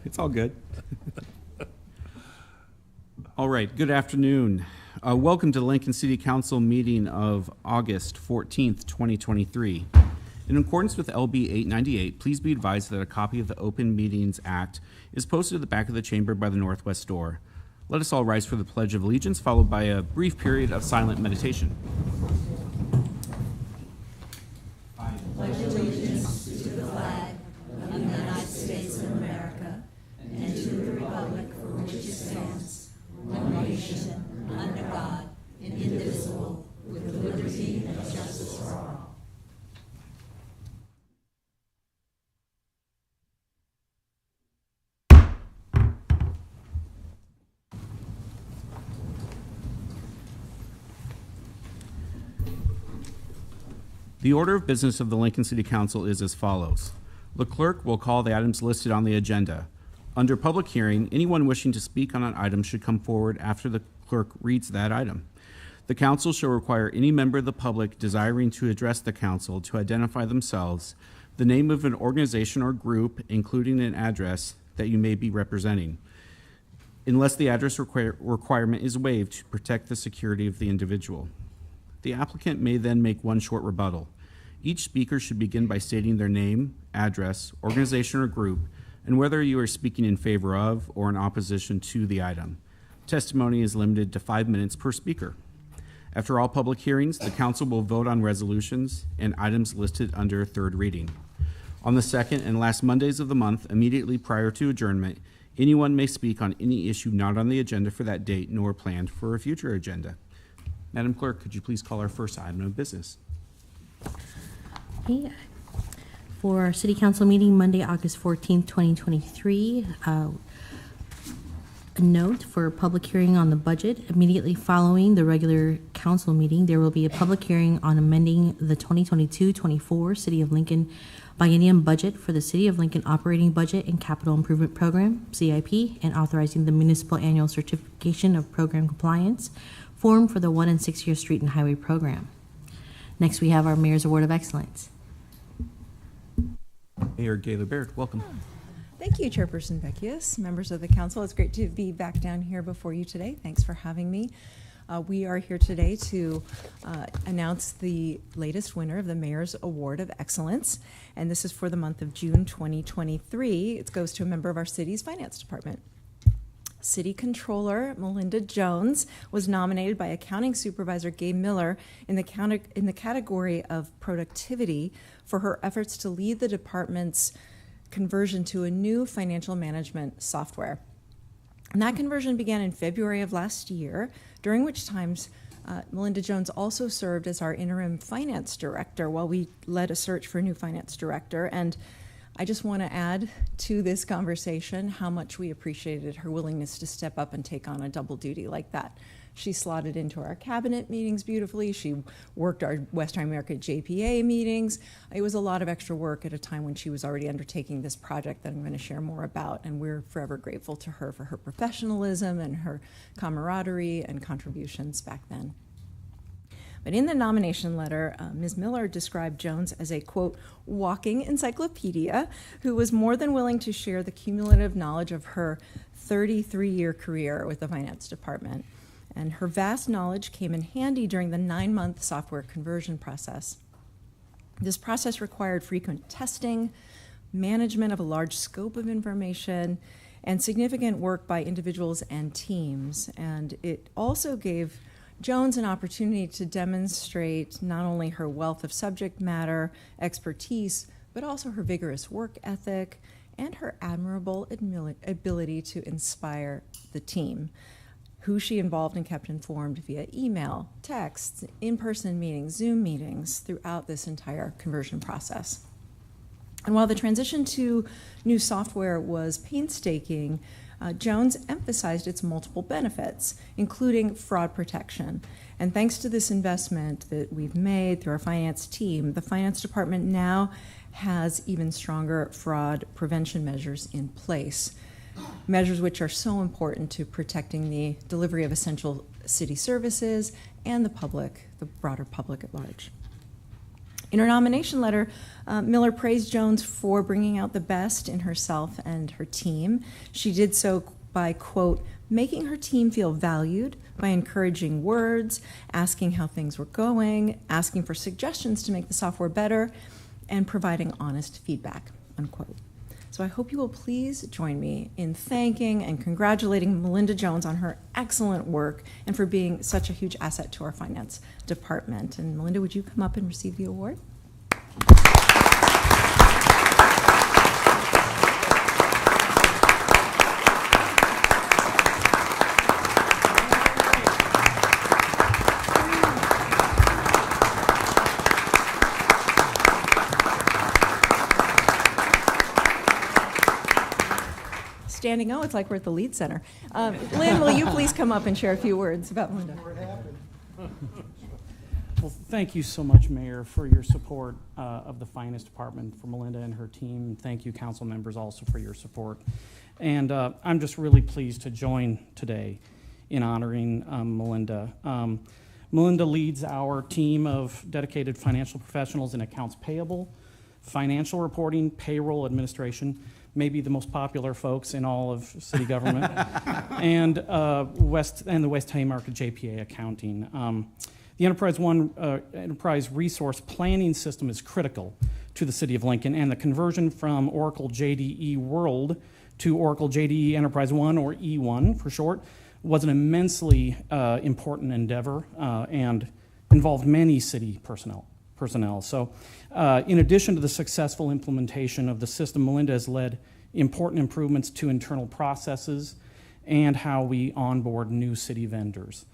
It's all good. All right, good afternoon. Welcome to the Lincoln City Council meeting of August 14th, 2023. In accordance with LB 898, please be advised that a copy of the Open Meetings Act is posted at the back of the chamber by the northwest door. Let us all rise for the Pledge of Allegiance, followed by a brief period of silent meditation. I pledge allegiance to the flag of the United States of America and to the republic for which it stands, one nation, under God, indivisible, with liberty and justice for all. The order of business of the Lincoln City Council is as follows. The clerk will call the items listed on the agenda. Under public hearing, anyone wishing to speak on an item should come forward after the clerk reads that item. The council shall require any member of the public desiring to address the council to identify themselves, the name of an organization or group, including an address that you may be representing, unless the address requirement is waived to protect the security of the individual. The applicant may then make one short rebuttal. Each speaker should begin by stating their name, address, organization, or group, and whether you are speaking in favor of or in opposition to the item. Testimony is limited to 5 minutes per speaker. After all public hearings, the council will vote on resolutions and items listed under third reading. On the second and last Mondays of the month, immediately prior to adjournment, anyone may speak on any issue not on the agenda for that date nor planned for a future agenda. Madam Clerk, could you please call our first item of business? Okay. For our City Council meeting Monday, August 14th, 2023, a note for public hearing on the budget. Immediately following the regular council meeting, there will be a public hearing on amending the 2022-24 City of Lincoln biennium budget for the City of Lincoln Operating Budget and Capital Improvement Program, CIP, and authorizing the municipal annual certification of program compliance form for the 1 and 6 year street and highway program. Next, we have our Mayor's Award of Excellence. Mayor Gaylor Baird, welcome. Thank you, Chairperson Beckius, members of the council. It's great to be back down here before you today. Thanks for having me. We are here today to announce the latest winner of the Mayor's Award of Excellence, and this is for the month of June 2023. It goes to a member of our city's finance department. City Controller Melinda Jones was nominated by Accounting Supervisor Gabe Miller in the category of productivity for her efforts to lead the department's conversion to a new financial management software. And that conversion began in February of last year, during which times Melinda Jones also served as our interim finance director while we led a search for a new finance director. And I just want to add to this conversation how much we appreciated her willingness to step up and take on a double duty like that. She slotted into our cabinet meetings beautifully. She worked our Western America JPA meetings. It was a lot of extra work at a time when she was already undertaking this project that I'm going to share more about, and we're forever grateful to her for her professionalism and her camaraderie and contributions back then. But in the nomination letter, Ms. Miller described Jones as a, quote, walking encyclopedia who was more than willing to share the cumulative knowledge of her 33-year career with the finance department. And her vast knowledge came in handy during the 9-month software conversion process. This process required frequent testing, management of a large scope of information, and significant work by individuals and teams. And it also gave Jones an opportunity to demonstrate not only her wealth of subject matter expertise, but also her vigorous work ethic and her admirable ability to inspire the team, who she involved and kept informed via email, texts, in-person meetings, Zoom meetings throughout this entire conversion process. And while the transition to new software was painstaking, Jones emphasized its multiple benefits, including fraud protection. And thanks to this investment that we've made through our finance team, the finance department now has even stronger fraud prevention measures in place, measures which are so important to protecting the delivery of essential city services and the public, the broader public at large. In her nomination letter, Miller praised Jones for bringing out the best in herself and her team. She did so by, quote, making her team feel valued by encouraging words, asking how things were going, asking for suggestions to make the software better, and providing honest feedback, unquote. So I hope you will please join me in thanking and congratulating Melinda Jones on her excellent work and for being such a huge asset to our finance department. And Melinda, would you come up and receive the award? Standing O, it's like we're at the Lead Center. Lynn, will you please come up and share a few words about Melinda? Well, thank you so much, Mayor, for your support of the Finance Department, for Melinda and her team. Thank you, council members, also for your support. And I'm just really pleased to join today in honoring Melinda. Melinda leads our team of dedicated financial professionals in accounts payable, financial reporting, payroll administration, maybe the most popular folks in all of city government, and the West Haymarket JPA accounting. The Enterprise Resource Planning System is critical to the City of Lincoln, and the conversion from Oracle JDE World to Oracle JDE Enterprise One, or E1 for short, was an immensely important endeavor and involved many city personnel. So in addition to the successful implementation of the system, Melinda has led important improvements to internal processes and how we onboard new city vendors.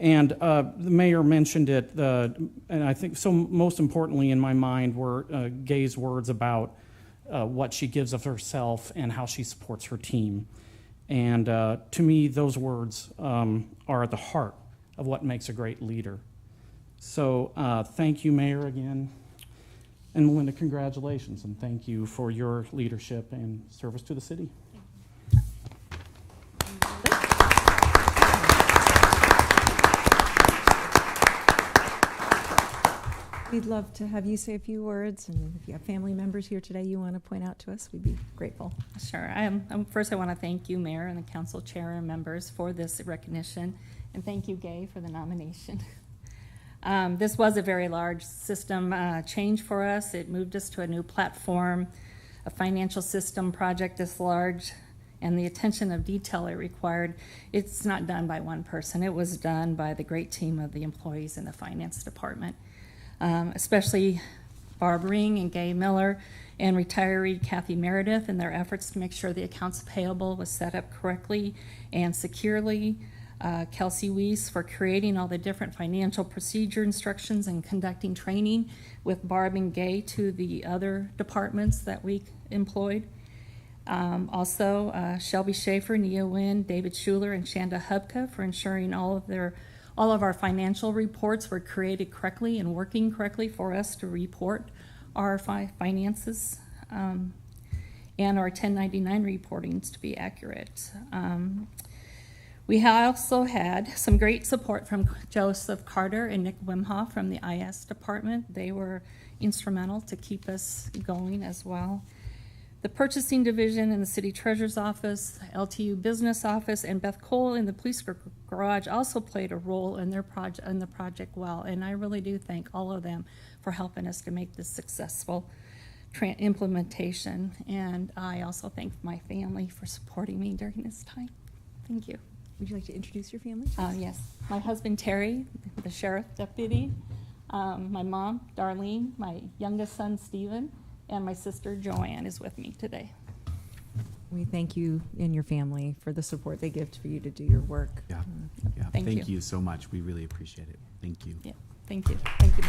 And the mayor mentioned it, and I think so most importantly in my mind were Gay's words about what she gives of herself and how she supports her team. And to me, those words are at the heart of what makes a great leader. So thank you, Mayor, again. And Melinda, congratulations, and thank you for your leadership and service to the city. We'd love to have you say a few words, and if you have family members here today you want to point out to us, we'd be grateful. Sure. First, I want to thank you, Mayor, and the council chair and members for this recognition, and thank you, Gay, for the nomination. This was a very large system change for us. It moved us to a new platform, a financial system project this large, and the attention of detail it required. It's not done by one person. It was done by the great team of the employees in the finance department, especially Barb Ring and Gay Miller and retiree Kathy Meredith in their efforts to make sure the accounts payable was set up correctly and securely. Kelsey Weiss for creating all the different financial procedure instructions and conducting training with Barb and Gay to the other departments that we employed. Also, Shelby Schaefer, Nia Wynn, David Schuler, and Shanda Hubka for ensuring all of our financial reports were created correctly and working correctly for us to report our finances and our 1099 reportings to be accurate. We also had some great support from Joseph Carter and Nick Wimhoff from the IS department. They were instrumental to keep us going as well. The purchasing division in the city treasurer's office, LTU business office, and Beth Cole in the police garage also played a role in the project well. And I really do thank all of them for helping us to make this successful implementation. And I also thank my family for supporting me during this time. Thank you. Would you like to introduce your family? Yes. My husband, Terry, the sheriff deputy, my mom, Darlene, my youngest son, Stephen, and my sister, Joanne, is with me today. We thank you and your family for the support they give for you to do your work. Yeah, yeah. Thank you. You so much. We really appreciate it. Thank you. Yeah, thank you. Thank you.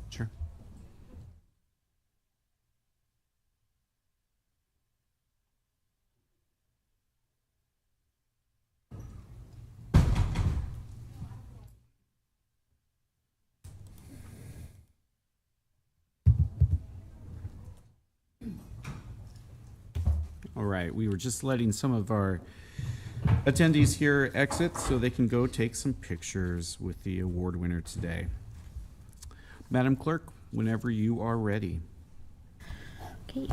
Sure. All right, we were just letting some of our attendees here exit so they can go take some pictures with the award winner today. Madam Clerk, whenever you are ready. Okay.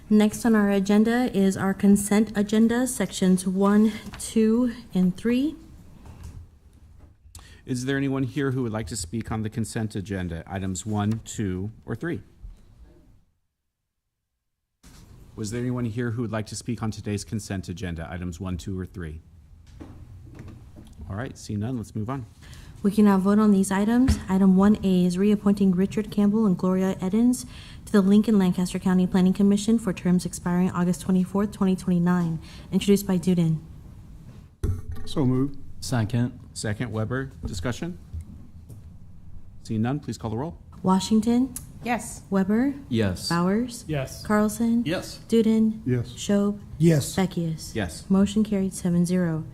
Next on our agenda is our consent agenda, sections 1, 2, and 3. Is there anyone here who would like to speak on the consent agenda, items 1, 2, or 3? Was there anyone here who would like to speak on today's consent agenda, items 1, 2, or 3? All right, see none, let's move on. We can now vote on these items. Item 1A is reappointing Richard Campbell and Gloria Edens to the Lincoln-Lancaster County Planning Commission for terms expiring August 24th, 2029, introduced by Duden. So moved. Second. Second, Weber, discussion? Seeing none, please call the roll. Washington, Yes. Weber, Yes. Bowers, Yes. Carlson, Yes. Duden, Yes. Schob, Yes. Beckius. Yes. Motion carried 7-0.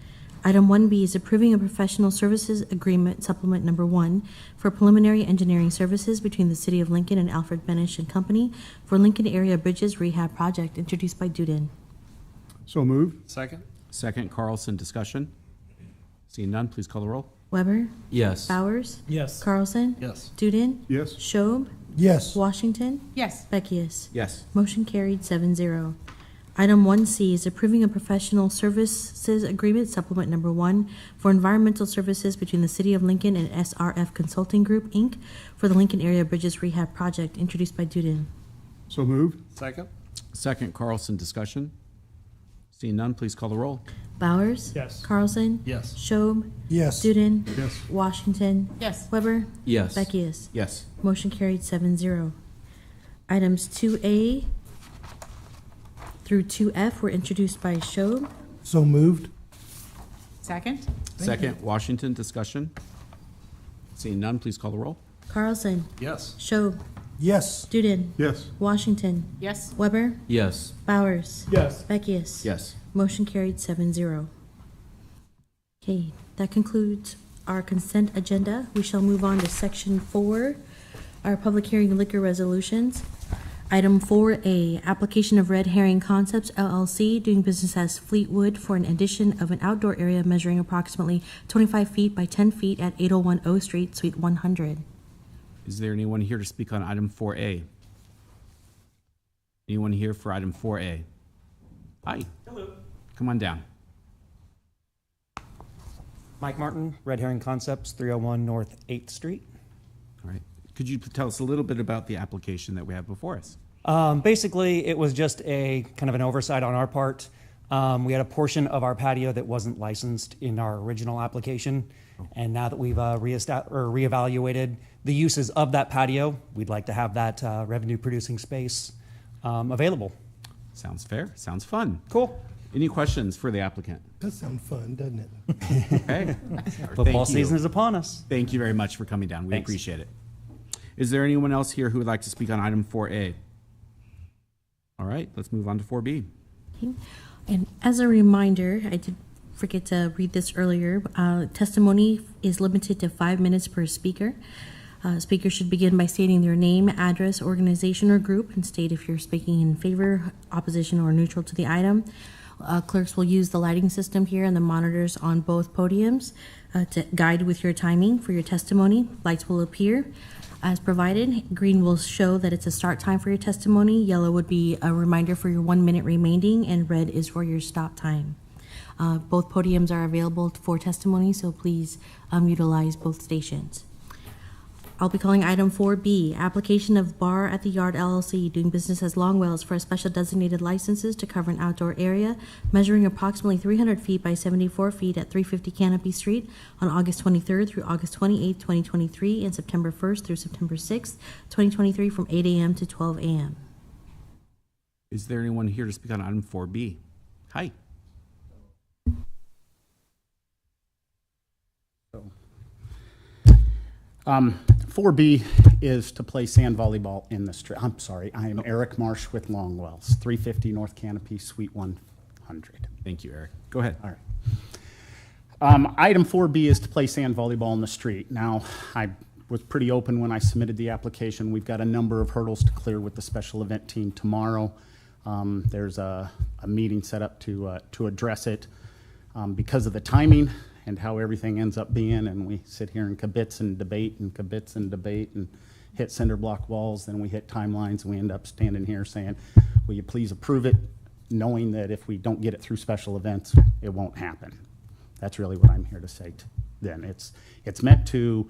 Item 1B is approving a professional services agreement supplement number 1 for preliminary engineering services between the City of Lincoln and Alfred Benish and Company for Lincoln Area Bridges Rehab Project, introduced by Duden. So moved. Second. Second, Carlson, discussion? Seeing none, please call the roll. Weber, Yes. Bowers, Yes. Carlson, Yes. Duden, Yes. Schob, Yes. Washington, Yes. Beckius. Yes. Motion carried 7-0. Item 1C is approving a professional services agreement supplement number 1 for environmental services between the City of Lincoln and SRF Consulting Group, Inc. for the Lincoln Area Bridges Rehab Project, introduced by Duden. So moved. Second. Second, Carlson, discussion? Seeing none, please call the roll. Bowers? Yes. Carlson? Yes. Schob? Yes. Duden? Yes. Washington? Yes. Weber? Yes. Beckius. Yes. Motion carried 7-0. Items 2A through 2F were introduced by Schob. So moved. Second? Second, Washington, discussion? Seeing none, please call the roll. Carlson? Yes. Schob? Yes. Duden? Yes. Washington? Yes. Weber? Yes. Bowers? Yes. Beckius. Yes. Motion carried 7-0. Okay, that concludes our consent agenda. We shall move on to section 4, our public hearing liquor resolutions. Item 4A, application of Red Herring Concepts LLC, doing business as Fleetwood for an addition of an outdoor area measuring approximately 25 feet by 10 feet at 801 O Street, Suite 100. Is there anyone here to speak on item 4A? Anyone here for item 4A? Hi. Hello. Come on down. Mike Martin, Red Herring Concepts, 301 North 8th Street. All right. Could you tell us a little bit about the application that we have before us? Basically, it was just a kind of an oversight on our part. We had a portion of our patio that wasn't licensed in our original application. And now that we've reevaluated the uses of that patio, we'd like to have that revenue-producing space available. Sounds fair. Sounds fun. Cool. Any questions for the applicant? That sounds fun, doesn't it? Okay. Football Thank you. season is upon us. Thank you very much for coming down. We Thanks. appreciate it. Is there anyone else here who would like to speak on item 4A? All right, let's move on to 4B. Okay. And as a reminder, I did forget to read this earlier. Testimony is limited to 5 minutes per speaker. Speakers should begin by stating their name, address, organization, or group, and state if you're speaking in favor, opposition, or neutral to the item. Clerks will use the lighting system here and the monitors on both podiums to guide with your timing for your testimony. Lights will appear as provided. Green will show that it's a start time for your testimony. Yellow would be a reminder for your 1 minute remaining, and red is for your stop time. Both podiums are available for testimony, so please utilize both stations. I'll be calling item 4B, application of Bar at the Yard LLC, doing business as Longwells for a special designated licenses to cover an outdoor area measuring approximately 300 feet by 74 feet at 350 Canopy Street on August 23rd through August 28th, 2023, and September 1st through September 6th, 2023, from 8 a.m. to 12 a.m. Is there anyone here to speak on item 4B? Hi. 4B is to play sand volleyball in the street. I'm sorry, I am Eric Marsh with Longwells, 350 North Canopy, Suite 100. Thank you, Eric. Go ahead. All right. Item 4B is to play sand volleyball in the street. Now, I was pretty open when I submitted the application. We've got a number of hurdles to clear with the special event team tomorrow. There's a meeting set up to address it because of the timing and how everything ends up being, and we sit here and kibitz and debate and hit cinder block walls, then we hit timelines, and we end up standing here saying, will you please approve it, knowing that if we don't get it through special events, it won't happen. That's really what I'm here to say then. It's meant to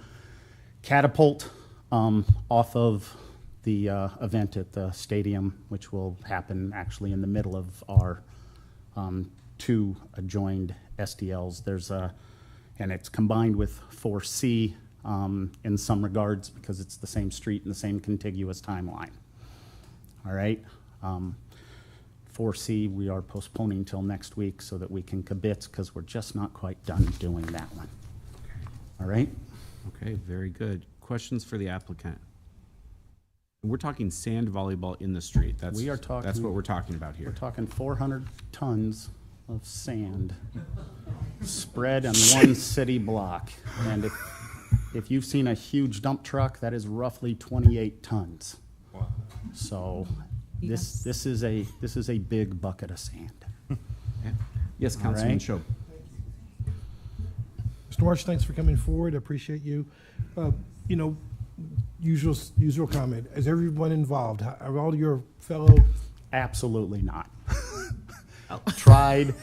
catapult off of the event at the stadium, which will happen actually in the middle of our two adjoined SDLs. And it's combined with 4C in some regards because it's the same street and the same contiguous timeline. All right. 4C, we are postponing till next week so that we can kibitz because we're just not quite done doing that one. All right. Okay, very good. Questions for the applicant? We're talking sand volleyball in the street. That's what we're talking about here. We're talking 400 tons of sand spread on one city block. And if you've seen a huge dump truck, that is roughly 28 tons. Wow. So this is a big bucket of sand. Okay. Yes, Councilman right. Show. Mr. Marsh, thanks for coming forward. I appreciate you. Usual comment. Is everyone involved? Are all your fellow? Absolutely not. Tried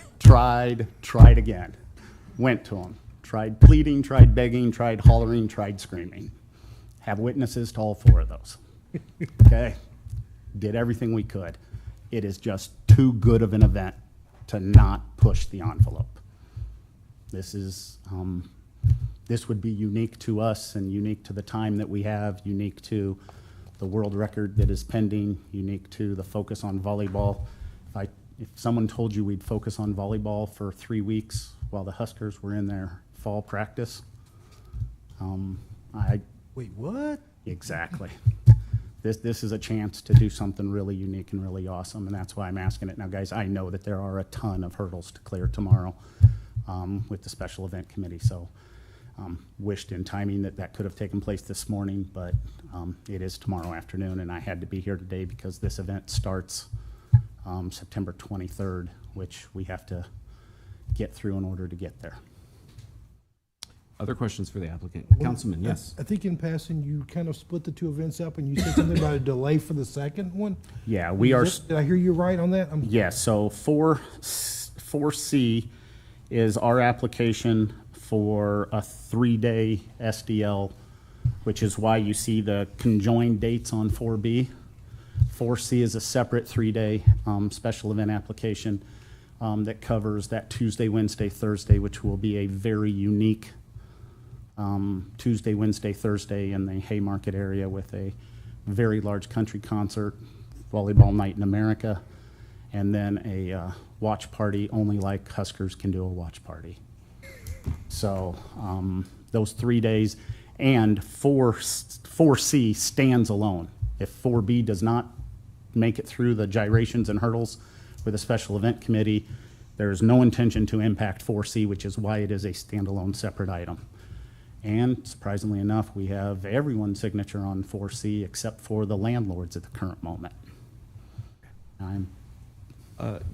again. Went to them. Tried pleading, tried begging, tried hollering, tried screaming. Have witnesses to all four of those. Okay? Did everything we could. It is just too good of an event to not push the envelope. This would be unique to us and unique to the time that we have, unique to the world record that is pending, unique to the focus on volleyball. If someone told you we'd focus on volleyball for 3 weeks while the Huskers were in their fall practice, Wait, what? exactly. This is a chance to do something really unique and really awesome, and that's why I'm asking it. Now, guys, I know that there are a ton of hurdles to clear tomorrow with the special event committee, so wished in timing that could have taken place this morning, but it is tomorrow afternoon, and I had to be here today because this event starts September 23rd, which we have to get through in order to get there. Other questions for the applicant? Councilman, yes. I think in passing, you kind of split the two events up and you said something about a delay for the second one? Yeah, we are. Did I hear you right on that? Yes, so 4C is our application for a 3-day SDL, which is why you see the conjoined dates on 4B. 4C is a separate 3-day special event application that covers that Tuesday, Wednesday, Thursday, which will be a very unique Tuesday, Wednesday, Thursday in the Haymarket area with a very large country concert, volleyball night in America, and then a watch party only like Huskers can do a watch party. So those 3 days, and 4C stands alone. If 4B does not make it through the gyrations and hurdles with a special event committee, there is no intention to impact 4C, which is why it is a standalone separate item. And surprisingly enough, we have everyone's signature on 4C except for the landlords at the current moment.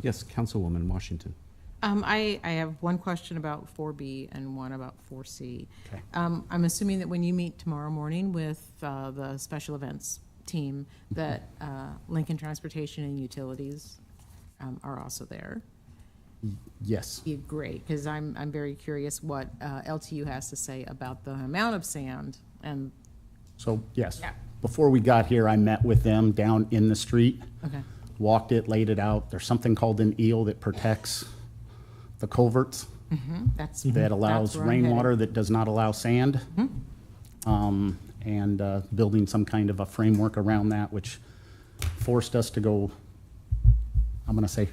Yes, Councilwoman Washington. I have one question about 4B and one about 4C. Okay. I'm assuming that when you meet tomorrow morning with the special events team, that Lincoln Transportation and Utilities are also there. Yes. Be great, because I'm very curious what LTU has to say about the amount of sand and. So, yes. Yeah. Before we got here, I met with them down in the street. Okay. Walked it, laid it out. There's something called an eel that protects the culverts, that allows where I'm rainwater, headed. that does not allow sand. And building some kind of a framework around that, which forced us to go, I'm going to say,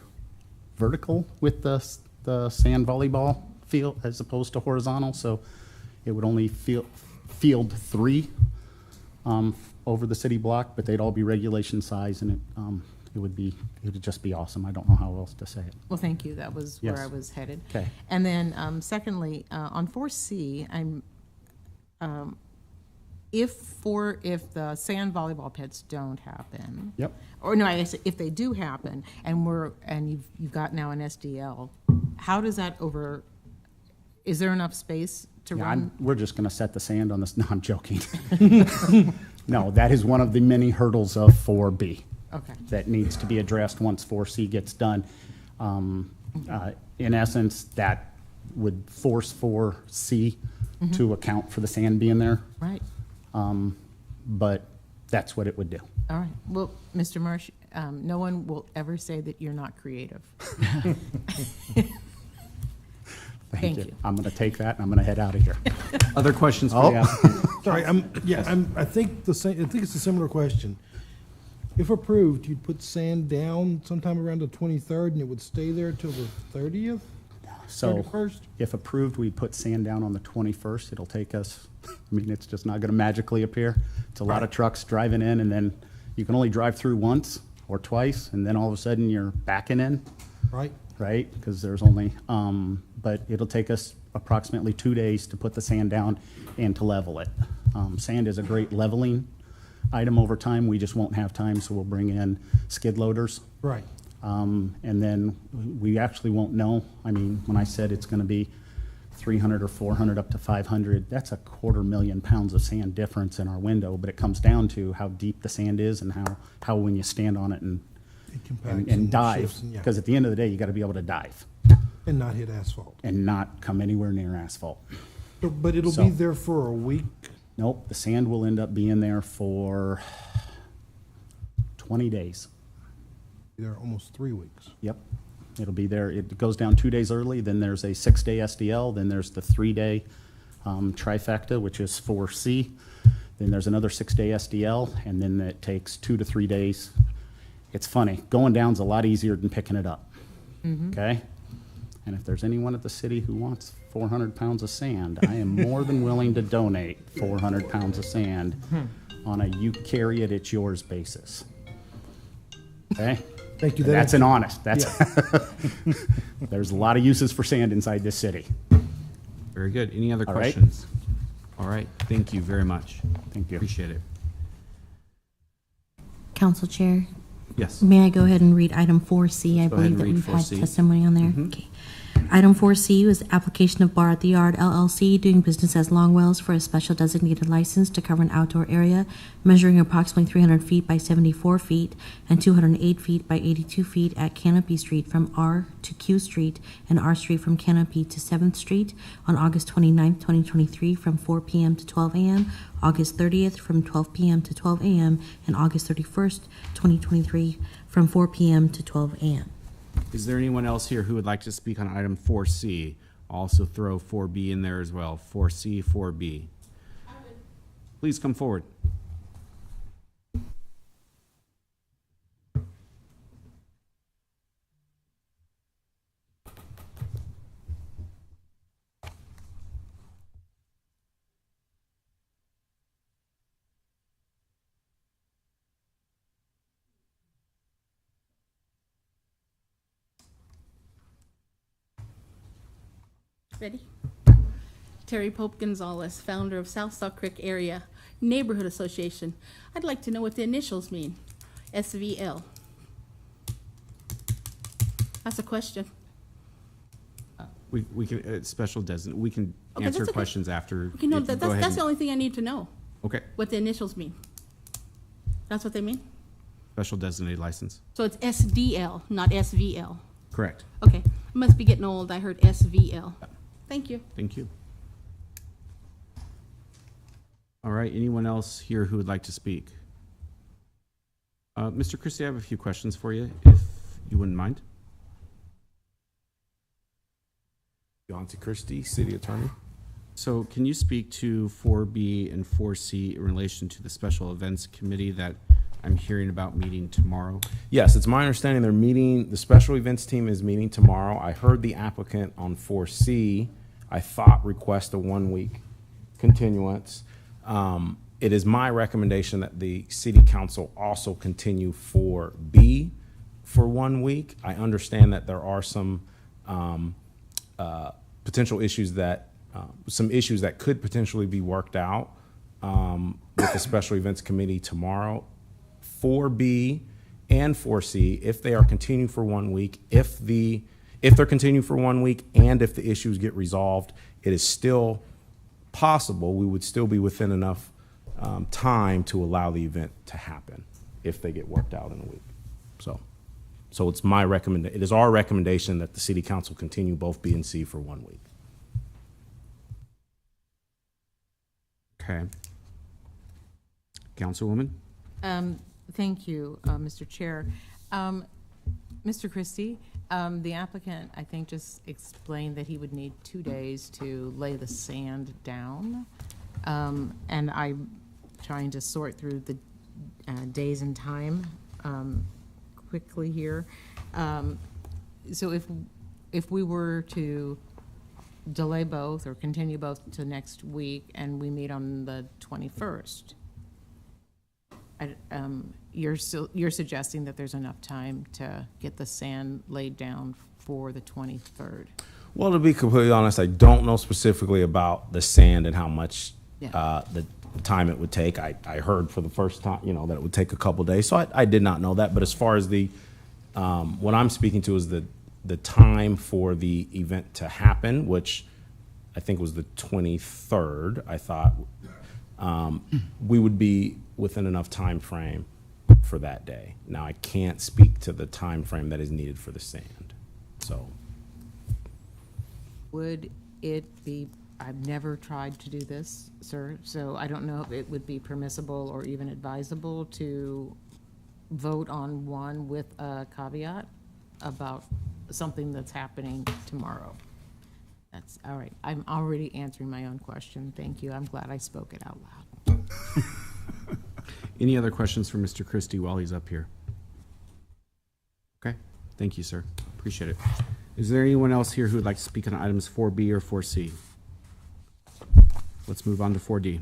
vertical with the sand volleyball field as opposed to horizontal. So it would only field 3 over the city block, but they'd all be regulation size, and it would just be awesome. I don't know how else to say it. Well, thank you. That was Yes. where I was headed. Okay. And then, secondly, on 4C, if the sand volleyball pits don't happen. Yep. Or no, I guess if they do happen, and you've got now an SDL, how does that is there enough space to Yeah, run? we're just gonna set the sand on this, no, I'm joking. No, that is one of the many hurdles of 4B. Okay. That needs to be addressed once 4C gets done. In essence, that would force 4C to account for the sand being there, Right. but that's what it would do. All right. Well, Mr. Marsh, no one will ever say that you're not creative. Thank you. I'm gonna take that and I'm gonna head out of here. Other questions for the applicant? Sorry, I think it's a similar question. If approved, you'd put sand down sometime around the 23rd and it would stay there till the 30th? So 31st? if approved, we put sand down on the 21st. It'll take us, I mean, it's just not gonna magically appear. It's a lot of trucks driving in and then you can only drive through once or twice and then all of a sudden you're backing in, Right? right? Because there's only, but it'll take us approximately 2 days to put the sand down and to level it. Sand is a great leveling item over time. We just won't have time, so we'll bring in skid loaders. Right. And then we actually won't know. I mean, when I said it's gonna be 300 or 400 up to 500, that's a 250,000 pounds of sand difference in our window, but it comes down to how deep the sand is and how when you stand on it and It compacts and dive, shifts and, yeah, because at the end of the day, you gotta be able to dive and not hit asphalt. and not come anywhere near asphalt. But it'll So- be there for a week? Nope, the sand will end up being there for 20 days. There almost 3 weeks. Yep. It'll be there. It goes down 2 days early, then there's a 6-day SDL, then there's the 3-day trifecta, which is 4C. Then there's another 6-day SDL, and then it takes 2 to 3 days. It's funny, going down's a lot easier than picking it up. Okay? And if there's anyone at the city who wants 400 pounds of sand, I am more than willing to donate 400 pounds of sand on a you carry it, it's yours basis. Okay? Thank you. And That that's an honest, that's, there's a lot of uses for sand inside this city. Very good. Any other All right. questions? All right, thank you very much. Thank you. Appreciate it. Council Chair, Yes. may I go ahead and read item 4C? I Go ahead believe and that read we've had 4C. testimony on there. Okay. Item 4C was application of Bar at the Yard LLC doing business as Longwells for a special designated license to cover an outdoor area measuring approximately 300 feet by 74 feet and 208 feet by 82 feet at Canopy Street from R to Q Street and R Street from Canopy to 7th Street on August 29th, 2023 from 4 p.m. to 12 a.m., August 30th from 12 p.m. to 12 a.m., and August 31st, 2023 from 4 p.m. to 12 a.m. Is there anyone else here who would like to speak on item 4C? Also throw 4B in there as well. 4C, 4B. Please come forward. Ready? Terry Pope Gonzalez, founder of South Saw Creek Area Neighborhood Association. I'd like to know what the initials mean. SVL. That's a question. We can, special designate, we can Okay, answer that's okay. questions after. Okay, no, If you go ahead that's and- the only thing I need to know, Okay, what the initials mean. That's what they mean? special designated license. So it's SDL, not SVL. Correct. Okay, I must be getting old. I heard SVL. Thank you. Thank you. All right, anyone else here who would like to speak? Mr. Christie, I have a few questions for you, if you wouldn't mind. Yancey Christie, City Attorney. So can you speak to 4B and 4C in relation to the Special Events Committee that I'm hearing about meeting tomorrow? Yes, it's my understanding they're meeting, the special events team is meeting tomorrow. I heard the applicant on 4C, I thought request a 1-week continuance. It is my recommendation that the city council also continue 4B for 1 week. I understand that there are some potential issues that, some issues that could potentially be worked out the Special Events Committee tomorrow. 4B and 4C, if they are continuing for 1 week, if they're continuing for 1 week and if the issues get resolved, it is still possible, we would still be within enough time to allow the event to happen if they get worked out in a week. So it's it is our recommendation that the city council continue both B and C for 1 week. Okay. Councilwoman? Thank you, Mr. Chair. Mr. Christie, the applicant, I think, just explained that he would need 2 days to lay the sand down. And I'm trying to sort through the days and time quickly here. So if we were to delay both or continue both to next week and we meet on the 21st, you're suggesting that there's enough time to get the sand laid down for the 23rd? Well, to be completely honest, I don't know specifically about the sand and how much the time it would take. I heard for the first time, that it would take a couple days, so I did not know that. But as far as what I'm speaking to is the time for the event to happen, which I think was the 23rd, I thought, we would be within enough time frame for that day. Now, I can't speak to the time frame that is needed for the sand, so. Would it be, I've never tried to do this, sir, so I don't know if it would be permissible or even advisable to vote on one with a caveat about something that's happening tomorrow. That's all right. I'm already answering my own question. Thank you. I'm glad I spoke it out loud. Any other questions for Mr. Christie while he's up here? Okay, thank you, sir. Appreciate it. Is there anyone else here who would like to speak on items 4B or 4C? Let's move on to 4D.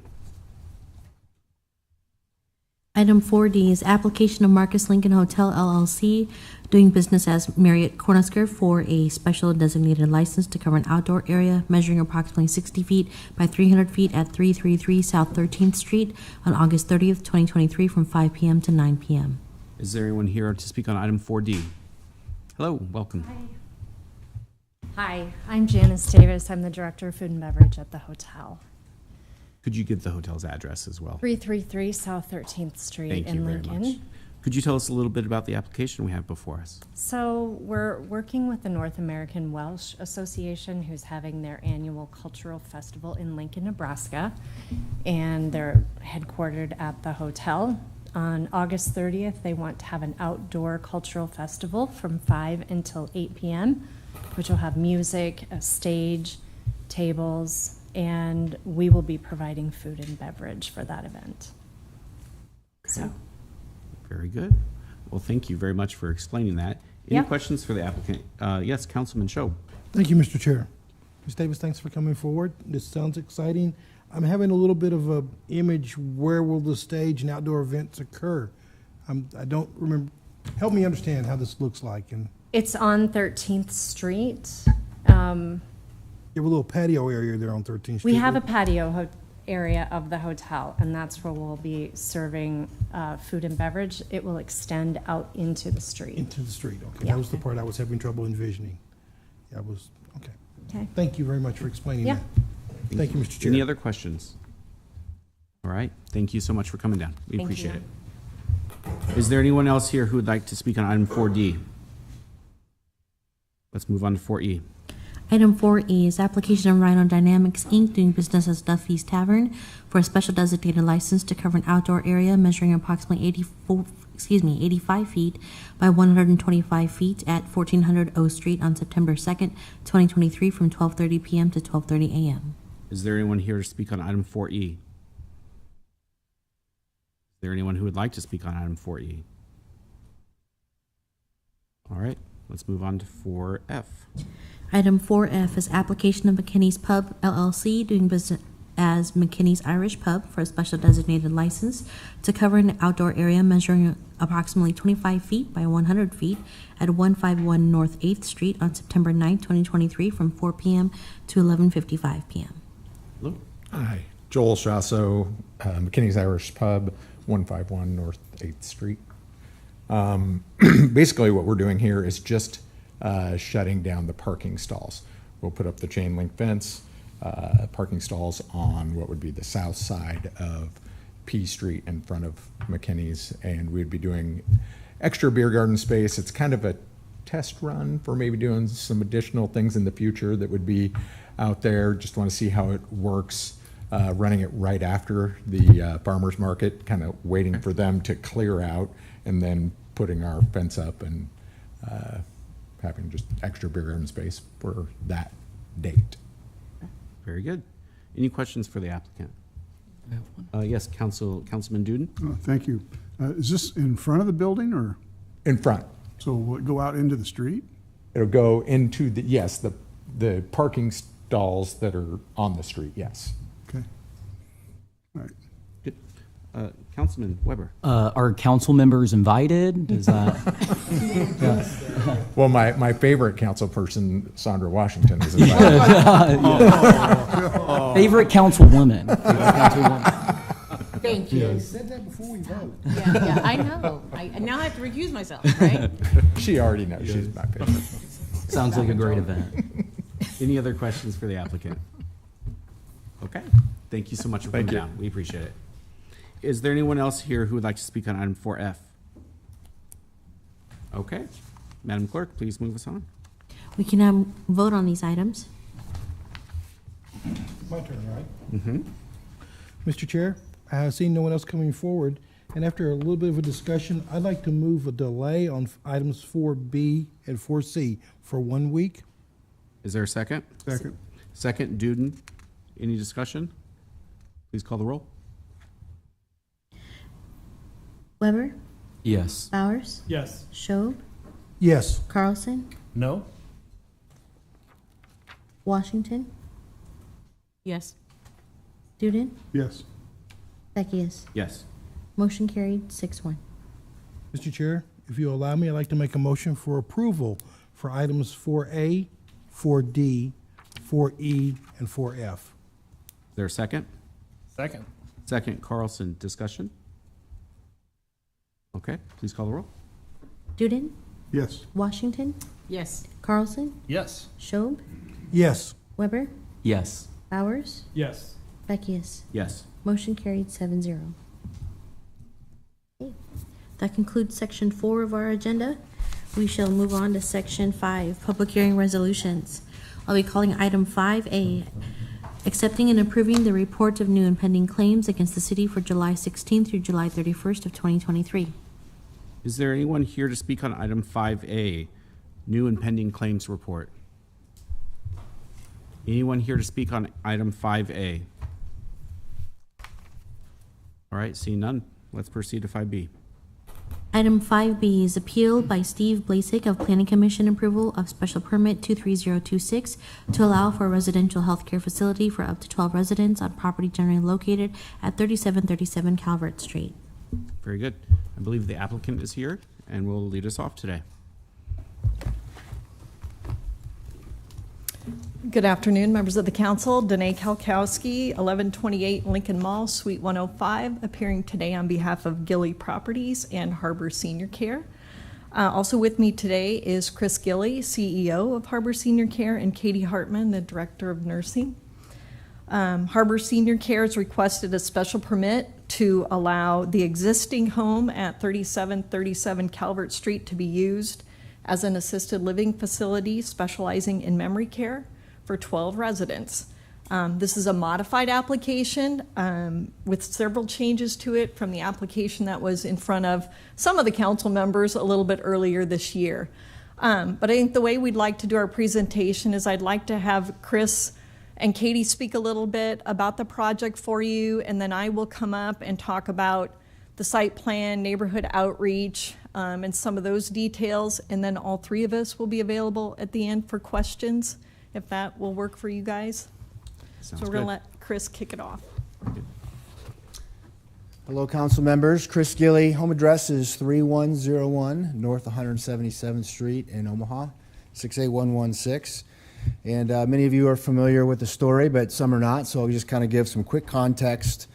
Item 4D is application of Marcus Lincoln Hotel LLC, doing business as Marriott Cornhusker, for a special designated license to cover an outdoor area measuring approximately 60 feet by 300 feet at 333 South 13th Street on August 30th, 2023, from 5 p.m. to 9 p.m. Is there anyone here to speak on item 4D? Hello, welcome. Hi, I'm Janice Davis. I'm the Director of Food and Beverage at the hotel. Could you give the hotel's address as well? 333 South 13th Street Thank you in very Lincoln. much. Could you tell us a little bit about the application we have before us? So we're working with the North American Welsh Association, who's having their annual cultural festival in Lincoln, Nebraska, and they're headquartered at the hotel. On August 30th, they want to have an outdoor cultural festival from 5 until 8 p.m., which will have music, a stage, tables, and we will be providing food and beverage for that event. So. Very good. Well, thank you very much for explaining that. Any Yep. questions for the applicant? Yes, Councilman Show. Thank you, Mr. Chair. Ms. Davis, thanks for coming forward. This sounds exciting. I'm having a little bit of a image, where will the stage and outdoor events occur? I don't remember. Help me understand how this looks like. And It's on 13th Street. you have a little patio area there on 13th Street. We have a patio area of the hotel, and that's where we'll be serving food and beverage. It will extend out into the street. Into the street, okay. Yeah. That was the part I was having trouble envisioning. Yeah, okay. Okay. Thank you very much for explaining Yeah. that. Thank you, Mr. Chair. Any other questions? All right. Thank you so much for coming down. We Thank appreciate you. it. Is there anyone else here who would like to speak on item 4D? Let's move on to 4E. Item 4E is application of Rhino Dynamics, Inc., doing business as Duffy's Tavern, for a special designated license to cover an outdoor area measuring approximately 85 feet by 125 feet at 1400 O Street on September 2nd, 2023, from 12:30 p.m. to 12:30 a.m. Is there anyone here to speak on item 4E? Is there anyone who would like to speak on item 4E? All right, let's move on to 4F. Item 4F is application of McKinney's Pub LLC, doing business as McKinney's Irish Pub, for a special designated license to cover an outdoor area measuring approximately 25 feet by 100 feet at 151 North 8th Street on September 9th, 2023, from 4 p.m. to 11:55 p.m. Hello. Hi, Joel Strasso, McKinney's Irish Pub, 151 North 8th Street. Basically, what we're doing here is just shutting down the parking stalls. We'll put up the chain link fence, parking stalls on what would be the south side of P Street in front of McKinney's, and we'd be doing extra beer garden space. It's kind of a test run for maybe doing some additional things in the future that would be out there. Just want to see how it works. Running it right after the farmers market, kind of waiting for them to clear out, and then putting our fence up and having just extra beer garden space for that date. Very good. Any questions for the applicant? Yes, Councilman Duden? Thank you. Is this in front of the building or? In front. So will it go out into the street? It'll go into the, yes, the parking stalls that are on the street, yes. Okay. All right. Good. Councilman Weber? Are council members invited? Is that? Well, my favorite council person, Sandra Washington, is invited. Favorite councilwoman. Thank you. I said that before we vote. Yeah, I know. I now have to recuse myself, right? She already knows she's my favorite. Sounds like a great event. Any other questions for the applicant? Okay. Thank you so much for coming down. We appreciate it. Is there anyone else here who would like to speak on item 4F? Okay. Madam Clerk, please move us on. We can now vote on these items. My turn, right? Mm-hmm. Mr. Chair, I have seen no one else coming forward, and after a little bit of a discussion, I'd like to move a delay on items 4B and 4C for 1 week. Is there a second? Second. Second, Duden. Any discussion? Please call the roll. Weber? Yes. Bowers? Yes. Schob? Yes. Carlson? No? Washington? Yes. Duden? Yes. Beckius? Yes. Motion carried 6-1. Mr. Chair, if you allow me, I'd like to make a motion for approval for items 4A, 4D, 4E, and 4F. Is there a second? Second. Second, Carlson. Discussion? Okay, please call the roll. Duden? Yes. Washington? Yes. Carlson? Yes. Schob? Yes. Weber? Yes. Bowers? Yes. Beckius? Yes. Motion carried 7-0. Okay. That concludes section 4 of our agenda. We shall move on to section 5, public hearing resolutions. I'll be calling item 5A, accepting and approving the report of new and pending claims against the city for July 16th through July 31st of 2023. Is there anyone here to speak on item 5A, new and pending claims report? Anyone here to speak on item 5A? All right, seeing none, let's proceed to 5B. Item 5B is appeal by Steve Blasek of Planning Commission approval of special permit 23026 to allow for a residential healthcare facility for up to 12 residents on property generally located at 3737 Calvert Street. Very good. I believe the applicant is here and will lead us off today. Good afternoon, members of the council. Danae Kalkowski, 1128 Lincoln Mall, Suite 105, appearing today on behalf of Gilly Properties and Harbor Senior Care. Also with me today is Chris Gilly, CEO of Harbor Senior Care, and Katie Hartman, the Director of Nursing. Harbor Senior Care has requested a special permit to allow the existing home at 3737 Calvert Street to be used as an assisted living facility specializing in memory care for 12 residents. This is a modified application with several changes to it from the application that was in front of some of the council members a little bit earlier this year. But I think the way we'd like to do our presentation is I'd like to have Chris and Katie speak a little bit about the project for you, and then I will come up and talk about the site plan, neighborhood outreach, and some of those details, and then all three of us will be available at the end for questions, if that will work for you guys. Sounds So we're going to good. let Chris kick it off. Hello, council members. Chris Gilly. Home address is 3101 North 177th Street in Omaha, 68116. And many of you are familiar with the story, but some are not, so I'll just kind of give some quick context.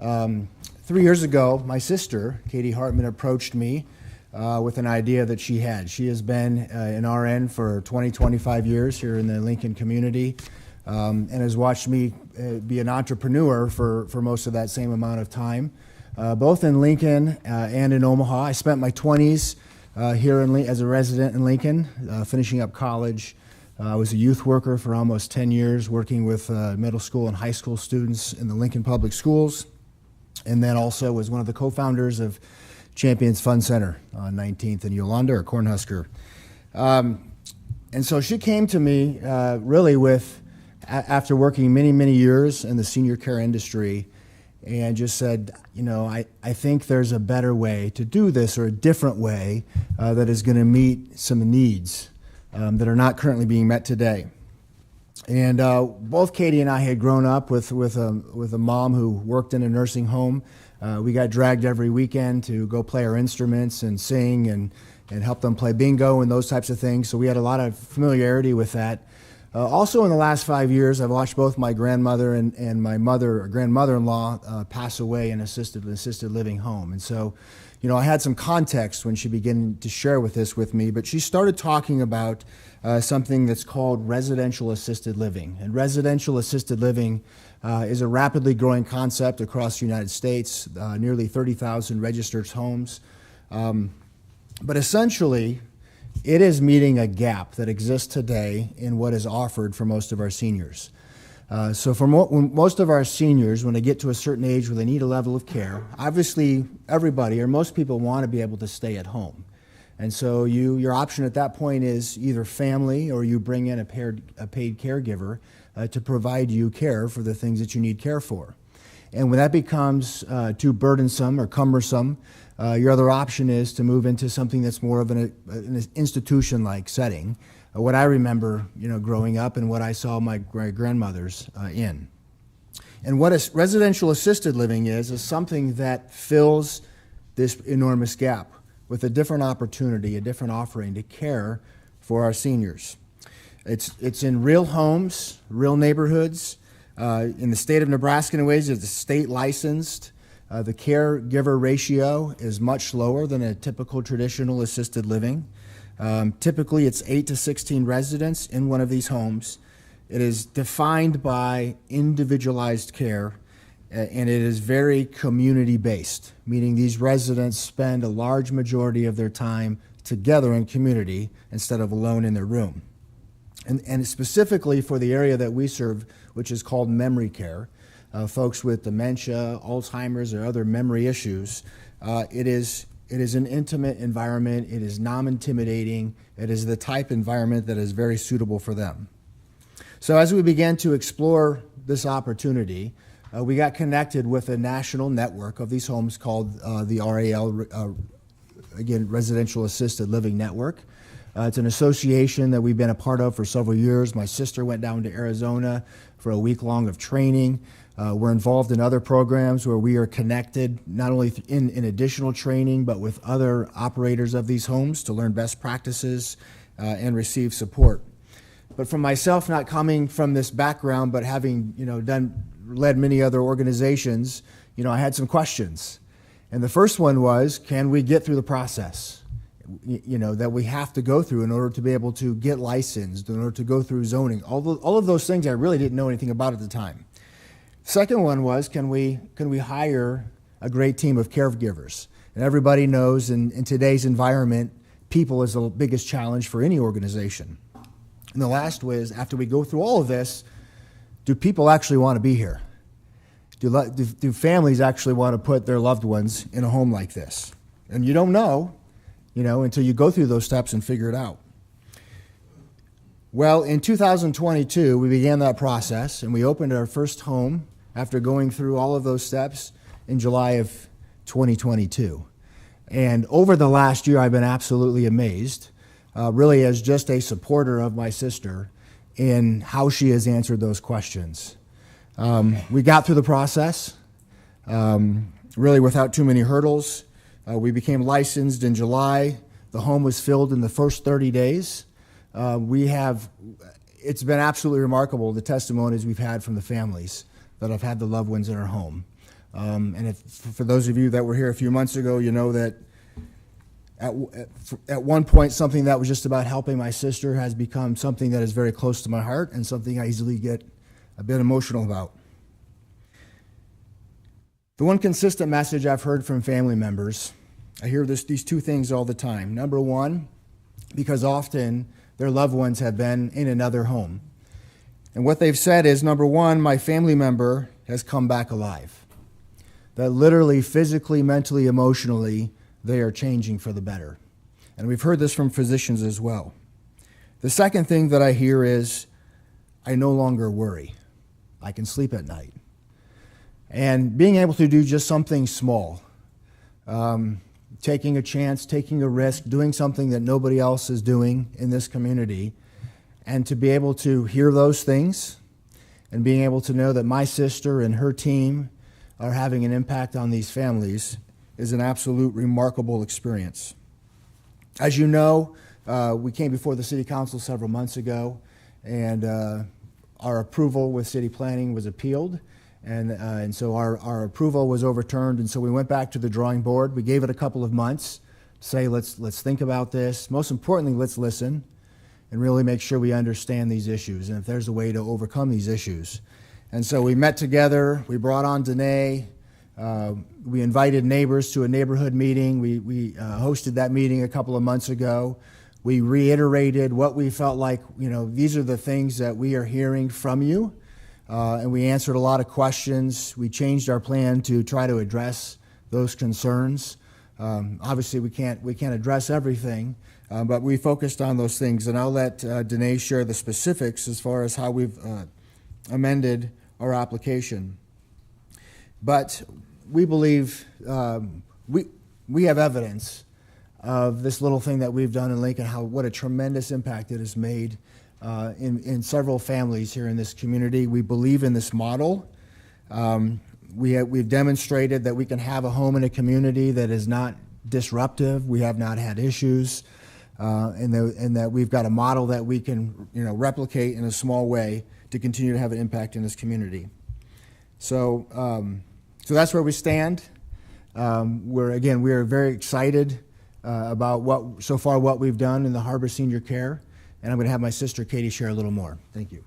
3 years ago, my sister, Katie Hartman, approached me with an idea that she had. She has been an RN for 25 years here in the Lincoln community, and has watched me be an entrepreneur for most of that same amount of time, both in Lincoln and in Omaha. I spent my 20s here as a resident in Lincoln, finishing up college. I was a youth worker for almost 10 years, working with middle school and high school students in the Lincoln Public Schools, and then also was one of the co-founders of Champions Fun Center on 19th and Yolanda, or Cornhusker. And so she came to me really with, after working many, many years in the senior care industry, and just said, I think there's a better way to do this, or a different way that is going to meet some needs that are not currently being met today. And both Katie and I had grown up with a mom who worked in a nursing home. We got dragged every weekend to go play our instruments and sing and help them play bingo and those types of things. So we had a lot of familiarity with that. Also, in the last 5 years, I've watched both my grandmother and my grandmother-in-law pass away in an assisted living home. And so, I had some context when she began to share this with me, but she started talking about something that's called residential assisted living. And residential assisted living is a rapidly growing concept across the United States, nearly 30,000 registered homes. But essentially, it is meeting a gap that exists today in what is offered for most of our seniors. So for most of our seniors, when they get to a certain age where they need a level of care, obviously everybody or most people want to be able to stay at home. And so your option at that point is either family, or you bring in a paid caregiver to provide you care for the things that you need care for. And when that becomes too burdensome or cumbersome, your other option is to move into something that's more of an institution-like setting. What I remember, growing up and what I saw my grandmothers in. And what a residential assisted living is something that fills this enormous gap with a different opportunity, a different offering to care for our seniors. It's in real homes, real neighborhoods. In the state of Nebraska, in ways, it's state licensed. The caregiver ratio is much lower than a typical traditional assisted living. Typically, it's 8 to 16 residents in one of these homes. It is defined by individualized care, and it is very community-based, meaning these residents spend a large majority of their time together in community instead of alone in their room. And specifically for the area that we serve, which is called memory care, folks with dementia, Alzheimer's, or other memory issues, it is an intimate environment. It is non-intimidating. It is the type environment that is very suitable for them. So as we began to explore this opportunity, we got connected with a national network of these homes called the RAL, again, Residential Assisted Living Network. It's an association that we've been a part of for several years. My sister went down to Arizona for a week-long of training. We're involved in other programs where we are connected, not only in additional training, but with other operators of these homes to learn best practices and receive support. But for myself, not coming from this background, but having led many other organizations, I had some questions. And the first one was, can we get through the process that we have to go through in order to be able to get licensed, in order to go through zoning? All of those things I really didn't know anything about at the time. Second one was, can we hire a great team of caregivers? And everybody knows in today's environment, people is the biggest challenge for any organization. And the last was, after we go through all of this, do people actually want to be here? Do families actually want to put their loved ones in a home like this? And you don't know, until you go through those steps and figure it out. Well, in 2022, we began that process, and we opened our first home after going through all of those steps in July of 2022. And over the last year, I've been absolutely amazed, really as just a supporter of my sister, in how she has answered those questions. We got through the process, really without too many hurdles. We became licensed in July. The home was filled in the first 30 days. We have it's been absolutely remarkable, the testimonies we've had from the families that have had the loved ones in our home. And if, for those of you that were here a few months ago, you know that at one point, something that was just about helping my sister has become something that is very close to my heart and something I easily get a bit emotional about. The one consistent message I've heard from family members, I hear these two things all the time. Number one, because often their loved ones have been in another home. And what they've said is, number one, my family member has come back alive. That literally, physically, mentally, emotionally, they are changing for the better. And we've heard this from physicians as well. The second thing that I hear is, I no longer worry. I can sleep at night. And being able to do just something small, taking a chance, taking a risk, doing something that nobody else is doing in this community, and to be able to hear those things and being able to know that my sister and her team are having an impact on these families is an absolute remarkable experience. As you know, we came before the City Council several months ago, and our approval with city planning was appealed, and so our approval was overturned, and so we went back to the drawing board. We gave it a couple of months to say, let's think about this. Most importantly, let's listen and really make sure we understand these issues and if there's a way to overcome these issues. And so we met together, we brought on Danae, we invited neighbors to a neighborhood meeting. We hosted that meeting a couple of months ago. We reiterated what we felt like, these are the things that we are hearing from you. And we answered a lot of questions. We changed our plan to try to address those concerns. Obviously, we can't address everything, but we focused on those things. And I'll let Danae share the specifics as far as how we've amended our application. But we believe we have evidence of this little thing that we've done in Lincoln, what a tremendous impact it has made in several families here in this community. We believe in this model. We've demonstrated that we can have a home in a community that is not disruptive. We have not had issues, and that we've got a model that we can replicate in a small way to continue to have an impact in this community. So that's where we stand. We are very excited about what we've done in the Harbor Senior Care, and I'm going to have my sister Katie share a little more. Thank you.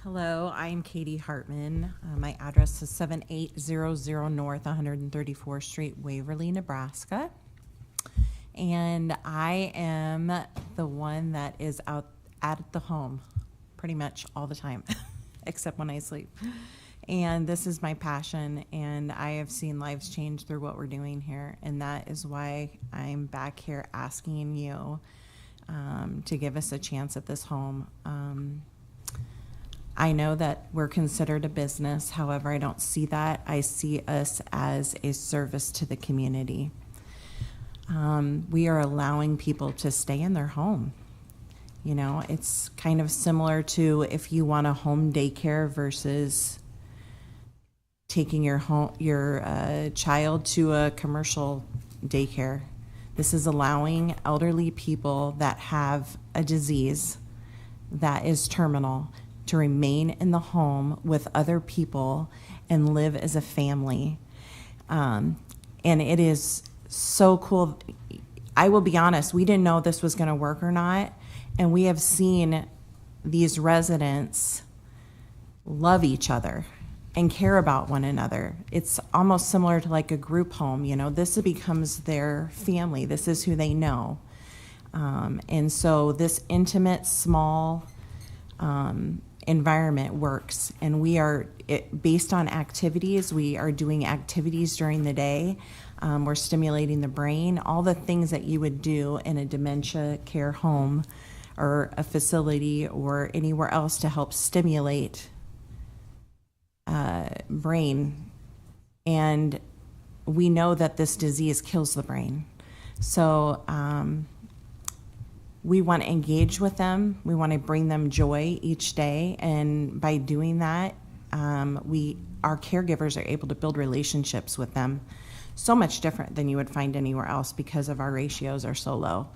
Hello, I'm Katie Hartman. My address is 7800 North 134th Street, Waverly, Nebraska. And I am the one that is out at the home pretty much all the time, except when I sleep. And this is my passion, and I have seen lives change through what we're doing here, and that is why I'm back here asking you to give us a chance at this home. I know that we're considered a business, however, I don't see that. I see us as a service to the community. We are allowing people to stay in their home. It's kind of similar to if you want a home daycare versus taking your child to a commercial daycare. This is allowing elderly people that have a disease that is terminal to remain in the home with other people and live as a family. And it is so cool. I will be honest, we didn't know this was going to work or not, and we have seen these residents love each other and care about one another. It's almost similar to like a group home, this becomes their family. This is who they know. And so this intimate, small environment works. And based on activities, we are doing activities during the day. We're stimulating the brain, all the things that you would do in a dementia care home or a facility or anywhere else to help stimulate brain. And we know that this disease kills the brain. So we want to engage with them. We want to bring them joy each day. And by doing that, our caregivers are able to build relationships with them so much different than you would find anywhere else because of our ratios are so low.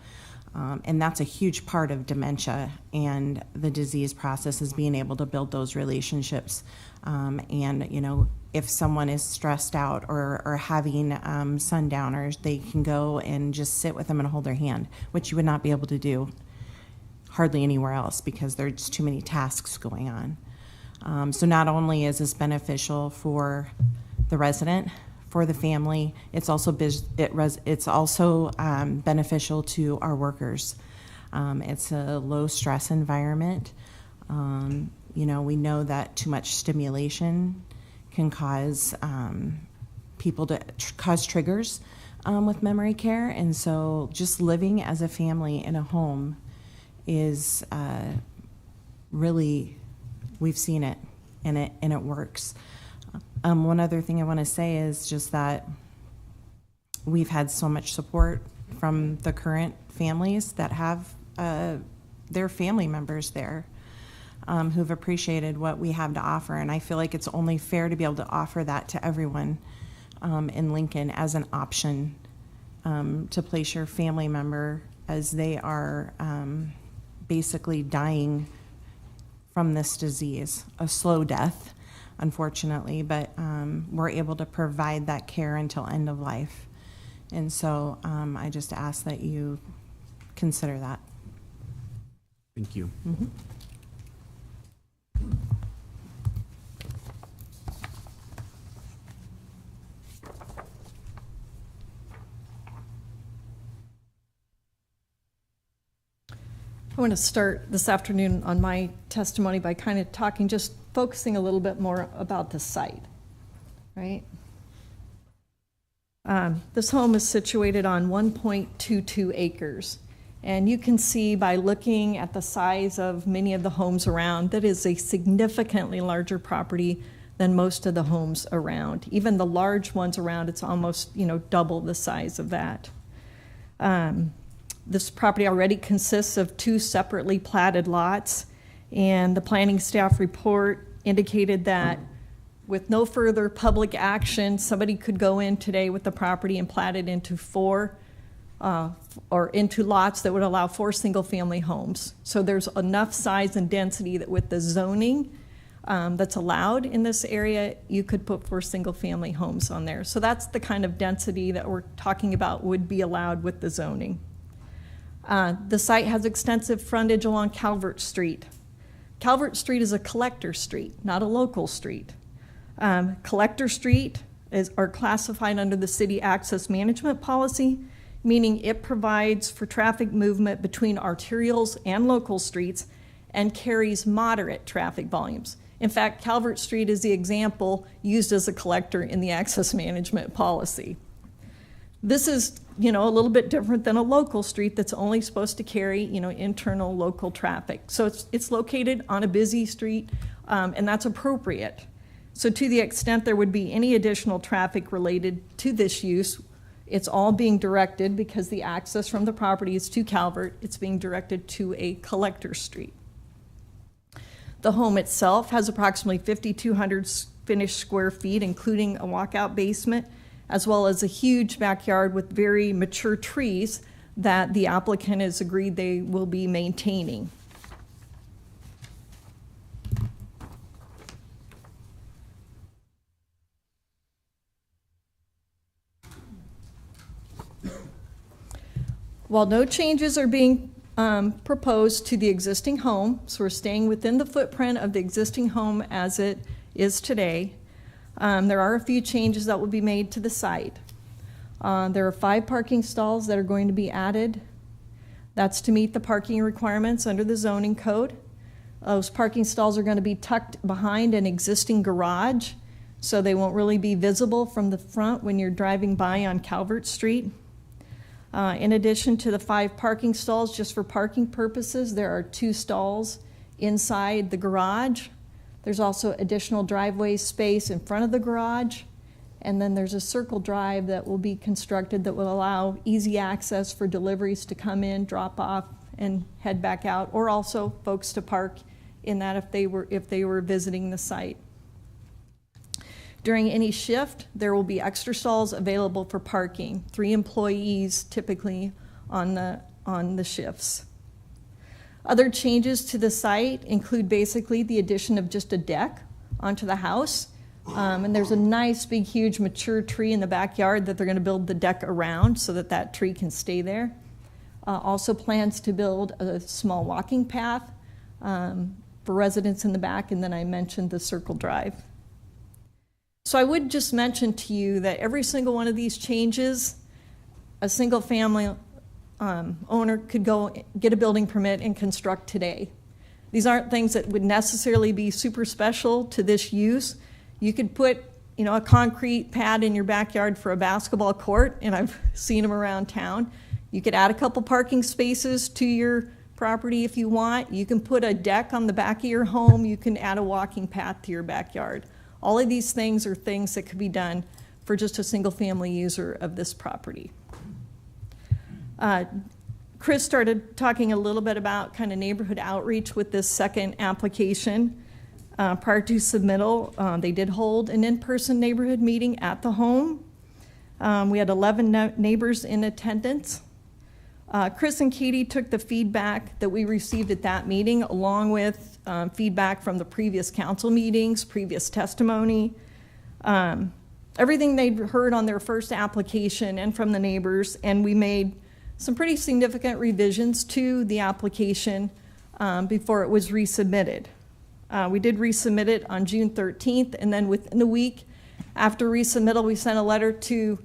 And that's a huge part of dementia and the disease process, is being able to build those relationships. And, you know, if someone is stressed out or having sundowners, they can go and just sit with them and hold their hand, which you would not be able to do hardly anywhere else because there's too many tasks going on. So not only is this beneficial for the resident, for the family, it's also beneficial to our workers. It's a low stress environment. You know, we know that too much stimulation can cause people to cause triggers with memory care, and so just living as a family in a home is really, we've seen it, and it works. One other thing I want to say is just that we've had so much support from the current families that have their family members there, who've appreciated what we have to offer. And I feel like it's only fair to be able to offer that to everyone in Lincoln as an option to place your family member as they are basically dying from this disease, a slow death, unfortunately, but we're able to provide that care until end of life. And so I just ask that you consider that. Thank you. Mm-hmm. I want to start this afternoon on my testimony by kind of just focusing a little bit more about the site, right? This home is situated on 1.22 acres. And you can see by looking at the size of many of the homes around, that is a significantly larger property than most of the homes around. Even the large ones around, it's almost, double the size of that. This property already consists of 2 separately platted lots, and the planning staff report indicated that with no further public action, somebody could go in today with the property and plat it into 4 or into lots that would allow 4 single-family homes. So there's enough size and density that with the zoning that's allowed in this area, you could put 4 single-family homes on there. So that's the kind of density that we're talking about would be allowed with the zoning. The site has extensive frontage along Calvert Street. Calvert Street is a collector street, not a local street. Collector street are classified under the city access management policy, meaning it provides for traffic movement between arterials and local streets and carries moderate traffic volumes. In fact, Calvert Street is the example used as a collector in the access management policy. This is, a little bit different than a local street that's only supposed to carry, internal local traffic. So it's located on a busy street, and that's appropriate. So to the extent there would be any additional traffic related to this use, it's all being directed, because the access from the property is to Calvert, it's being directed to a collector street. The home itself has approximately 5,200 finished square feet, including a walkout basement, as well as a huge backyard with very mature trees that the applicant has agreed they will be maintaining. While no changes are being proposed to the existing home, so we're staying within the footprint of the existing home as it is today, there are a few changes that will be made to the site. There are 5 parking stalls that are going to be added. That's to meet the parking requirements under the zoning code. Those parking stalls are going to be tucked behind an existing garage, so they won't really be visible from the front when you're driving by on Calvert Street. In addition to the 5 parking stalls, just for parking purposes, there are 2 stalls inside the garage. There's also additional driveway space in front of the garage. And then there's a circle drive that will be constructed that will allow easy access for deliveries to come in, drop off, and head back out, or also folks to park in that if they were visiting the site. During any shift, there will be extra stalls available for parking. 3 employees typically on the on the shifts. Other changes to the site include basically the addition of just a deck onto the house. And there's a nice, big, huge, mature tree in the backyard that they're going to build the deck around so that that tree can stay there. Also plans to build a small walking path for residents in the back, and then I mentioned the circle drive. So I would just mention to you that every single one of these changes, a single family owner could go get a building permit and construct today. These aren't things that would necessarily be super special to this use. You could put, you know, a concrete pad in your backyard for a basketball court, and I've seen them around town. You could add a couple parking spaces to your property if you want. You can put a deck on the back of your home. You can add a walking path to your backyard. All of these things are things that could be done for just a single family user of this property. Chris started talking a little bit about kind of neighborhood outreach with this second application. Prior to submittal, they did hold an in-person neighborhood meeting at the home. We had 11 neighbors in attendance. Chris and Katie took the feedback that we received at that meeting along with feedback from the previous council meetings, previous testimony, everything they'd heard on their first application and from the neighbors, and we made some pretty significant revisions to the application before it was resubmitted. We did resubmit it on June 13th, and then within a week after resubmittal, we sent a letter to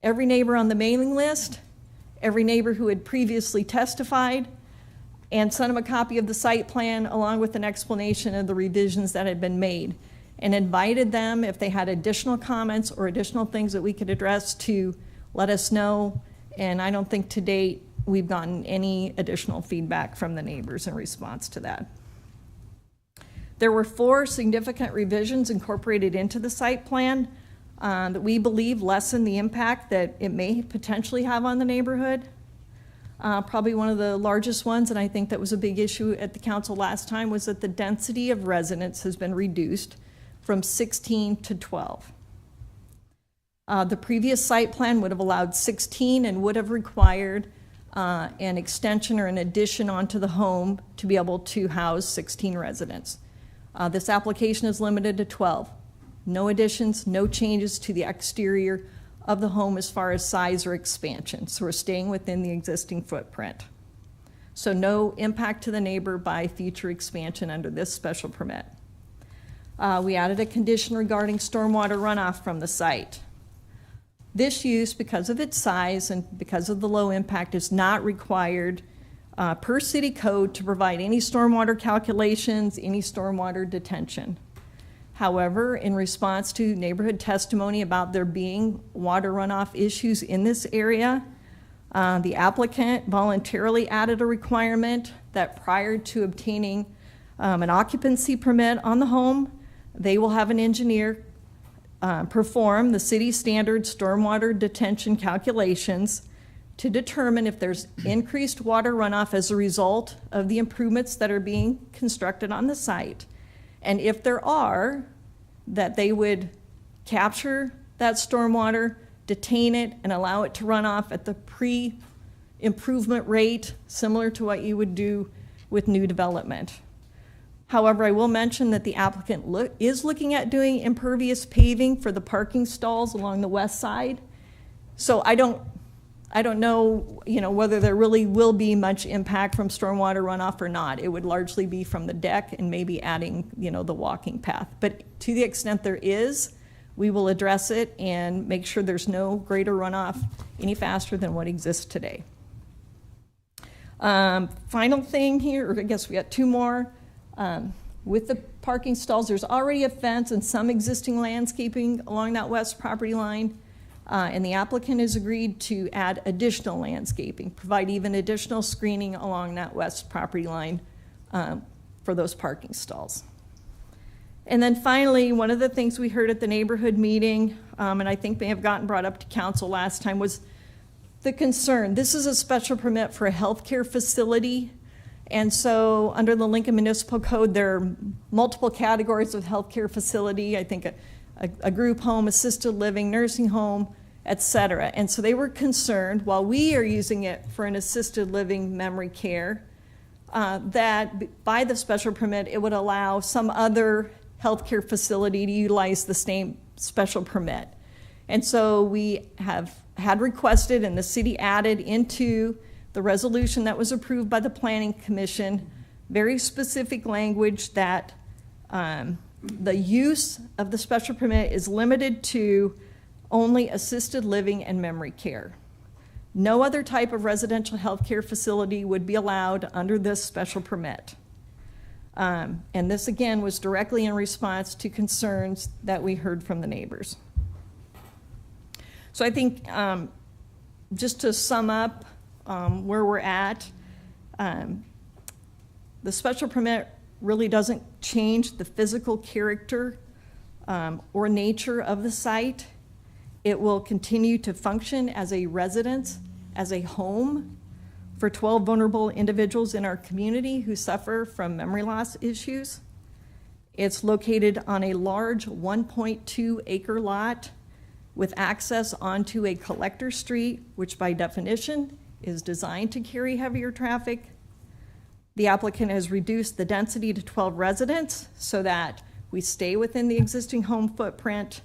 every neighbor on the mailing list, every neighbor who had previously testified, and sent them a copy of the site plan along with an explanation of the revisions that had been made, and invited them, if they had additional comments or additional things that we could address, to let us know. And I don't think to date we've gotten any additional feedback from the neighbors in response to that. There were 4 significant revisions incorporated into the site plan that we believe lessen the impact that it may potentially have on the neighborhood. Probably one of the largest ones, and I think that was a big issue at the council last time, was that the density of residents has been reduced from 16 to 12. The previous site plan would have allowed 16 and would have required an extension or an addition onto the home to be able to house 16 residents. This application is limited to 12. No additions, no changes to the exterior of the home as far as size or expansion. So we're staying within the existing footprint. So no impact to the neighbor by future expansion under this special permit. We added a condition regarding stormwater runoff from the site. This use, because of its size and because of the low impact, is not required per city code to provide any stormwater calculations, any stormwater detention. However, in response to neighborhood testimony about there being water runoff issues in this area, the applicant voluntarily added a requirement that prior to obtaining an occupancy permit on the home, they will have an engineer perform the city standard stormwater detention calculations to determine if there's increased water runoff as a result of the improvements that are being constructed on the site. And if there are, that they would capture that stormwater, detain it, and allow it to run off at the pre-improvement rate, similar to what you would do with new development. However, I will mention that the applicant is looking at doing impervious paving for the parking stalls along the west side. So I don't know, whether there really will be much impact from stormwater runoff or not. It would largely be from the deck and maybe adding, the walking path. But to the extent there is, we will address it and make sure there's no greater runoff any faster than what exists today. Final thing here, or I guess we got 2 more. With the parking stalls, there's already a fence and some existing landscaping along that west property line. And the applicant has agreed to add additional landscaping, provide even additional screening along that west property line for those parking stalls. And then finally, one of the things we heard at the neighborhood meeting, and I think may have gotten brought up to council last time, was the concern. This is a special permit for a healthcare facility. And so under the Lincoln Municipal Code, there are multiple categories of healthcare facility. I think a group home, assisted living, nursing home, et cetera. And so they were concerned, while we are using it for an assisted living memory care, that by the special permit, it would allow some other healthcare facility to utilize the same special permit. And so we have had requested, and the city added into the resolution that was approved by the Planning Commission, very specific language that the use of the special permit is limited to only assisted living and memory care. No other type of residential healthcare facility would be allowed under this special permit. And this, again, was directly in response to concerns that we heard from the neighbors. So I think, just to sum up where we're at, the special permit really doesn't change the physical character or nature of the site. It will continue to function as a residence, as a home for 12 vulnerable individuals in our community who suffer from memory loss issues. It's located on a large 1.2 acre lot with access onto a collector street, which by definition is designed to carry heavier traffic. The applicant has reduced the density to 12 residents so that we stay within the existing home footprint,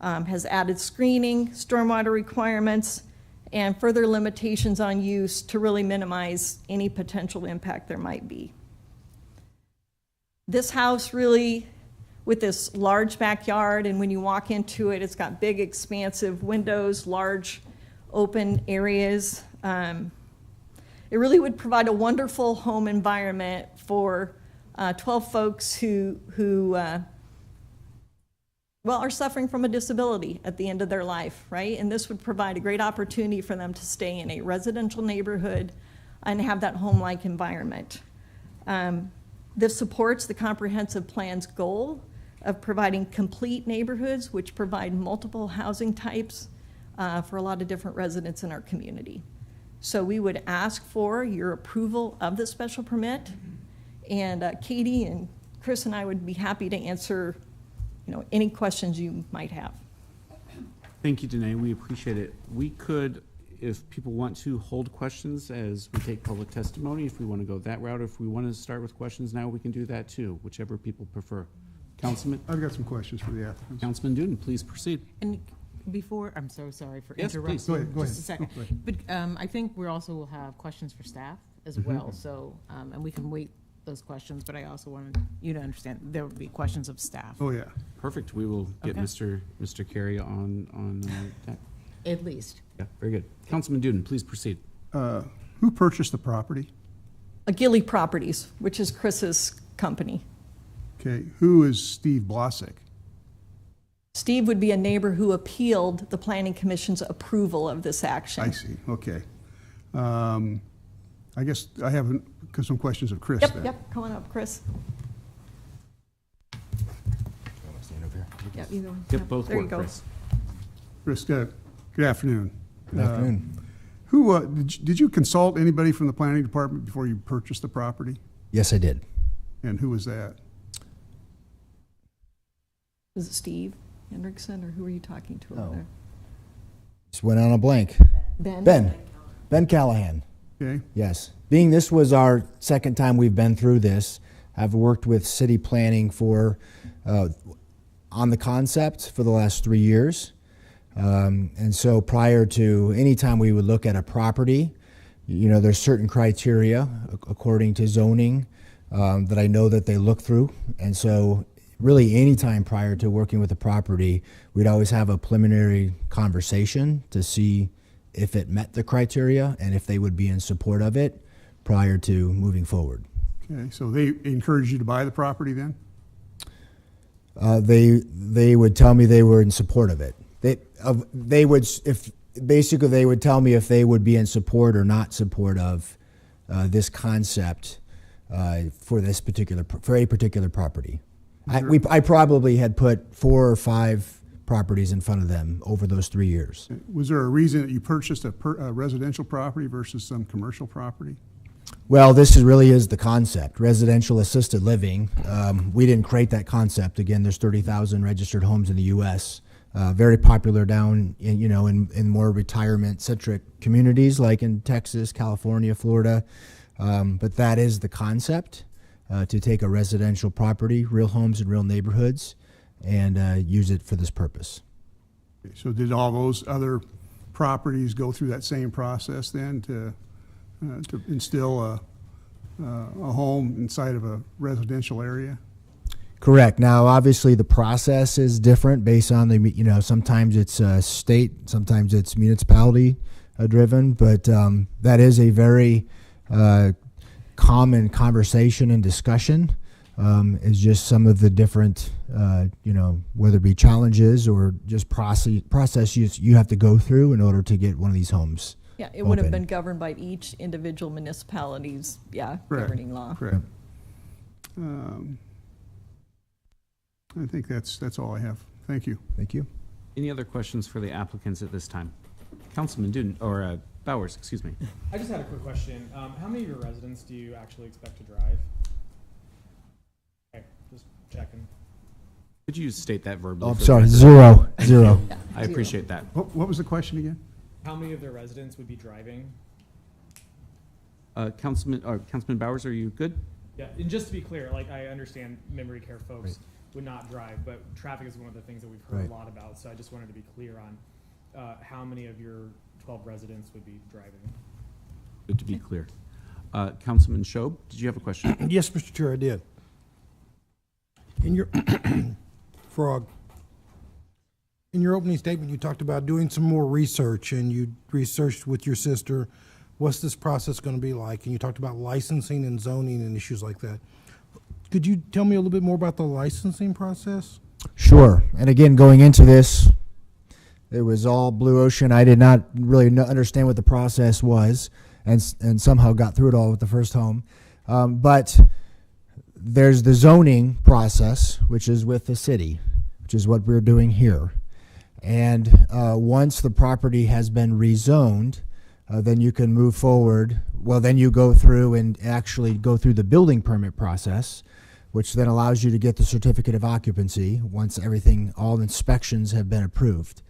has added screening, stormwater requirements, and further limitations on use to really minimize any potential impact there might be. This house really, with this large backyard, and when you walk into it, it's got big expansive windows, large open areas. It really would provide a wonderful home environment for 12 folks who are suffering from a disability at the end of their life, right? And this would provide a great opportunity for them to stay in a residential neighborhood and have that home-like environment. This supports the comprehensive plan's goal of providing complete neighborhoods which provide multiple housing types for a lot of different residents in our community. So we would ask for your approval of the special permit, and Katie and Chris and I would be happy to answer any questions you might have. Thank you, Danae. We appreciate it. We could, if people want to, hold questions as we take public testimony. If we want to go that route, if we want to start with questions now, we can do that too, whichever people prefer. Councilman? I've got some questions for the applicants. Councilman Duden, please proceed. And before, I'm so sorry for Yes, interrupting. please. Go ahead. Just a second. But I think we also will have questions for staff as well. So, and we can wait those questions, but I also wanted you to understand there will be questions of staff. Oh, yeah. Perfect. We will get Okay. Mr. Carey on that. At least. Yeah, very good. Councilman Duden, please proceed. Who purchased the property? Gilly Properties, which is Chris's company. Okay. Who is Steve Blasick? Steve would be a neighbor who appealed the Planning Commission's approval of this action. I see. Okay. I guess I have some questions of Chris then. Yep, come on up, Chris. Yep, you go. Get both There you work, go. Chris. Chris, good afternoon. Good afternoon. Who did you consult anybody from the planning department before you purchased the property? Yes, I did. And who was that? Is it Steve Hendrickson, or who are you talking to over No. there? Just went on a blank. Ben Callahan. Okay. Yes. Being this was our second time we've been through this, I've worked with city planning on the concept for the last 3 years. And so prior to any time we would look at a property, there's certain criteria according to zoning that I know that they look through. And so really any time prior to working with a property, we'd always have a preliminary conversation to see if it met the criteria and if they would be in support of it prior to moving forward. Okay. So they encouraged you to buy the property then? They would tell me they were in support of it. They would tell me if they would be in support or not support of this concept for a particular property. I probably had put 4 or 5 properties in front of them over those 3 years. Was there a reason that you purchased a residential property versus some commercial property? Well, this really is the concept, residential assisted living. We didn't create that concept. Again, there's 30,000 registered homes in the U.S. very popular down in, in more retirement-centric communities like in Texas, California, Florida. But that is the concept, to take a residential property, real homes in real neighborhoods, and use it for this purpose. So did all those other properties go through that same process then to instill a home inside of a residential area? Correct. Now, obviously, the process is different based on the, sometimes it's state, sometimes it's municipality driven, but that is a very common conversation and discussion. Is just some of the different, whether it be challenges or just process you have to go through in order to get one of these homes. Yeah, it would have been governed by each individual municipality's, governing law. Correct. I think that's all I have. Thank you. Thank you. Any other questions for the applicants at this time? Councilman Duden, or Bowers, excuse me. I just had a quick question. How many of your residents do you actually expect to drive? Okay, just checking. Could you state that verbally? Oh, I'm sorry, zero. I appreciate that. What was the question again? How many of their residents would be driving? Councilman Bowers, are you good? Yeah, and just to be clear, like I understand memory care folks would not drive, but traffic is one of the things that we've heard a lot about. So I just wanted to be clear on how many of your 12 residents would be driving. Good to be clear. Councilman Shob, did you have a question? Yes, Mr. Chair, I did. In your Frog, in your opening statement, you talked about doing some more research, and you researched with your sister. What's this process going to be like? And you talked about licensing and zoning and issues like that. Could you tell me a little bit more about the licensing process? Sure. And again, going into this, it was all blue ocean. I did not really understand what the process was, and somehow got through it all with the first home. But there's the zoning process, which is with the city, which is what we're doing here. And once the property has been rezoned, then you can move forward. Well, then you go through and actually go through the building permit process, which then allows you to get the certificate of occupancy once all inspections have been approved.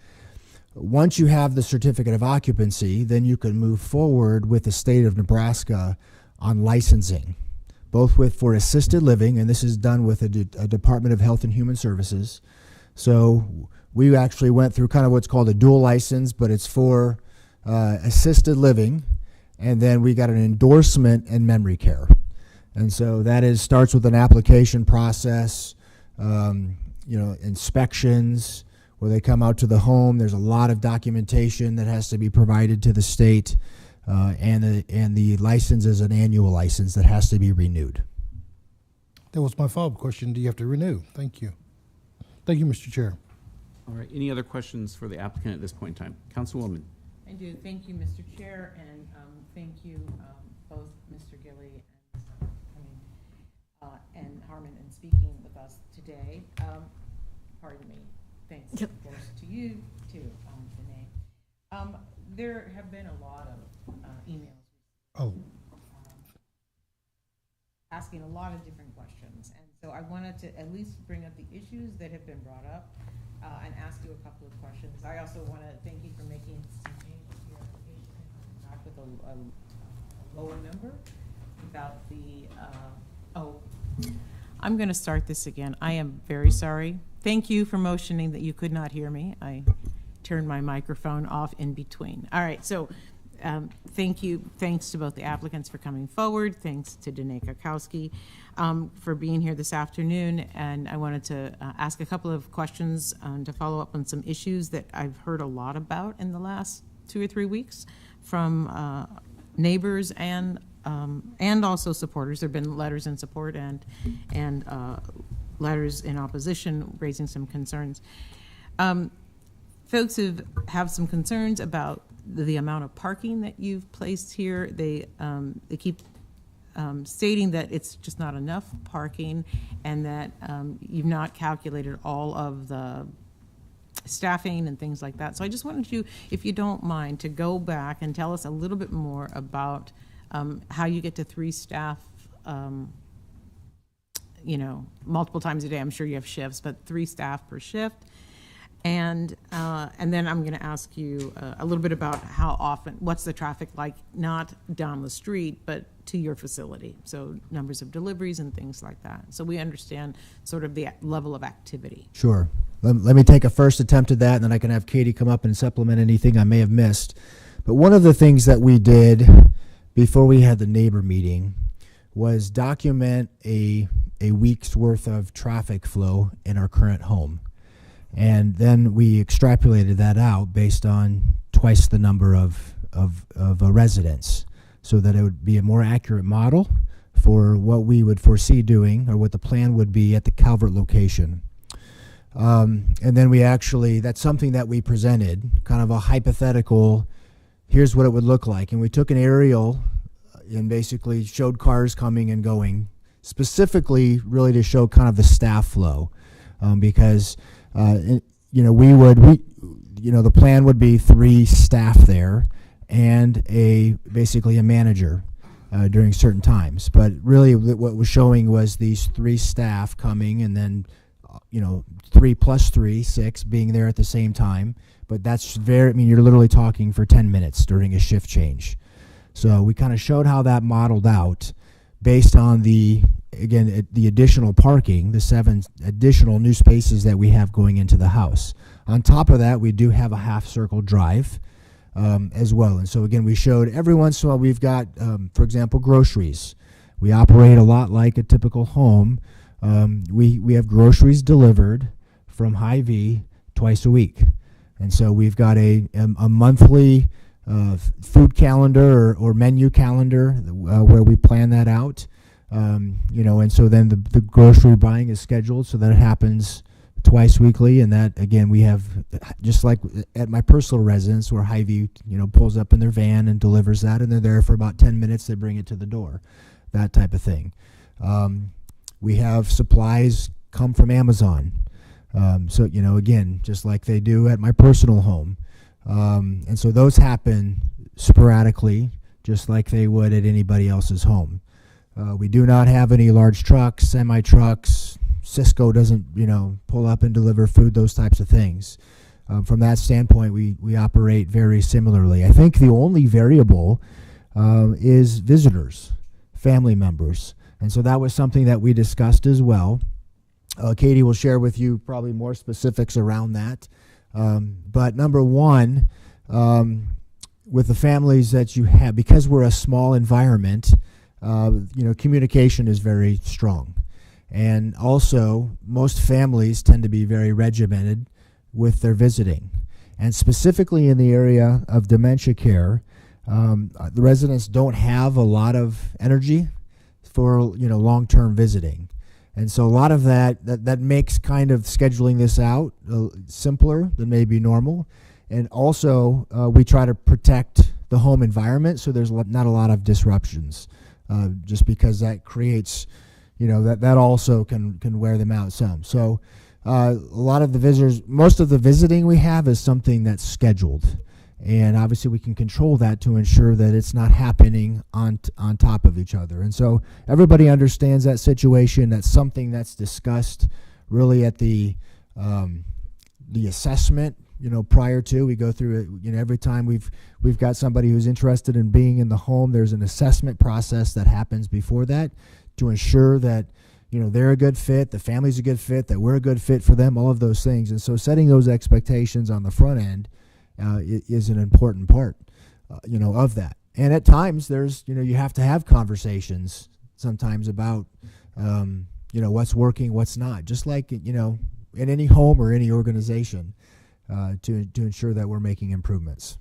Once you have the certificate of occupancy, then you can move forward with the state of Nebraska on licensing, both for assisted living, and this is done with a Department of Health and Human Services. So we actually went through kind of what's called a dual license, but it's for assisted living, and then we got an endorsement in memory care. And so that starts with an application process, inspections, where they come out to the home. There's a lot of documentation that has to be provided to the state, and the license is an annual license that has to be renewed. That was my follow-up question. Do you have to renew? Thank you. Thank you, Mr. Chair. All right. Any other questions for the applicant at this point in time? Councilwoman. I do. Thank you, Mr. Chair, and thank you both Mr. Gilly and Harmon in speaking with us today. Pardon me. Thanks, of course, to you too, Danae. There have been a lot of emails asking a lot of different questions, and so I wanted to at least bring up the issues that have been brought up and ask you a couple of questions. I also want to thank you for making some changes to your application and back with a lower number about the I'm going to start this again. I am very sorry. Thank you for motioning that you could not hear me. I turned my microphone off in between. All right, so thank you. Thanks to both the applicants for coming forward. Thanks to Danae Karkowski for being here this afternoon. And I wanted to ask a couple of questions to follow up on some issues that I've heard a lot about in the last 2 or 3 weeks from neighbors and also supporters. There have been letters in support and letters in opposition raising some concerns. Folks have some concerns about the amount of parking that you've placed here. They keep stating that it's just not enough parking, and that you've not calculated all of the staffing and things like that. So I just wanted you, if you don't mind, to go back and tell us a little bit more about how you get to 3 staff, multiple times a day. I'm sure you have shifts, but 3 staff per shift. And then I'm going to ask you a little bit about how often, what's the traffic like, not down the street, but to your facility. So numbers of deliveries and things like that. So we understand sort of the level of activity. Sure. Let me take a first attempt at that, and then I can have Katie come up and supplement anything I may have missed. But one of the things that we did before we had the neighbor meeting was document a week's worth of traffic flow in our current home. And then we extrapolated that out based on twice the number of residents, so that it would be a more accurate model for what we would foresee doing, or what the plan would be at the Calvert location. And then we actually, that's something that we presented, kind of a hypothetical, here's what it would look like. And we took an aerial and basically showed cars coming and going, specifically really to show kind of the staff flow, because the plan would be 3 staff there and basically a manager during certain times. But really what was showing was these 3 staff coming, and then 3 plus 3, 6 being there at the same time. But that's you're literally talking for 10 minutes during a shift change. So we kind of showed how that modeled out based on the additional parking, the 7 additional new spaces that we have going into the house. On top of that, we do have a half-circle drive as well. And so again, we showed every once in a while we've got, for example, groceries. We operate a lot like a typical home. We have groceries delivered from Hy-Vee twice a week. And so we've got a monthly food calendar or menu calendar where we plan that out. And so then the grocery buying is scheduled so that it happens twice weekly. And that, again, we have, just like at my personal residence where Hy-Vee, pulls up in their van and delivers that, and they're there for about 10 minutes, they bring it to the door, that type of thing. We have supplies come from Amazon. So, again, just like they do at my personal home. And so those happen sporadically, just like they would at anybody else's home. We do not have any large trucks, semi-trucks. Cisco doesn't, pull up and deliver food, those types of things. From that standpoint, we operate very similarly. I think the only variable is visitors, family members. And so that was something that we discussed as well. Katie will share with you probably more specifics around that. But number one, with the families that you have, because we're a small environment, communication is very strong. And also, most families tend to be very regimented with their visiting. And specifically in the area of dementia care, the residents don't have a lot of energy for, long-term visiting. And so a lot of that makes kind of scheduling this out simpler than maybe normal. And also, we try to protect the home environment so there's not a lot of disruptions, just because that creates, that also can wear them out some. So a lot of the visitors, most of the visiting we have is something that's scheduled. And obviously we can control that to ensure that it's not happening on top of each other. And so everybody understands that situation. That's something that's discussed really at the assessment, prior to. We go through it, every time we've got somebody who's interested in being in the home, there's an assessment process that happens before that to ensure that, they're a good fit, the family's a good fit, that we're a good fit for them, all of those things. And so setting those expectations on the front end is an important part, of that. And at times there's, you have to have conversations sometimes about, what's working, what's not, just like, in any home or any organization, to ensure that we're making improvements.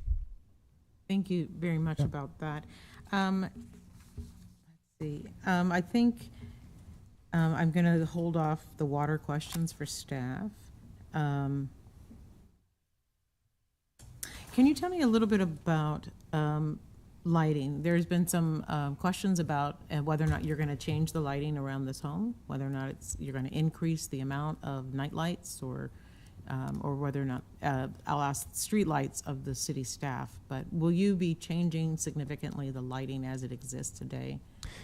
Thank you very much about that. Let's see. I think I'm going to hold off the water questions for staff. Can you tell me a little bit about lighting? There's been some questions about whether or not you're going to change the lighting around this home, whether or not you're going to increase the amount of night lights or or whether or not, I'll ask streetlights of the city staff, but will you be changing significantly the lighting as it exists today?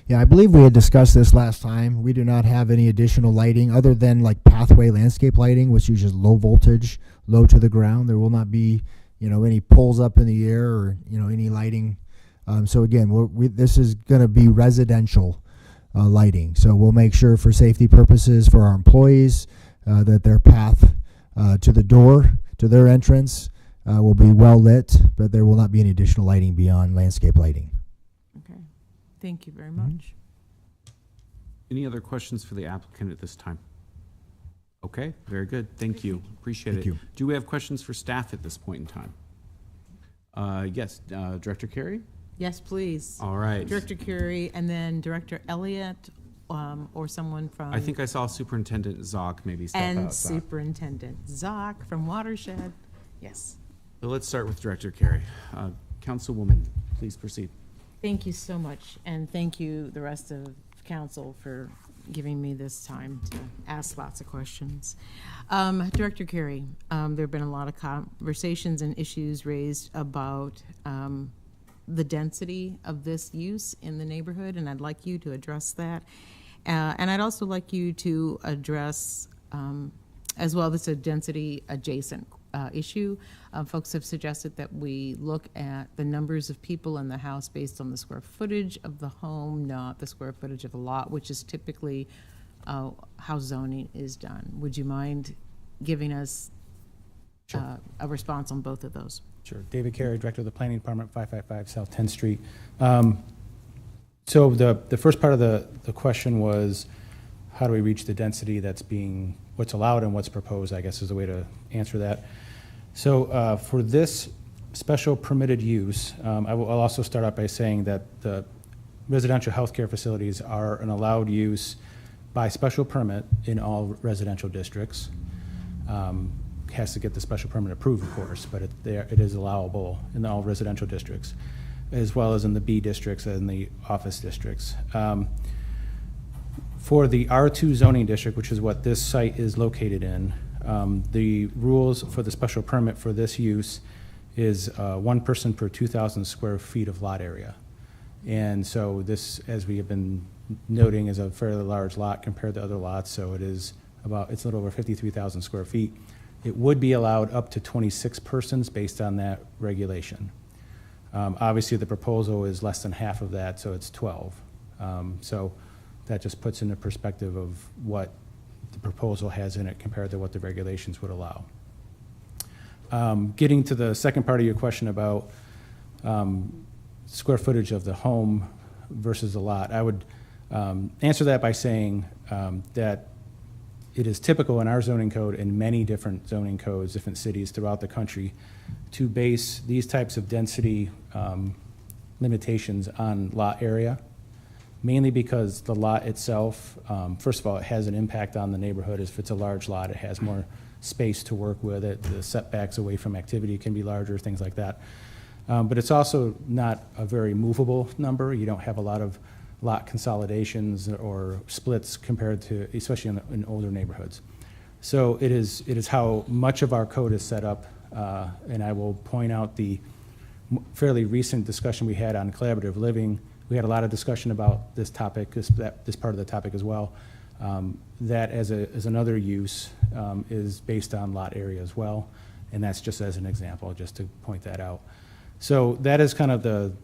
Yeah, I believe we had discussed this last time. We do not have any additional lighting other than like pathway landscape lighting, which uses low voltage, low to the ground. There will not be, any poles up in the air or, any lighting. So again, this is going to be residential lighting. So we'll make sure for safety purposes for our employees that their path to the door, to their entrance, will be well lit, but there will not be any additional lighting beyond landscape lighting. Okay, thank you very much. Any other questions for the applicant at this time? Okay, very good. Thank you. Appreciate Thank it. you. Do we have questions for staff at this point in time? Yes, Director Carey? Yes, please. All right. Director Curie, and then Director Elliott, or someone from. I think I saw Superintendent Zoc maybe step out. And Superintendent Zoc from Watershed. Yes. So let's start with Director Carey. Councilwoman, please proceed. Thank you so much, and thank you, the rest of council, for giving me this time to ask lots of questions. Director Carey, there have been a lot of conversations and issues raised about the density of this use in the neighborhood, and I'd like you to address that. And I'd also like you to address, as well, this is a density adjacent issue. Folks have suggested that we look at the numbers of people in the house based on the square footage of the home, not the square footage of the lot, which is typically how zoning is done. Would you mind giving us a response on both of those? Sure. David Carey, Director of the Planning Department, 555 South 10th Street. So the first part of the question was, how do we reach the density that's what's allowed and what's proposed, I guess is the way to answer that. So for this special permitted use, I'll also start out by saying that the residential healthcare facilities are an allowed use by special permit in all residential districts. Has to get the special permit approved, of course, but it is allowable in all residential districts, as well as in the B districts and the office districts. For the R2 zoning district, which is what this site is located in, the rules for the special permit for this use is one person per 2,000 square feet of lot area. And so this, as we have been noting, is a fairly large lot compared to other lots, so it's a little over 53,000 square feet. It would be allowed up to 26 persons based on that regulation. Obviously, the proposal is less than half of that, so it's 12. So that just puts into perspective of what the proposal has in it compared to what the regulations would allow. Getting to the second part of your question about square footage of the home versus the lot, I would answer that by saying that it is typical in our zoning code and many different zoning codes, different cities throughout the country, to base these types of density limitations on lot area, mainly because the lot itself, first of all, it has an impact on the neighborhood. If it's a large lot, it has more space to work with it. The setbacks away from activity can be larger, things like that. But it's also not a very movable number. You don't have a lot of lot consolidations or splits compared to, especially in older neighborhoods. So it is how much of our code is set up, and I will point out the fairly recent discussion we had on collaborative living. We had a lot of discussion about this topic, this part of the topic as well. That as another use is based on lot area as well, and that's just as an example, just to point that out. So that is kind of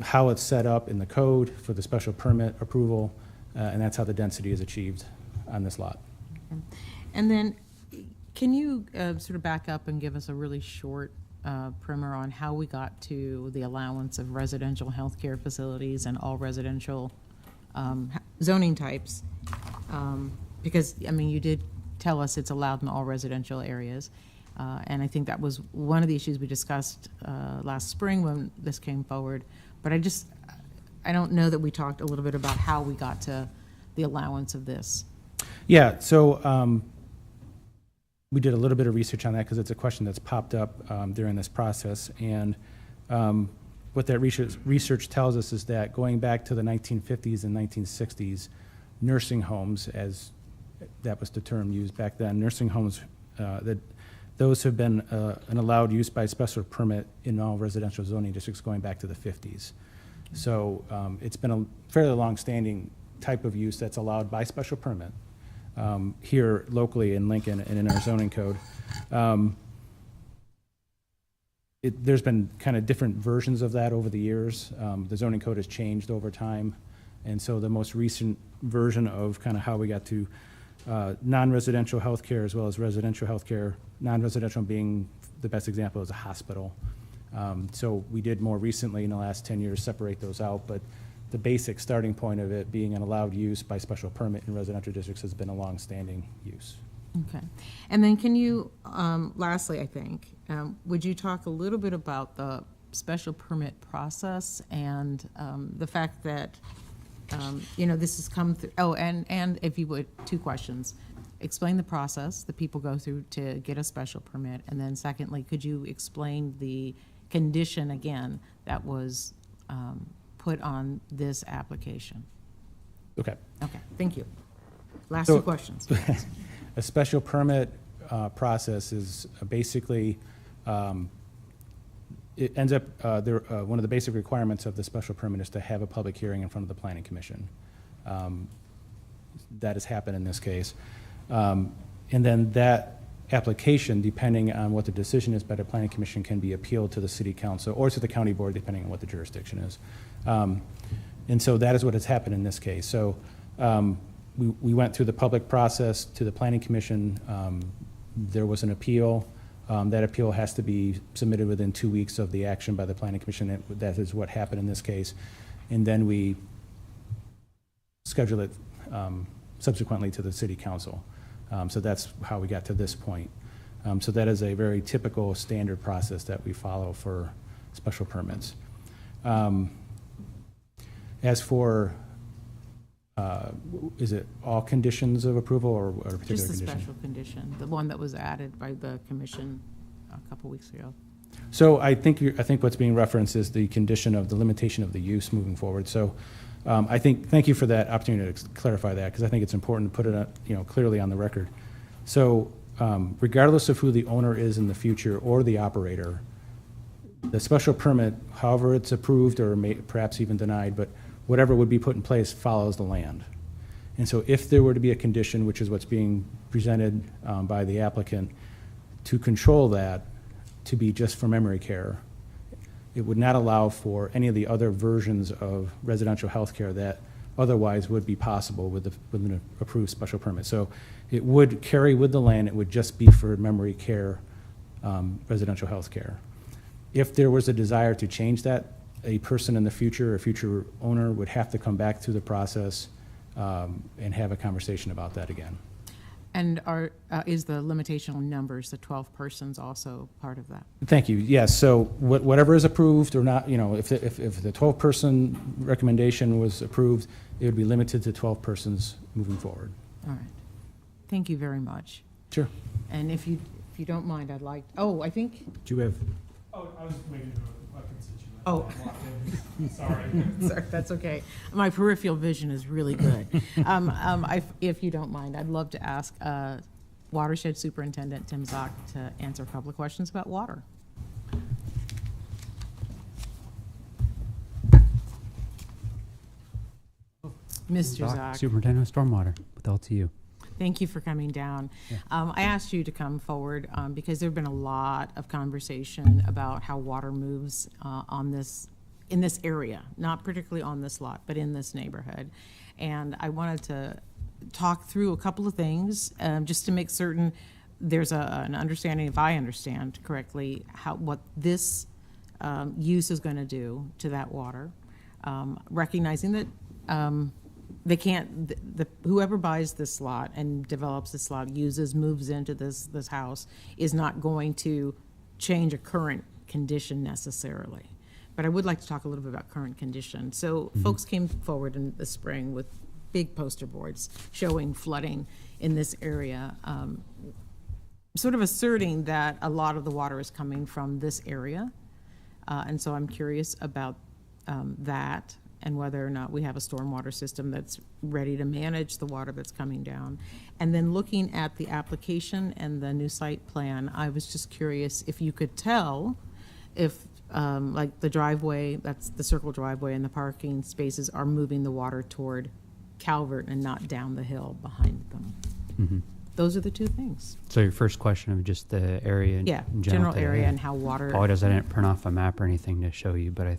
how it's set up in the code for the special permit approval, and that's how the density is achieved on this lot. And then, can you sort of back up and give us a really short primer on how we got to the allowance of residential healthcare facilities and all residential zoning types? Because, I mean, you did tell us it's allowed in all residential areas. And I think that was one of the issues we discussed last spring when this came forward. But I don't know that we talked a little bit about how we got to the allowance of this. Yeah, so we did a little bit of research on that because it's a question that's popped up during this process. And what that research tells us is that going back to the 1950s and 1960s, nursing homes, as that was the term used back then, nursing homes that those have been an allowed use by special permit in all residential zoning districts going back to the 50s. So it's been a fairly long-standing type of use that's allowed by special permit here locally in Lincoln and in our zoning code. There's been kind of different versions of that over the years. The zoning code has changed over time. And so the most recent version of kind of how we got to non-residential healthcare as well as residential healthcare, non-residential being the best example is a hospital. So we did more recently in the last 10 years separate those out, but the basic starting point of it being an allowed use by special permit in residential districts has been a long-standing use. Okay. And then can you, lastly, I think, would you talk a little bit about the special permit process and the fact that, this has come through, and if you would, 2 questions. Explain the process that people go through to get a special permit, and then secondly, could you explain the condition again that was put on this application? Okay. Okay, thank you. Last So- 2 questions. A special permit process is basically, it ends up, one of the basic requirements of the special permit is to have a public hearing in front of the planning commission. That has happened in this case. And then that application, depending on what the decision is by the planning commission, can be appealed to the city council or to the county board, depending on what the jurisdiction is. And so that is what has happened in this case. So we went through the public process to the planning commission. There was an appeal. That appeal has to be submitted within 2 weeks of the action by the planning commission. That is what happened in this case. And then we schedule it subsequently to the city council. So that's how we got to this point. So that is a very typical standard process that we follow for special permits. As for, is it all conditions of approval or a particular Just the condition? special condition, the one that was added by the commission a couple weeks ago. So I think what's being referenced is the condition of the limitation of the use moving forward. So thank you for that opportunity to clarify that, because I think it's important to put it clearly on the record. So regardless of who the owner is in the future or the operator, the special permit, however it's approved or perhaps even denied, but whatever would be put in place follows the land. And so if there were to be a condition, which is what's being presented by the applicant, to control that to be just for memory care, it would not allow for any of the other versions of residential health care that otherwise would be possible with an approved special permit. So it would carry with the land, it would just be for memory care, residential health care. If there was a desire to change that, a person in the future, a future owner, would have to come back through the process and have a conversation about that again. And is the limitation on numbers, the 12 persons, also part of that? Thank you. Yes. So whatever is approved or not, if the 12-person recommendation was approved, it would be limited to 12 persons moving forward. All right. Thank you very much. Sure. And if you don't mind, I'd like, I think. Do you have? Oh, I was waiting for a constituent. Oh. Sorry. Sorry, that's okay. My peripheral vision is really good. If you don't mind, I'd love to ask Watershed Superintendent Tim Zock to answer a couple of questions about water. Mr. Zock. Superintendent of Stormwater with LTU. Thank you for coming down. Yeah. I asked you to come forward because there have been a lot of conversation about how water moves in this area, not particularly on this lot, but in this neighborhood. And I wanted to talk through a couple of things just to make certain there's an understanding, if I understand correctly, what this use is going to do to that water, recognizing that they can't, whoever buys this lot and develops this lot, moves into this house, is not going to change a current condition necessarily. But I would like to talk a little bit about current condition. So folks came forward in the spring with big poster boards showing flooding in this area, sort of asserting that a lot of the water is coming from this area. And so I'm curious about that and whether or not we have a stormwater system that's ready to manage the water that's coming down. And then looking at the application and the new site plan, I was just curious if you could tell if, like the driveway, that's the circle driveway, and the parking spaces are moving the water toward Calvert and not down the hill behind them. Mm-hmm. Those are the two things. So your first question of just the area, Yeah, in general today, area and how water. Apologize, I didn't print off a map or anything to show you, but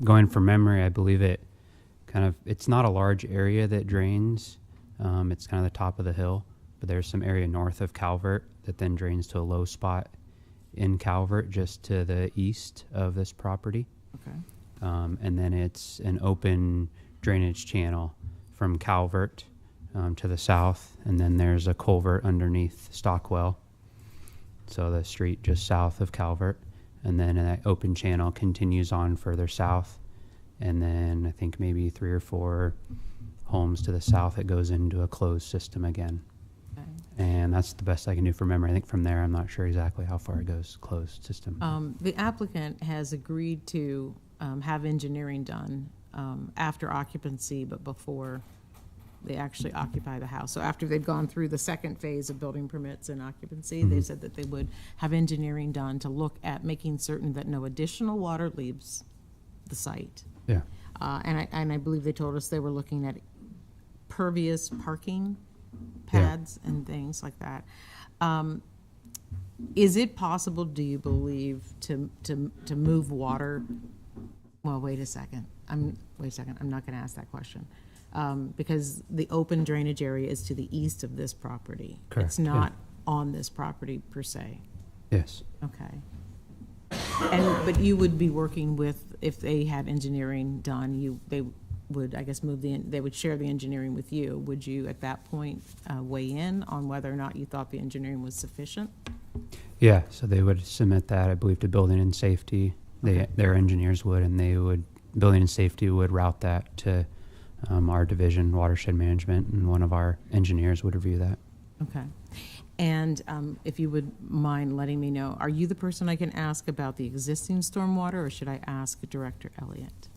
going from memory, I believe it's not a large area that drains. It's kind of the top of the hill, but there's some area north of Calvert that then drains to a low spot in Calvert, just to the east of this property. Okay. And then it's an open drainage channel from Calvert to the south, and then there's a culvert underneath Stockwell. So the street just south of Calvert, and then that open channel continues on further south, and then I think maybe 3 or 4 homes to the south it goes into a closed system again. Okay. And that's the best I can do from memory. I think from there I'm not sure exactly how far it goes closed system. The applicant has agreed to have engineering done after occupancy, but before they actually occupy the house. So after they've gone through the second phase of building permits and occupancy, they said that they would have engineering done to look at making certain that no additional water leaves the site. Yeah. And I believe they told us they were looking at pervious parking pads and things like that. Is it possible, do you believe, to move water? Well, wait a second. I'm not going to ask that question. Because the open drainage area is to the east of this property. Correct, It's not on this property per se. Yes. Okay. But you would be working with, if they had engineering done, they would, I guess, they would share the engineering with you. Would you, at that point, weigh in on whether or not you thought the engineering was sufficient? Yeah, so they would submit that, I believe, to Building and Safety. Their engineers would, and Building and Safety would route that to our division, Watershed Management, and one of our engineers would review that. Okay. And if you would mind letting me know, are you the person I can ask about the existing stormwater, or should I ask Director Elliott?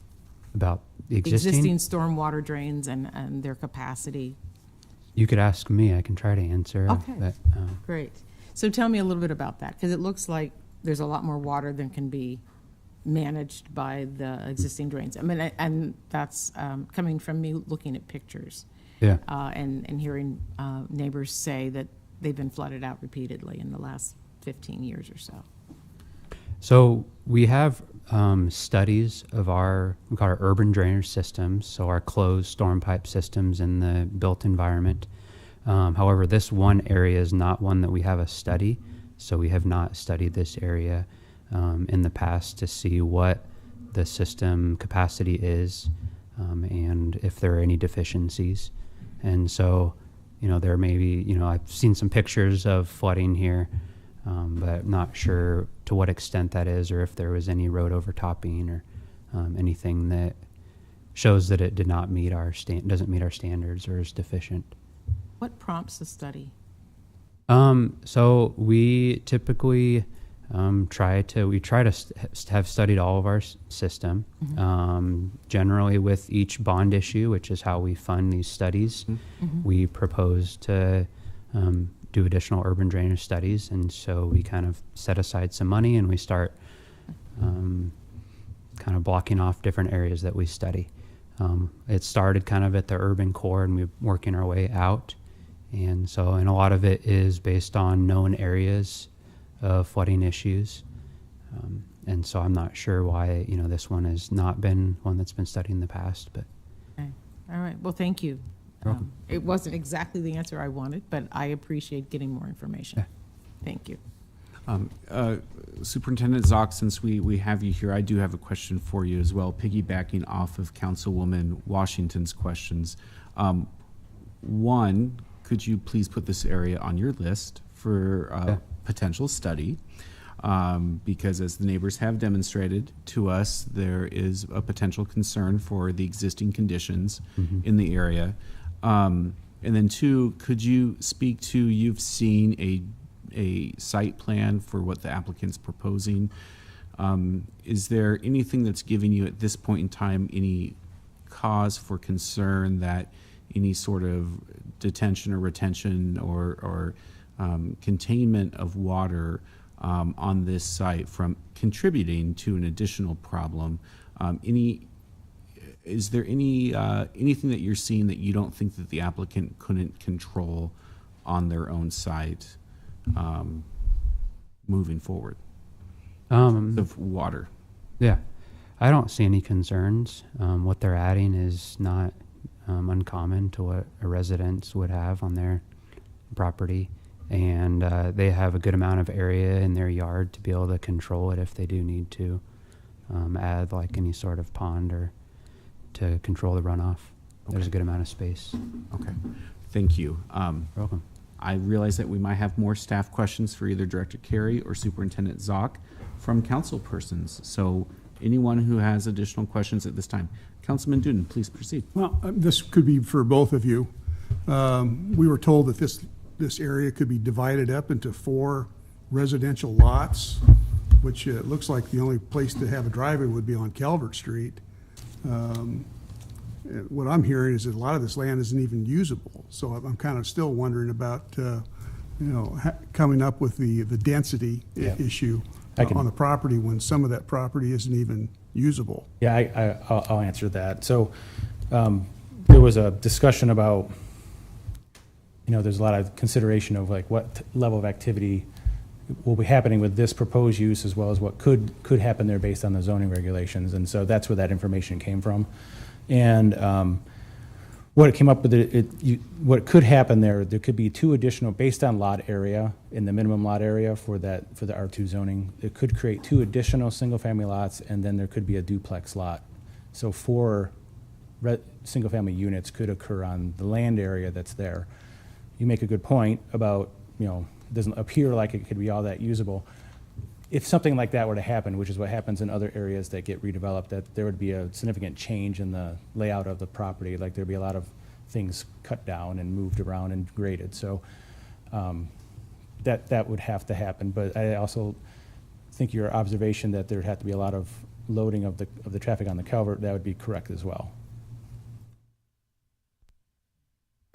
About the The existing? stormwater drains and their capacity. You could ask me, I can try to answer. Okay, But, great. So tell me a little bit about that, because it looks like there's a lot more water than can be managed by the existing drains. I mean, and that's coming from me looking at pictures. Yeah. And hearing neighbors say that they've been flooded out repeatedly in the last 15 years or so. So we have studies of we call our urban drainage systems, so our closed storm pipe systems in the built environment. However, this one area is not one that we have a study, so we have not studied this area in the past to see what the system capacity is and if there are any deficiencies. And so, there may be, I've seen some pictures of flooding here, but I'm not sure to what extent that is, or if there was any road overtopping or anything that shows that it did not meet doesn't meet our standards or is deficient. What prompts the study? So we typically try to have studied all of our system, generally with each bond issue, which is how we fund these studies. We propose to do additional urban drainage studies, and so we kind of set aside some money and we start kind of blocking off different areas that we study. It started kind of at the urban core and we're working our way out, and a lot of it is based on known areas of flooding issues, and so I'm not sure why this one has not been one that's been studied in the past. But okay. All right. Well, thank you. You're welcome. It wasn't exactly the answer I wanted, but I appreciate getting more information. Yeah. Thank you. Superintendent Zock, since we have you here, I do have a question for you as well, piggybacking off of Councilwoman Washington's questions. One, could you please put this area on your list for potential study? Because as the neighbors have demonstrated to us, there is a potential concern for the existing conditions in the area. And then two, could you speak to, you've seen a site plan for what the applicant's proposing. Is there anything that's giving you at this point in time any cause for concern that any sort of detention or retention or containment of water on this site from contributing to an additional problem? Is there anything that you're seeing that you don't think that the applicant couldn't control on their own site moving forward? Of water. Yeah, I don't see any concerns. What they're adding is not uncommon to what a residence would have on their property. And they have a good amount of area in their yard to be able to control it if they do need to add like any sort of pond or to control the runoff. Okay. There's a good amount of space. Okay, thank you. You're welcome. I realize that we might have more staff questions for either Director Carey or Superintendent Zock from council persons. So anyone who has additional questions at this time. Councilman Duden, please proceed. Well, this could be for both of you. We were told that this area could be divided up into 4 residential lots, which it looks like the only place to have a driveway would be on Calvert Street. What I'm hearing is that a lot of this land isn't even usable. So I'm kind of still wondering about, coming up with the density issue on the property when some of that property isn't even usable. Yeah, I'll answer that. So there was a discussion about, there's a lot of consideration of like what level of activity will be happening with this proposed use as well as what could happen there based on the zoning regulations. And so that's where that information came from. And what it came up with, what could happen there could be 2 additional, based on lot area, in the minimum lot area for the R2 zoning, it could create 2 additional single-family lots, and then there could be a duplex lot. So 4 single-family units could occur on the land area that's there. You make a good point about, it doesn't appear like it could be all that usable. If something like that were to happen, which is what happens in other areas that get redeveloped, that there would be a significant change in the layout of the property. Like there'd be a lot of things cut down and moved around and graded. So that would have to happen. But I also think your observation that there'd have to be a lot of loading of the traffic on the culvert, that would be correct as well.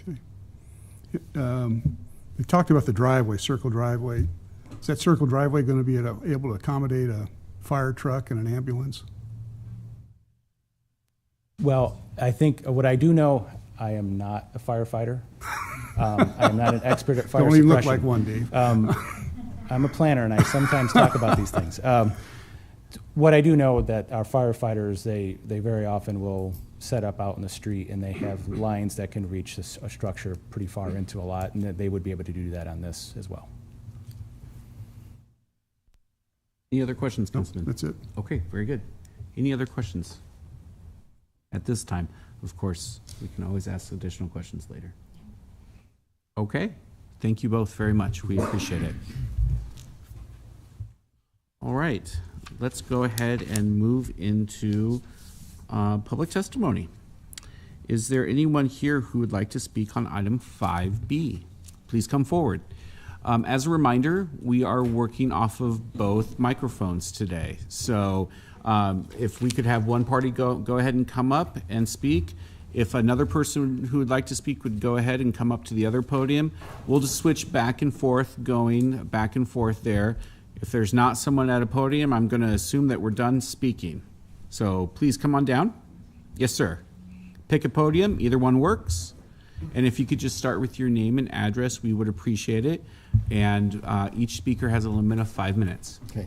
Okay. We talked about the driveway, circle driveway. Is that circle driveway going to be able to accommodate a fire truck and an ambulance? Well, I think what I do know, I am not a firefighter. I am not an expert at fire suppression. Don't even look like one, Dave. I'm a planner, and I sometimes talk about these things. What I do know that our firefighters, they very often will set up out in the street, and they have lines that can reach a structure pretty far into a lot, and that they would be able to do that on this as well. Any other questions, Councilman? That's it. Okay, very good. Any other questions? At this time, of course, we can always ask additional questions later. Okay, thank you both very much. We appreciate it. All right, let's go ahead and move into public testimony. Is there anyone here who would like to speak on item 5B? Please come forward. As a reminder, we are working off of both microphones today. So if we could have one party go ahead and come up and speak. If another person who would like to speak would go ahead and come up to the other podium, we'll just switch back and forth, going back and forth there. If there's not someone at a podium, I'm going to assume that we're done speaking. So please come on down. Yes, sir. Pick a podium. Either one works. And if you could just start with your name and address, we would appreciate it. And each speaker has a limit of 5 minutes. Okay.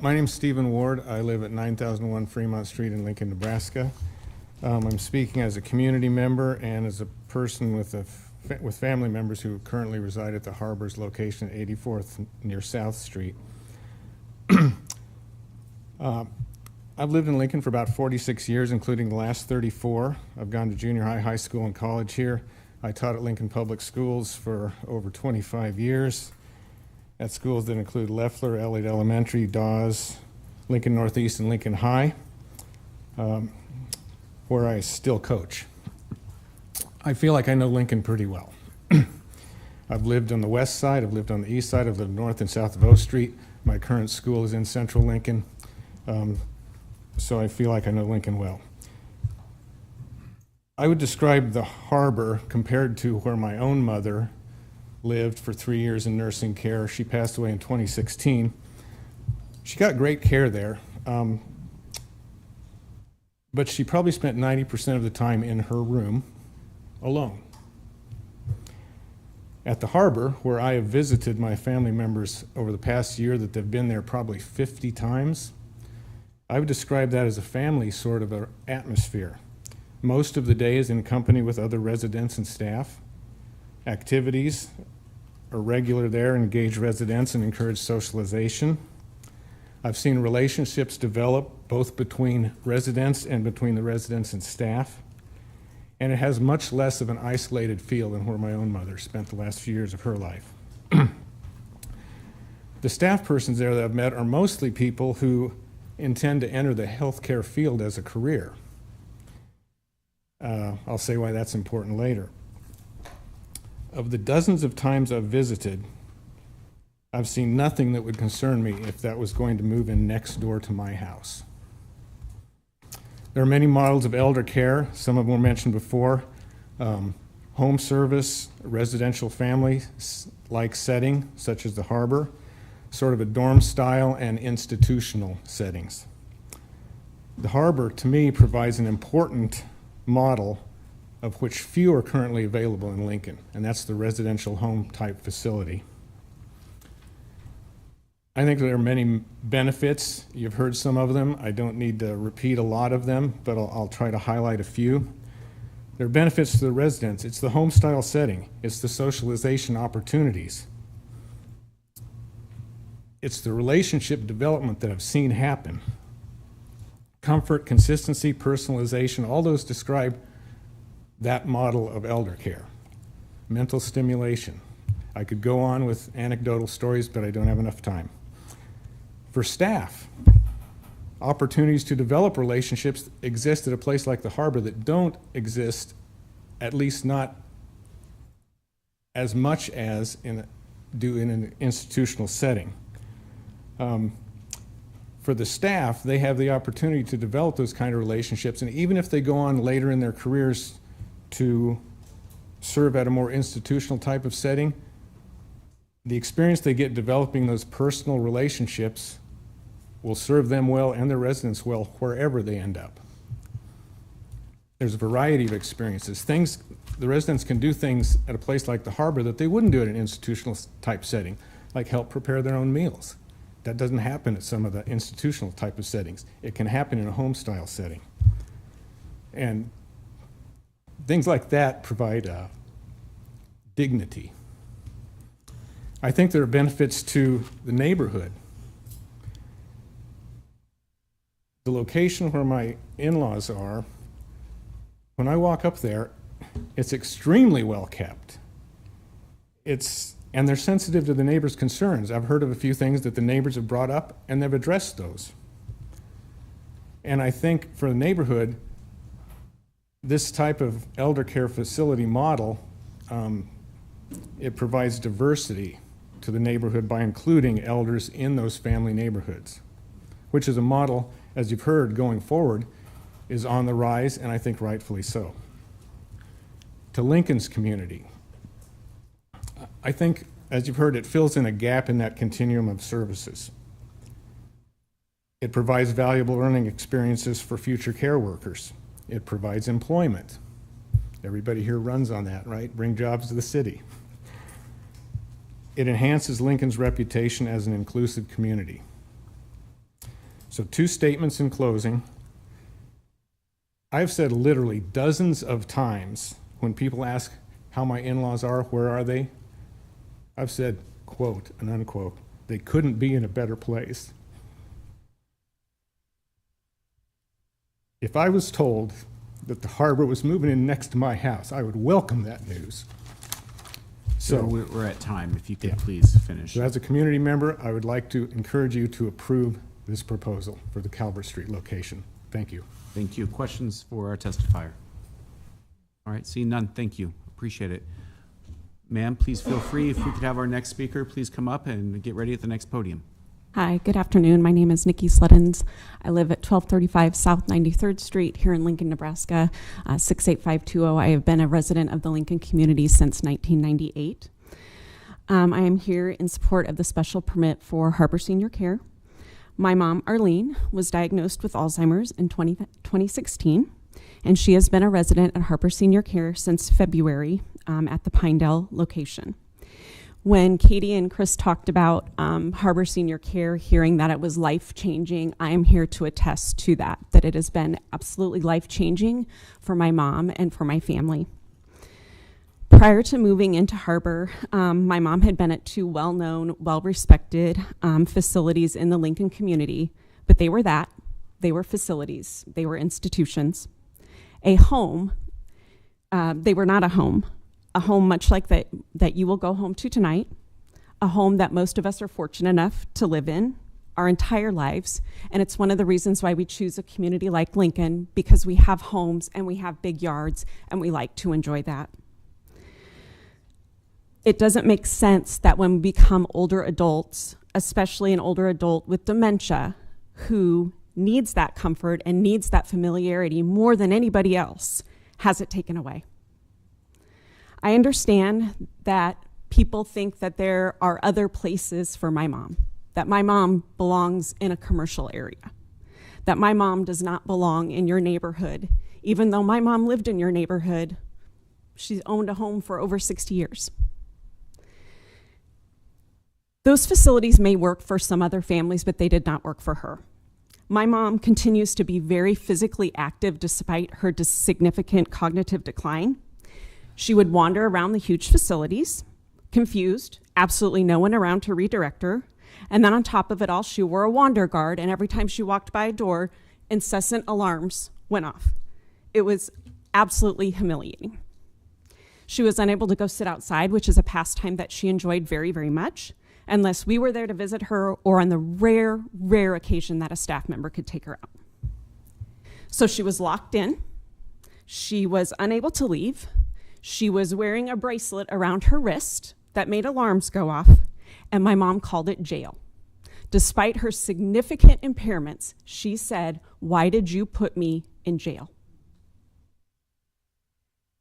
My name's Stephen Ward. I live at 9001 Fremont Street in Lincoln, Nebraska. I'm speaking as a community member and as a person with family members who currently reside at the Harbor's location at 84th near South Street. I've lived in Lincoln for about 46 years, including the last 34. I've gone to junior high, high school, and college here. I taught at Lincoln Public Schools for over 25 years at schools that include Leffler, Elliott Elementary, Dawes, Lincoln Northeast, and Lincoln High, where I still coach. I feel like I know Lincoln pretty well. I've lived on the west side, I've lived on the east side, I've lived north and south of O Street. My current school is in central Lincoln. So I feel like I know Lincoln well. I would describe the harbor compared to where my own mother lived for 3 years in nursing care. She passed away in 2016. She got great care there, but she probably spent 90% of the time in her room alone. At the harbor, where I have visited my family members over the past year that they've been there probably 50 times, I would describe that as a family sort of an atmosphere. Most of the day is in company with other residents and staff. Activities are regular there, engage residents and encourage socialization. I've seen relationships develop both between residents and between the residents and staff. And it has much less of an isolated feel than where my own mother spent the last few years of her life. The staff persons there that I've met are mostly people who intend to enter the healthcare field as a career. I'll say why that's important later. Of the dozens of times I've visited, I've seen nothing that would concern me if that was going to move in next door to my house. There are many models of elder care. Some of them were mentioned before. Home service, residential family-like setting, such as the harbor, sort of a dorm style, and institutional settings. The harbor, to me, provides an important model of which few are currently available in Lincoln, and that's the residential home type facility. I think there are many benefits. You've heard some of them. I don't need to repeat a lot of them, but I'll try to highlight a few. There are benefits to the residents. It's the home style setting. It's the socialization opportunities. It's the relationship development that I've seen happen. Comfort, consistency, personalization, all those describe that model of elder care. Mental stimulation. I could go on with anecdotal stories, but I don't have enough time. For staff, opportunities to develop relationships exist at a place like the harbor that don't exist, at least not as much as do in an institutional setting. For the staff, they have the opportunity to develop those kind of relationships, and even if they go on later in their careers to serve at a more institutional type of setting, the experience they get developing those personal relationships will serve them well and their residents well wherever they end up. There's a variety of experiences. The residents can do things at a place like the harbor that they wouldn't do at an institutional type setting, like help prepare their own meals. That doesn't happen at some of the institutional type of settings. It can happen in a home style setting. And things like that provide dignity. I think there are benefits to the neighborhood. The location where my in-laws are, when I walk up there, it's extremely well kept. And they're sensitive to the neighbors' concerns. I've heard of a few things that the neighbors have brought up, and they've addressed those. And I think for the neighborhood, this type of elder care facility model, it provides diversity to the neighborhood by including elders in those family neighborhoods, which is a model, as you've heard, going forward, is on the rise, and I think rightfully so. To Lincoln's community, I think, as you've heard, it fills in a gap in that continuum of services. It provides valuable learning experiences for future care workers. It provides employment. Everybody here runs on that, right? Bring jobs to the city. It enhances Lincoln's reputation as an inclusive community. So 2 statements in closing. I've said literally dozens of times when people ask how my in-laws are, where are they? I've said, quote and unquote, they couldn't be in a better place. If I was told that the harbor was moving in next to my house, I would welcome that news. So we're at time. If you could please finish. So as a community member, I would like to encourage you to approve this proposal for the Calvert Street location. Thank you. Thank you. Questions for our testifier? All right, seeing none, thank you. Appreciate it. Ma'am, please feel free. If we could have our next speaker, please come up and get ready at the next podium. Hi, good afternoon. My name is Nikki Sleddens. I live at 1235 South 93rd Street here in Lincoln, Nebraska, 68520. I have been a resident of the Lincoln community since 1998. I am here in support of the special permit for Harbor Senior Care. My mom, Arlene, was diagnosed with Alzheimer's in 2016, and she has been a resident at Harbor Senior Care since February at the Pinedale location. When Katie and Chris talked about Harbor Senior Care, hearing that it was life-changing, I am here to attest to that it has been absolutely life-changing for my mom and for my family. Prior to moving into Harbor, my mom had been at two well-known, well-respected facilities in the Lincoln community, but they were facilities, they were institutions. A home, they were not a home much like that you will go home to tonight, a home that most of us are fortunate enough to live in our entire lives. And it's one of the reasons why we choose a community like Lincoln, because we have homes and we have big yards and we like to enjoy that. It doesn't make sense that when we become older adults, especially an older adult with dementia who needs that comfort and needs that familiarity more than anybody else, has it taken away. I understand that people think that there are other places for my mom, that my mom belongs in a commercial area, that my mom does not belong in your neighborhood. Even though my mom lived in your neighborhood, she's owned a home for over 60 years. Those facilities may work for some other families, but they did not work for her. My mom continues to be very physically active despite her significant cognitive decline. She would wander around the huge facilities, confused, absolutely no one around to redirect her. And then on top of it all, she wore a wander guard, and every time she walked by a door, incessant alarms went off. It was absolutely humiliating. She was unable to go sit outside, which is a pastime that she enjoyed very, very much, unless we were there to visit her or on the rare, rare occasion that a staff member could take her out. So she was locked in. She was unable to leave. She was wearing a bracelet around her wrist that made alarms go off, and my mom called it jail. Despite her significant impairments, she said, "Why did you put me in jail?"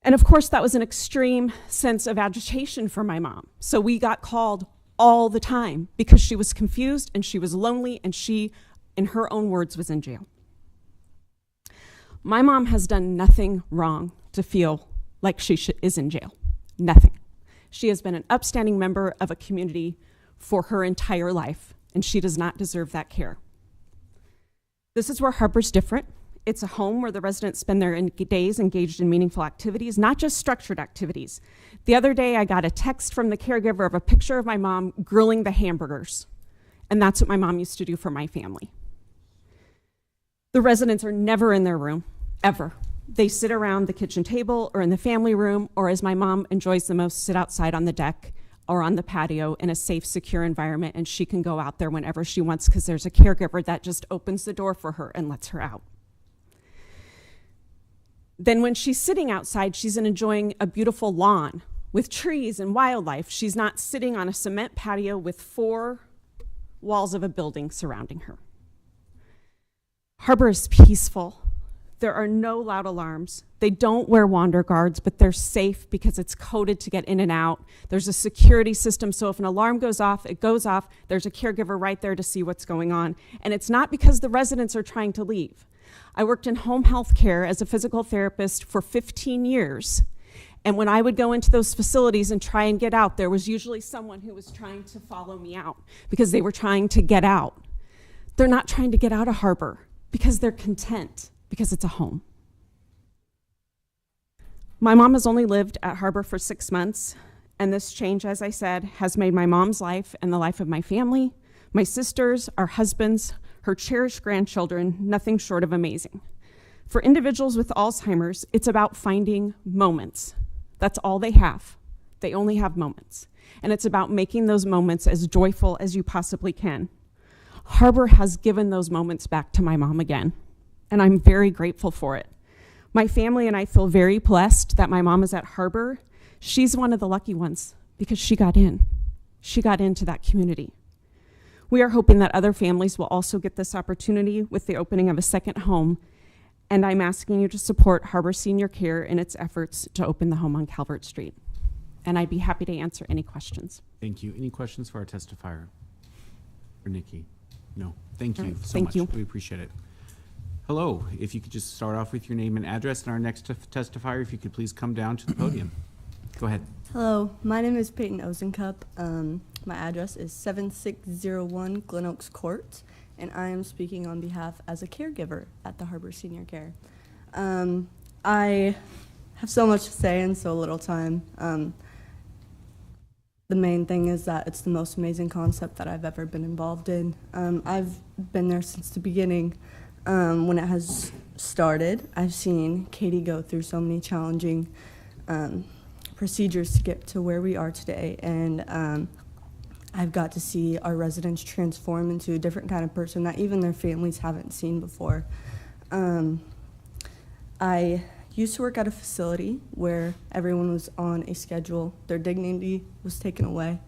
And of course, that was an extreme sense of agitation for my mom. So we got called all the time because she was confused and she was lonely and she, in her own words, was in jail. My mom has done nothing wrong to feel like she is in jail. Nothing. She has been an upstanding member of a community for her entire life, and she does not deserve that care. This is where Harbor's different. It's a home where the residents spend their days engaged in meaningful activities, not just structured activities. The other day, I got a text from the caregiver of a picture of my mom grilling the hamburgers, and that's what my mom used to do for my family. The residents are never in their room, ever. They sit around the kitchen table or in the family room, or as my mom enjoys the most, sit outside on the deck or on the patio in a safe, secure environment, and she can go out there whenever she wants because there's a caregiver that just opens the door for her and lets her out. Then when she's sitting outside, she's enjoying a beautiful lawn with trees and wildlife. She's not sitting on a cement patio with 4 walls of a building surrounding her. Harbor is peaceful. There are no loud alarms. They don't wear wander guards, but they're safe because it's coded to get in and out. There's a security system, so if an alarm goes off, it goes off. There's a caregiver right there to see what's going on. And it's not because the residents are trying to leave. I worked in home health care as a physical therapist for 15 years. And when I would go into those facilities and try and get out, there was usually someone who was trying to follow me out because they were trying to get out. They're not trying to get out of Harbor because they're content, because it's a home. My mom has only lived at Harbor for 6 months, and this change, as I said, has made my mom's life and the life of my family, my sisters, our husbands, her cherished grandchildren, nothing short of amazing. For individuals with Alzheimer's, it's about finding moments. That's all they have. They only have moments. And it's about making those moments as joyful as you possibly can. Harbor has given those moments back to my mom again, and I'm very grateful for it. My family and I feel very blessed that my mom is at Harbor. She's one of the lucky ones because she got in. She got into that community. We are hoping that other families will also get this opportunity with the opening of a second home, and I'm asking you to support Harbor Senior Care in its efforts to open the home on Calvert Street. And I'd be happy to answer any questions. Thank you. Any questions for our testifier? Or Nikki? No. Thank you so Thank much. you. We appreciate it. Hello. If you could just start off with your name and address, and our next testifier, if you could please come down to the podium. Go ahead. Hello, my name is Peyton Ozencup. My address is 7601 Glen Oaks Court, and I am speaking on behalf as a caregiver at the Harbor Senior Care. I have so much to say in so little time. The main thing is that it's the most amazing concept that I've ever been involved in. I've been there since the beginning. When it has started, I've seen Katie go through so many challenging procedures to get to where we are today, and I've got to see our residents transform into a different kind of person that even their families haven't seen before. I used to work at a facility where everyone was on a schedule. Their dignity was taken away.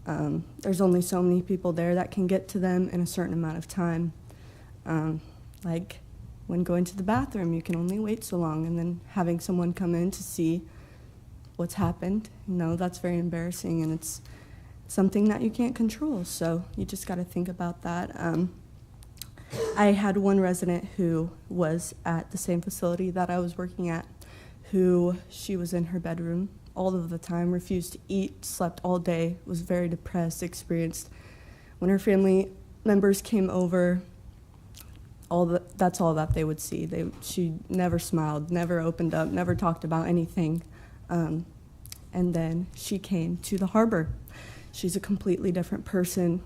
There's only so many people there that can get to them in a certain amount of time. Like when going to the bathroom, you can only wait so long, and then having someone come in to see what's happened, that's very embarrassing, and it's something that you can't control, so you just got to think about that. I had one resident who was at the same facility that I was working at, who she was in her bedroom all of the time, refused to eat, slept all day, was very depressed, experienced. When her family members came over, that's all that they would see. She never smiled, never opened up, never talked about anything. And then she came to the harbor. She's a completely different person,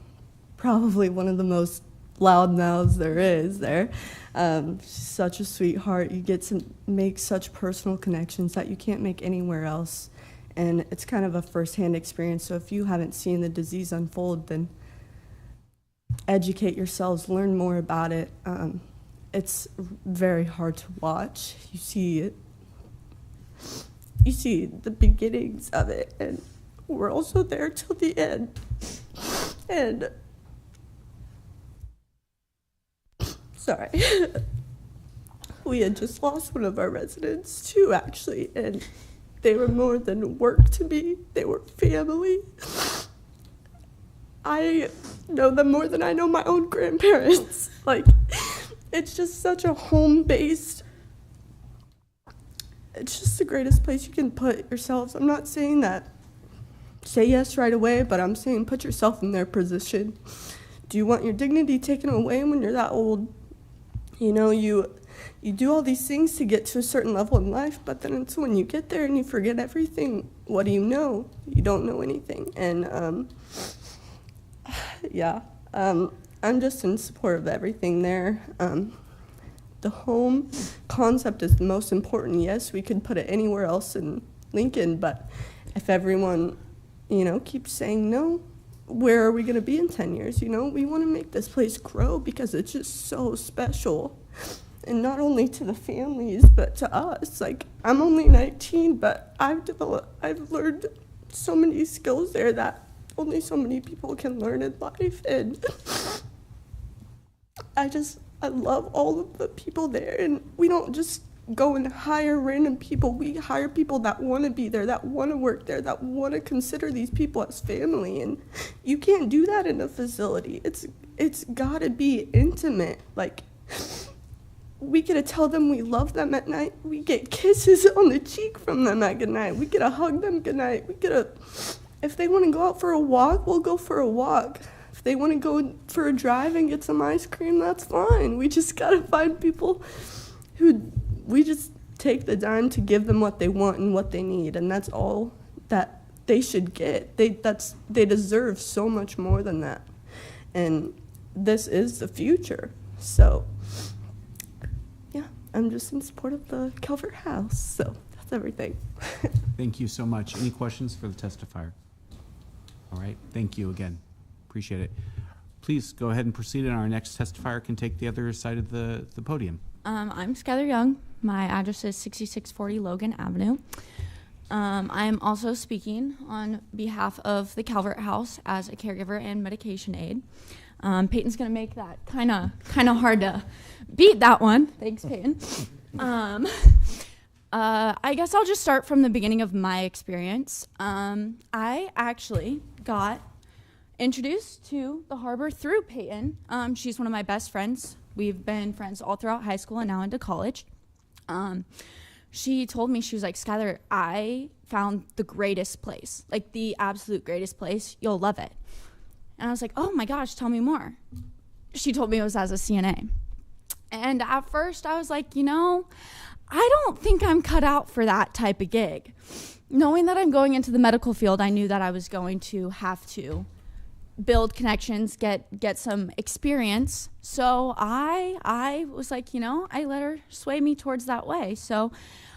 probably one of the most loud mouths there is there. She's such a sweetheart. You get to make such personal connections that you can't make anywhere else. And it's kind of a firsthand experience. So if you haven't seen the disease unfold, then educate yourselves, learn more about it. It's very hard to watch. You see the beginnings of it, and we're also there till the end. And sorry, we had just lost one of our residents too, actually, and they were more than work to me. They were family. I know them more than I know my own grandparents. Like, it's just such a home-based, it's just the greatest place you can put yourselves. I'm not saying that say yes right away, but I'm saying put yourself in their position. Do you want your dignity taken away when you're that old? You do all these things to get to a certain level in life, but then it's when you get there and you forget everything. What do you know? You don't know anything. And I'm just in support of everything there. The home concept is the most important. Yes, we could put it anywhere else in Lincoln, but if everyone, keeps saying no, where are we going to be in 10 years? We want to make this place grow because it's just so special. And not only to the families, but to us. Like, I'm only 19, but I've learned so many skills there that only so many people can learn in life. And I love all of the people there. And we don't just go and hire random people. We hire people that want to be there, that want to work there, that want to consider these people as family. And you can't do that in a facility. It's got to be intimate. Like, we get to tell them we love them at night. We get kisses on the cheek from them at good night. We get to hug them good night. If they want to go out for a walk, we'll go for a walk. If they want to go for a drive and get some ice cream, that's fine. We just got to find people who we just take the time to give them what they want and what they need, and that's all that they should get. They deserve so much more than that. And this is the future. So I'm just in support of the Calvert House, so that's everything. Thank you so much. Any questions for the testifier? All right, thank you again. Appreciate it. Please go ahead and proceed, and our next testifier can take the other side of the podium. I'm Skylar Young. My address is 6640 Logan Avenue. I am also speaking on behalf of the Calvert House as a caregiver and medication aide. Peyton's gonna make that kind of hard to beat that one. Thanks, Peyton. I guess I'll just start from the beginning of my experience. I actually got introduced to the harbor through Peyton. She's one of my best friends. We've been friends all throughout high school and now into college. She told me, she was like, Skylar, I found the greatest place, like the absolute greatest place. You'll love it. And I was like, oh my gosh, tell me more. She told me it was as a CNA. And at first I was like, you know, I don't think I'm cut out for that type of gig. Knowing that I'm going into the medical field, I knew that I was going to have to build connections, get some experience. So I was like, you know, I let her sway me towards that way. So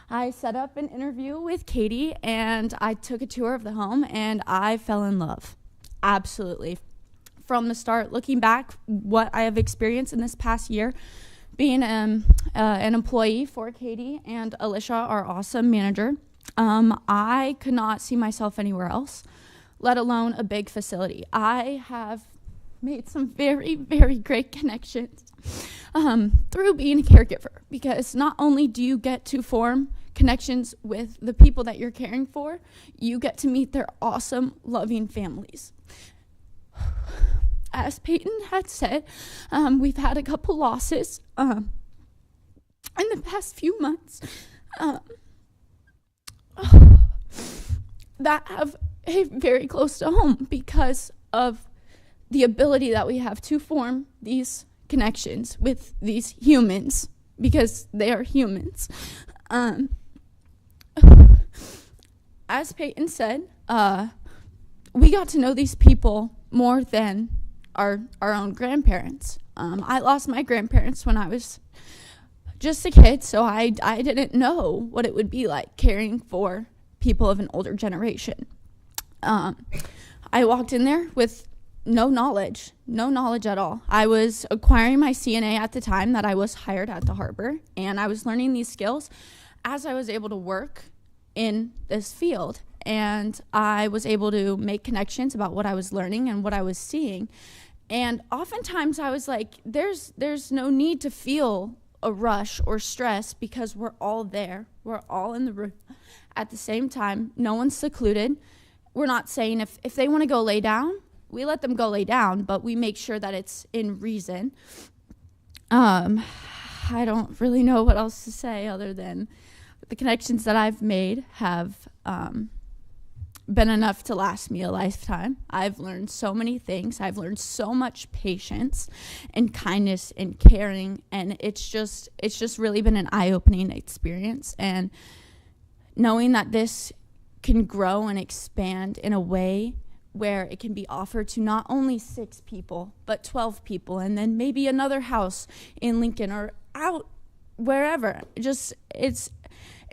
I set up an interview with Katie and I took a tour of the home and I fell in love. Absolutely. From the start, looking back, what I have experienced in this past year, being an employee for Katie and Alicia, our awesome manager, I could not see myself anywhere else, let alone a big facility. I have made some very, very great connections through being a caregiver, because not only do you get to form connections with the people that you're caring for, you get to meet their awesome, loving families. As Peyton had said, we've had a couple losses in the past few months that have hit very close to home because of the ability that we have to form these connections with these humans, because they are humans. As Peyton said, we got to know these people more than our own grandparents. I lost my grandparents when I was just a kid, so I didn't know what it would be like caring for people of an older generation. I walked in there with no knowledge at all. I was acquiring my CNA at the time that I was hired at the harbor, and I was learning these skills as I was able to work in this field. And I was able to make connections about what I was learning and what I was seeing. And oftentimes I was like, there's no need to feel a rush or stress, because we're all there. We're all in the room at the same time. No one's secluded. We're not saying if they want to go lay down, we let them go lay down, but we make sure that it's in reason. I don't really know what else to say other than the connections that I've made have been enough to last me a lifetime. I've learned so many things. I've learned so much patience and kindness and caring, and it's just really been an eye-opening experience. And knowing that this can grow and expand in a way where it can be offered to not only 6 people, but 12 people, and then maybe another house in Lincoln or out wherever. It's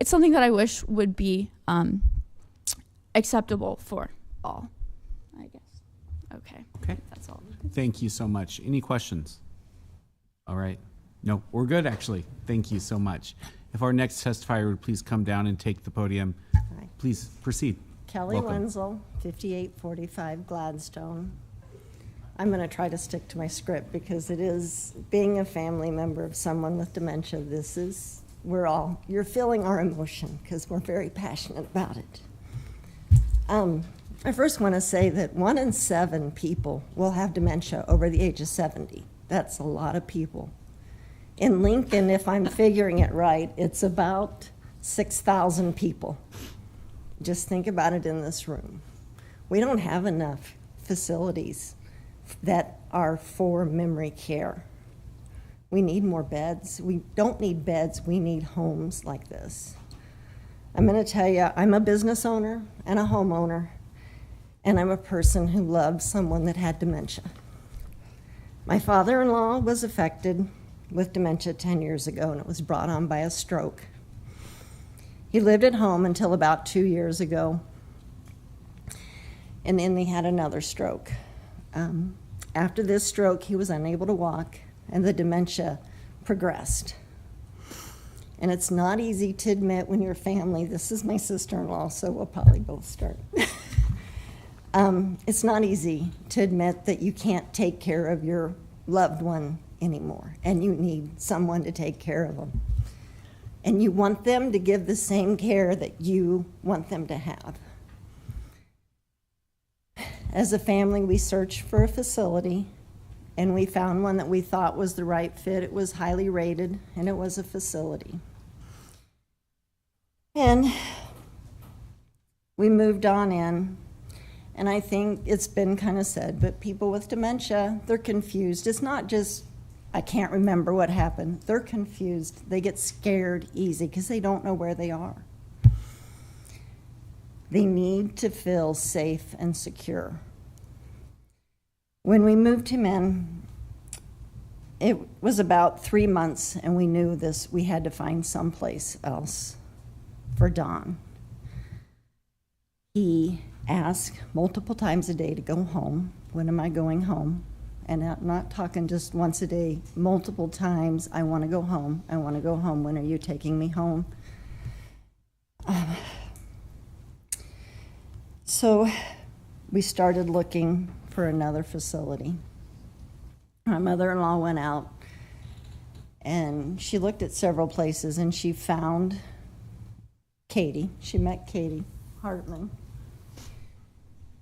something that I wish would be acceptable for all, I guess. Okay. That's all. Thank you so much. Any questions? All right. No, we're good, actually. Thank you so much. If our next testifier would please come down and take the podium. Hi. Please proceed. Kelly Welcome. Wenzel, 5845 Gladstone. I'm going to try to stick to my script because it is, being a family member of someone with dementia, you're feeling our emotion because we're very passionate about it. I first want to say that 1 in 7 people will have dementia over the age of 70. That's a lot of people. In Lincoln, if I'm figuring it right, it's about 6,000 people. Just think about it in this room. We don't have enough facilities that are for memory care. We need more beds. We don't need beds, we need homes like this. I'm going to tell you, I'm a business owner and a homeowner, and I'm a person who loves someone that had dementia. My father-in-law was affected with dementia 10 years ago, and it was brought on by a stroke. He lived at home until about 2 years ago, and then he had another stroke. After this stroke, he was unable to walk, and the dementia progressed. And it's not easy to admit when you're family. This is my sister-in-law, so we'll probably both start. It's not easy to admit that you can't take care of your loved one anymore, and you need someone to take care of them. And you want them to give the same care that you want them to have. As a family, we searched for a facility, and we found one that we thought was the right fit. It was highly rated, and it was a facility. And we moved on in, and I think it's been kind of said, but people with dementia, they're confused. It's not just, I can't remember what happened. They're confused. They get scared easy because they don't know where they are. They need to feel safe and secure. When we moved him in, it was about 3 months, and we knew we had to find someplace else for Don. He asked multiple times a day to go home. When am I going home? And I'm not talking just once a day, multiple times. I want to go home. I want to go home. When are you taking me home? So we started looking for another facility. My mother-in-law went out, and she looked at several places, and she found Katie. She met Katie Hartman.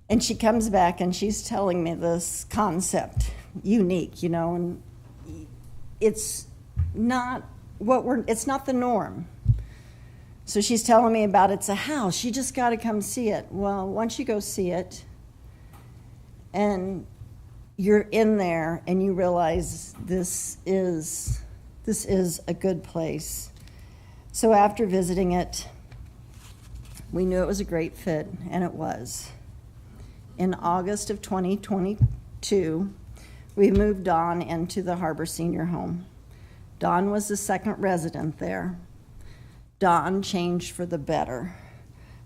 And she comes back, and she's telling me this concept, unique, and it's not it's not the norm. So she's telling me about it's a house. You just got to come see it. Well, once you go see it, and you're in there, and you realize this is a good place. So after visiting it, we knew it was a great fit, and it was. In August of 2022, we moved Don into the Harbor Senior Home. Don was the second resident there. Don changed for the better,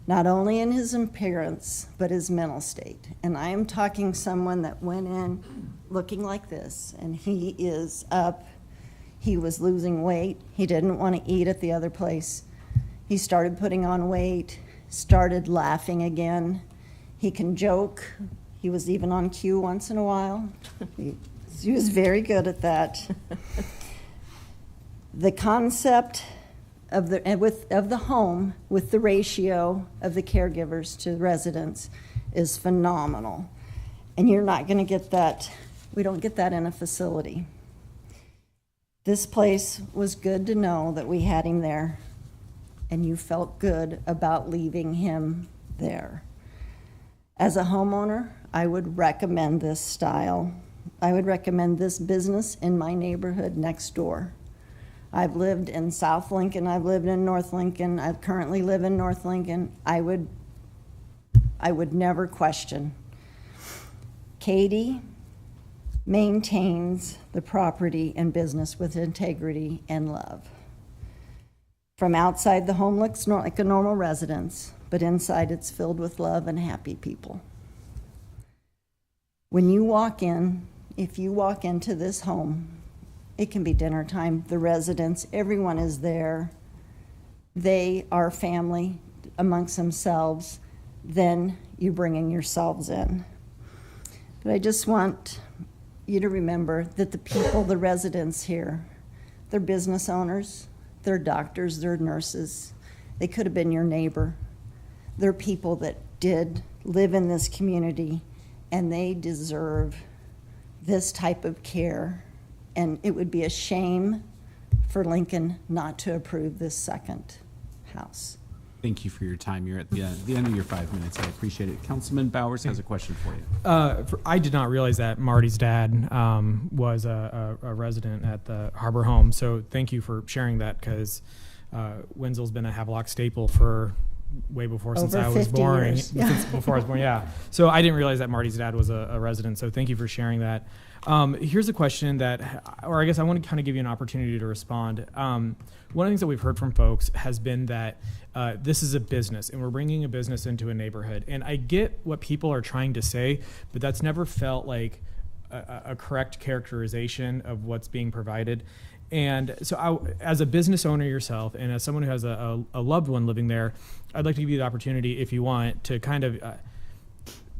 not only in his appearance, but his mental state. And I am talking someone that went in looking like this, and he is up. He was losing weight. He didn't want to eat at the other place. He started putting on weight, started laughing again. He can joke. He was even on cue once in a while. He was very good at that. The concept of the home with the ratio of the caregivers to the residents is phenomenal. And you're not going to get that. We don't get that in a facility. This place was good to know that we had him there, and you felt good about leaving him there. As a homeowner, I would recommend this style. I would recommend this business in my neighborhood next door. I've lived in South Lincoln, I've lived in North Lincoln, I currently live in North Lincoln. I would never question. Katie maintains the property and business with integrity and love. From outside, the home looks like a normal residence, but inside it's filled with love and happy people. When you walk in, if you walk into this home, it can be dinner time, the residents, everyone is there. They are family amongst themselves. Then you bringing yourselves in. But I just want you to remember that the people, the residents here, they're business owners, they're doctors, they're nurses. They could have been your neighbor. They're people that did live in this community, and they deserve this type of care. And it would be a shame for Lincoln not to approve this second house. Thank you for your time. You're at the end of your 5 minutes. I appreciate it. Councilman Bowers has a question for you. I did not realize that Marty's dad was a resident at the Harbor Home. So thank you for sharing that, because Wenzel's been a Havelock staple for way before since I was born. Since before I was born, yeah. So I didn't realize that Marty's dad was a resident. So thank you for sharing that. Here's a question or I guess I want to kind of give you an opportunity to respond. One of the things that we've heard from folks has been that this is a business, and we're bringing a business into a neighborhood. And I get what people are trying to say, but that's never felt like a correct characterization of what's being provided. And so as a business owner yourself, and as someone who has a loved one living there, I'd like to give you the opportunity, if you want, to kind of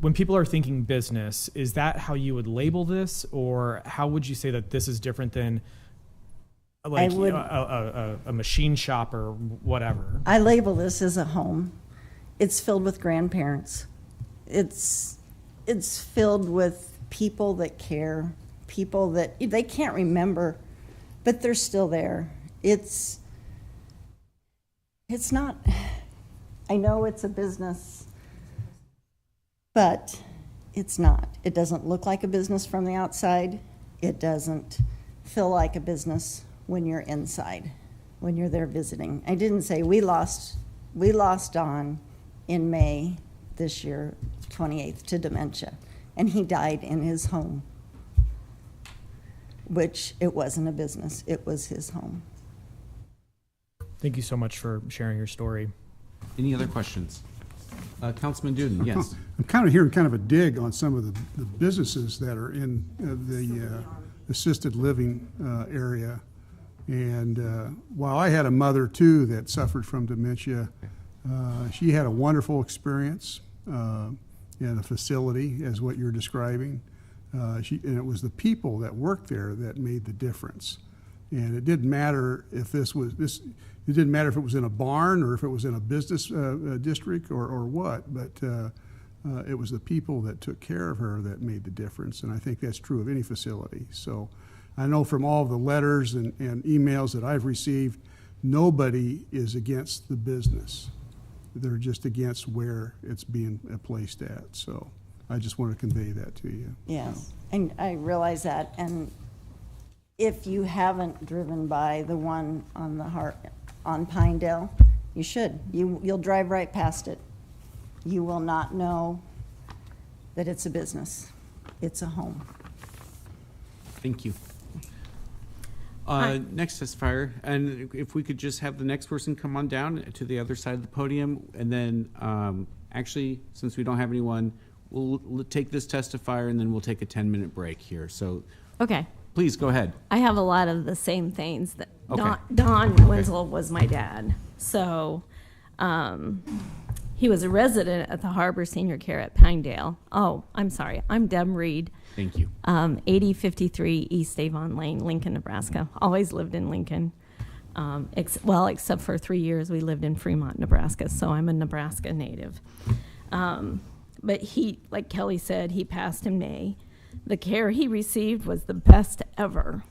when people are thinking business, is that how you would label this, or how would you say that this is different than like a machine shop or whatever? I label this as a home. It's filled with grandparents. It's filled with people that care, people that they can't remember, but they're still there. It's not, I know it's a business, but it's not. It doesn't look like a business from the outside. It doesn't feel like a business when you're inside, when you're there visiting. I didn't say we lost Don in May this year, 28th, to dementia, and he died in his home, which it wasn't a business, it was his home. Thank you so much for sharing your story. Any other questions? Councilman Duden, yes. I'm kind of hearing kind of a dig on some of the businesses that are in the assisted living area. And while I had a mother too that suffered from dementia, she had a wonderful experience in a facility, as what you're describing. And it was the people that worked there that made the difference. And it didn't matter if it didn't matter if it was in a barn or if it was in a business district or what, but it was the people that took care of her that made the difference. And I think that's true of any facility. So I know from all of the letters and emails that I've received, nobody is against the business. They're just against where it's being placed at. So I just want to convey that to you. Yes, and I realize that. And if you haven't driven by the one on Pinedale, you should. You'll drive right past it. You will not know that it's a business. It's a home. Thank you. Next testifier, and if we could just have the next person come on down to the other side of the podium, and then actually, since we don't have anyone, we'll take this testifier and then we'll take a 10-minute break here. So, okay. Please go ahead. I have a lot of the same things that Okay. Don Wenzel was my dad. So he was a resident at the Harbor Senior Care at Pinedale. Oh, I'm sorry. I'm Deb Reed. Thank you. 8053 East Avon Lane, Lincoln, Nebraska. Always lived in Lincoln. Except for 3 years we lived in Fremont, Nebraska. So I'm a Nebraska native. But he, like Kelly said, he passed in May. The care he received was the best ever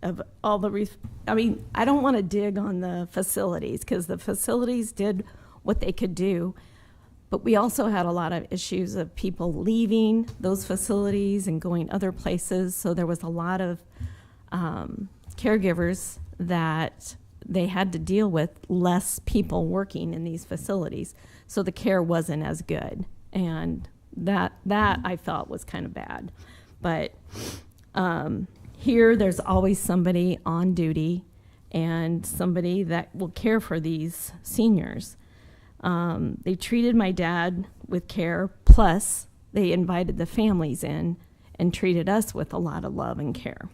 of all the, I don't want to dig on the facilities because the facilities did what they could do, but we also had a lot of issues of people leaving those facilities and going other places. So there was a lot of caregivers that they had to deal with less people working in these facilities. So the care wasn't as good. And that I felt was kind of bad. But here there's always somebody on duty and somebody that will care for these seniors. They treated my dad with care, plus they invited the families in and treated us with a lot of love and care.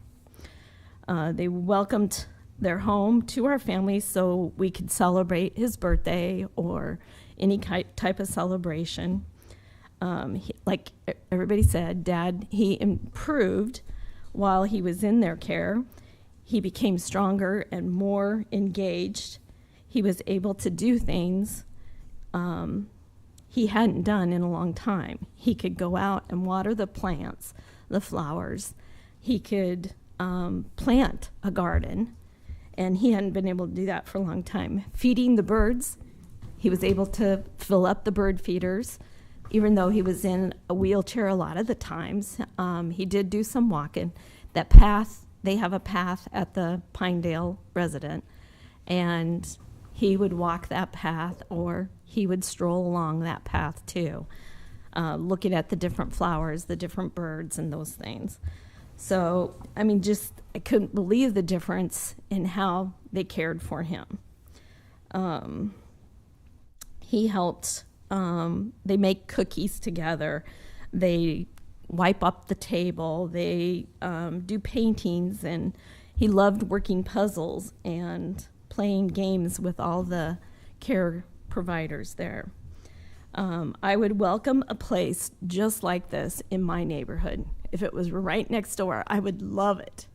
They welcomed their home to our family so we could celebrate his birthday or any type of celebration. Like everybody said, Dad, he improved while he was in their care. He became stronger and more engaged. He was able to do things he hadn't done in a long time. He could go out and water the plants, the flowers. He could plant a garden, and he hadn't been able to do that for a long time. Feeding the birds, he was able to fill up the bird feeders. Even though he was in a wheelchair a lot of the times, he did do some walking. That path, they have a path at the Pinedale resident, and he would walk that path or he would stroll along that path too, looking at the different flowers, the different birds and those things. So, I couldn't believe the difference in how they cared for him. He helped. They make cookies together. They wipe up the table. They do paintings, and he loved working puzzles and playing games with all the care providers there. I would welcome a place just like this in my neighborhood. If it was right next door, I would love it.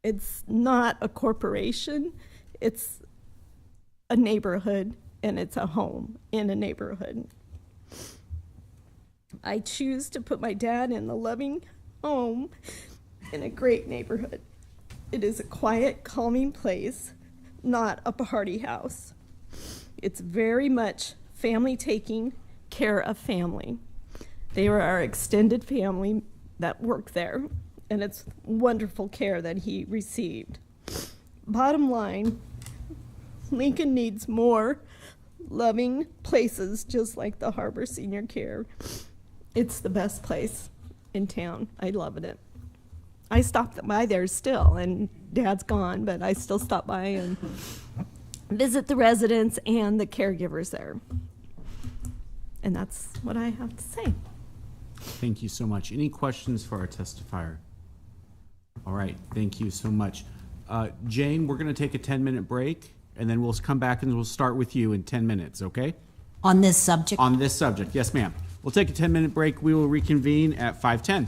It's not a corporation, it's a neighborhood, and it's a home in a neighborhood. I choose to put my dad in a loving home in a great neighborhood. It is a quiet, calming place, not a party house. It's very much family taking care of family. They are our extended family that work there, and it's wonderful care that he received. Bottom line, Lincoln needs more loving places just like the Harbor Senior Care. It's the best place in town. I love it. I stop by there still, and Dad's gone, but I still stop by and visit the residents and the caregivers there. And that's what I have to say. Thank you so much. Any questions for our testifier? All right, thank you so much. Jane, we're going to take a 10-minute break, and then we'll come back and we'll start with you in 10 minutes, okay? On this subject? On this subject, yes, ma'am. We'll take a 10-minute break. We will reconvene at 5:10.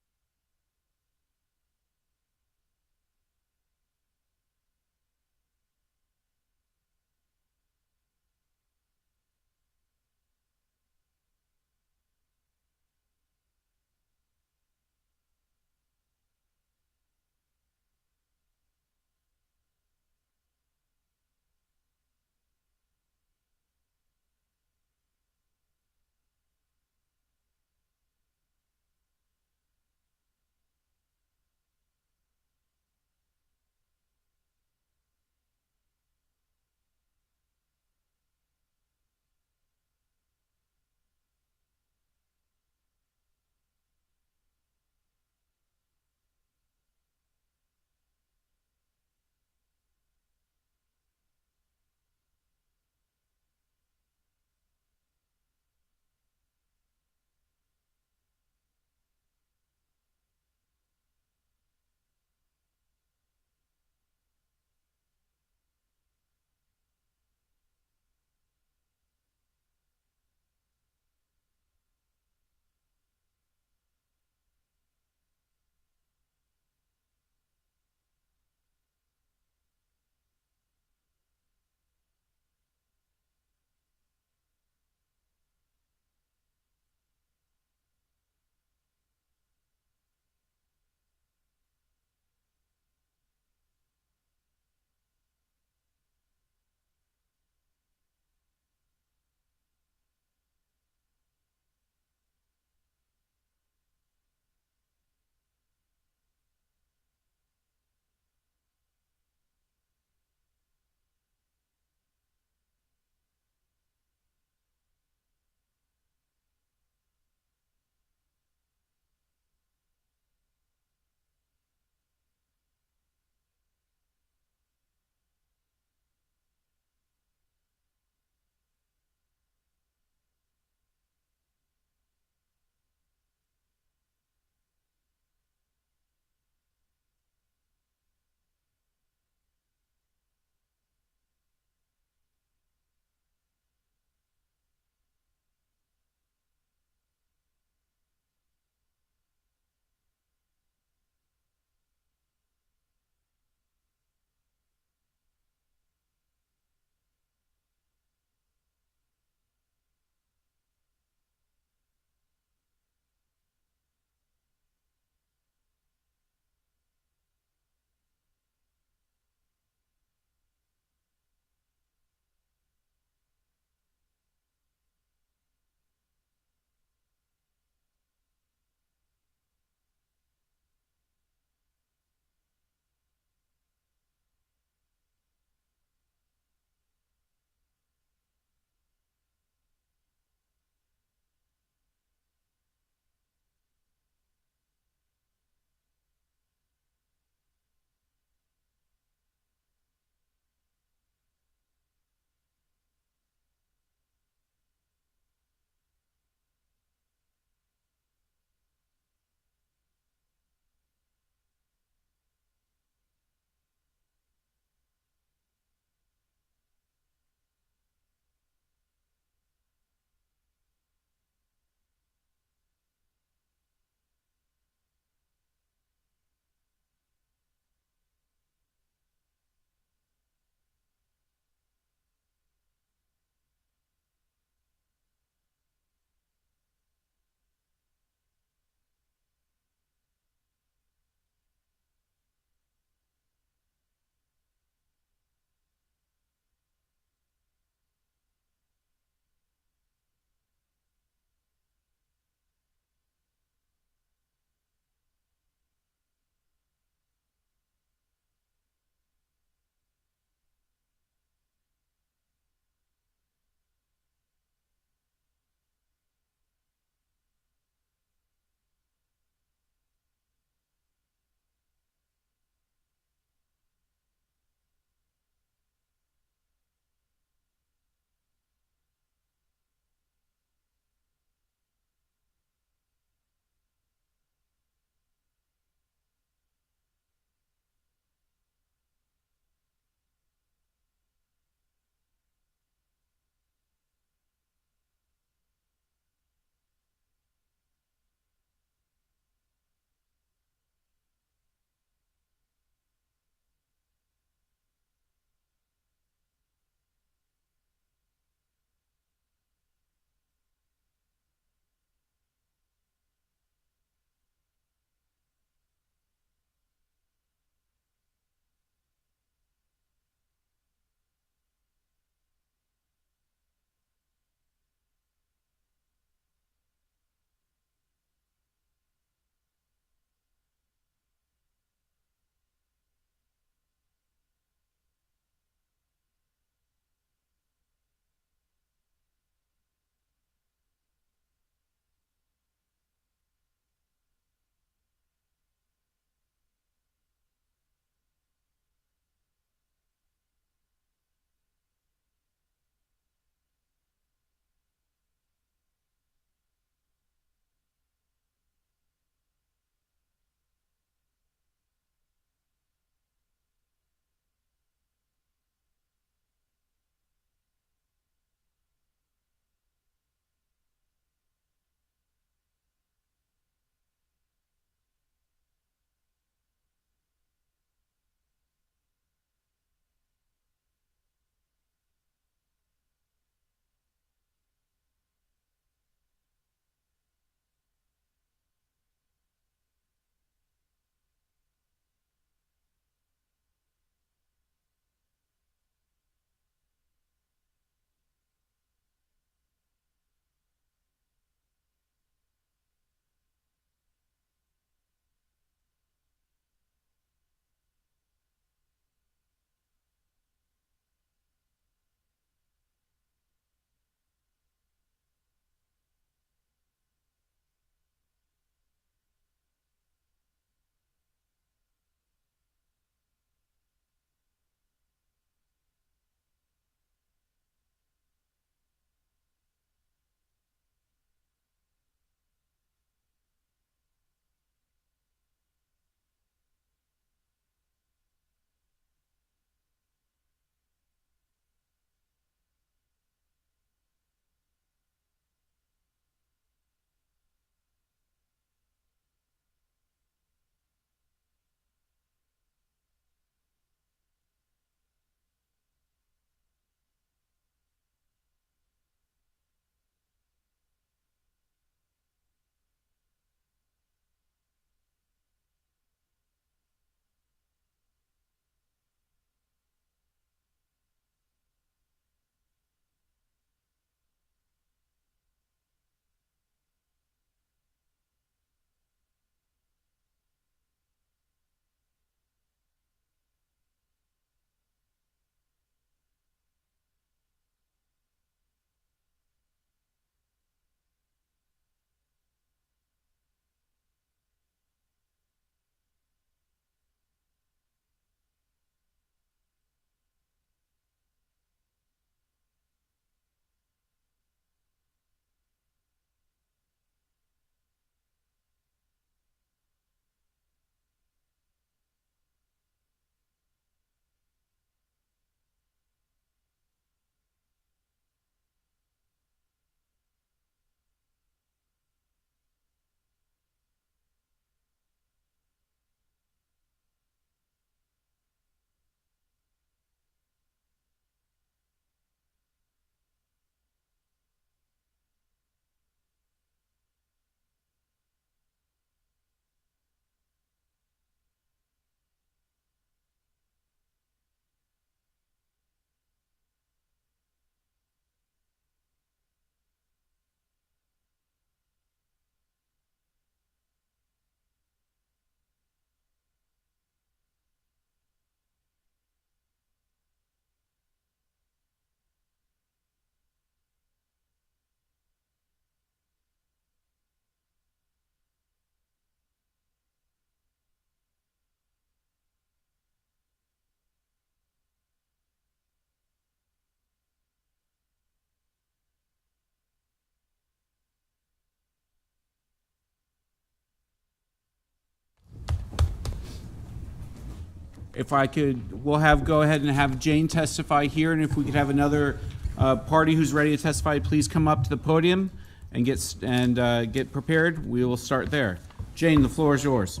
if I could, go ahead and have Jane testify here, and if we could have another party who's ready to testify, please come up to the podium and get prepared. We will start there. Jane, the floor is yours.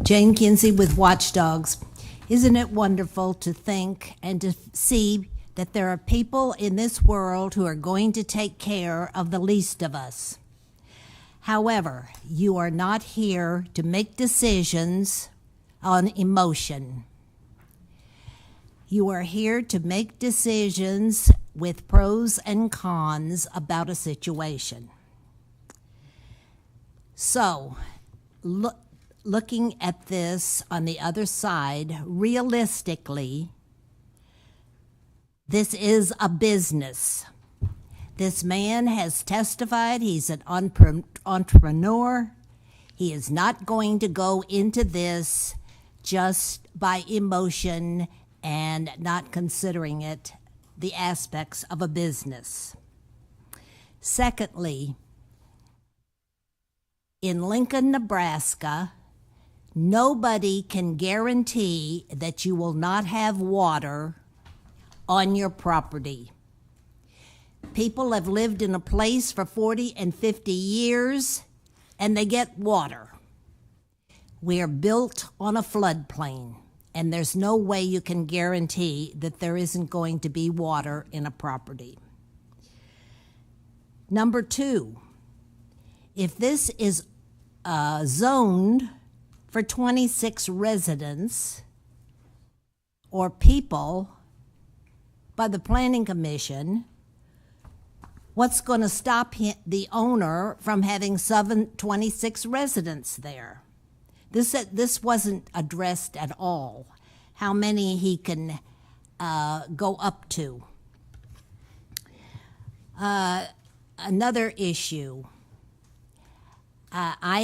Jane Kinsey with Watchdogs. Isn't it wonderful to think and to see that there are people in this world who are going to take care of the least of us? However, you are not here to make decisions on emotion. You are here to make decisions with pros and cons about a situation. So, looking at this on the other side, realistically, this is a business. This man has testified he's an entrepreneur. He is not going to go into this just by emotion and not considering it the aspects of a business. Secondly, in Lincoln, Nebraska, nobody can guarantee that you will not have water on your property. People have lived in a place for 40 and 50 years, and they get water. We are built on a floodplain, and there's no way you can guarantee that there isn't going to be water in a property. Number two, if this is zoned for 26 residents or people by the Planning Commission, what's going to stop the owner from having 26 residents there? This wasn't addressed at all, how many he can go up to. Another issue, I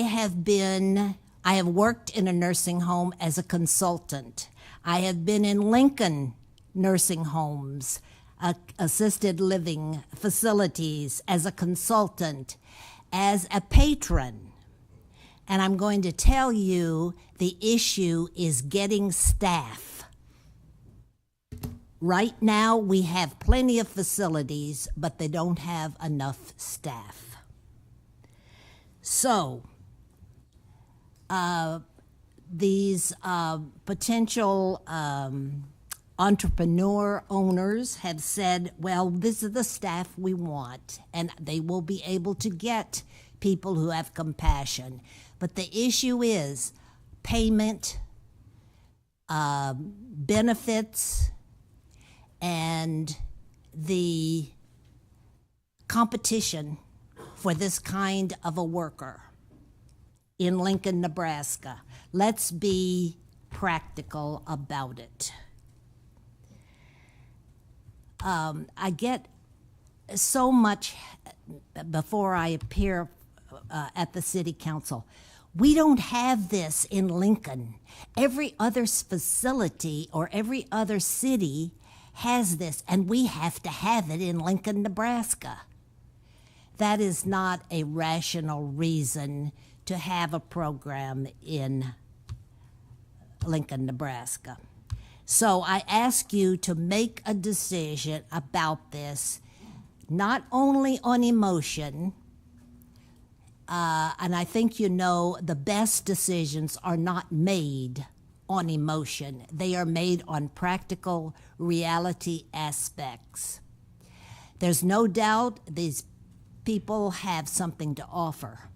have worked in a nursing home as a consultant. I have been in Lincoln nursing homes, assisted living facilities as a consultant, as a patron. And I'm going to tell you the issue is getting staff. Right now, we have plenty of facilities, but they don't have enough staff. So, these potential entrepreneur owners have said, well, this is the staff we want, and they will be able to get people who have compassion. But the issue is payment, benefits, and the competition for this kind of a worker in Lincoln, Nebraska. Let's be practical about it. I get so much before I appear at the city council. We don't have this in Lincoln. Every other facility or every other city has this, and we have to have it in Lincoln, Nebraska. That is not a rational reason to have a program in Lincoln, Nebraska. So I ask you to make a decision about this, not only on emotion, and I think you know the best decisions are not made on emotion. They are made on practical reality aspects. There's no doubt these people have something to offer.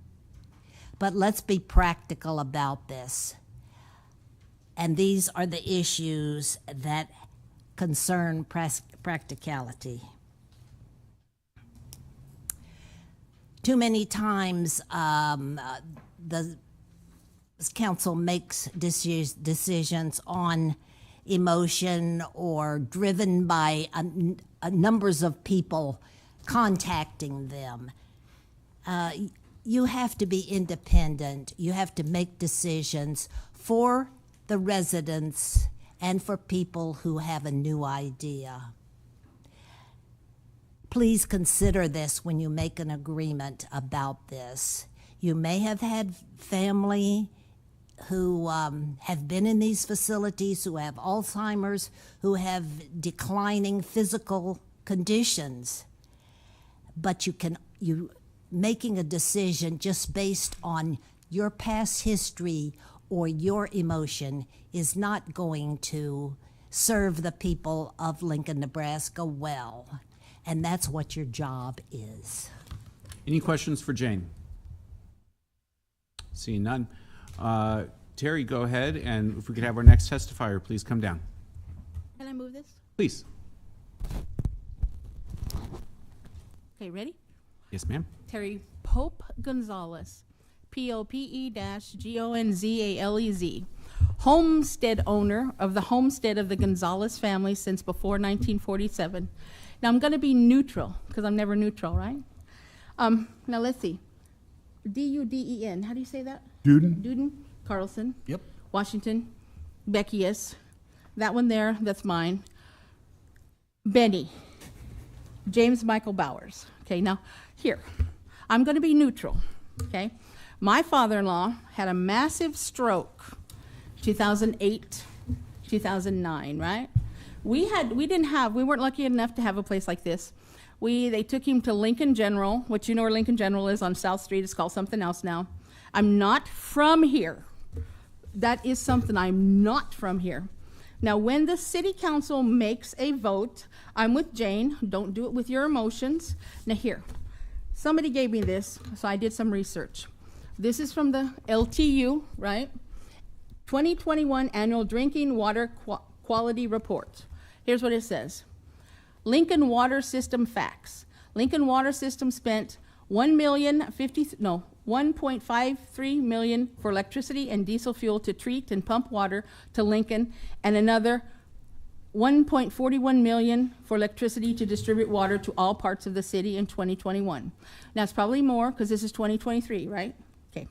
But let's be practical about this. And these are the issues that concern practicality. Too many times the council makes decisions on emotion or driven by numbers of people contacting them. You have to be independent. You have to make decisions for the residents and for people who have a new idea. Please consider this when you make an agreement about this. You may have had family who have been in these facilities, who have Alzheimer's, who have declining physical conditions. But you making a decision just based on your past history or your emotion is not going to serve the people of Lincoln, Nebraska well. And that's what your job is. Any questions for Jane? Seeing none. Terry, go ahead, and if we could have our next testifier, please come down. Can I move this? Please. Okay, ready? Yes, ma'am. Terry Pope Gonzalez, P-O-P-E-Gonzalez, homestead owner of the homestead of the Gonzalez family since before 1947. Now I'm going to be neutral because I'm never neutral, right? Now let's see. D-U-D-E-N. How do you say that? Duden. Duden. Carlson. Yep. Washington. Beckius. That one there, that's mine. Benny. James Michael Bowers. Okay, now here. I'm going to be neutral. Okay. My father-in-law had a massive stroke 2008, 2009, right? We weren't lucky enough to have a place like this. They took him to Lincoln General, which you know where Lincoln General is on South Street. It's called something else now. I'm not from here. That is something, I'm not from here. Now, when the city council makes a vote, I'm with Jane. Don't do it with your emotions. Now here, somebody gave me this, so I did some research. This is from the LTU, right? 2021 Annual Drinking Water Quality Report. Here's what it says. Lincoln Water System facts. Lincoln Water System spent $1.53 million for electricity and diesel fuel to treat and pump water to Lincoln, and another $1.41 million for electricity to distribute water to all parts of the city in 2021. Now it's probably more because this is 2023, right? Okay.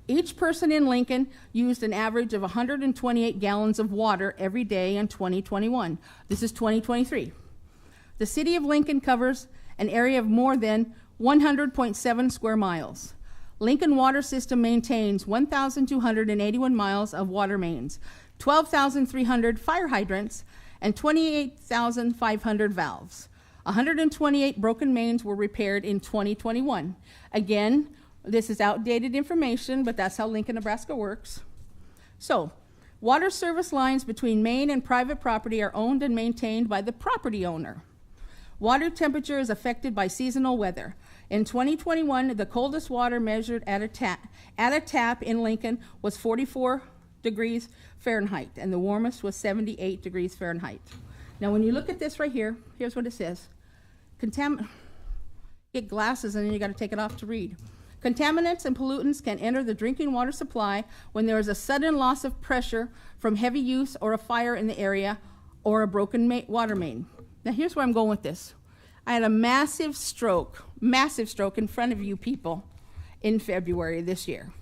Each person in Lincoln used an average of 128 gallons of water every day in 2021. This is 2023. The city of Lincoln covers an area of more than 100.7 square miles. Lincoln Water System maintains 1,281 miles of water mains, 12,300 fire hydrants, and 28,500 valves. 128 broken mains were repaired in 2021. Again, this is outdated information, but that's how Lincoln, Nebraska works. So, water service lines between main and private property are owned and maintained by the property owner. Water temperature is affected by seasonal weather. In 2021, the coldest water measured at a tap in Lincoln was 44 degrees Fahrenheit, and the warmest was 78 degrees Fahrenheit. Now, when you look at this right here, here's what it says. Get glasses, and then you got to take it off to read. Contaminants and pollutants can enter the drinking water supply when there is a sudden loss of pressure from heavy use or a fire in the area or a broken water main. Now, here's where I'm going with this. I had a massive stroke in front of you people in February this year.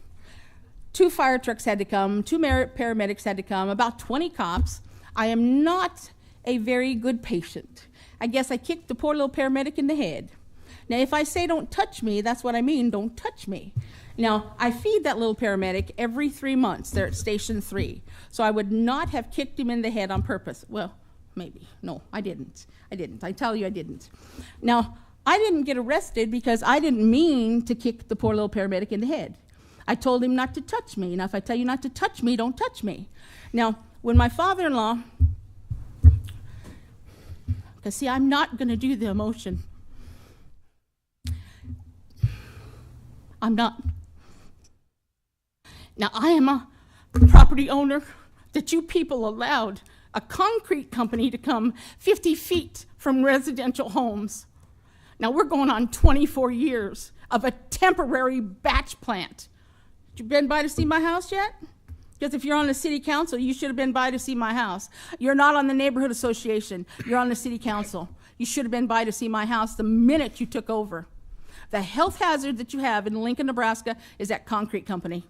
2 fire trucks had to come, 2 paramedics had to come, about 20 cops. I am not a very good patient. I guess I kicked the poor little paramedic in the head. Now, if I say don't touch me, that's what I mean, don't touch me. Now, I feed that little paramedic every 3 months. They're at Station 3. So I would not have kicked him in the head on purpose. Well, maybe. No, I didn't. I tell you I didn't. Now, I didn't get arrested because I didn't mean to kick the poor little paramedic in the head. I told him not to touch me. Now, if I tell you not to touch me, don't touch me. Now, when my father-in-law, because see, I'm not going to do the emotion. I'm not. Now, I am a property owner that you people allowed a concrete company to come 50 feet from residential homes. Now, we're going on 24 years of a temporary batch plant. You been by to see my house yet? Because if you're on the city council, you should have been by to see my house. You're not on the neighborhood association. You're on the city council. You should have been by to see my house the minute you took over. The health hazard that you have in Lincoln, Nebraska is that concrete company.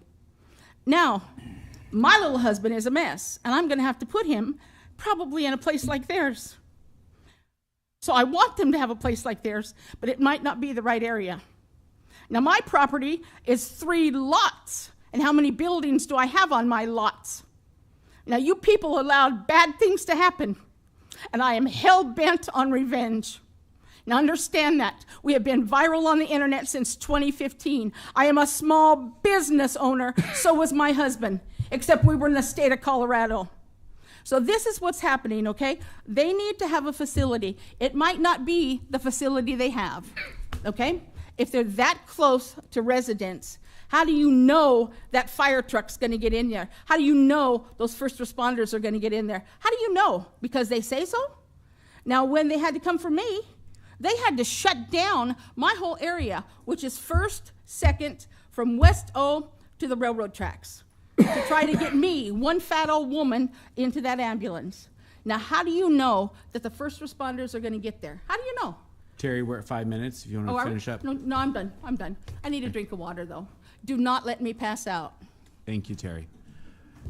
Now, my little husband is a mess, and I'm going to have to put him probably in a place like theirs. So I want them to have a place like theirs, but it might not be the right area. Now, my property is 3 lots, And how many buildings do I have on my lots? Now, you people allowed bad things to happen, and I am hell-bent on revenge. Now, understand that. We have been viral on the internet since 2015. I am a small business owner, so was my husband, except we were in the state of Colorado. So this is what's happening, okay? They need to have a facility. It might not be the facility they have, okay? If they're that close to residents, how do you know that fire truck's gonna get in there? How do you know those first responders are gonna get in there? How do you know? Because they say so? Now, when they had to come for me, they had to shut down my whole area, which is 1st, 2nd, from West O to the railroad tracks, to try to get me, one fat old woman, into that ambulance. Now, how do you know that the first responders are gonna get there? How do you know? Terry, we're at 5 minutes, if you want to finish up. No, I'm done. I'm done. I need a drink of water, though. Do not let me pass out. Thank you, Terry.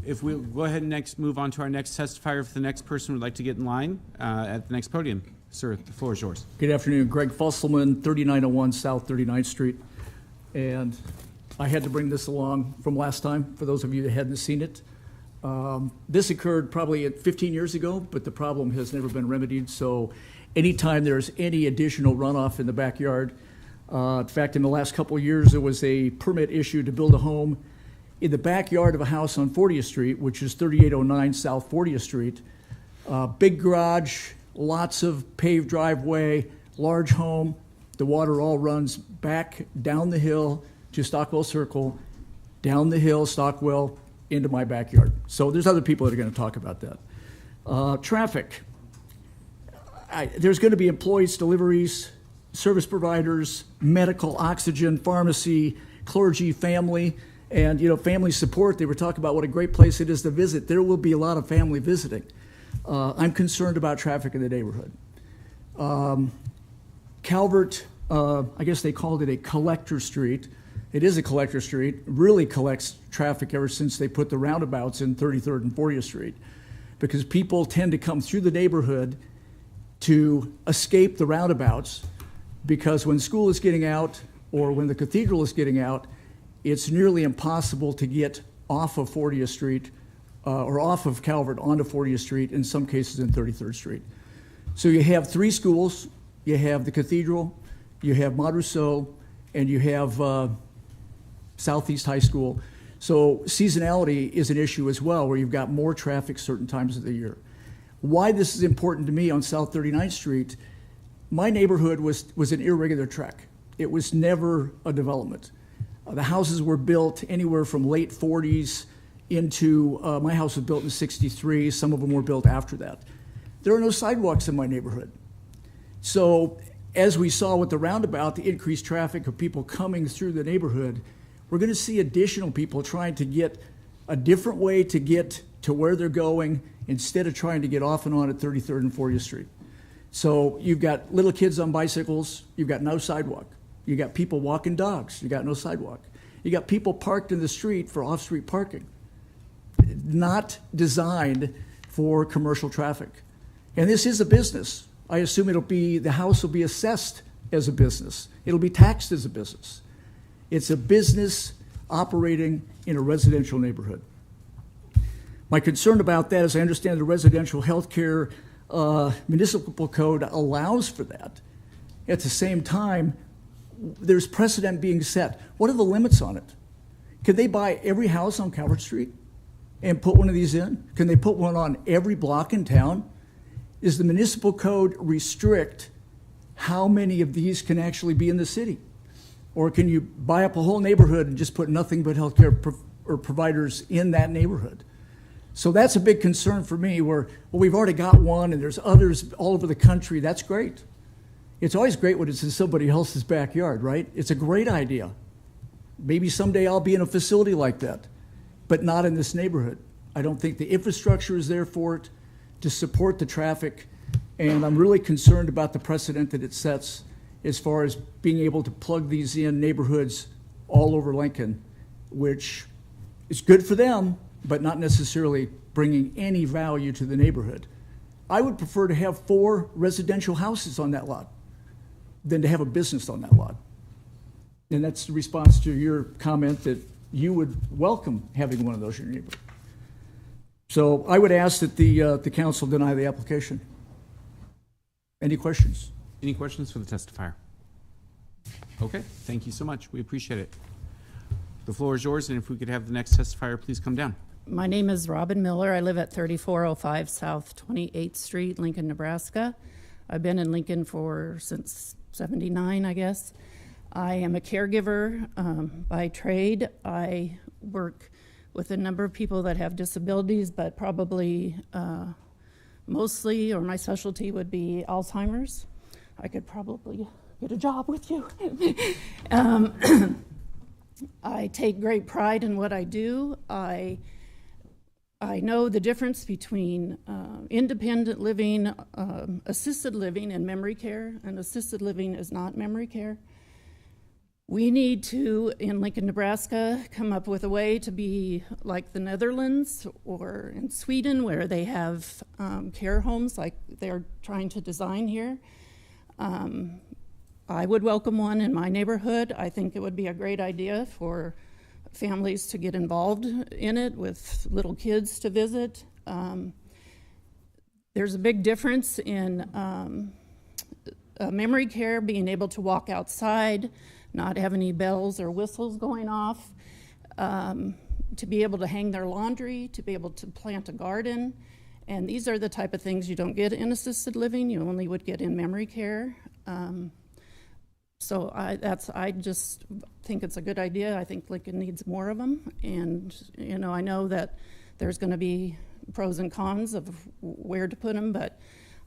If we'll go ahead and move on to our next testifier, if the next person would like to get in line at the next podium. Sir, the floor is yours. Good afternoon. Greg Fusselman, 3901 South 39th Street. And I had to bring this along from last time, for those of you that hadn't seen it. This occurred probably 15 years ago, but the problem has never been remedied. So anytime there's any additional runoff in the backyard, in fact, in the last couple of years, there was a permit issued to build a home in the backyard of a house on 40th Street, which is 3809 South 40th Street. Big garage, lots of paved driveway, large home. The water all runs back down the hill to Stockwell Circle, down the hill, Stockwell, into my backyard. So there's other people that are going to talk about that. Traffic. There's going to be employees, deliveries, service providers, medical, oxygen, pharmacy, clergy, family, and family support. They were talking about what a great place it is to visit. There will be a lot of family visiting. I'm concerned about traffic in the neighborhood. Calvert, I guess they called it a collector street. It is a collector street, really collects traffic ever since they put the roundabouts in 33rd and 40th Street, because people tend to come through the neighborhood to escape the roundabouts, because when school is getting out or when the cathedral is getting out, it's nearly impossible to get off of 40th Street or off of Calvert onto 40th Street, in some cases in 33rd Street. So you have 3 schools. You have the cathedral, you have Mont Rousseau, and you have Southeast High School. So seasonality is an issue as well, where you've got more traffic certain times of the year. Why this is important to me on South 39th Street, my neighborhood was an irregular track. It was never a development. The houses were built anywhere from late 40s into, my house was built in 63, some of them were built after that. There are no sidewalks in my neighborhood. So as we saw with the roundabout, the increased traffic of people coming through the neighborhood, we're gonna see additional people trying to get a different way to get to where they're going instead of trying to get off and on at 33rd and 40th Street. So you've got little kids on bicycles, you've got no sidewalk. You got people walking dogs, you got no sidewalk. You got people parked in the street for off-street parking. Not designed for commercial traffic. And this is a business. I assume the house will be assessed as a business. It'll be taxed as a business. It's a business operating in a residential neighborhood. My concern about that is I understand the residential healthcare municipal code allows for that. At the same time, there's precedent being set. What are the limits on it? Can they buy every house on Calvert Street and put one of these in? Can they put one on every block in town? Does the municipal code restrict how many of these can actually be in the city? Or can you buy up a whole neighborhood and just put nothing but healthcare providers in that neighborhood? So that's a big concern for me, where, well, we've already got one and there's others all over the country. That's great. It's always great when it's in somebody else's backyard, right? It's a great idea. Maybe someday I'll be in a facility like that, but not in this neighborhood. I don't think the infrastructure is there for it to support the traffic, and I'm really concerned about the precedent that it sets as far as being able to plug these in neighborhoods all over Lincoln, which is good for them, but not necessarily bringing any value to the neighborhood. I would prefer to have 4 residential houses on that lot than to have a business on that lot. And that's the response to your comment that you would welcome having one of those in your neighborhood. So I would ask that the council deny the application. Any questions? Any questions for the testifier? Okay, thank you so much. We appreciate it. The floor is yours, and if we could have the next testifier please come down. My name is Robin Miller. I live at 3405 South 28th Street, Lincoln, Nebraska. I've been in Lincoln since 79, I guess. I am a caregiver by trade. I work with a number of people that have disabilities, but probably mostly, or my specialty would be Alzheimer's. I could probably get a job with you. I take great pride in what I do. I know the difference between independent living, assisted living, and memory care, and assisted living is not memory care. We need to, in Lincoln, Nebraska, come up with a way to be like the Netherlands or in Sweden, where they have care homes like they're trying to design here. I would welcome one in my neighborhood. I think it would be a great idea for families to get involved in it with little kids to visit. There's a big difference in memory care, being able to walk outside, not have any bells or whistles going off, to be able to hang their laundry, to be able to plant a garden. And these are the type of things you don't get in assisted living, you only would get in memory care. So I just think it's a good idea. I think Lincoln needs more of them. And, you know, I know that there's going to be pros and cons of where to put them, but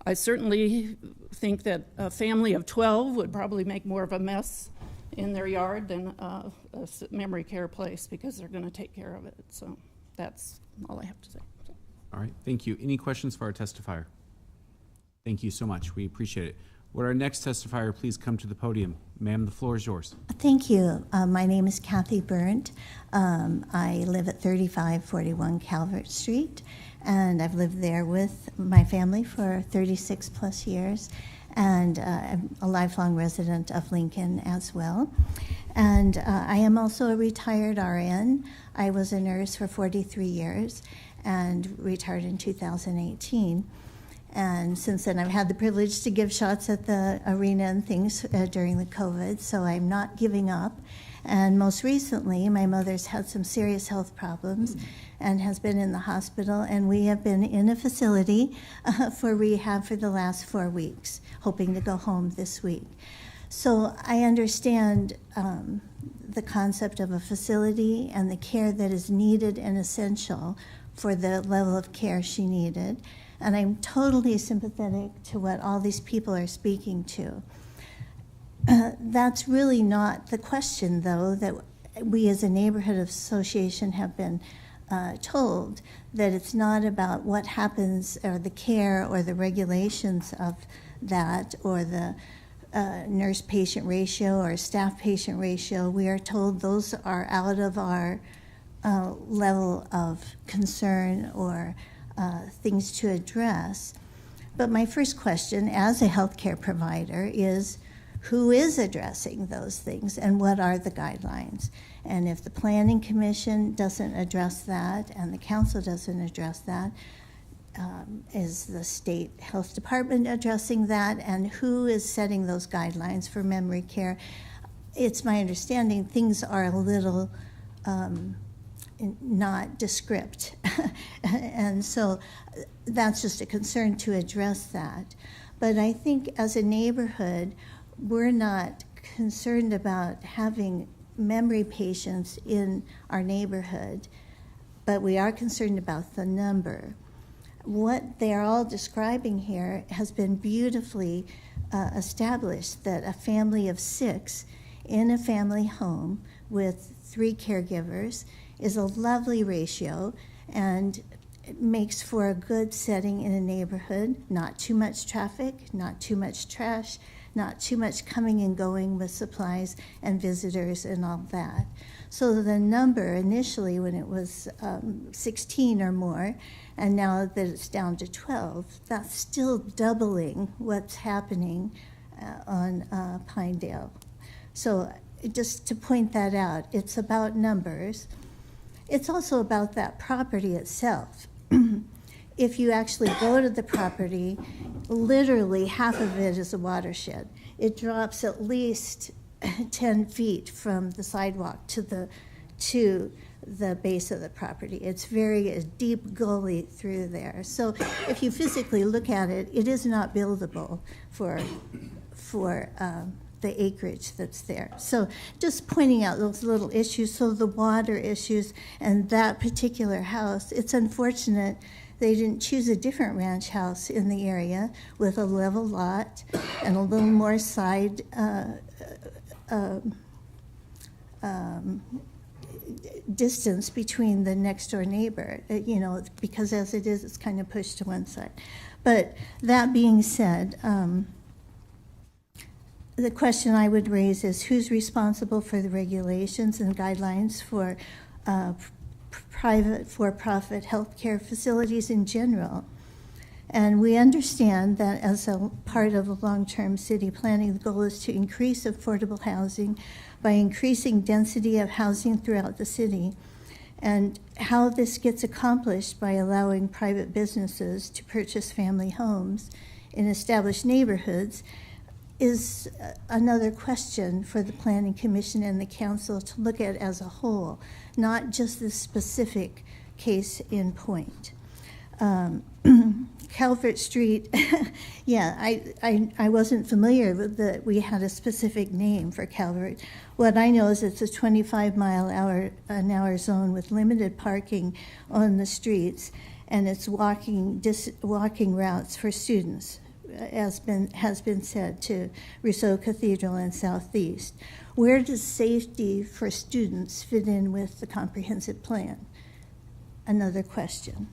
I certainly think that a family of 12 would probably make more of a mess in their yard than a memory care place, because they're going to take care of it. So that's all I have to say. All right, thank you. Any questions for our testifier? Thank you so much. We appreciate it. Would our next testifier please come to the podium? Ma'am, the floor is yours. Thank you. My name is Kathy Burnt. I live at 3541 Calvert Street, and I've lived there with my family for 36 plus years, and I'm a lifelong resident of Lincoln as well. And I am also a retired RN. I was a nurse for 43 years and retired in 2018. And since then, I've had the privilege to give shots at the arena and things during the COVID, so I'm not giving up. And most recently, my mother's had some serious health problems and has been in the hospital, and we have been in a facility for rehab for the last 4 weeks, hoping to go home this week. So I understand the concept of a facility and the care that is needed and essential for the level of care she needed. And I'm totally sympathetic to what all these people are speaking to. That's really not the question, though, that we as a neighborhood association have been told, that it's not about what happens or the care or the regulations of that or the nurse-patient ratio or staff-patient ratio. We are told those are out of our level of concern or things to address. But my first question as a healthcare provider is, who is addressing those things and what are the guidelines? And if the Planning Commission doesn't address that and the council doesn't address that, is the state health department addressing that? And who is setting those guidelines for memory care? It's my understanding things are a little not descript. And so that's just a concern to address that. But I think as a neighborhood, we're not concerned about having memory patients in our neighborhood, but we are concerned about the number. What they're all describing here has been beautifully established, that a family of 6 in a family home with 3 caregivers is a lovely ratio, and it makes for a good setting in a neighborhood. Not too much traffic, not too much trash, not too much coming and going with supplies and visitors and all that. So the number initially, when it was 16 or more, and now that it's down to 12, that's still doubling what's happening on Pinedale. So just to point that out, it's about numbers. It's also about that property itself. If you actually go to the property, literally half of it is a watershed. It drops at least 10 feet from the sidewalk to the base of the property. It's a deep gully through there. So if you physically look at it, it is not buildable for the acreage that's there. So just pointing out those little issues. So the water issues and that particular house, it's unfortunate they didn't choose a different ranch house in the area with a level lot and a little more side distance between the next door neighbor, because as it is, it's kind of pushed to one side. But that being said, the question I would raise is who's responsible for the regulations and guidelines for private for-profit healthcare facilities in general? And we understand that as a part of a long-term city planning, the goal is to increase affordable housing by increasing density of housing throughout the city. And how this gets accomplished by allowing private businesses to purchase family homes in established neighborhoods is another question for the Planning Commission and the Council to look at as a whole, not just the specific case in point. Calvert Street, yeah, I wasn't familiar with that we had a specific name for Calvert. What I know is it's a 25-mile-an-hour zone with limited parking on the streets, and it's walking routes for students, as has been said, to Rousseau Cathedral and Southeast. Where does safety for students fit in with the comprehensive plan? Another question.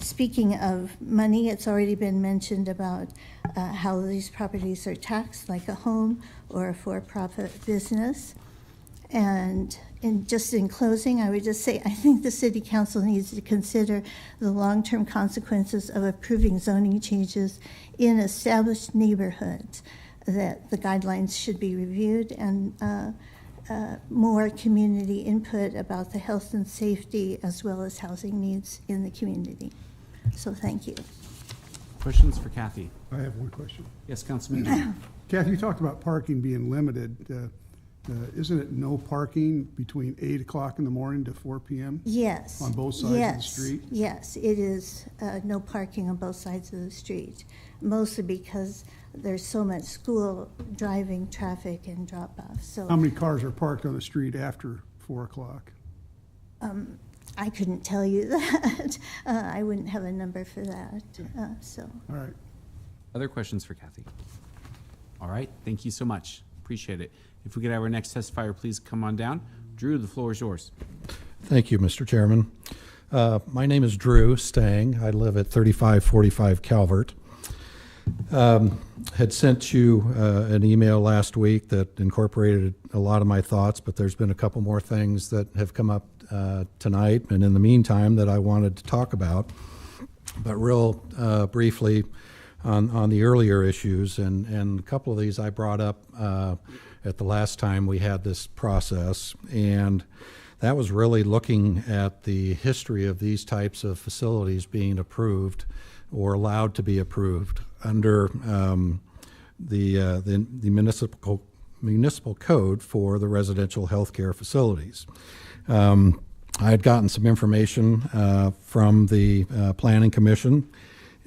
Speaking of money, it's already been mentioned about how these properties are taxed like a home or a for-profit business. And just in closing, I would just say I think the City Council needs to consider the long-term consequences of approving zoning changes in established neighborhoods, that the guidelines should be reviewed, and more community input about the health and safety as well as housing needs in the community. So thank you. Questions for Kathy? I have one question. Yes, Councilman. Kathy, you talked about parking being limited. Isn't it no parking between 8 o'clock in the morning to 4 p.m.? Yes. On both sides of the street? Yes, it is no parking on both sides of the street, mostly because there's so much school driving traffic and drop-off. So how many cars are parked on the street after 4 o'clock? I couldn't tell you that. I wouldn't have a number for that. So. All right. Other questions for Kathy? All right, thank you so much. Appreciate it. If we could have our next testifier please come on down. Drew, the floor is yours. Thank you, Mr. Chairman. My name is Drew Stang. I live at 3545 Calvert. Had sent you an email last week that incorporated a lot of my thoughts, but there's been a couple more things that have come up tonight and in the meantime that I wanted to talk about. But real briefly on the earlier issues, and a couple of these I brought up at the last time we had this process, and that was really looking at the history of these types of facilities being approved or allowed to be approved under the municipal code for the residential healthcare facilities. I had gotten some information from the Planning Commission,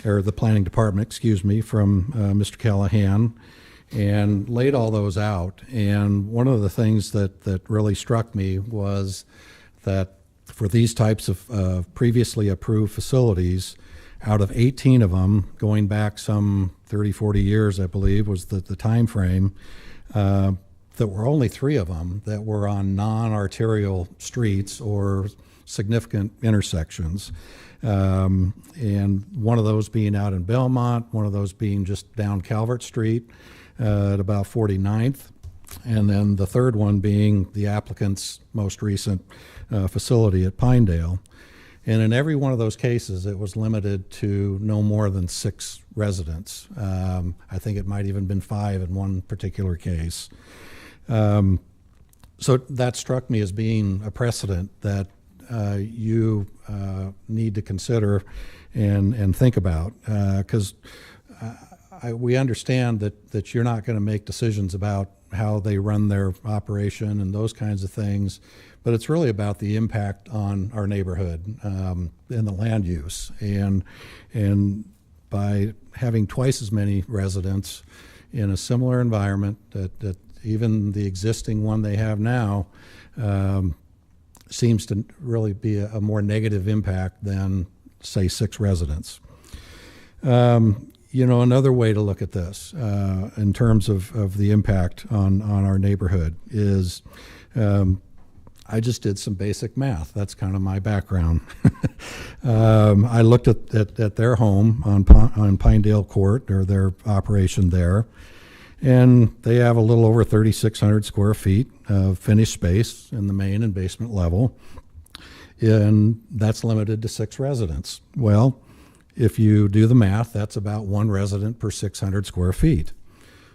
or the Planning Department, excuse me, from Mr. Callahan, and laid all those out. And one of the things that really struck me was that for these types of previously approved facilities, out of 18 of them, going back some 30, 40 years, I believe, was the time frame, there were only 3 of them that were on non-arterial streets or significant intersections. And one of those being out in Belmont, one of those being just down Calvert Street at about 49th, and then the third one being the applicant's most recent facility at Pinedale. And in every one of those cases, it was limited to no more than 6 residents. I think it might even been 5 in one particular case. So that struck me as being a precedent that you need to consider and think about, because we understand that you're not going to make decisions about how they run their operation and those kinds of things, but it's really about the impact on our neighborhood and the land use. And by having twice as many residents in a similar environment, that even the existing one they have now seems to really be a more negative impact than, say, 6 residents. You know, another way to look at this in terms of the impact on our neighborhood is I just did some basic math. That's kind of my background. I looked at their home on Pinedale Court, or their operation there, and they have a little over 3,600 square feet of finished space in the main and basement level, and that's limited to 6 residents. Well, if you do the math, that's about 1 resident per 600 square feet.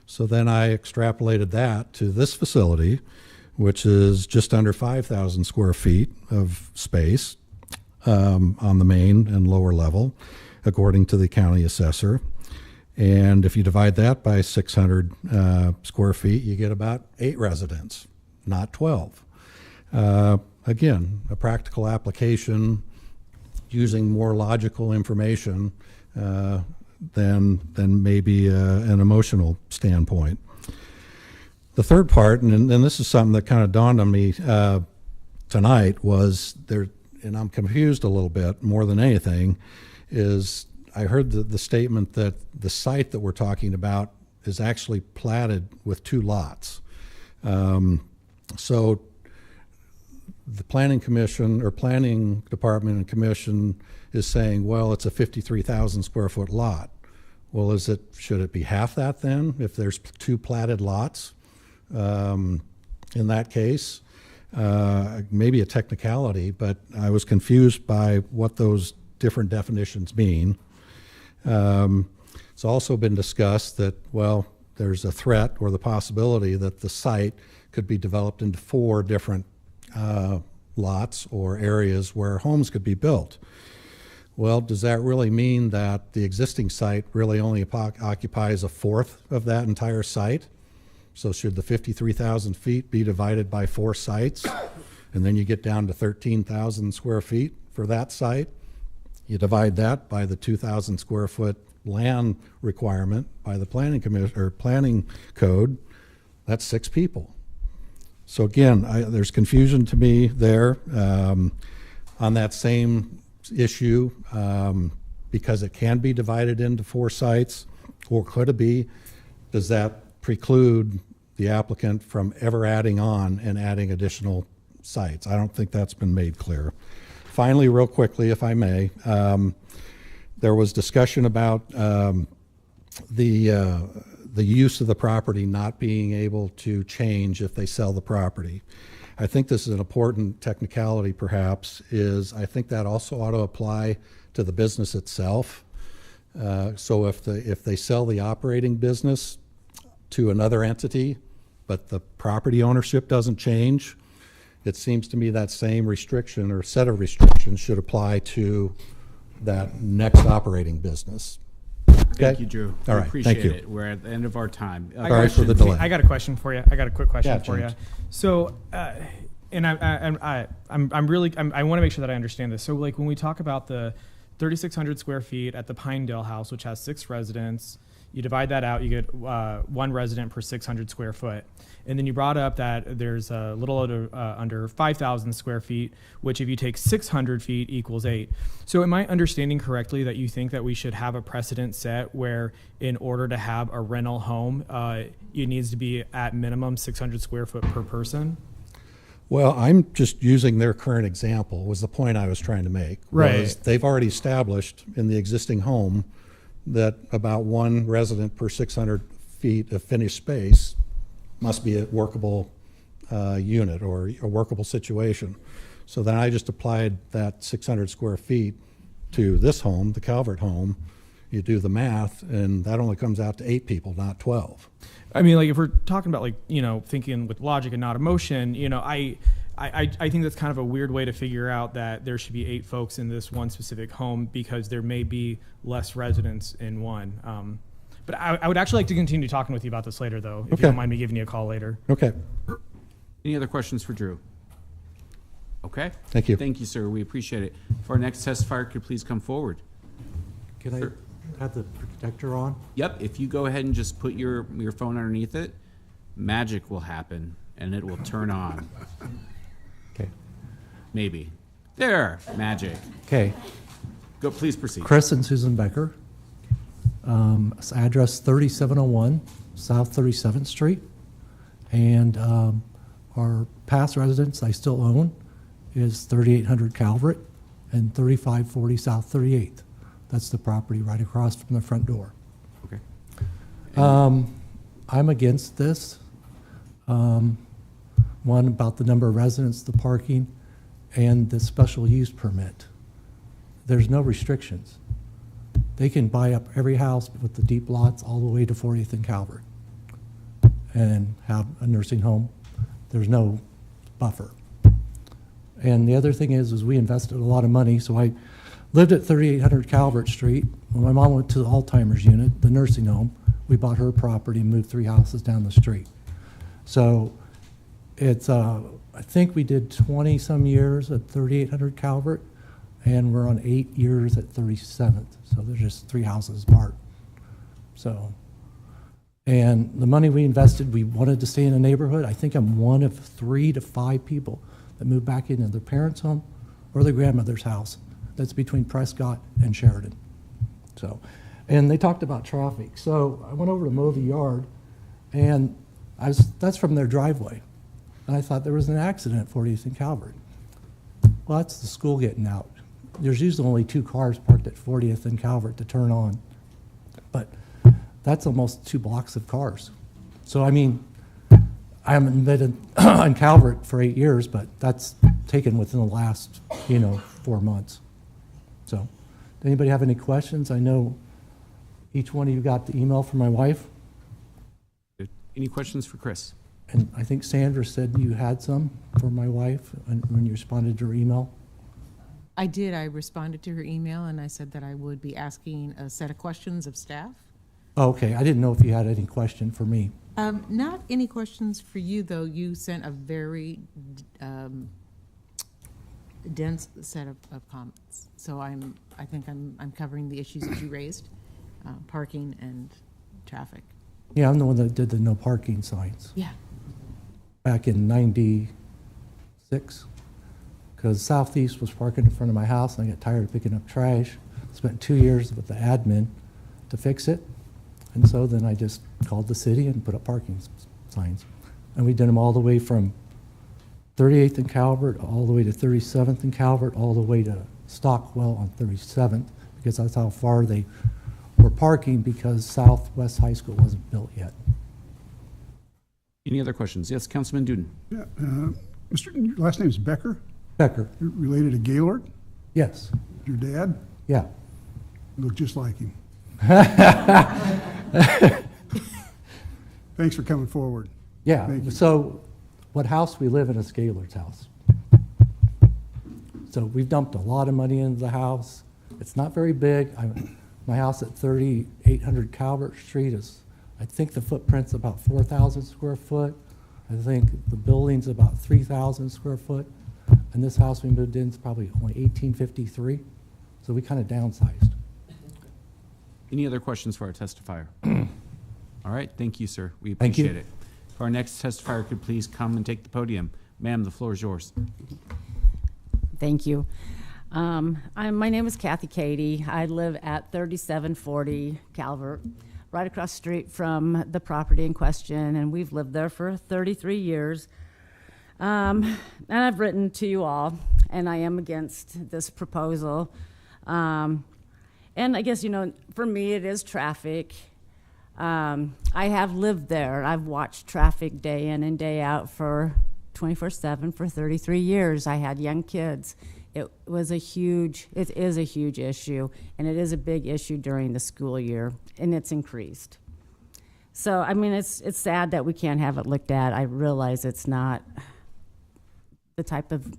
So then I extrapolated that to this facility, which is just under 5,000 square feet of space on the main and lower level, according to the county assessor. And if you divide that by 600 square feet, you get about 8 residents, not 12. Again, a practical application using more logical information than maybe an emotional standpoint. The third part, and this is something that kind of dawned on me tonight, was there, and I'm confused a little bit more than anything, is I heard the statement that the site that we're talking about is actually platted with 2 lots. So the planning commission, or planning department and commission, is saying, well, it's a 53,000 square foot lot. Well, should it be half that then, if there's 2 platted lots? In that case, maybe a technicality, but I was confused by what those different definitions mean. It's also been discussed that, well, there's a threat or the possibility that the site could be developed into 4 different lots or areas where homes could be built. Well, does that really mean that the existing site really only occupies 1/4 of that entire site? So should the 53,000 feet be divided by 4 sites, and then you get down to 13,000 square feet for that site? You divide that by the 2,000 square foot land requirement by the planning commission or planning code. That's 6 people. So again, there's confusion to me there on that same issue, because it can be divided into 4 sites, or could it be? Does that preclude the applicant from ever adding on and adding additional sites? I don't think that's been made clear. Finally, real quickly, if I may, there was discussion about the use of the property not being able to change if they sell the property. I think this is an important technicality, perhaps, is I think that also ought to apply to the business itself. So if they sell the operating business to another entity, but the property ownership doesn't change, it seems to me that same restriction or set of restrictions should apply to that next operating business. Okay? Thank you, Drew. All right, Appreciate thank you. it. We're at the end of our time. Sorry for the delay. I got a question for you. I got a quick question for you. James. So, and I want to make sure that I understand this. So, like, when we talk about the 3,600 square feet at the Pinedale house, which has 6 residents, you divide that out, you get 1 resident per 600 square foot. And then you brought up that there's a little under 5,000 square feet, which if you take 600 feet equals 8. So am I understanding correctly that you think that we should have a precedent set where in order to have a rental home, it needs to be at minimum 600 square foot per person? Well, I'm just using their current example, was the point I was trying to make. Right. They've already established in the existing home that about 1 resident per 600 feet of finished space must be a workable unit or a workable situation. So then I just applied that 600 square feet to this home, the Calvert home. You do the math, and that only comes out to 8 people, not 12. I mean, like, if we're talking about, like, you know, thinking with logic and not emotion, you know, I think that's kind of a weird way to figure out that there should be 8 folks in this one specific home because there may be less residents in one. But I would actually like to continue talking with you about this later, though, if you don't mind me giving you a call later. Okay. Any other questions for Drew? Okay. Thank you. Thank you, sir. We appreciate it. For our next testifier, could you please come forward? Can I have the projector on? Yep. If you go ahead and just put your phone underneath it, magic will happen and it will turn on. Okay. Maybe. There. Magic. Okay. Go. Please proceed. Chris and Susan Becker. Address 3701 South 37th Street. And our past residence I still own is 3800 Calvert and 3540 South 38th. That's the property right across from the front door. Okay. I'm against this. One, about the number of residents, the parking, and the special use permit. There's no restrictions. They can buy up every house with the deep lots all the way to 40th and Calvert and have a nursing home. There's no buffer. And the other thing is we invested a lot of money. So I lived at 3800 Calvert Street. When my mom went to the Alzheimer's unit, the nursing home, we bought her property and moved 3 houses down the street. So it's, I think we did 20 some years at 3800 Calvert, and we're on 8 years at 37th. So there's just 3 houses apart. So, and the money we invested, we wanted to stay in a neighborhood. I think I'm one of 3 to 5 people that moved back into their parents' home or their grandmother's house. That's between Prescott and Sheridan. So, and they talked about traffic. So I went over to mow the yard, and that's from their driveway. And I thought there was an accident at 40th and Calvert. Well, that's the school getting out. There's usually only 2 cars parked at 40th and Calvert to turn on. But that's almost 2 blocks of cars. So, I mean, I haven't been on Calvert for 8 years, but that's taken within the last, 4 months. So, does anybody have any questions? I know each one of you got the email from my wife. Any questions for Chris? And I think Sandra said you had some for my wife when you responded to her email. I did. I responded to her email, and I said that I would be asking a set of questions of staff. Oh, okay. I didn't know if you had any question for me. Not any questions for you, though. You sent a very dense set of comments. So I think I'm covering the issues that you raised, parking and traffic. Yeah, I'm the one that did the no parking signs. Yeah. Back in '96, because Southeast was parking in front of my house, and I got tired of picking up trash. Spent 2 years with the admin to fix it. And so then I just called the city and put up parking signs. And we did them all the way from 38th and Calvert, all the way to 37th and Calvert, all the way to Stockwell on 37th, because that's how far they were parking, because Southwest High School wasn't built yet. Any other questions? Yes, Councilman Duden. Yeah, your last name is Becker? Becker. You're related to Gaylord? Yes. Your dad? Yeah. You look just like him. Thanks for coming forward. Yeah. Thank you. So what house we live in is Gaylord's house. So we've dumped a lot of money into the house. It's not very big. My house at 3800 Calvert Street is, I think the footprint's about 4,000 square foot. I think the building's about 3,000 square foot. And this house we moved in is probably only 1853. So we kind of downsized. Any other questions for our testifier? All right, thank you, sir. We Thank you. appreciate it. For our next testifier, could please come and take the podium. Ma'am, the floor is yours. Thank you. My name is Kathy Cady. I live at 3740 Calvert, right across the street from the property in question, and we've lived there for 33 years. And I've written to you all, and I am against this proposal. And I guess, for me, it is traffic. I have lived there. I've watched traffic day in and day out for 24/7 for 33 years. I had young kids. It is a huge issue, and it is a big issue during the school year, and it's increased. So, I mean, it's sad that we can't have it looked at. I realize it's not the type of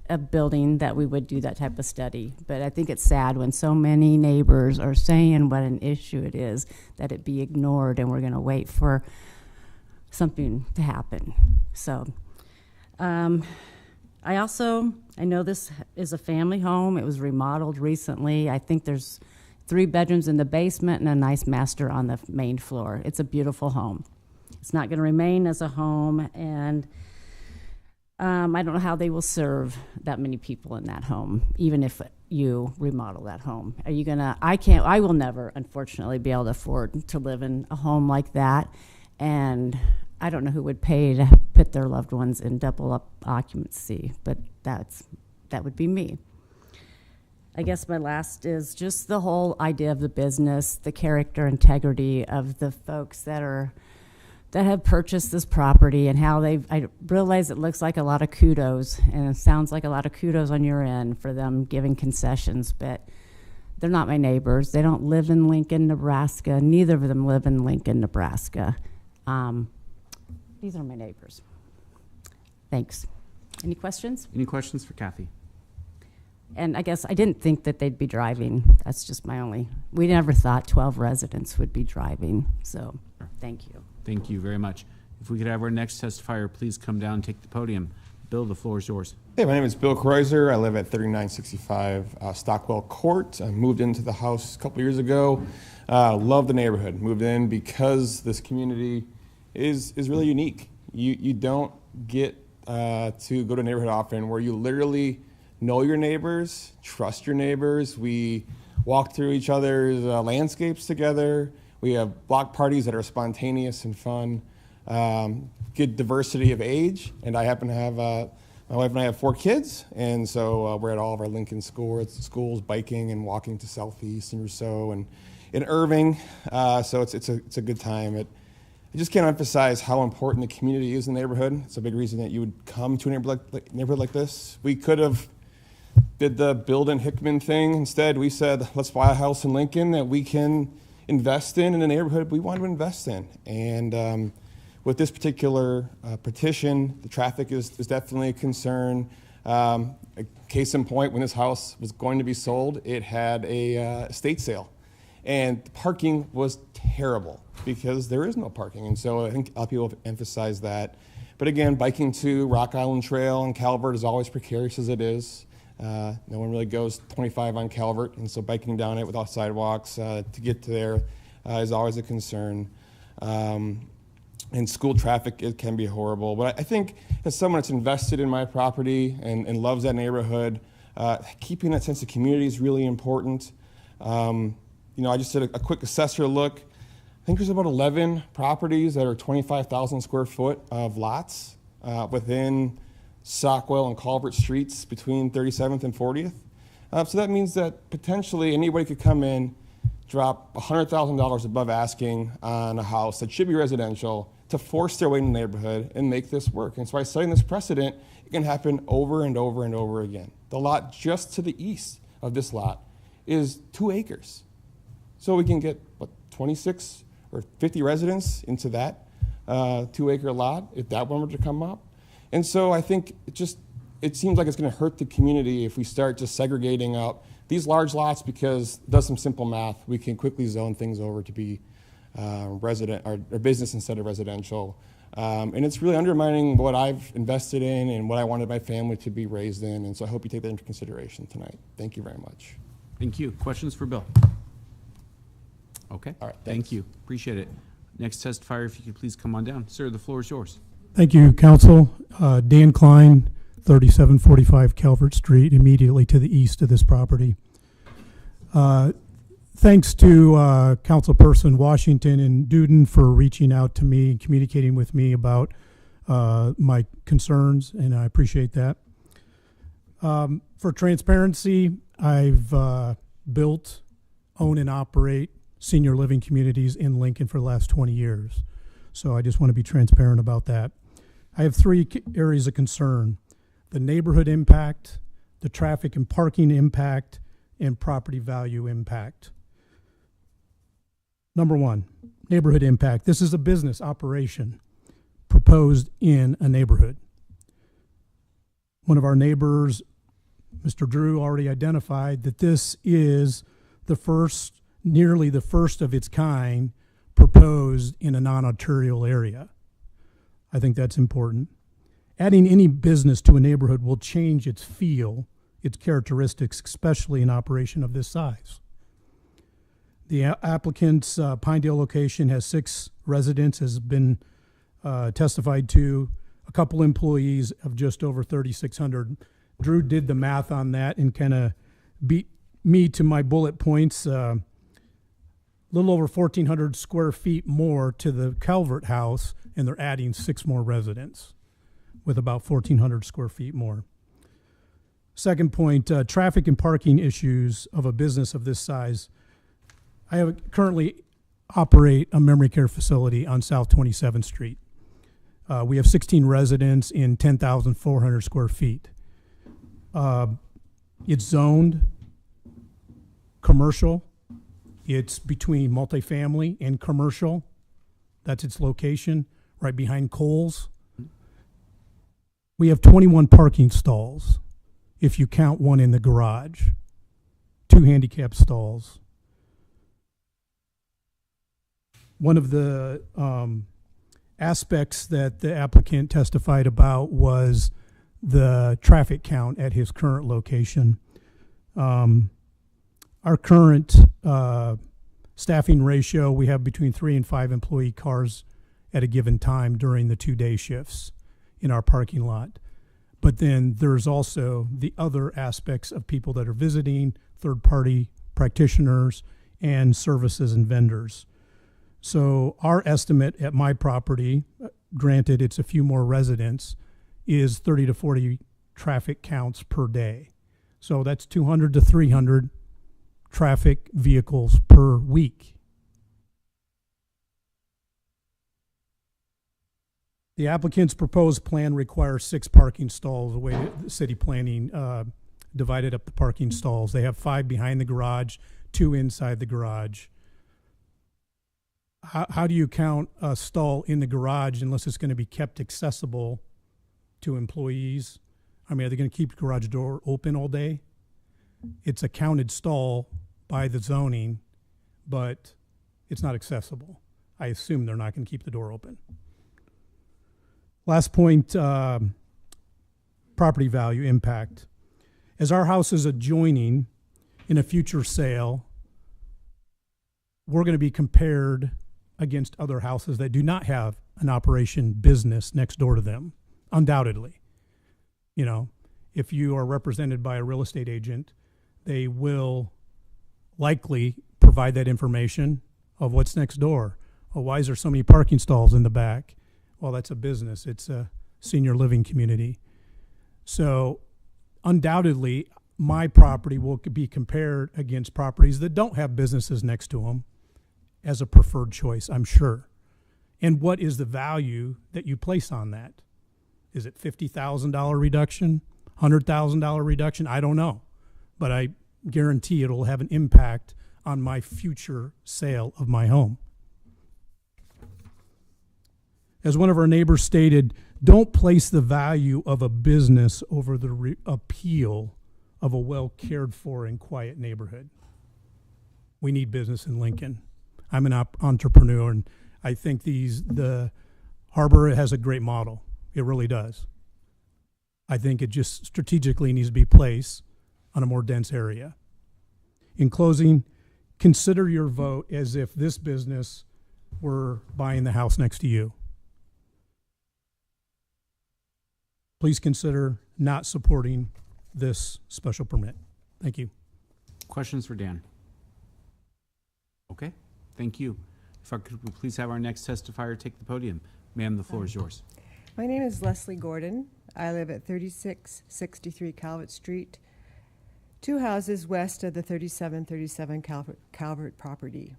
a building that we would do that type of study, but I think it's sad when so many neighbors are saying what an issue it is that it be ignored, and we're going to wait for something to happen. So, I know this is a family home. It was remodeled recently. I think there's 3 bedrooms in the basement and a nice master on the main floor. It's a beautiful home. It's not going to remain as a home, and I don't know how they will serve that many people in that home, even if you remodel that home. Are you gonna? I will never, unfortunately, be able to afford to live in a home like that, and I don't know who would pay to put their loved ones in double up occupancy, but that would be me. I guess my last is just the whole idea of the business, the character, integrity of the folks that have purchased this property, and how I realize it looks like a lot of kudos, and it sounds like a lot of kudos on your end for them giving concessions, but they're not my neighbors. They don't live in Lincoln, Nebraska. Neither of them live in Lincoln, Nebraska. These are my neighbors. Thanks. Any questions? Any questions for Kathy? And I guess I didn't think that they'd be driving. That's just we never thought 12 residents would be driving. So, thank you. Thank you very much. If we could have our next testifier please come down and take the podium. Bill, the floor is yours. Hey, my name is Bill Kreuzer. I live at 3965 Stockwell Court. I moved into the house a couple years ago. Love the neighborhood. Moved in because this community is really unique. You don't get to go to a neighborhood often where you literally know your neighbors, trust your neighbors. We walk through each other's landscapes together. We have block parties that are spontaneous and fun. Good diversity of age, and I happen to have, my wife and I have 4 kids, and so we're at all of our Lincoln schools, biking and walking to Southeast and Rousseau and in Irving, so it's a good time. I just can't emphasize how important the community is in the neighborhood. It's a big reason that you would come to a neighborhood like this. We could have did the Build and Hickman thing. Instead, we said, let's buy a house in Lincoln that we can invest in a neighborhood we want to invest in. And with this particular petition, the traffic is definitely a concern. A case in point, when this house was going to be sold, it had a estate sale. And the parking was terrible because there is no parking. And so I think a lot of people have emphasized that. But again, biking to Rock Island Trail and Calvert is always precarious as it is. No one really goes 25 on Calvert, and so biking down it without sidewalks to get to there is always a concern. And school traffic, it can be horrible. But I think as someone that's invested in my property and loves that neighborhood, keeping that sense of community is really important. I just did a quick assessor look. I think there's about 11 properties that are 25,000 square foot of lots within Stockwell and Calvert streets between 37th and 40th. So that means that potentially anybody could come in, drop $100,000 above asking on a house that should be residential to force their way in the neighborhood and make this work. And so by setting this precedent, it can happen over and over and over again. The lot just to the east of this lot is 2 acres. So we can get, 26 or 50 residents into that 2-acre lot if that one were to come up. And so I think it seems like it's going to hurt the community if we start just segregating out these large lots, because it does some simple math. We can quickly zone things over to be resident or business instead of residential. And it's really undermining what I've invested in and what I wanted my family to be raised in. And so I hope you take that into consideration tonight. Thank you very much. Thank you. Questions for Bill? Okay. All right. Thank you. Appreciate it. Next testifier, if you could please come on down. Sir, the floor is yours. Thank you, Council. Dan Klein, 3745 Calvert Street, immediately to the east of this property. Thanks to Councilperson Washington and Duden for reaching out to me and communicating with me about my concerns, and I appreciate that. For transparency, I've built, own, and operate senior living communities in Lincoln for the last 20 years. So I just want to be transparent about that. I have three areas of concern: the neighborhood impact, the traffic and parking impact, and property value impact. Number one, neighborhood impact. This is a business operation proposed in a neighborhood. One of our neighbors, Mr. Drew, already identified that this is nearly the first of its kind proposed in a non-arterial area. I think that's important. Adding any business to a neighborhood will change its feel, its characteristics, especially in operation of this size. The applicant's Pinedale location has 6 residents, has been testified to, a couple employees of just over 3,600. Drew did the math on that and kind of beat me to my bullet points. A little over 1,400 square feet more to the Calvert house, and they're adding 6 more residents with about 1,400 square feet more. Second point, traffic and parking issues of a business of this size. I currently operate a memory care facility on South 27th Street. We have 16 residents in 10,400 square feet. It's zoned commercial. It's between multifamily and commercial. That's its location, right behind Kohl's. We have 21 parking stalls, if you count one in the garage, 2 handicap stalls. One of the aspects that the applicant testified about was the traffic count at his current location. Our current staffing ratio, we have between 3 and 5 employee cars at a given time during the 2-day shifts in our parking lot. But then there's also the other aspects of people that are visiting, third-party practitioners, and services and vendors. So our estimate at my property, granted it's a few more residents, is 30 to 40 traffic counts per day. So that's 200 to 300 traffic vehicles per week. The applicant's proposed plan requires 6 parking stalls, the way that the city planning divided up the parking stalls. They have 5 behind the garage, 2 inside the garage. How do you count a stall in the garage unless it's going to be kept accessible to employees? I mean, are they going to keep the garage door open all day? It's a counted stall by the zoning, but it's not accessible. I assume they're not going to keep the door open. Last point, property value impact. As our house is adjoining in a future sale, we're going to be compared against other houses that do not have an operation business next door to them, undoubtedly. You know, if you are represented by a real estate agent, they will likely provide that information of what's next door. Oh, why is there so many parking stalls in the back? Well, that's a business. It's a senior living community. So undoubtedly, my property will be compared against properties that don't have businesses next to them as a preferred choice, I'm sure. And what is the value that you place on that? Is it $50,000 reduction, $100,000 reduction? I don't know. But I guarantee it'll have an impact on my future sale of my home. As one of our neighbors stated, don't place the value of a business over the appeal of a well cared for and quiet neighborhood. We need business in Lincoln. I'm an entrepreneur, and I think the Harbor has a great model. It really does. I think it just strategically needs to be placed on a more dense area. In closing, consider your vote as if this business were buying the house next to you. Please consider not supporting this special permit. Thank you. Questions for Dan? Okay, thank you. If I could please have our next testifier take the podium. Ma'am, the floor is yours. My name is Leslie Gordon. I live at 3663 Calvert Street, 2 houses west of the 3737 Calvert property.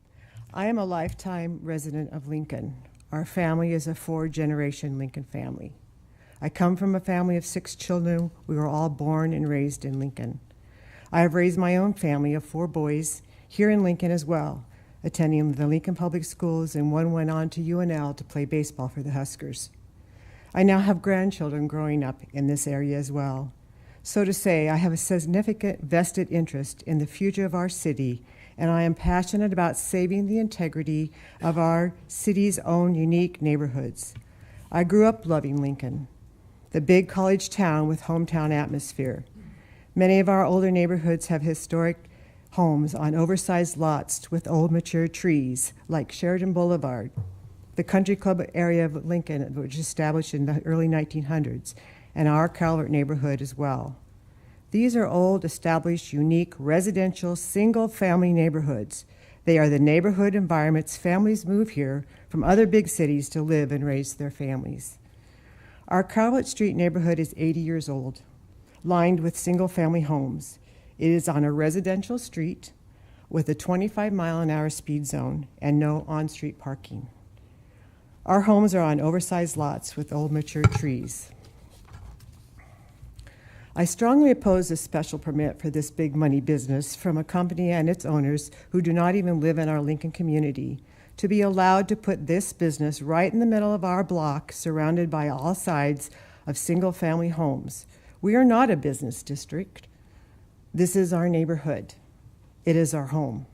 I am a lifetime resident of Lincoln. Our family is a 4-generation Lincoln family. I come from a family of 6 children. We were all born and raised in Lincoln. I have raised my own family of 4 boys here in Lincoln as well, attending the Lincoln Public Schools, and one went on to UNL to play baseball for the Huskers. I now have grandchildren growing up in this area as well. So to say, I have a significant vested interest in the future of our city, and I am passionate about saving the integrity of our city's own unique neighborhoods. I grew up loving Lincoln, the big college town with hometown atmosphere. Many of our older neighborhoods have historic homes on oversized lots with old mature trees, like Sheridan Boulevard, the country club area of Lincoln, which was established in the early 1900s, and our Calvert neighborhood as well. These are old, established, unique, residential, single-family neighborhoods. They are the neighborhood environments families move here from other big cities to live and raise their families. Our Calvert Street neighborhood is 80 years old, lined with single-family homes. It is on a residential street with a 25-mile-an-hour speed zone and no on-street parking. Our homes are on oversized lots with old mature trees. I strongly oppose a special permit for this big money business from a company and its owners who do not even live in our Lincoln community to be allowed to put this business right in the middle of our block, surrounded by all sides of single-family homes. We are not a business district. This is our neighborhood. It is our home.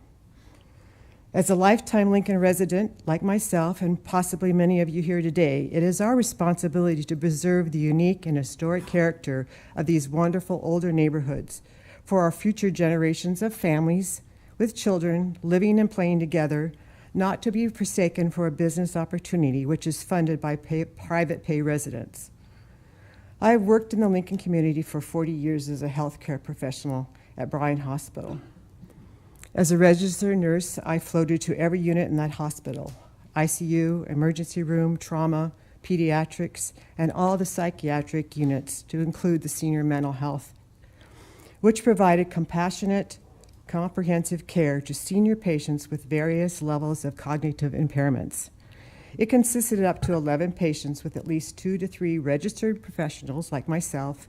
As a lifetime Lincoln resident, like myself and possibly many of you here today, it is our responsibility to preserve the unique and historic character of these wonderful older neighborhoods for our future generations of families with children living and playing together, not to be forsaken for a business opportunity which is funded by private pay residents. I have worked in the Lincoln community for 40 years as a healthcare professional at Bryan Hospital. As a registered nurse, I floated to every unit in that hospital: ICU, emergency room, trauma, pediatrics, and all the psychiatric units to include the senior mental health, which provided compassionate, comprehensive care to senior patients with various levels of cognitive impairments. It consisted of up to 11 patients with at least 2 to 3 registered professionals like myself,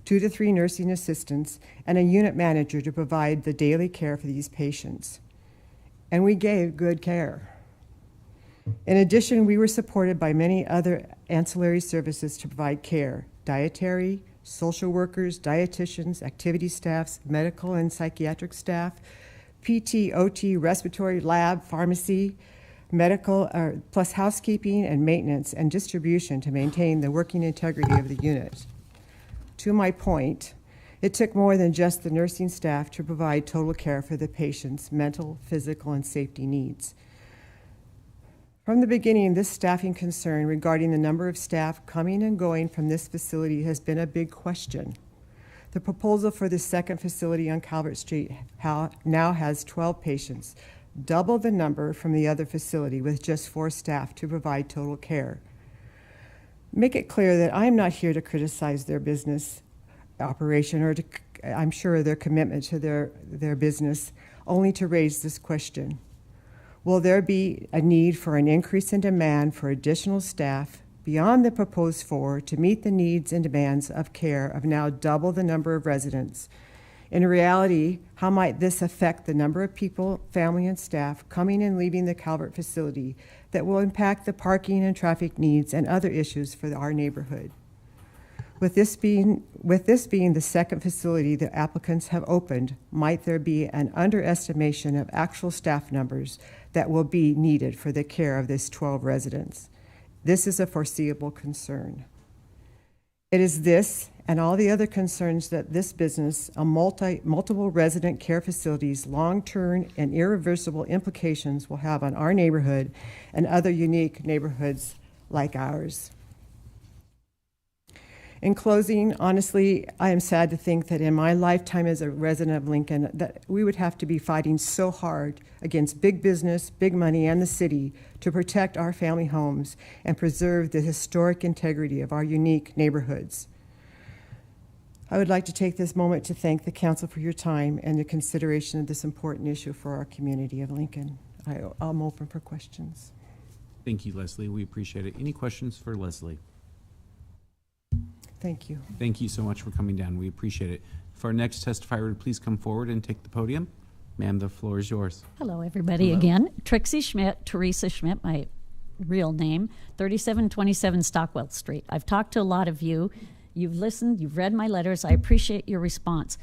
2 to 3 nursing assistants, and a unit manager to provide the daily care for these patients. And we gave good care. In addition, we were supported by many other ancillary services to provide care: dietary, social workers, dietitians, activity staffs, medical and psychiatric staff, PT, OT, respiratory, lab, pharmacy, medical, plus housekeeping and maintenance and distribution to maintain the working integrity of the unit. To my point, it took more than just the nursing staff to provide total care for the patient's mental, physical, and safety needs. From the beginning, this staffing concern regarding the number of staff coming and going from this facility has been a big question. The proposal for the second facility on Calvert Street now has 12 patients, double the number from the other facility, with just 4 staff to provide total care. Make it clear that I'm not here to criticize their business operation or I'm sure their commitment to their business, only to raise this question. Will there be a need for an increase in demand for additional staff beyond the proposed 4 to meet the needs and demands of care of now double the number of residents? In reality, how might this affect the number of people, family, and staff coming and leaving the Calvert facility that will impact the parking and traffic needs and other issues for our neighborhood? With this being the second facility the applicants have opened, might there be an underestimation of actual staff numbers that will be needed for the care of this 12 residents? This is a foreseeable concern. It is this and all the other concerns that this business, multiple resident care facilities, long-term and irreversible implications will have on our neighborhood and other unique neighborhoods like ours. In closing, honestly, I am sad to think that in my lifetime as a resident of Lincoln, that we would have to be fighting so hard against big business, big money, and the city to protect our family homes and preserve the historic integrity of our unique neighborhoods. I would like to take this moment to thank the council for your time and the consideration of this important issue for our community of Lincoln. I'm open for questions. Thank you, Leslie. We appreciate it. Any questions for Leslie? Thank you. Thank you so much for coming down. We appreciate it. If our next testifier would please come forward and take the podium. Ma'am, the floor is yours. Hello, everybody. Hello. Again, Trixie Schmidt, Teresa Schmidt, my real name, 3727 Stockwell Street. I've talked to a lot of you. You've listened, you've read my letters. I appreciate your response.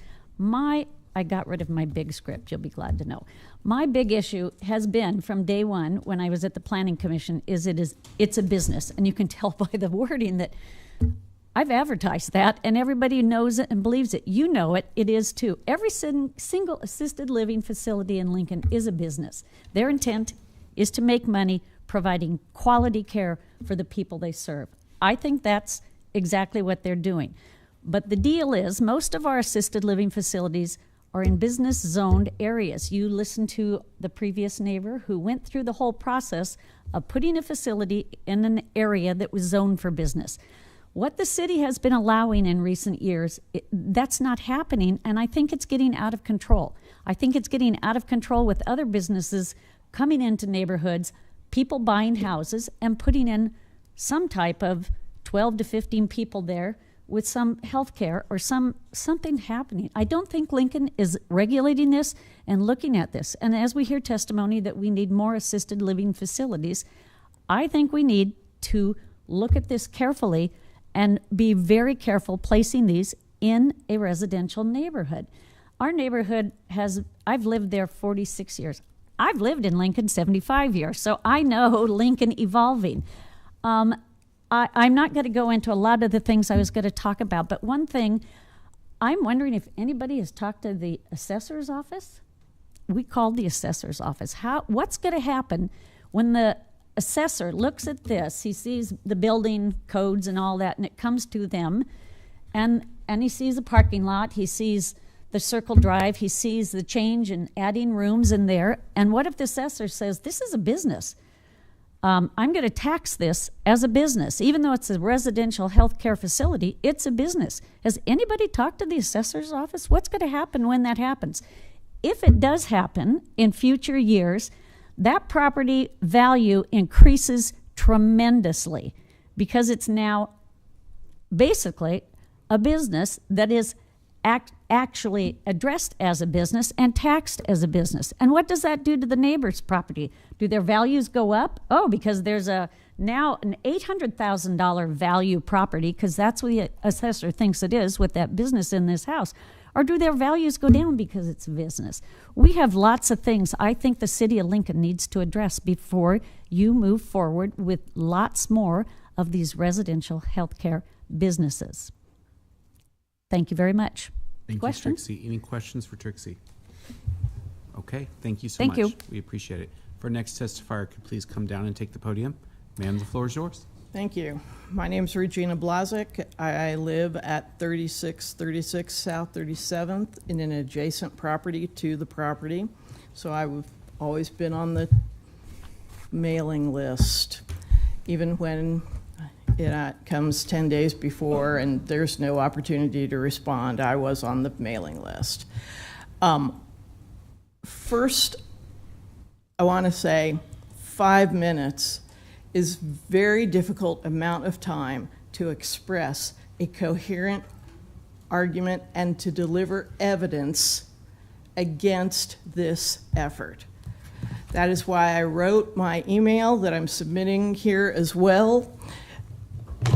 I got rid of my big script, you'll be glad to know. My big issue has been from day one when I was at the Planning Commission it's a business. And you can tell by the wording that I've advertised that and everybody knows it and believes it. You know it, it is too. Every single assisted living facility in Lincoln is a business. Their intent is to make money providing quality care for the people they serve. I think that's exactly what they're doing. But the deal is most of our assisted living facilities are in business zoned areas. You listened to the previous neighbor who went through the whole process of putting a facility in an area that was zoned for business. What the city has been allowing in recent years, that's not happening, and I think it's getting out of control. I think it's getting out of control with other businesses coming into neighborhoods, people buying houses and putting in some type of 12 to 15 people there with some health care or something happening. I don't think Lincoln is regulating this and looking at this. And as we hear testimony that we need more assisted living facilities, I think we need to look at this carefully and be very careful placing these in a residential neighborhood. Our neighborhood I've lived there 46 years. I've lived in Lincoln 75 years, so I know Lincoln evolving. I'm not going to go into a lot of the things I was going to talk about, but one thing, I'm wondering if anybody has talked to the assessor's office. We called the assessor's office. What's going to happen when the assessor looks at this? He sees the building codes and all that, and it comes to them, and he sees the parking lot, he sees the circle drive, he sees the change in adding rooms in there, and what if the assessor says, this is a business? I'm going to tax this as a business. Even though it's a residential health care facility, it's a business. Has anybody talked to the assessor's office? What's going to happen when that happens? If it does happen in future years, that property value increases tremendously because it's now basically a business that is actually addressed as a business and taxed as a business. And what does that do to the neighbor's property? Do their values go up? Oh, because there's now an $800,000 value property, because that's what the assessor thinks it is with that business in this house. Or do their values go down because it's a business? We have lots of things I think the city of Lincoln needs to address before you move forward with lots more of these residential healthcare businesses. Thank you very much. Thank you, Trixie. Any questions for Trixie? Okay, thank you so Thank much. you. We appreciate it. For our next testifier, could please come down and take the podium. Ma'am, the floor is yours. Thank you. My name is Regina Blazek. I live at 3636 South 37th in an adjacent property to the property. So I've always been on the mailing list, even when it comes 10 days before and there's no opportunity to respond. I was on the mailing list. First, I want to say 5 minutes is very difficult amount of time to express a coherent argument and to deliver evidence against this effort. That is why I wrote my email that I'm submitting here as well,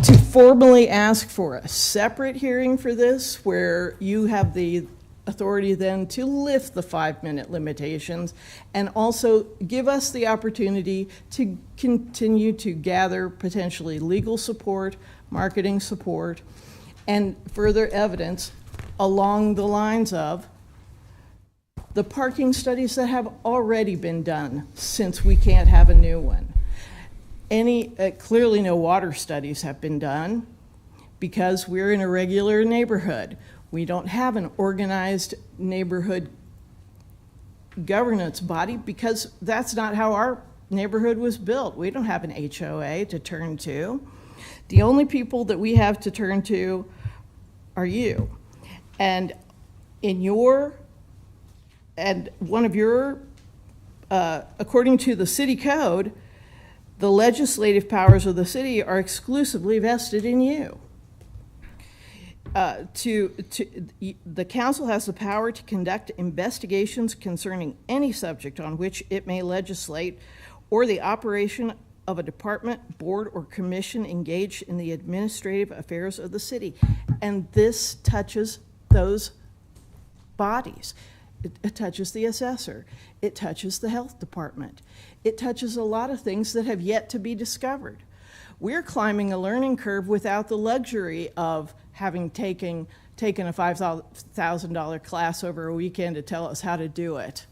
to formally ask for a separate hearing for this, where you have the authority then to lift the 5-minute limitations and also give us the opportunity to continue to gather potentially legal support, marketing support, and further evidence along the lines of the parking studies that have already been done, since we can't have a new one. Clearly no water studies have been done because we're in a regular neighborhood. We don't have an organized neighborhood governance body because that's not how our neighborhood was built. We don't have an HOA to turn to. The only people that we have to turn to are you. And one of your, according to the city code, the legislative powers of the city are exclusively vested in you. The council has the power to conduct investigations concerning any subject on which it may legislate or the operation of a department, board, or commission engaged in the administrative affairs of the city. And this touches those bodies. It touches the assessor. It touches the health department. It touches a lot of things that have yet to be discovered. We're climbing a learning curve without the luxury of having taken a $5,000 class over a weekend to tell us how to do it.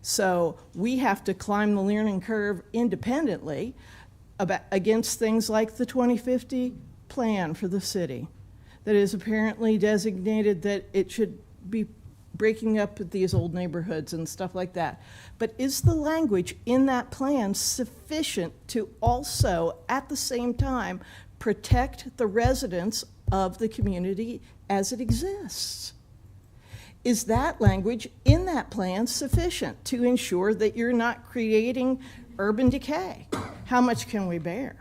So we have to climb the learning curve independently against things like the 2050 plan for the city that is apparently designated that it should be breaking up these old neighborhoods and stuff like that. But is the language in that plan sufficient to also, at the same time, protect the residents of the community as it exists? Is that language in that plan sufficient to ensure that you're not creating urban decay? How much can we bear?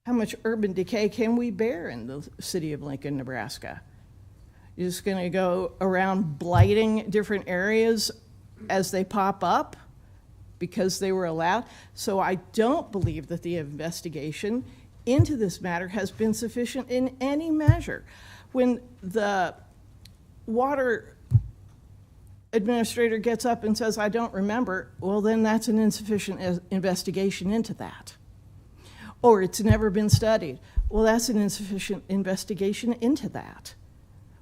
How much urban decay can we bear in the city of Lincoln, Nebraska? You're just going to go around blighting different areas as they pop up because they were allowed? So I don't believe that the investigation into this matter has been sufficient in any measure. When the water administrator gets up and says, I don't remember, well, then that's an insufficient investigation into that. Or it's never been studied. Well, that's an insufficient investigation into that.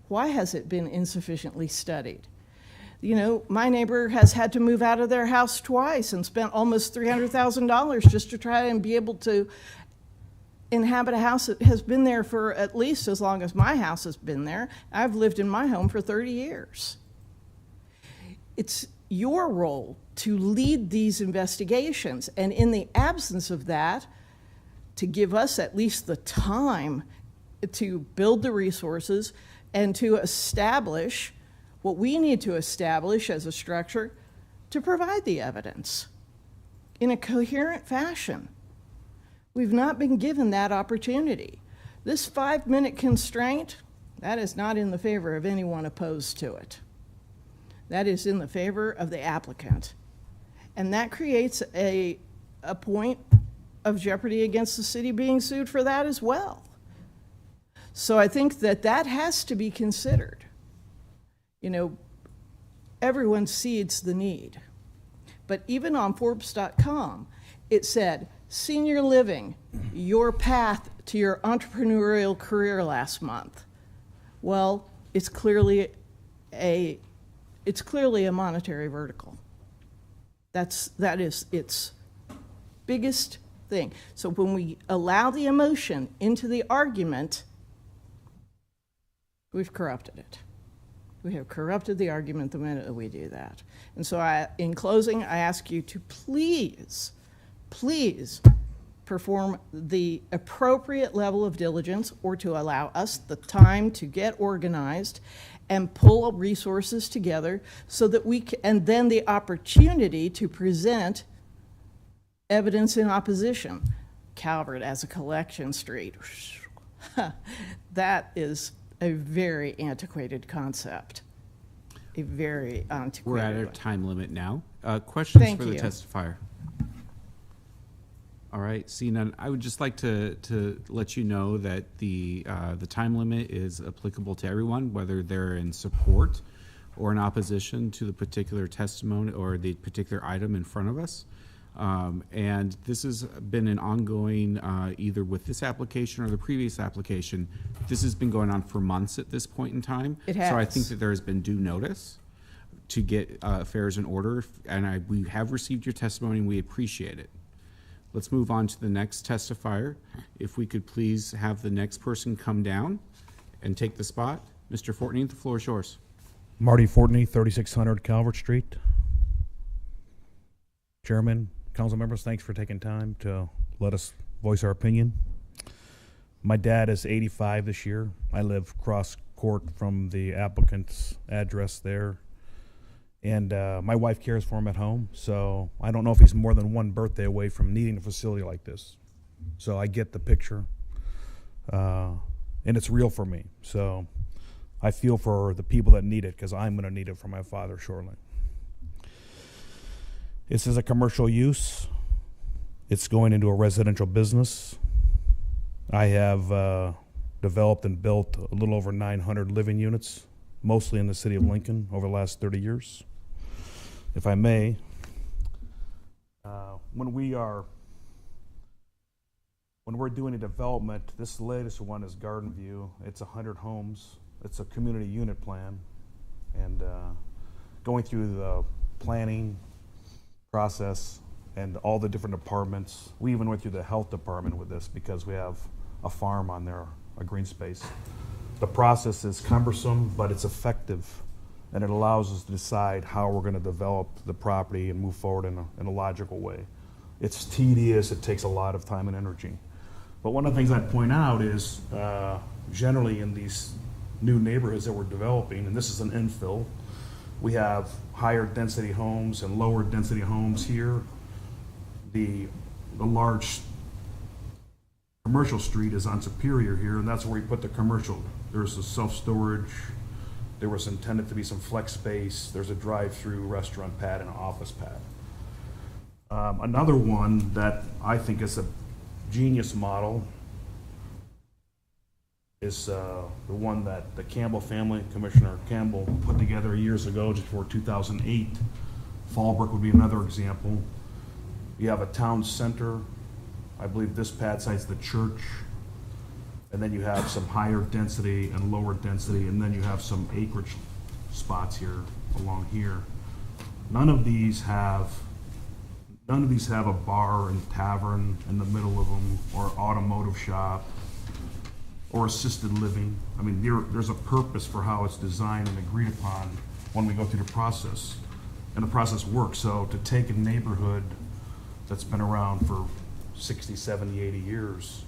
Why has it been insufficiently studied? You know, my neighbor has had to move out of their house twice and spent almost $300,000 just to try and be able to inhabit a house that has been there for at least as long as my house has been there. I've lived in my home for 30 years. It's your role to lead these investigations, and in the absence of that, to give us at least the time to build the resources and to establish what we need to establish as a structure to provide the evidence in a coherent fashion. We've not been given that opportunity. This 5-minute constraint, that is not in the favor of anyone opposed to it. That is in the favor of the applicant. And that creates a point of jeopardy against the city being sued for that as well. So I think that that has to be considered. You know, everyone sees the need. But even on Forbes.com, it said, senior living, your path to your entrepreneurial career last month. Well, it's clearly a monetary vertical. That is its biggest thing. So when we allow the emotion into the argument, we've corrupted it. We have corrupted the argument the minute that we do that. And so in closing, I ask you to please perform the appropriate level of diligence, or to allow us the time to get organized and pull resources together so that we can, and then the opportunity to present evidence in opposition. Calvert as a collection street. That is a very antiquated concept. A very antiquated We're at our one. time limit now. Questions Thank for the you. testifier? All right, seeing none, I would just like to let you know that the time limit is applicable to everyone, whether they're in support or in opposition to the particular testimony or the particular item in front of us. And this has been an ongoing, either with this application or the previous application, this has been going on for months at this point in time. It So I has. think that there has been due notice to get affairs in order, and we have received your testimony and we appreciate it. Let's move on to the next testifier. If we could please have the next person come down and take the spot. Mr. Fortney, the floor is yours. Marty Fortney, 3600 Calvert Street. Chairman, council members, thanks for taking time to let us voice our opinion. My dad is 85 this year. I live cross court from the applicant's address there. And my wife cares for him at home, so I don't know if he's more than one birthday away from needing a facility like this. So I get the picture. and it's real for me. So I feel for the people that need it, because I'm going to need it for my father shortly. This is a commercial use. It's going into a residential business. I have developed and built a little over 900 living units, mostly in the city of Lincoln, over the last 30 years. If I may, when we're doing a development, this latest one is Garden View. It's 100 homes. It's a community unit plan, and going through the planning process and all the different departments. We even went through the health department with this because we have a farm on there, a green space. The process is cumbersome, but it's effective, and it allows us to decide how we're going to develop the property and move forward in a logical way. It's tedious, it takes a lot of time and energy. But one of the things I'd point out is generally in these new neighborhoods that we're developing, and this is an infill, we have higher density homes and lower density homes here. The large commercial street is on Superior here, and that's where we put the commercial. There's a self-storage, there was intended to be some flex space, there's a drive-through restaurant pad and an office pad. Another one that I think is a genius model is the one that the Campbell family, Commissioner Campbell, put together years ago, just before 2008. Fallbrook would be another example. You have a town center. I believe this pad site's the church. And then you have some higher density and lower density, and then you have some acreage spots here, along here. None of these have a bar and tavern in the middle of them, or automotive shop, or assisted living. I mean, there's a purpose for how it's designed and agreed upon when we go through the process. And the process works. So to take a neighborhood that's been around for 60, 70, 80 years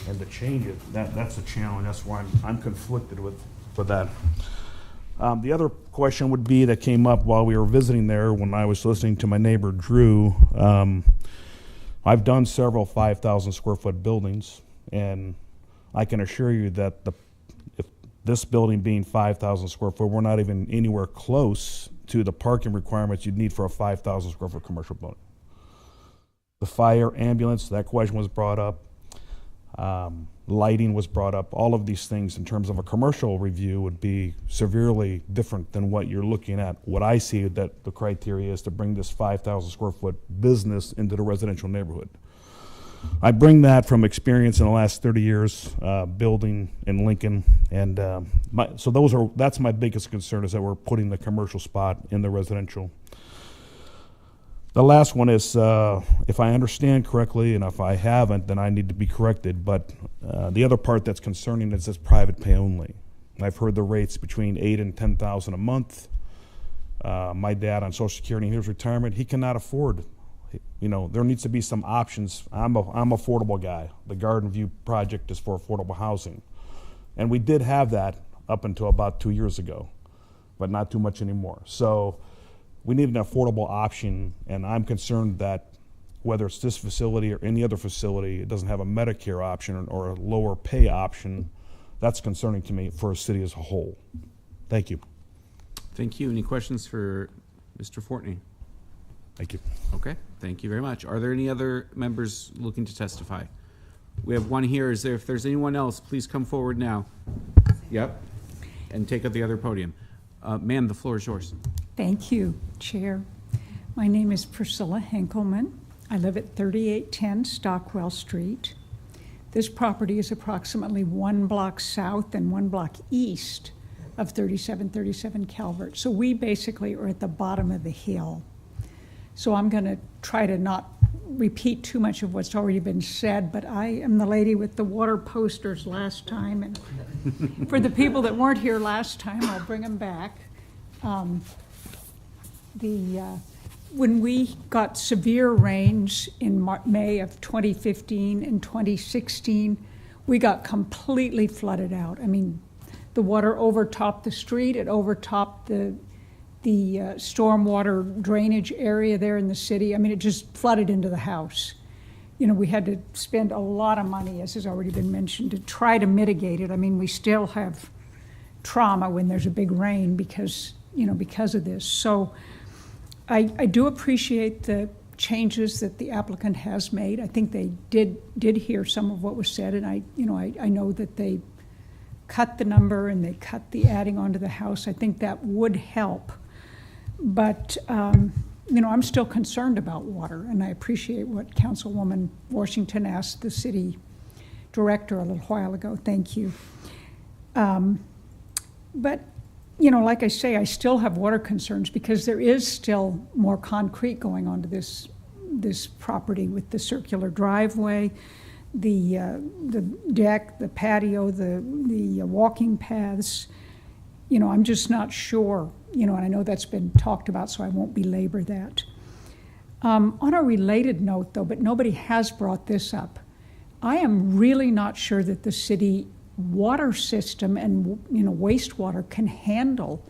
and to change it, that's a challenge. That's why I'm conflicted with that. The other question would be that came up while we were visiting there when I was listening to my neighbor Drew. I've done several 5,000 square foot buildings, and I can assure you that if this building being 5,000 square foot, we're not even anywhere close to the parking requirements you'd need for a 5,000 square foot commercial building. The fire, ambulance, that question was brought up. Lighting was brought up. All of these things in terms of a commercial review would be severely different than what you're looking at. What I see that the criteria is to bring this 5,000 square foot business into the residential neighborhood. I bring that from experience in the last 30 years building in Lincoln, and that's my biggest concern, is that we're putting the commercial spot in the residential. The last one is, if I understand correctly, and if I haven't, then I need to be corrected, but the other part that's concerning is this private pay only. I've heard the rates between $8,000 and $10,000 a month. My dad on Social Security, in his retirement, he cannot afford. There needs to be some options. I'm affordable guy. The Garden View project is for affordable housing. And we did have that up until about 2 years ago, but not too much anymore. So we need an affordable option, and I'm concerned that whether it's this facility or any other facility, it doesn't have a Medicare option or a lower pay option. That's concerning to me for a city as a whole. Thank you. Thank you. Any questions for Mr. Fortney? Thank you. Okay, thank you very much. Are there any other members looking to testify? We have one here. If there's anyone else, please come forward now. Yep, and take up the other podium. Ma'am, the floor is yours. Thank you, Chair. My name is Priscilla Henkelman. I live at 3810 Stockwell Street. This property is approximately 1 block south and 1 block east of 3737 Calvert. So we basically are at the bottom of the hill. So I'm going to try to not repeat too much of what's already been said, but I am the lady with the water posters last time. And for the people that weren't here last time, I'll bring them back. When we got severe rains in May of 2015 and 2016, we got completely flooded out. I mean, the water overtopped the street, it overtopped the stormwater drainage area there in the city. I mean, it just flooded into the house. we had to spend a lot of money, as has already been mentioned, to try to mitigate it. I mean, we still have trauma when there's a big rain because of this. So I do appreciate the changes that the applicant has made. I think they did hear some of what was said, and I know that they cut the number and they cut the adding onto the house. I think that would help. But, I'm still concerned about water, and I appreciate what Councilwoman Washington asked the city director a little while ago. Thank you. But, like I say, I still have water concerns because there is still more concrete going onto this property with the circular driveway, the deck, the patio, the walking paths. I'm just not sure, and I know that's been talked about, so I won't belabor that. On a related note, though, but nobody has brought this up, I am really not sure that the city water system and wastewater can handle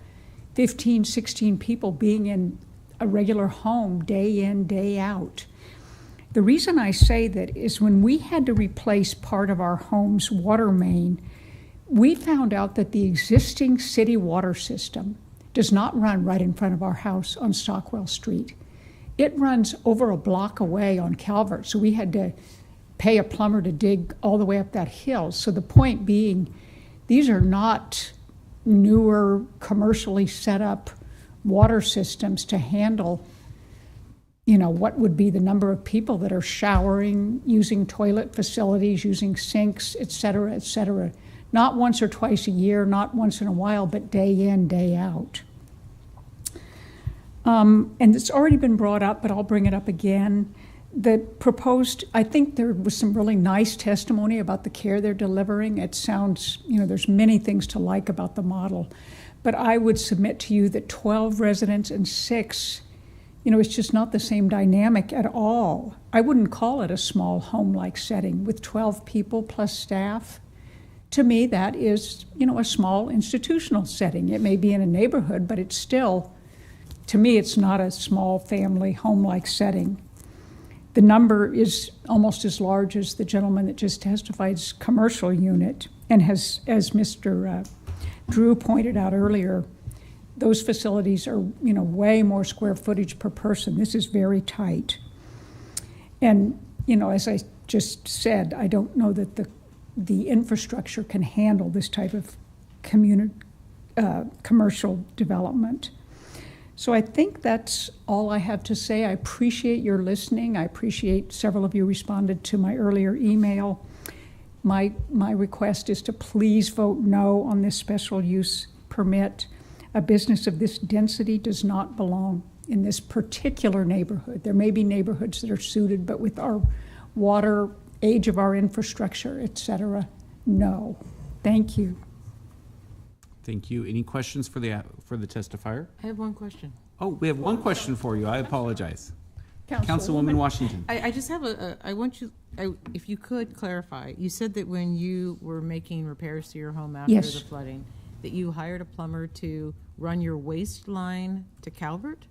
15, 16 people being in a regular home day in, day out. The reason I say that is when we had to replace part of our home's water main, we found out that the existing city water system does not run right in front of our house on Stockwell Street. It runs over a block away on Calvert, so we had to pay a plumber to dig all the way up that hill. So the point being, these are not newer, commercially set up water systems to handle, what would be the number of people that are showering, using toilet facilities, using sinks, et cetera, et cetera. Not once or twice a year, not once in a while, but day in, day out. And it's already been brought up, but I'll bring it up again. The proposed, I think there was some really nice testimony about the care they're delivering. It sounds, there's many things to like about the model. But I would submit to you that 12 residents and 6, it's just not the same dynamic at all. I wouldn't call it a small home-like setting with 12 people plus staff. To me, that is, a small institutional setting. It may be in a neighborhood, but it's still, to me, it's not a small family home-like setting. The number is almost as large as the gentleman that just testified's commercial unit, and as Mr. Drew pointed out earlier, those facilities are, way more square footage per person. This is very tight. And, as I just said, I don't know that the infrastructure can handle this type of commercial development. So I think that's all I have to say. I appreciate your listening. I appreciate several of you responded to my earlier email. My request is to please vote no on this special use permit. A business of this density does not belong in this particular neighborhood. There may be neighborhoods that are suited, but with our water, age of our infrastructure, et cetera, no. Thank you. Thank you. Any questions for the testifier? I have one question. Oh, we have one question for you. I apologize. Councilwoman Washington. I just have if you could clarify, you said that when you were making repairs to your home after Yes. the flooding, that you hired a plumber to run your waste line to Calvert?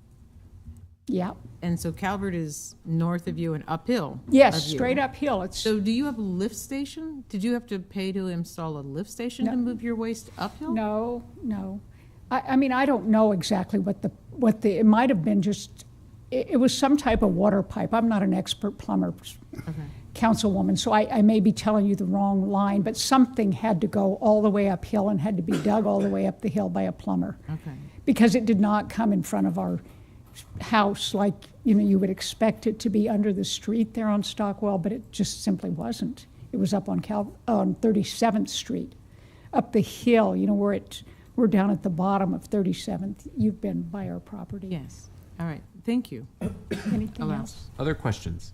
Yeah. And so Calvert is north of you and uphill? Yes, of you. straight uphill. So do you have a lift station? Did you have to pay to install a lift station to move your waste uphill? No. I mean, I don't know exactly what it might have been just, it was some type of water pipe. I'm not an expert plumber, Councilwoman, so I may be telling you the wrong line, but something had to go all the way uphill and had to be dug all the way up the hill by a plumber. Okay. Because it did not come in front of our house like, you would expect it to be under the street there on Stockwell, but it just simply wasn't. It was up on 37th Street, up the hill, we're down at the bottom of 37th. You've been by our property. Yes. All right. Thank you. Anything else? Other questions?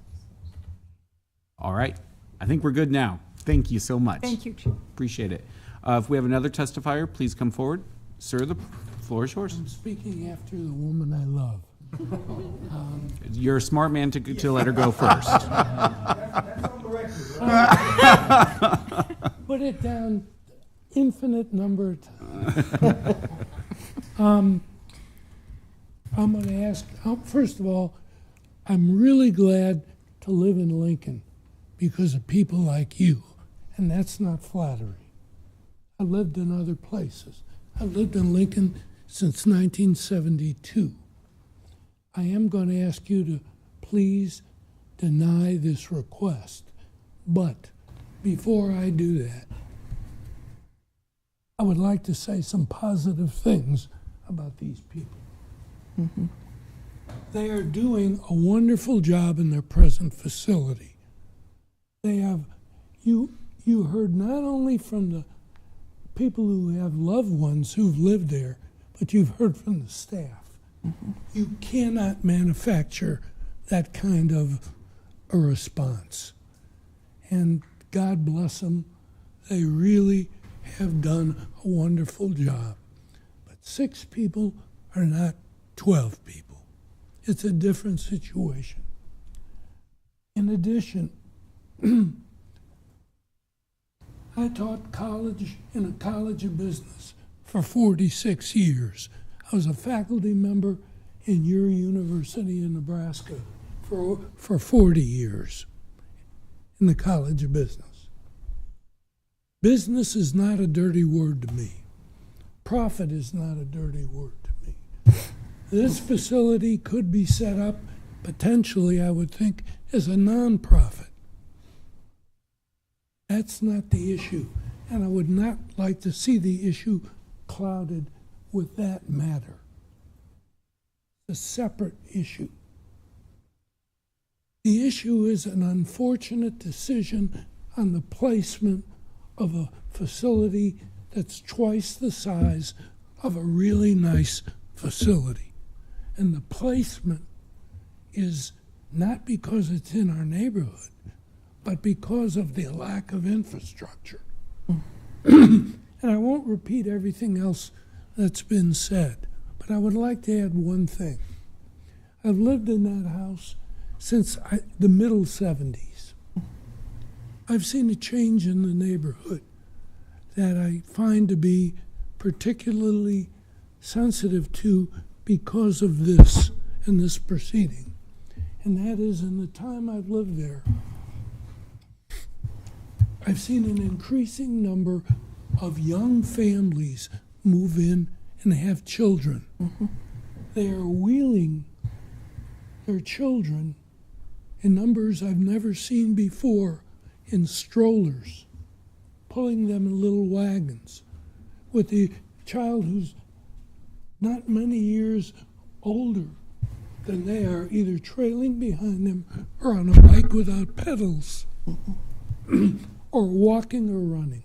All right. I think we're good now. Thank you so much. Thank you, Chief. Appreciate it. If we have another testifier, please come forward. Sir, the floor is yours. I'm speaking after the woman I love. You're a smart man to let her go first. Put it down infinite number of times. I'm going to ask, first of all, I'm really glad to live in Lincoln. because of people like you, and that's not flattery. I lived in other places. I've lived in Lincoln since 1972. I am going to ask you to please deny this request. But before I do that, I would like to say some positive things about these people. Mm-hmm. They are doing a wonderful job in their present facility. They have, you heard not only from the people who have loved ones who've lived there, but you've heard from the staff. Mm-hmm. You cannot manufacture that kind of a response. And God bless them, they really have done a wonderful job. But 6 people are not 12 people. It's a different situation. In addition, I taught college in a college of business for 46 years. I was a faculty member in your university in Nebraska for 40 years in the College of Business. Business is not a dirty word to me. Profit is not a dirty word to me. This facility could be set up, potentially, I would think, as a nonprofit. That's not the issue, and I would not like to see the issue clouded with that matter. A separate issue. The issue is an unfortunate decision on the placement of a facility that's twice the size of a really nice facility. And the placement is not because it's in our neighborhood, but because of the lack of infrastructure. And I won't repeat everything else that's been said, but I would like to add one thing. I've lived in that house since the middle 70s. I've seen a change in the neighborhood that I find to be particularly sensitive to because of this and this proceeding. And that is, in the time I've lived there, I've seen an increasing number of young families move in and have children. Mm-hmm. They are wheeling their children in numbers I've never seen before in strollers, pulling them in little wagons, with the child who's not many years older than they are, either trailing behind them or on a bike without pedals, or walking or running.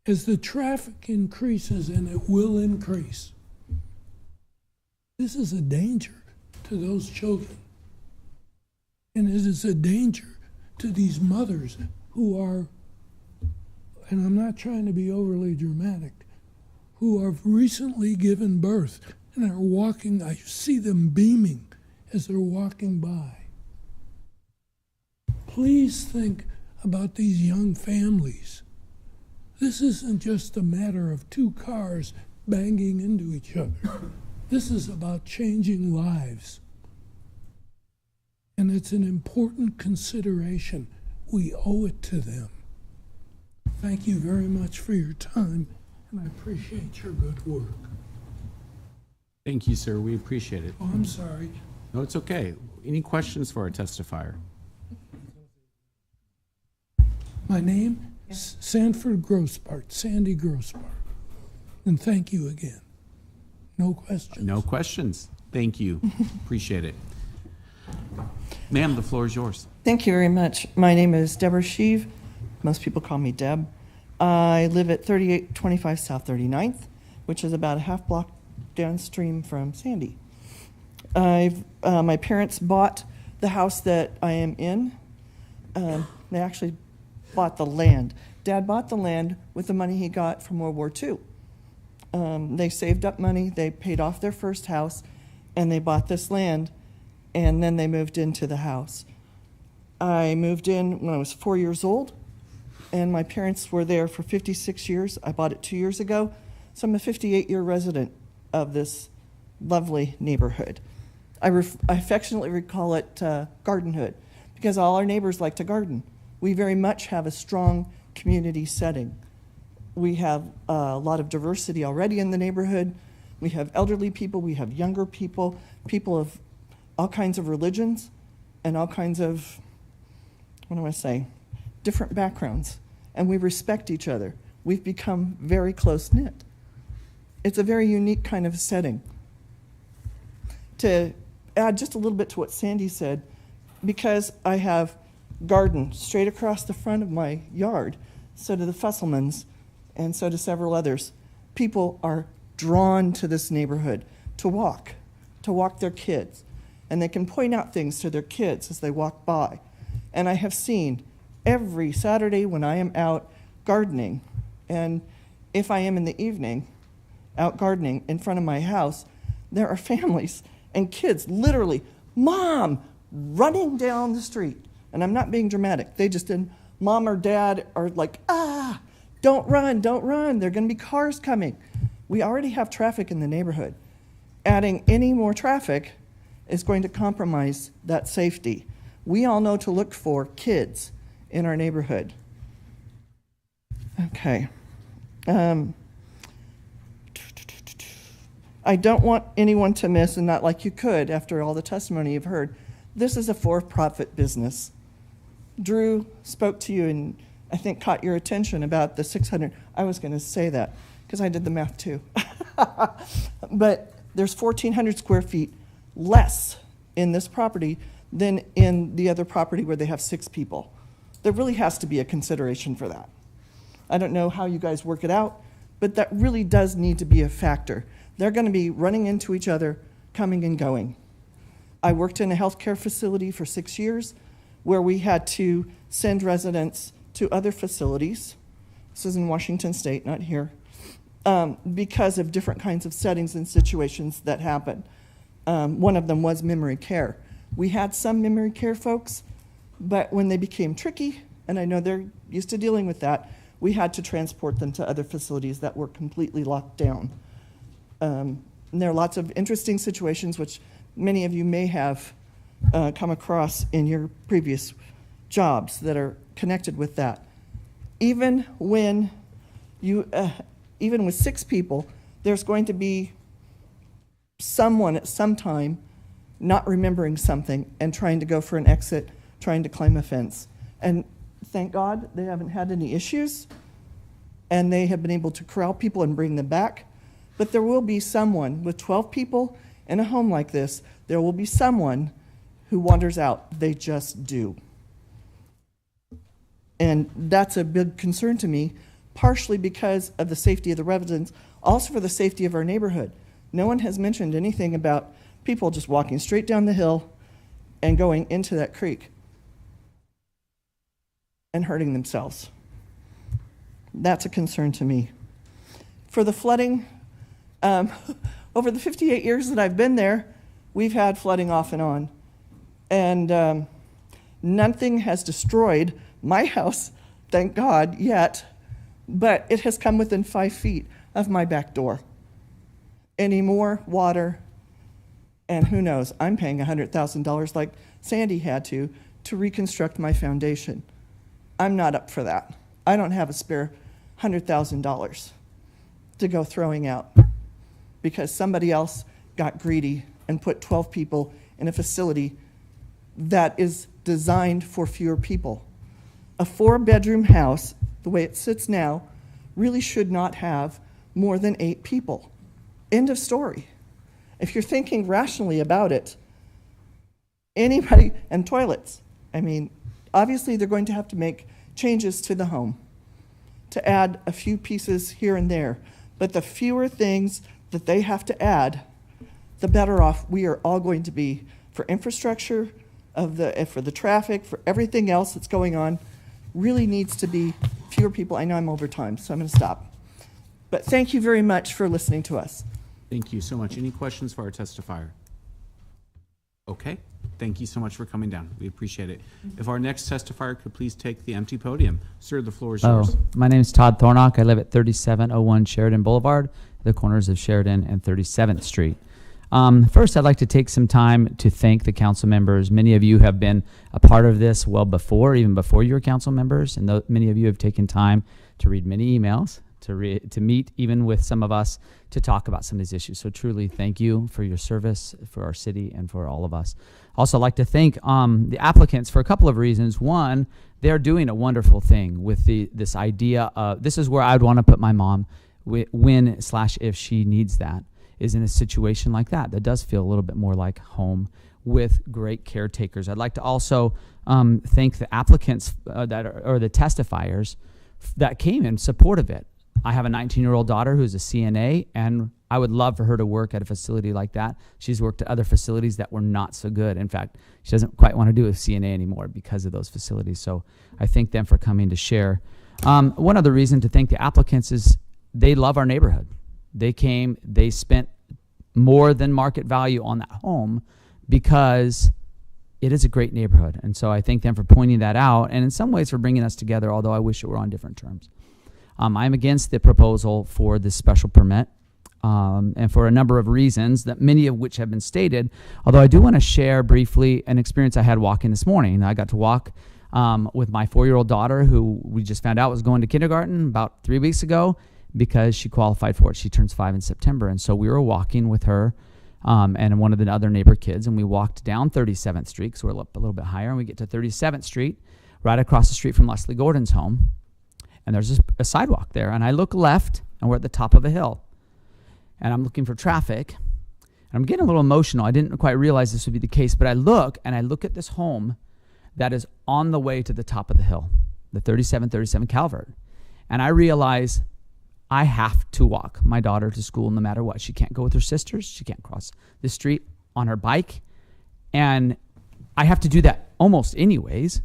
As the traffic increases, and it will increase, this is a danger to those children. And it is a danger to these mothers who are, and I'm not trying to be overly dramatic, who have recently given birth and are walking. I see them beaming as they're walking by. Please think about these young families. This isn't just a matter of 2 cars banging into each other. This is about changing lives. And it's an important consideration. We owe it to them. Thank you very much for your time, and I appreciate your good work. Thank you, sir. We appreciate it. Oh, I'm sorry. No, it's okay. Any questions for our testifier? My name is Sanford Grossbart, Sandy Grossbart. And thank you again. No questions? No questions. Thank you. Appreciate it. Ma'am, the floor is yours. Thank you very much. My name is Deborah Sheave. Most people call me Deb. I live at 3825 South 39th, which is about a half block downstream from Sandy. My parents bought the house that I am in. They actually bought the land. Dad bought the land with the money he got from World War II. They saved up money, they paid off their first house, and they bought this land, and then they moved into the house. I moved in when I was 4 years old, and my parents were there for 56 years. I bought it 2 years ago, so I'm a 58-year resident of this lovely neighborhood. I affectionately recall it Gardenhood, because all our neighbors like to garden. We very much have a strong community setting. We have a lot of diversity already in the neighborhood. We have elderly people, we have younger people, people of all kinds of religions and all kinds of, what do I say, different backgrounds. And we respect each other. We've become very close-knit. It's a very unique kind of setting. To add just a little bit to what Sandy said, because I have garden straight across the front of my yard, so do the Fusselmans, and so do several others. People are drawn to this neighborhood to walk their kids. And they can point out things to their kids as they walk by. And I have seen every Saturday when I am out gardening, and if I am in the evening out gardening in front of my house, there are families and kids literally, Mom, running down the street. And I'm not being dramatic. They just did, Mom or Dad are like, don't run, don't run. There are going to be cars coming. We already have traffic in the neighborhood. Adding any more traffic is going to compromise that safety. We all know to look for kids in our neighborhood. Okay. I don't want anyone to miss, and not like you could after all the testimony you've heard, this is a for-profit business. Drew spoke to you and I think caught your attention about the 600. I was going to say that because I did the math too. But there's 1,400 square feet less in this property than in the other property where they have 6 people. There really has to be a consideration for that. I don't know how you guys work it out, but that really does need to be a factor. They're going to be running into each other, coming and going. I worked in a healthcare facility for 6 years where we had to send residents to other facilities. This is in Washington State, not here, because of different kinds of settings and situations that happen. One of them was memory care. We had some memory care folks, but when they became tricky, and I know they're used to dealing with that, we had to transport them to other facilities that were completely locked down. And there are lots of interesting situations which many of you may have come across in your previous jobs that are connected with that. Even when you, even with 6 people, there's going to be someone at some time not remembering something and trying to go for an exit, trying to climb a fence. And thank God they haven't had any issues, and they have been able to corral people and bring them back. But there will be someone, with 12 people in a home like this, there will be someone who wanders out. They just do. And that's a big concern to me, partially because of the safety of the residents, also for the safety of our neighborhood. No one has mentioned anything about people just walking straight down the hill and going into that creek and hurting themselves. That's a concern to me. For the flooding, over the 58 years that I've been there, we've had flooding off and on. And nothing has destroyed my house, thank God, yet, but it has come within 5 feet of my back door. Any more water, and who knows, I'm paying $100,000 like Sandy had to reconstruct my foundation. I'm not up for that. I don't have a spare $100,000 to go throwing out because somebody else got greedy and put 12 people in a facility that is designed for fewer people. A 4-bedroom house, the way it sits now, really should not have more than 8 people. End of story. If you're thinking rationally about it, anybody, and toilets, I mean, obviously they're going to have to make changes to the home to add a few pieces here and there, but the fewer things that they have to add, the better off we are all going to be for infrastructure, for the traffic, for everything else that's going on. Really needs to be fewer people. I know I'm over time, so I'm going to stop. But thank you very much for listening to us. Thank you so much. Any questions for our testifier? Okay. Thank you so much for coming down. We appreciate it. If our next testifier could please take the empty podium. Sir, the floor is yours. My name is Todd Thornock. I live at 3701 Sheridan Boulevard, the corners of Sheridan and 37th Street. First, I'd like to take some time to thank the council members. Many of you have been a part of this well before, even before you were council members, and many of you have taken time to read many emails, to meet even with some of us to talk about some of these issues. So truly, thank you for your service for our city and for all of us. Also, I'd like to thank the applicants for a couple of reasons. One, they're doing a wonderful thing with this idea of, this is where I'd want to put my mom when/if she needs that, is in a situation like that does feel a little bit more like home with great caretakers. I'd like to also thank the applicants or the testifiers that came in support of it. I have a 19-year-old daughter who's a CNA, and I would love for her to work at a facility like that. She's worked at other facilities that were not so good. In fact, she doesn't quite want to do a CNA anymore because of those facilities. So I thank them for coming to share. One other reason to thank the applicants is they love our neighborhood. They came, they spent more than market value on that home because it is a great neighborhood. And so I thank them for pointing that out, and in some ways for bringing us together, although I wish it were on different terms. I'm against the proposal for this special permit, and for a number of reasons, that many of which have been stated, although I do want to share briefly an experience I had walking this morning. I got to walk with my 4-year-old daughter, who we just found out was going to kindergarten about 3 weeks ago, because she qualified for it. She turns 5 in September. And so we were walking with her and one of the other neighbor kids, and we walked down 37th Street, so we're up a little bit higher, and we get to 37th Street, right across the street from Leslie Gordon's home. And there's a sidewalk there, and I look left, and we're at the top of a hill. And I'm looking for traffic, and I'm getting a little emotional. I didn't quite realize this would be the case, but I look at this home that is on the way to the top of the hill, the 3737 Calvert. And I realize I have to walk my daughter to school no matter what. She can't go with her sisters. She can't cross the street on her bike. And I have to do that almost anyways.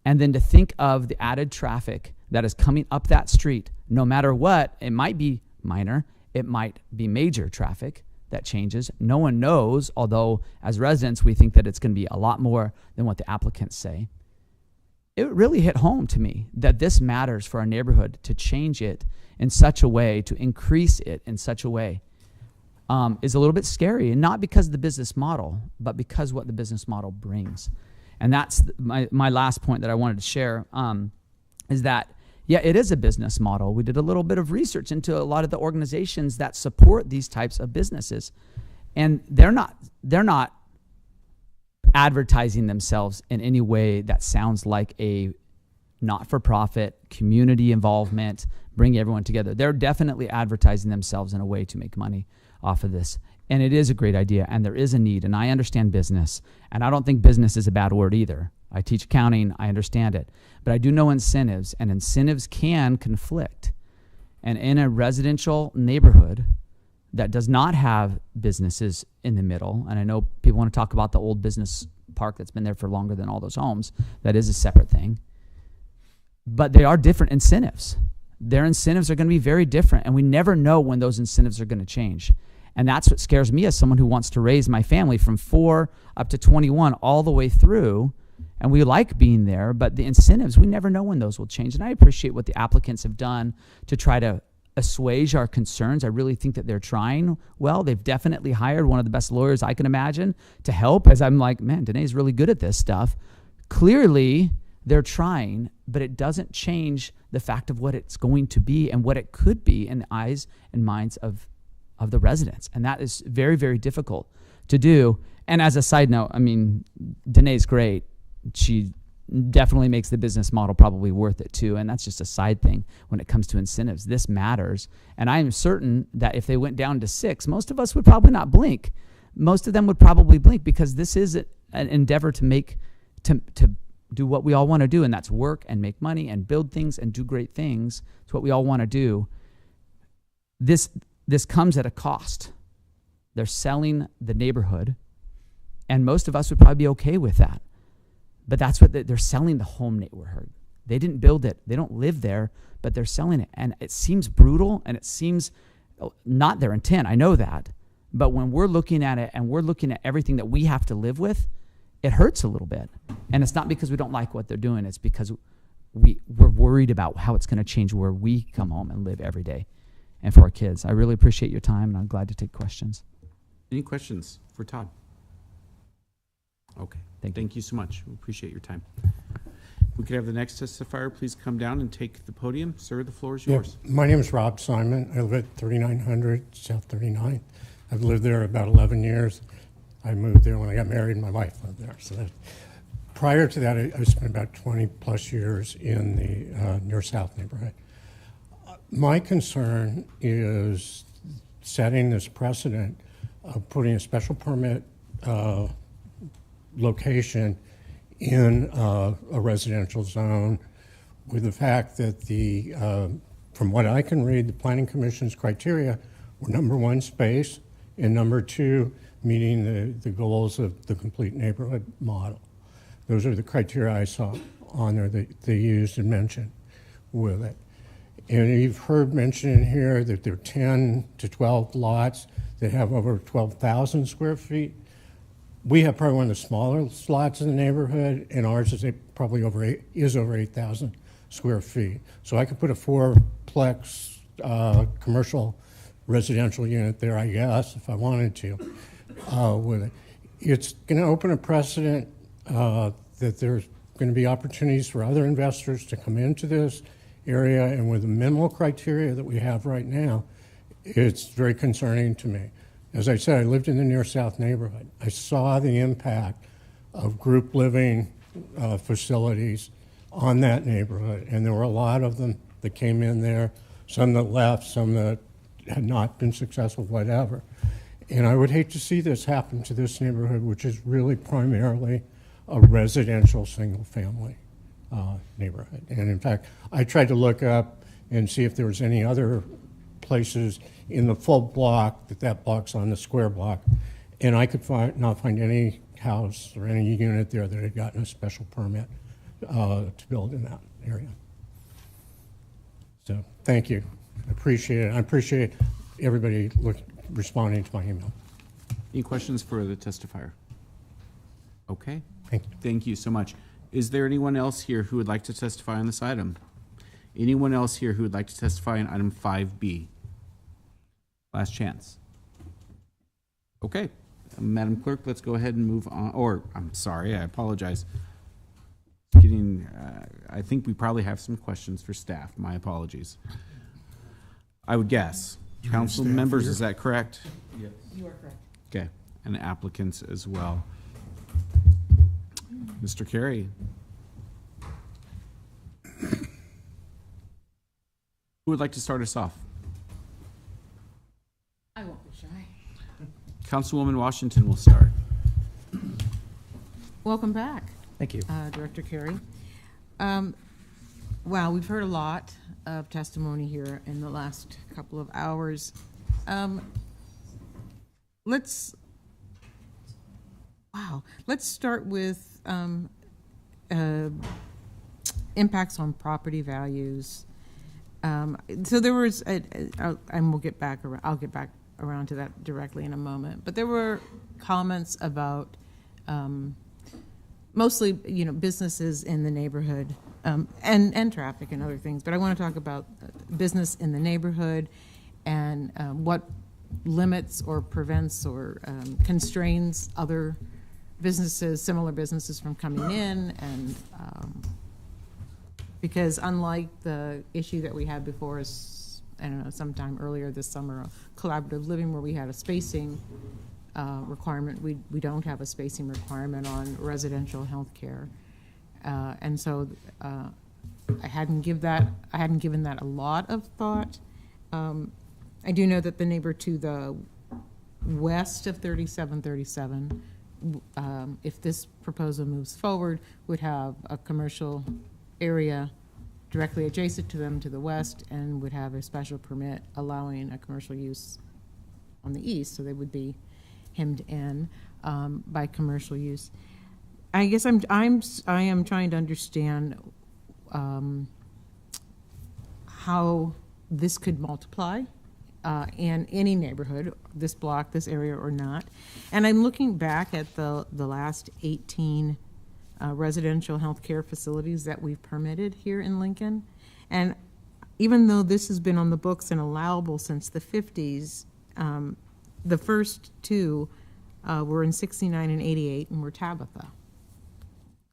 And then to think of the added traffic that is coming up that street, no matter what, it might be minor, it might be major traffic that changes. No one knows, although as residents, we think that it's going to be a lot more than what the applicants say. It really hit home to me that this matters for our neighborhood, to change it in such a way, to increase it in such a way, is a little bit scary. And not because of the business model, but because what the business model brings. And that's my last point that I wanted to share, is that, yeah, it is a business model. We did a little bit of research into a lot of the organizations that support these types of businesses. And they're not advertising themselves in any way that sounds like a not-for-profit, community involvement, bring everyone together. They're definitely advertising themselves in a way to make money off of this. And it is a great idea, and there is a need, and I understand business. And I don't think business is a bad word either. I teach accounting, I understand it. But I do know incentives, and incentives can conflict. And in a residential neighborhood that does not have businesses in the middle, and I know people want to talk about the old business park that's been there for longer than all those homes, that is a separate thing. But they are different incentives. Their incentives are going to be very different, and we never know when those incentives are going to change. And that's what scares me as someone who wants to raise my family from 4 up to 21 all the way through. And we like being there, but the incentives, we never know when those will change. And I appreciate what the applicants have done to try to assuage our concerns. I really think that they're trying well. They've definitely hired one of the best lawyers I can imagine to help, as I'm like, man, Danae's really good at this stuff. Clearly, they're trying, but it doesn't change the fact of what it's going to be and what it could be in the eyes and minds of the residents. And that is very, very difficult to do. And as a side note, I mean, Danae's great. She definitely makes the business model probably worth it too. And that's just a side thing when it comes to incentives. This matters. And I am certain that if they went down to 6, most of us would probably not blink. Most of them would probably blink, because this is an endeavor to do what we all want to do, and that's work and make money and build things and do great things. It's what we all want to do. This comes at a cost. They're selling the neighborhood, and most of us would probably be okay with that. But that's what they're selling, the home neighborhood. They didn't build it. They don't live there, but they're selling it. And it seems brutal, and it seems not their intent. I know that. But when we're looking at it and we're looking at everything that we have to live with, it hurts a little bit. And it's not because we don't like what they're doing. It's because we're worried about how it's going to change where we come home and live every day, and for our kids. I really appreciate your time, and I'm glad to take questions. Any questions for Todd? Okay, thank you so much. We appreciate your time. We could have the next testifier please come down and take the podium. Sir, the floor is yours. My name is Rob Simon. I live at 3900 South 39th. I've lived there about 11 years. I moved there when I got married and my wife lived there. So prior to that, I spent about 20 plus years in the near South neighborhood. My concern is setting this precedent of putting a special permit location in a residential zone with the fact that from what I can read, the Planning Commission's criteria were number one, space, and number two, meeting the goals of the complete neighborhood model. Those are the criteria I saw on there that they used and mentioned with it. And you've heard mentioned in here that there are 10 to 12 lots that have over 12,000 square feet. We have probably one of the smaller lots in the neighborhood, and ours is probably over 8,000 square feet. So I could put a fourplex commercial residential unit there, I guess, if I wanted to, with it. It's going to open a precedent that there's going to be opportunities for other investors to come into this area, and with the minimal criteria that we have right now, it's very concerning to me. As I said, I lived in the near South neighborhood. I saw the impact of group living facilities on that neighborhood, and there were a lot of them that came in there, some that left, some that had not been successful, whatever. And I would hate to see this happen to this neighborhood, which is really primarily a residential single-family neighborhood. And in fact, I tried to look up and see if there was any other places in the full block that block's on the square block, and I could not find any house or any unit there that had gotten a special permit to build in that area. So thank you. I appreciate it. I appreciate everybody responding to my email. Any questions for the testifier? Okay. Thank you. Thank you so much. Is there anyone else here who would like to testify on this item? Anyone else here who would like to testify on item 5B? Last chance. Okay. Madam Clerk, let's go ahead and move on. Or, I'm sorry, I apologize. I think we probably have some questions for staff. My apologies. I would guess. Council members, is that correct? Yes. You are correct. Okay. And applicants as well. Mr. Carey. Who would like to start us off? I won't be shy. Councilwoman Washington will start. Welcome back. Thank you. Director Carey. Wow, we've heard a lot of testimony here in the last couple of hours. Let's start with impacts on property values. So there was, and I'll get back around to that directly in a moment. But there were comments about mostly, businesses in the neighborhood and traffic and other things. But I want to talk about business in the neighborhood and what limits or prevents or constrains other businesses, similar businesses, from coming in. And because unlike the issue that we had before us, I don't know, sometime earlier this summer, collaborative living, where we had a spacing requirement, we don't have a spacing requirement on residential health care. And so I hadn't given that a lot of thought. I do know that the neighbor to the west of 3737, if this proposal moves forward, would have a commercial area directly adjacent to them to the west, and would have a special permit allowing a commercial use on the east, so they would be hemmed in by commercial use. I guess I am trying to understand how this could multiply in any neighborhood, this block, this area, or not. And I'm looking back at the last 18 residential health care facilities that we've permitted here in Lincoln. And even though this has been on the books and allowable since the 50s, the first two were in 69 and 88 and were Tabitha.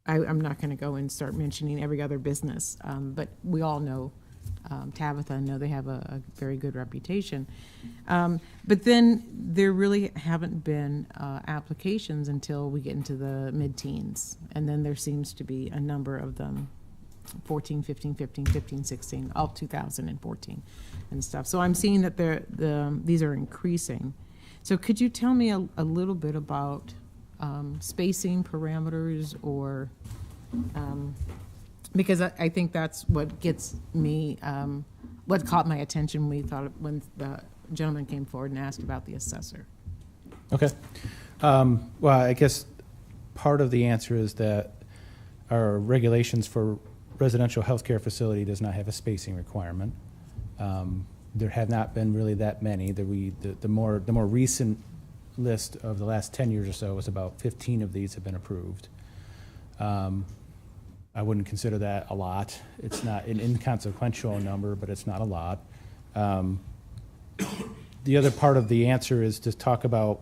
I'm not going to go and start mentioning every other business, but we all know Tabitha and know they have a very good reputation. But then there really haven't been applications until we get into the mid-teens. And then there seems to be a number of them, 14, 15, 15, 15, 16, all 2014 and stuff. So I'm seeing that these are increasing. So could you tell me a little bit about spacing parameters or because I think that's what gets me, what caught my attention when the gentleman came forward and asked about the assessor. Okay. Well, I guess part of the answer is that our regulations for residential healthcare facility does not have a spacing requirement. There have not been really that many. The more recent list of the last 10 years or so is about 15 of these have been approved. I wouldn't consider that a lot. It's not an inconsequential number, but it's not a lot. The other part of the answer is to talk about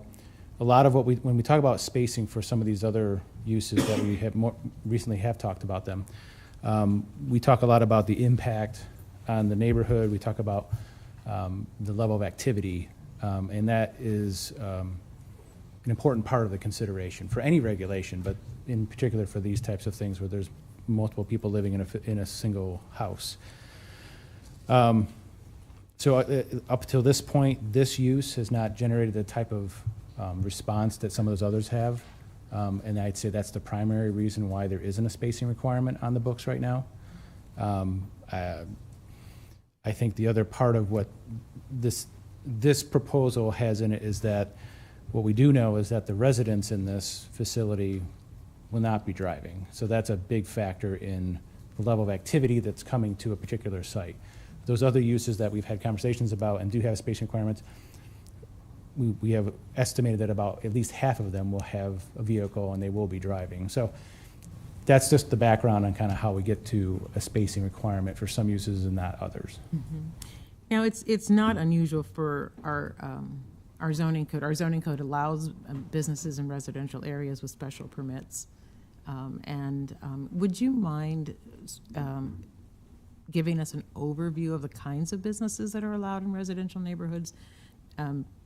a lot of when we talk about spacing for some of these other uses that we have recently have talked about them. We talk a lot about the impact on the neighborhood. We talk about the level of activity, and that is an important part of the consideration for any regulation, but in particular for these types of things where there's multiple people living in a single house. So up till this point, this use has not generated the type of response that some of those others have. And I'd say that's the primary reason why there isn't a spacing requirement on the books right now. I think the other part of what this proposal has in it is that what we do know is that the residents in this facility will not be driving. So that's a big factor in the level of activity that's coming to a particular site. Those other uses that we've had conversations about and do have spacing requirements, we have estimated that about at least half of them will have a vehicle and they will be driving. So that's just the background on kind of how we get to a spacing requirement for some uses and not others. Mm-hmm. Now, it's not unusual for our zoning code. Our zoning code allows businesses in residential areas with special permits. Would you mind giving us an overview of the kinds of businesses that are allowed in residential neighborhoods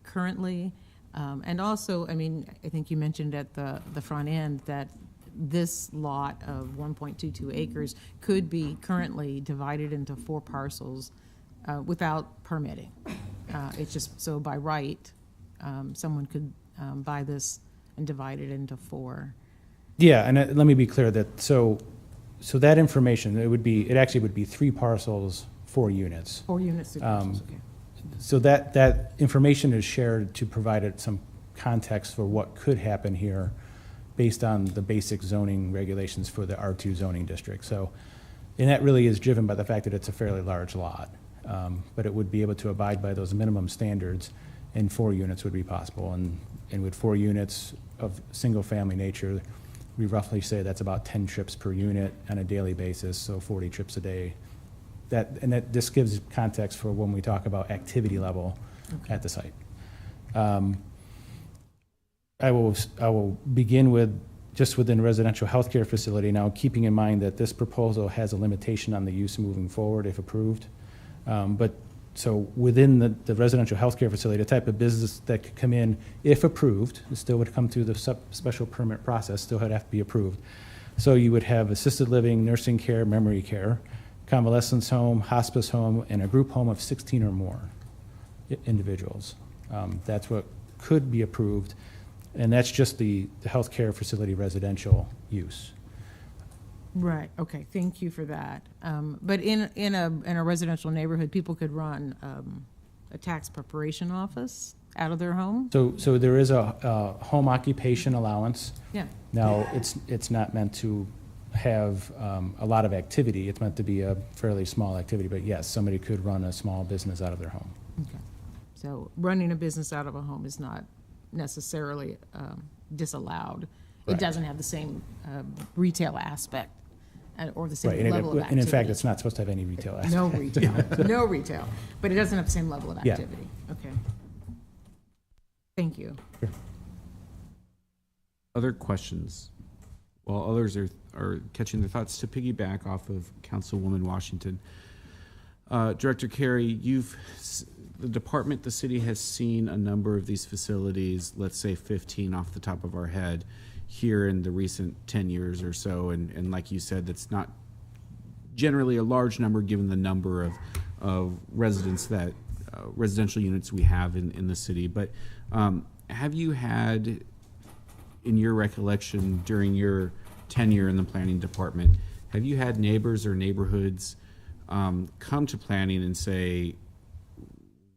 currently? And also, I mean, I think you mentioned at the front end that this lot of 1.22 acres could be currently divided into 4 parcels without permitting. It's just so by right, someone could buy this and divide it into 4. Yeah, and let me be clear that so that information, it actually would be 3 parcels, 4 units. 4 units, 3 parcels, okay. So that information is shared to provide some context for what could happen here based on the basic zoning regulations for the R2 zoning district. So, and that really is driven by the fact that it's a fairly large lot, but it would be able to abide by those minimum standards, and 4 units would be possible. And with 4 units of single family nature, we roughly say that's about 10 trips per unit on a daily basis, so 40 trips a day. This gives context for when we talk about activity level at the site. I will begin with just within residential healthcare facility now, keeping in mind that this proposal has a limitation on the use moving forward if approved. So within the residential healthcare facility, the type of business that could come in, if approved, it still would come through the special permit process, still would have to be approved. So you would have assisted living, nursing care, memory care, convalescence home, hospice home, and a group home of 16 or more individuals. That's what could be approved, and that's just the healthcare facility residential use. Right. Okay. Thank you for that. But in a residential neighborhood, people could run a tax preparation office out of their home. So there is a home occupation allowance. Yeah. Now it's not meant to have a lot of activity. It's meant to be a fairly small activity. But yes, somebody could run a small business out of their home. Okay. So running a business out of a home is not necessarily disallowed. It doesn't have the same retail aspect or the same level of activity. And in fact, it's not supposed to have any retail aspect. No retail, no retail, but it doesn't have the same level of activity. Okay. Thank you. Other questions? While others are catching their thoughts, to piggyback off of Councilwoman Washington, Director Carey, the department, the city has seen a number of these facilities, let's say 15 off the top of our head, here in the recent 10 years or so, and like you said, that's not generally a large number given the number of residents that residential units we have in the city. But have you had, in your recollection during your tenure in the planning department, have you had neighbors or neighborhoods come to planning and say,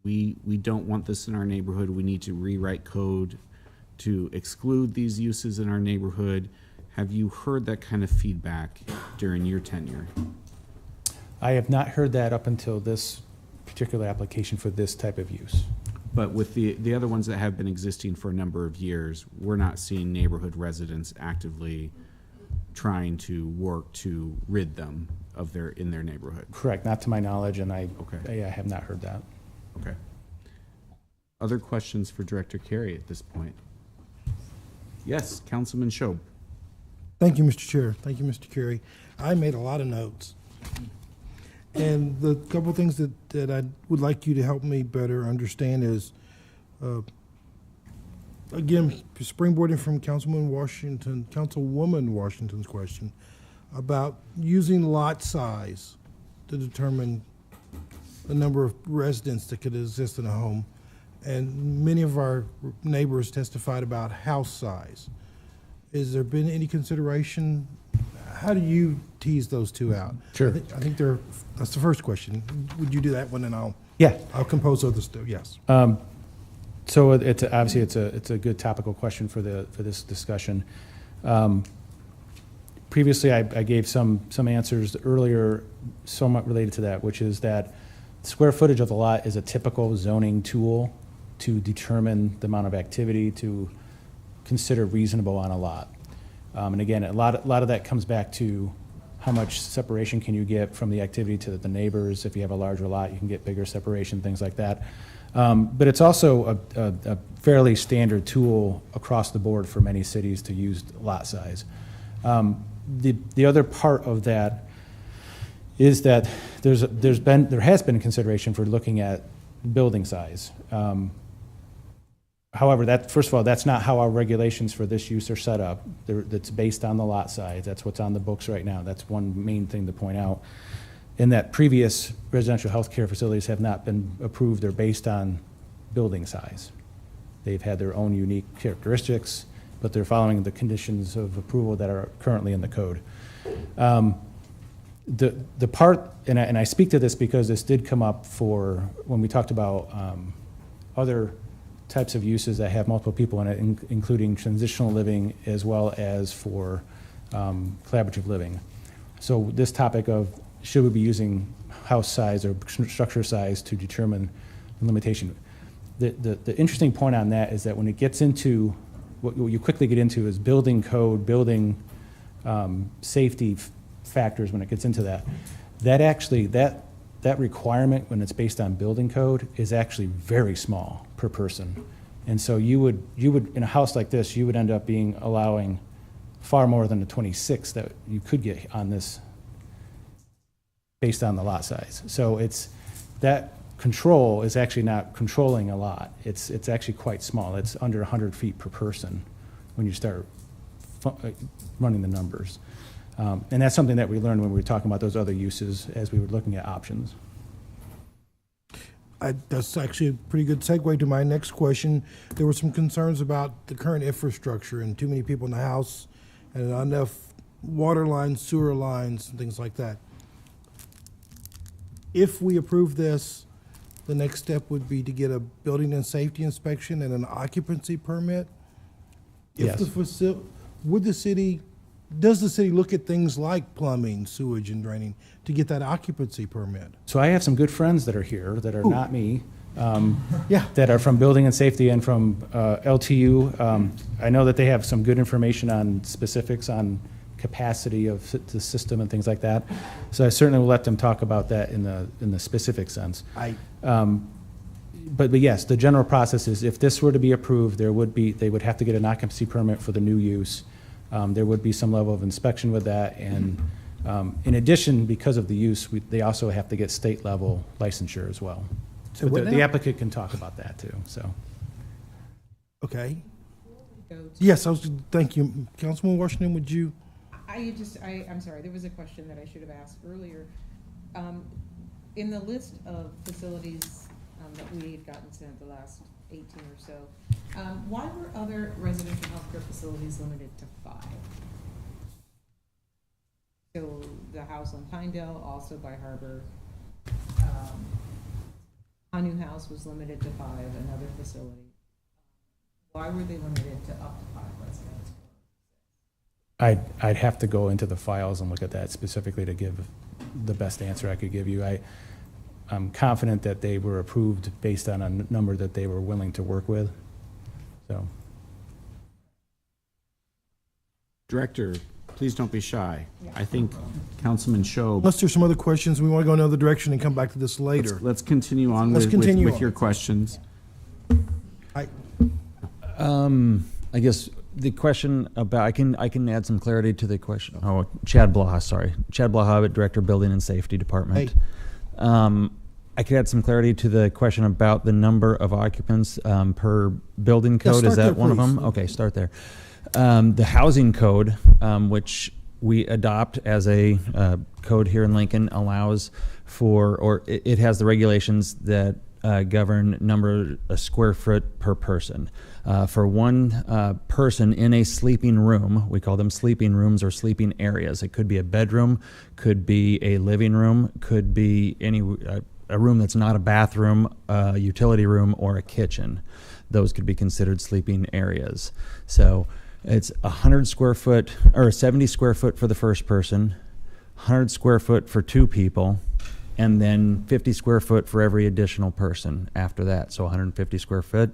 we don't want this in our neighborhood, we need to rewrite code to exclude these uses in our neighborhood? Have you heard that kind of feedback during your tenure? I have not heard that up until this particular application for this type of use. But with the other ones that have been existing for a number of years, we're not seeing neighborhood residents actively trying to work to rid them of in their neighborhood. Correct, not to my knowledge, and I have not heard that. Okay. Other questions for Director Carey at this point? Yes, Councilman Schob. Thank you, Mr. Chair. Thank you, Mr. Carey. I made a lot of notes. And the couple of things that I would like you to help me better understand is, again, springboarding from Councilwoman Washington's question about using lot size to determine the number of residents that could exist in a home. And many of our neighbors testified about house size. Has there been any consideration? How do you tease those two out? Sure. I think that's the first question. Would you do that one, and I'll compose others too. Yes. So it's obviously it's a good topical question for this discussion. Previously, I gave some answers earlier, somewhat related to that, which is that square footage of the lot is a typical zoning tool to determine the amount of activity to consider reasonable on a lot. And again, a lot of that comes back to how much separation can you get from the activity to the neighbors. If you have a larger lot, you can get bigger separation, things like that. But it's also a fairly standard tool across the board for many cities to use lot size. The other part of that is that there has been consideration for looking at building size. However, first of all, that's not how our regulations for this use are set up. That's based on the lot size. That's what's on the books right now. That's one main thing to point out. In that previous residential health care facilities have not been approved. They're based on building size. They've had their own unique characteristics, but they're following the conditions of approval that are currently in the code. The part, and I speak to this because this did come up for when we talked about other types of uses that have multiple people in it, including transitional living as well as for collaborative living. So this topic of should we be using house size or structure size to determine the limitation. The interesting point on that is that when it gets into, what you quickly get into is building code, building safety factors when it gets into that. That requirement, when it's based on building code, is actually very small per person. And so you would in a house like this, you would end up allowing far more than the 26 that you could get on this based on the lot size. So that control is actually not controlling a lot. It's actually quite small. It's under 100 feet per person when you start running the numbers. And that's something that we learned when we were talking about those other uses as we were looking at options. That's actually a pretty good segue to my next question. There were some concerns about the current infrastructure and too many people in the house and not enough water lines, sewer lines, and things like that. If we approve this, the next step would be to get a building and safety inspection and an occupancy permit. Yes. Does the city look at things like plumbing, sewage, and draining to get that occupancy permit? So I have some good friends that are here that are not me, that are from building and safety and from LTU. I know that they have some good information on specifics on capacity of the system and things like that. So I certainly will let them talk about that in the specific sense. but yes, the general process is if this were to be approved, they would have to get an occupancy permit for the new use. There would be some level of inspection with that, and in addition, because of the use, they also have to get state level licensure as well. So But what the now? applicant can talk about that too, so. Okay. Yes, thank you. Councilman Washington, would you? I'm sorry, there was a question that I should have asked earlier. In the list of facilities that we've gotten sent the last 18 or so, why were other residential healthcare facilities limited to 5? So the house on Pinedale, also by Harbor, Hanu House was limited to 5, another facility. Why were they limited to up to 5 residents? I'd have to go into the files and look at that specifically to give the best answer I could give you. I'm confident that they were approved based on a number that they were willing to work with, so. Director, please don't be shy. I think Councilman Shob. Unless there's some other questions, we want to go another direction and come back to this later. Let's continue on Let's with continue with on. your questions. I guess the question about, I can add some clarity to the question. Oh, Chad Blaha, sorry. Chad Blaha, Director, Building and Safety Department. I could add some clarity to the question about the number of occupants per building code. Is that one of them? Okay, start there. The housing code, which we adopt as a code here in Lincoln, allows for, or it has the regulations that govern number of square foot per person. For one person in a sleeping room, we call them sleeping rooms or sleeping areas. It could be a bedroom, could be a living room, could be a room that's not a bathroom, a utility room, or a kitchen. Those could be considered sleeping areas. So it's 100 square foot or 70 square foot for the first person, 100 square foot for 2 people, and then 50 square foot for every additional person after that. So 150 square foot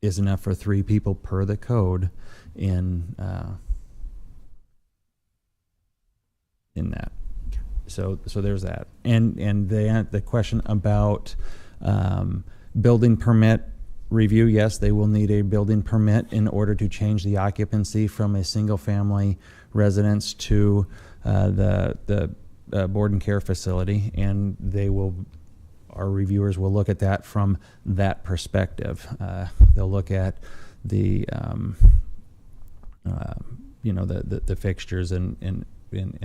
is enough for 3 people per the code in that. So there's that. And the question about building permit review, yes, they will need a building permit in order to change the occupancy from a single family residence to the board and care facility, and our reviewers will look at that from that perspective. They'll look at the the fixtures and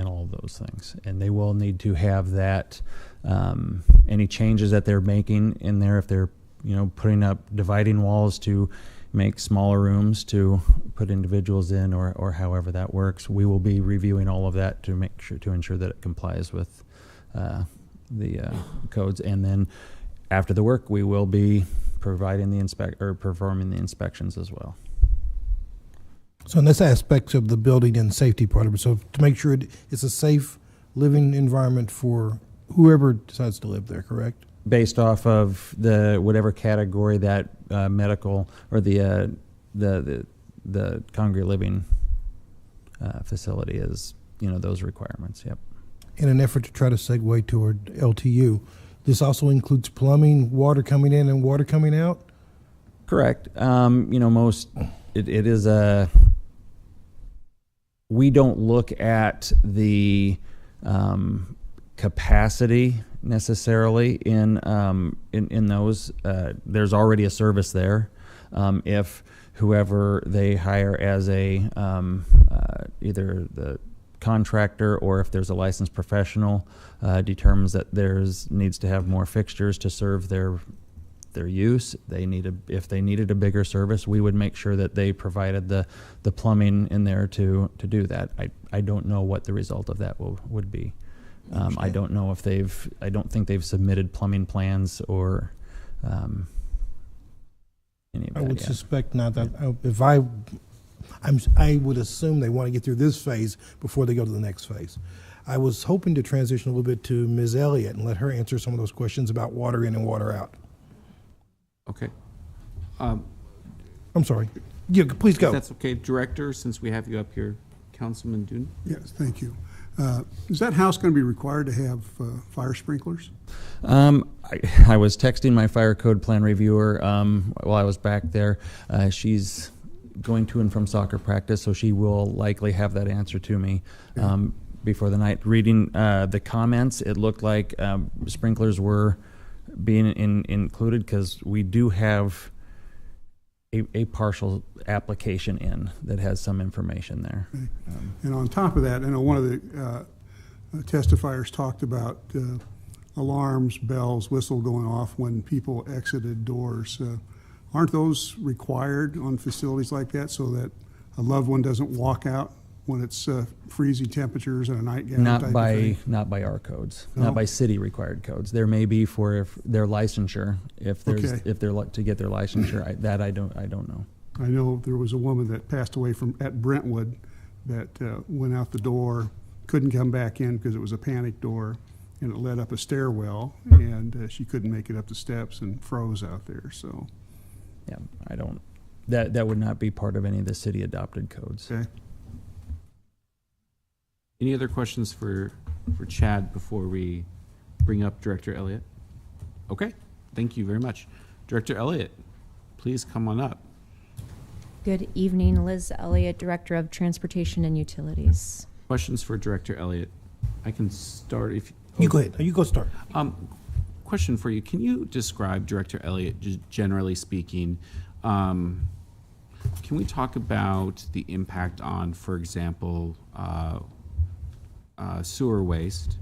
all of those things, and they will need to have that any changes that they're making in there, if they're putting up dividing walls to make smaller rooms to put individuals in, or however that works. We will be reviewing all of that to ensure that it complies with the codes, and then after the work, we will be providing performing the inspections as well. So in this aspect of the building and safety part of it, so to make sure it's a safe living environment for whoever decides to live there, correct? Based off of the whatever category that medical or the congregate living facility is, those requirements. Yep. In an effort to try to segue toward LTU, this also includes plumbing, water coming in and water coming out? Correct. It is a, we don't look at the capacity necessarily in those. There's already a service there. If whoever they hire as a either the contractor or if there's a licensed professional determines that needs to have more fixtures to serve their use, if they needed a bigger service, we would make sure that they provided the plumbing in there to do that. I don't know what the result of that would be. I don't know if I don't think they've submitted plumbing plans or any of that. I would yet. suspect not that. I would assume they want to get through this phase before they go to the next phase. I was hoping to transition a little bit to Ms. Elliott and let her answer some of those questions about water in and water out. Okay. I'm sorry. Yeah, please go. If that's okay, Director, since we have you up here, Councilman Dune. Yes, thank you. Is that house going to be required to have fire sprinklers? I was texting my fire code plan reviewer while I was back there. She's going to and from soccer practice, so she will likely have that answer to me before the night. Reading the comments, it looked like sprinklers were being included because we do have a partial application in that has some information there. Okay. And on top of that, I know one of the testifiers talked about alarms, bells, whistle going off when people exited doors. Aren't those required on facilities like that so that a loved one doesn't walk out when it's freezing temperatures and a nightgown type of thing? Not by our codes, No? not by city required codes. There may be for if their licensure, if there's Okay. if they're to get their licensure. I don't know. I know there was a woman that passed away at Brentwood that went out the door, couldn't come back in because it was a panic door, and it led up a stairwell, and she couldn't make it up the steps and froze out there. So, Yeah, I don't. That would not be part of any of the city adopted codes. okay. Any other questions for Chad before we bring up Director Elliott? Okay, thank you very much. Director Elliott, please come on up. Good evening, Liz Elliott, Director of Transportation and Utilities. Questions for Director Elliott? I can start if You go ahead. You go start. Question for you. Can you describe, Director Elliott, just generally speaking, can we talk about the impact on, for example, sewer waste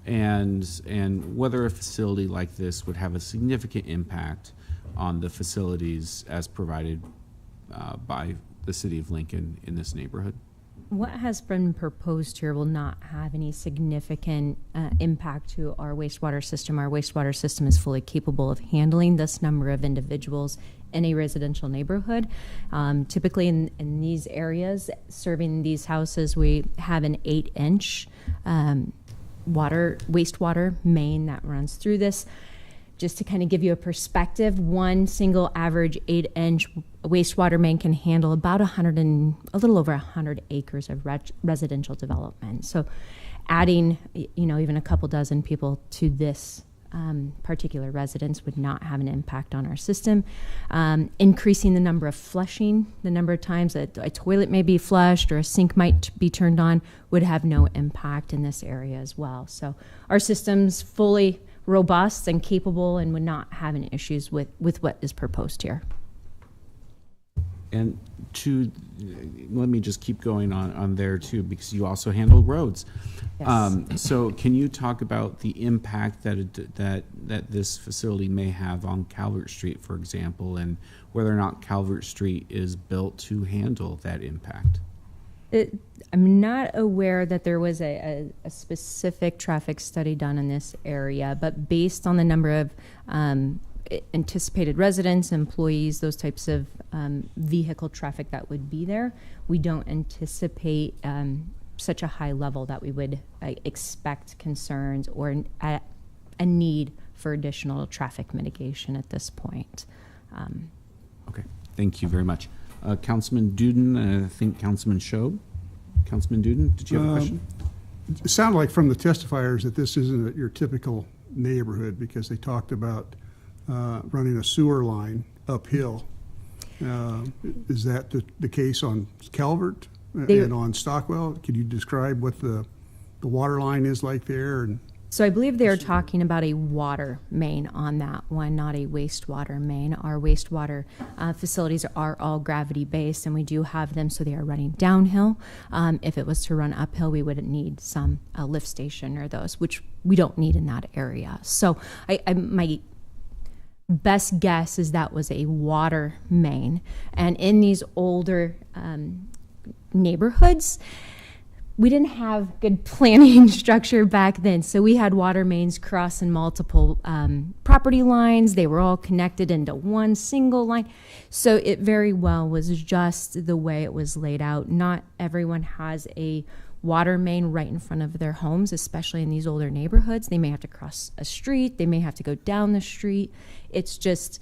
and whether a facility like this would have a significant impact on the facilities as provided by the city of Lincoln in this neighborhood? What has been proposed here will not have any significant impact to our wastewater system. Our wastewater system is fully capable of handling this number of individuals in a residential neighborhood. Typically in these areas, serving these houses, we have an 8-inch wastewater main that runs through this. Just to kind of give you a perspective, one single average 8-inch wastewater main can handle about a little over 100 acres of residential development. So adding, even a couple dozen people to this particular residence would not have an impact on our system. Increasing the number of flushing, the number of times that a toilet may be flushed or a sink might be turned on would have no impact in this area as well. So our system's fully robust and capable and would not have any issues with what is proposed here. And let me just keep going on there too, because you also handle roads. Yes. So can you talk about the impact that this facility may have on Calvert Street, for example, and whether or not Calvert Street is built to handle that impact? I'm not aware that there was a specific traffic study done in this area, but based on the number of anticipated residents, employees, those types of vehicle traffic that would be there, we don't anticipate such a high level that we would expect concerns or a need for additional traffic mitigation at this point. Okay, thank you very much. Councilman Duden, and I think Councilman Shob. Councilman Duden, did you have a question? It sounded like from the testifiers that this isn't your typical neighborhood because they talked about running a sewer line uphill. Is that the case on Calvert and on Stockwell? Could you describe what the water line is like there? And So I believe they're talking about a water main on that one, not a wastewater main. Our wastewater facilities are all gravity-based, and we do have them so they are running downhill. If it was to run uphill, we would need some lift station or those, which we don't need in that area. So my best guess is that was a water main. And in these older neighborhoods, we didn't have good planning structure back then. So we had water mains crossing multiple property lines. They were all connected into one single line. So it very well was just the way it was laid out. Not everyone has a water main right in front of their homes, especially in these older neighborhoods. They may have to cross a street, they may have to go down the street. It's just,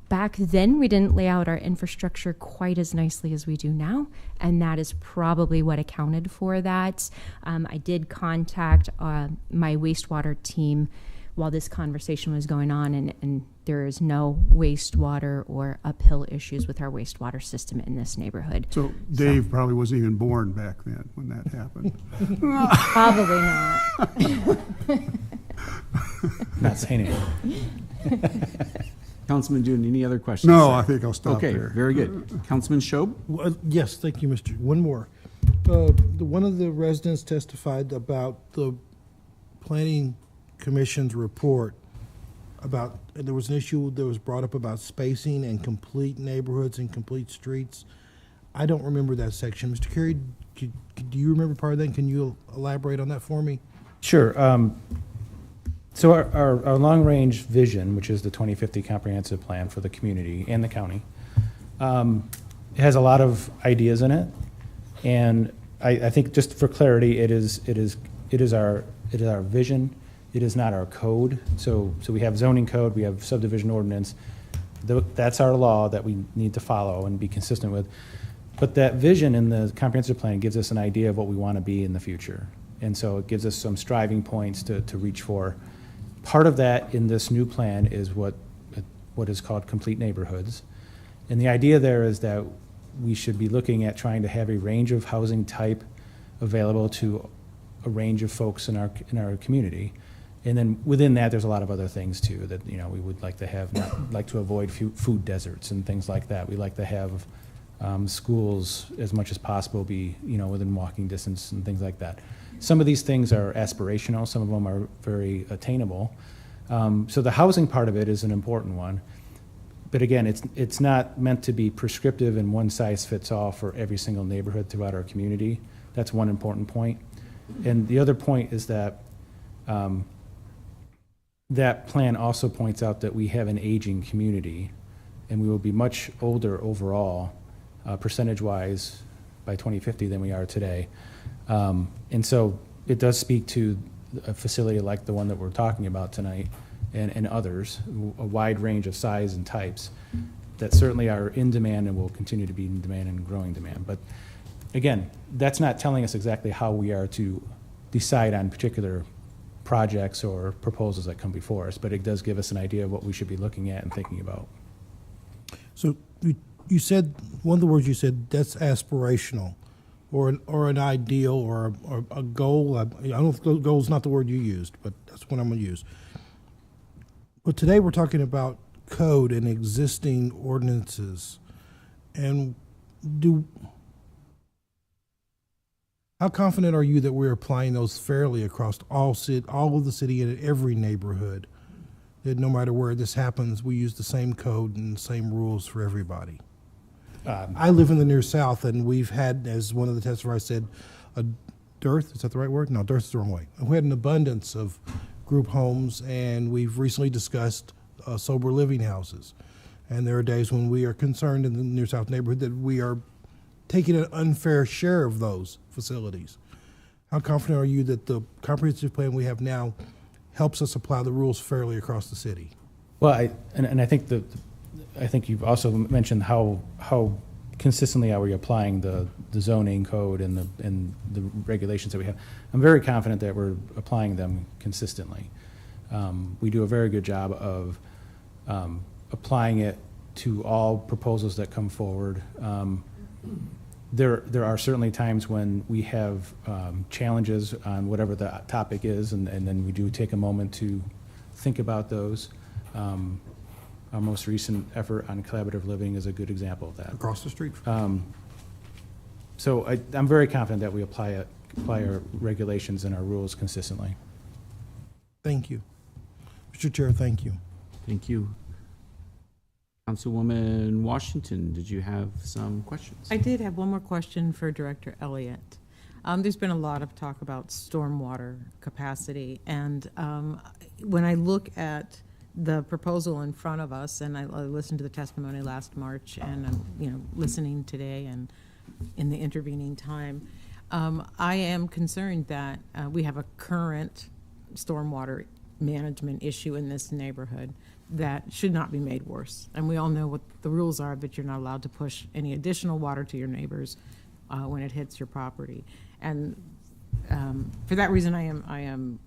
back then we didn't lay out our infrastructure quite as nicely as we do now, and that is probably what accounted for that. I did contact my wastewater team while this conversation was going on, and there is no wastewater or uphill issues with our wastewater system in this neighborhood. So Dave probably wasn't even born back then when that happened. Probably not. Not saying it. Councilman Duden, any other questions? No, sir? I think I'll stop Okay, there. very good. Councilman Shob? Yes, thank you, Mr. One more. One of the residents testified about the planning commission's report about, there was an issue that was brought up about spacing and complete neighborhoods and complete streets. I don't remember that section. Mr. Carey, do you remember part of that? Can you elaborate on that for me? Sure. So our long-range vision, which is the 2050 comprehensive plan for the community and the county, it has a lot of ideas in it. And I think, just for clarity, it is our vision. It is not our code. So we have zoning code, we have subdivision ordinance. That's our law that we need to follow and be consistent with. But that vision in the comprehensive plan gives us an idea of what we want to be in the future. And so it gives us some striving points to reach for. Part of that in this new plan is what is called complete neighborhoods. And the idea there is that we should be looking at trying to have a range of housing type available to a range of folks in our community. And then within that, there's a lot of other things too that, we would like to have, like to avoid food deserts and things like that. We like to have schools as much as possible be, within walking distance and things like that. Some of these things are aspirational. Some of them are very attainable. So the housing part of it is an important one. But again, it's not meant to be prescriptive and one size fits all for every single neighborhood throughout our community. That's one important point. And the other point is that that plan also points out that we have an aging community, and we will be much older overall, percentage-wise, by 2050 than we are today. And so it does speak to a facility like the one that we're talking about tonight, and others, a wide range of size and types that certainly are in demand and will continue to be in demand and growing demand. But again, that's not telling us exactly how we are to decide on particular projects or proposals that come before us, but it does give us an idea of what we should be looking at and thinking about. So you said, one of the words you said, that's aspirational, or an ideal, or a goal. I don't know if goal is not the word you used, but that's what I'm going to use. But today we're talking about code and existing ordinances. And how confident are you that we're applying those fairly across all of the city and every neighborhood? That no matter where this happens, we use the same code and the same rules for everybody? I live in the near south, and we've had, as one of the testifiers said, a dearth, is that the right word? No, dearth is the wrong way. We had an abundance of group homes, and we've recently discussed sober living houses. And there are days when we are concerned in the near south neighborhood that we are taking an unfair share of those facilities. How confident are you that the comprehensive plan we have now helps us apply the rules fairly across the city? Well, I think you've also mentioned how consistently are we applying the zoning code and the regulations that we have. I'm very confident that we're applying them consistently. We do a very good job of applying it to all proposals that come forward. There are certainly times when we have challenges on whatever the topic is, and then we do take a moment to think about those. Our most recent effort on collaborative living is a good example of that. Across the street. So I'm very confident that we apply our regulations and our rules consistently. Thank you. Mr. Chair, thank you. Thank you. Councilwoman Washington, did you have some questions? I did have one more question for Director Elliott. There's been a lot of talk about stormwater capacity, and when I look at the proposal in front of us, and I listened to the testimony last March, and I'm listening today and in the intervening time, I am concerned that we have a current stormwater management issue in this neighborhood that should not be made worse. And we all know what the rules are, but you're not allowed to push any additional water to your neighbors when it hits your property. And for that reason, I am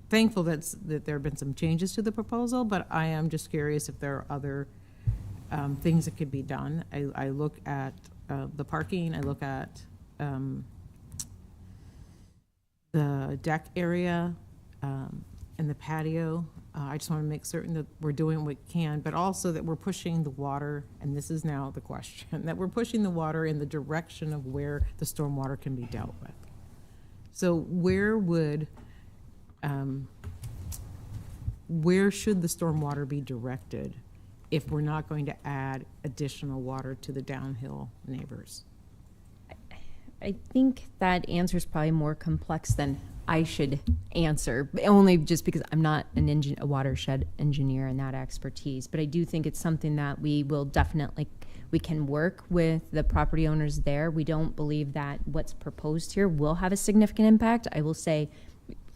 thankful that there have been some changes to the proposal, but I am just curious if there are other things that could be done. I look at the parking, I look at the deck area and the patio. I just want to make certain that we're doing what we can, but also that we're pushing the water, and this is now the question, that we're pushing the water in the direction of where the stormwater can be dealt with. So where should the stormwater be directed if we're not going to add additional water to the downhill neighbors? I think that answer is probably more complex than I should answer, only just because I'm not a watershed engineer and that expertise. But I do think it's something that we can work with the property owners there. We don't believe that what's proposed here will have a significant impact. I will say,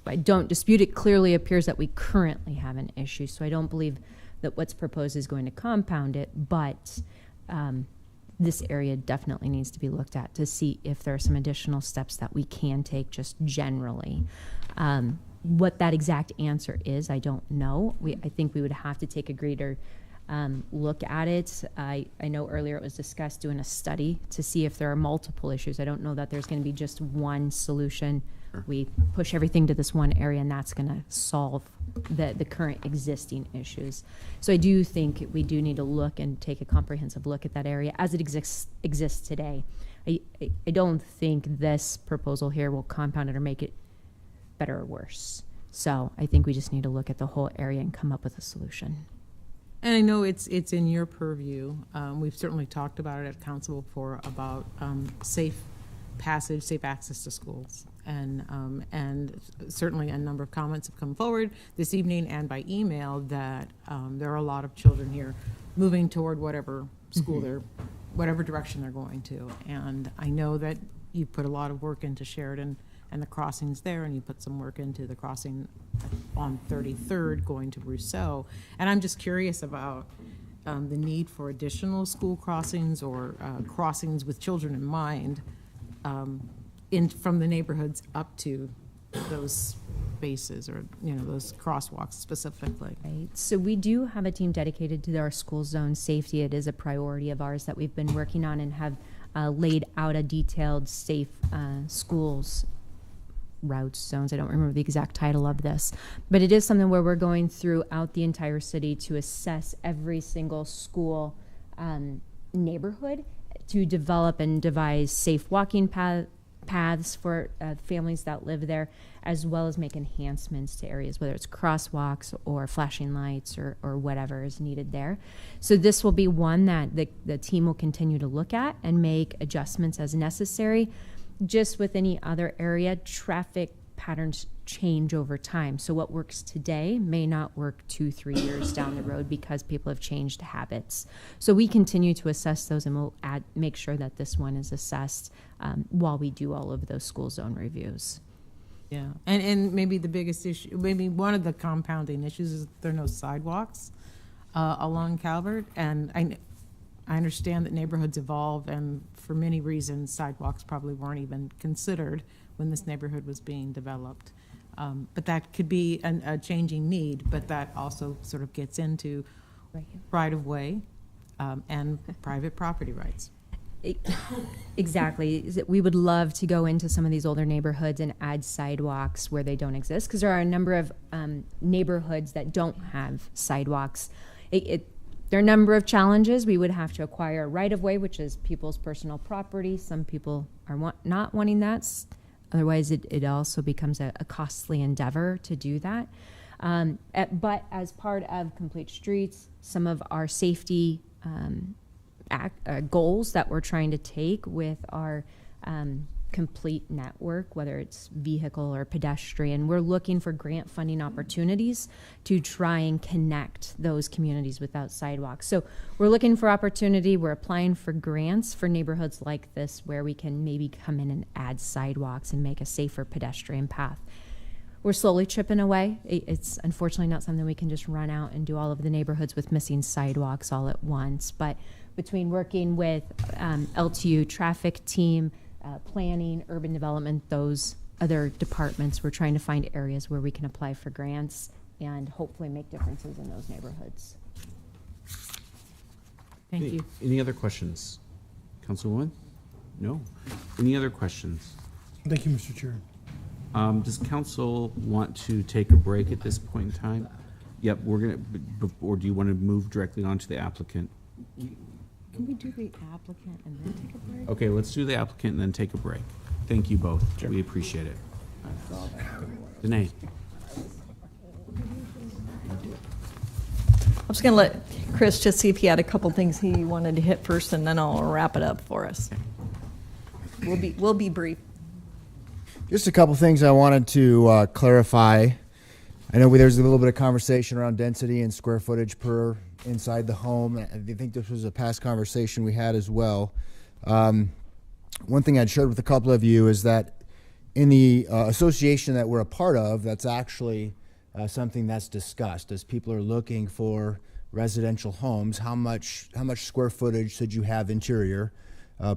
I don't dispute it. Clearly appears that we currently have an issue, so I don't believe that what's proposed is going to compound it, but this area definitely needs to be looked at to see if there are some additional steps that we can take just generally. What that exact answer is, I don't know. I think we would have to take a greater look at it. I know earlier it was discussed doing a study to see if there are multiple issues. I don't know that there's going to be just one solution. Sure. We push everything to this one area and that's going to solve the current existing issues. So I do think we do need to look and take a comprehensive look at that area as it exists today. I don't think this proposal here will compound it or make it better or worse. So I think we just need to look at the whole area and come up with a solution. And I know it's in your purview. We've certainly talked about it at council before about safe passage, safe access to schools. And certainly a number of comments have come forward this evening and by email that there are a lot of children here moving toward whatever school whatever direction they're going to. And I know that you put a lot of work into Sheridan and the crossings there, and you put some work into the crossing on 33rd going to Rousseau. And I'm just curious about the need for additional school crossings or crossings with children in mind from the neighborhoods up to those spaces or, those crosswalks specifically. Right. So we do have a team dedicated to our school zone safety. It is a priority of ours that we've been working on and have laid out a detailed safe schools routes, zones. I don't remember the exact title of this, but it is something where we're going throughout the entire city to assess every single school neighborhood to develop and devise safe walking paths for families that live there, as well as make enhancements to areas, whether it's crosswalks or flashing lights or whatever is needed there. So this will be one that the team will continue to look at and make adjustments as necessary. Just with any other area, traffic patterns change over time. So what works today may not work 2-3 years down the road because people have changed habits. So we continue to assess those, and we'll make sure that this one is assessed while we do all of those school zone reviews. Yeah, and maybe the biggest issue, maybe one of the compounding issues is there are no sidewalks along Calvert, and I understand that neighborhoods evolve, and for many reasons, sidewalks probably weren't even considered when this neighborhood was being developed. But that could be a changing need, but that also sort of gets into right-of-way and private property rights. Exactly. We would love to go into some of these older neighborhoods and add sidewalks where they don't exist, because there are a number of neighborhoods that don't have sidewalks. There are a number of challenges. We would have to acquire a right-of-way, which is people's personal property. Some people are not wanting that. Otherwise, it also becomes a costly endeavor to do that. But as part of Complete Streets, some of our safety goals that we're trying to take with our complete network, whether it's vehicle or pedestrian. We're looking for grant funding opportunities to try and connect those communities without sidewalks. So we're looking for opportunity. We're applying for grants for neighborhoods like this where we can maybe come in and add sidewalks and make a safer pedestrian path. We're slowly chipping away. It's unfortunately not something we can just run out and do all of the neighborhoods with missing sidewalks all at once. But between working with LTU traffic team, planning, urban development, those other departments, we're trying to find areas where we can apply for grants and hopefully make differences in those neighborhoods. Thank you. Any other questions? Councilwoman? No? Any other questions? Thank you, Mr. Chair. Does council want to take a break at this point in time? Yep, we're gonna, or do you want to move directly on to the applicant? Can we do the applicant and then take a break? Okay, let's do the applicant and then take a break. Thank you both. We appreciate it. Danae? I'm just going to let Chris just see if he had a couple things he wanted to hit first, and then I'll wrap it up for us. We'll be brief. Just a couple things I wanted to clarify. I know there's a little bit of conversation around density and square footage per inside the home. I think this was a past conversation we had as well. One thing I'd shared with a couple of you is that in the association that we're a part of, that's actually something that's discussed as people are looking for residential homes. How much square footage should you have interior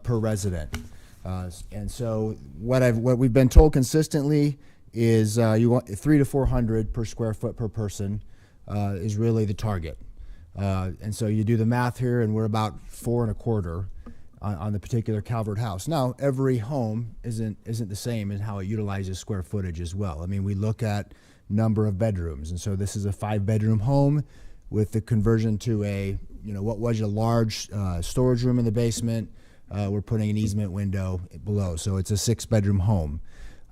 per resident? And so what we've been told consistently is you want 300 to 400 per square foot per person is really the target. And so you do the math here, and we're about 4.25 on the particular Calvert house. Now, every home isn't the same in how it utilizes square footage as well. I mean, we look at number of bedrooms, and so this is a 5-bedroom home with the conversion to a, what was a large storage room in the basement. We're putting an easement window below, so it's a 6-bedroom home.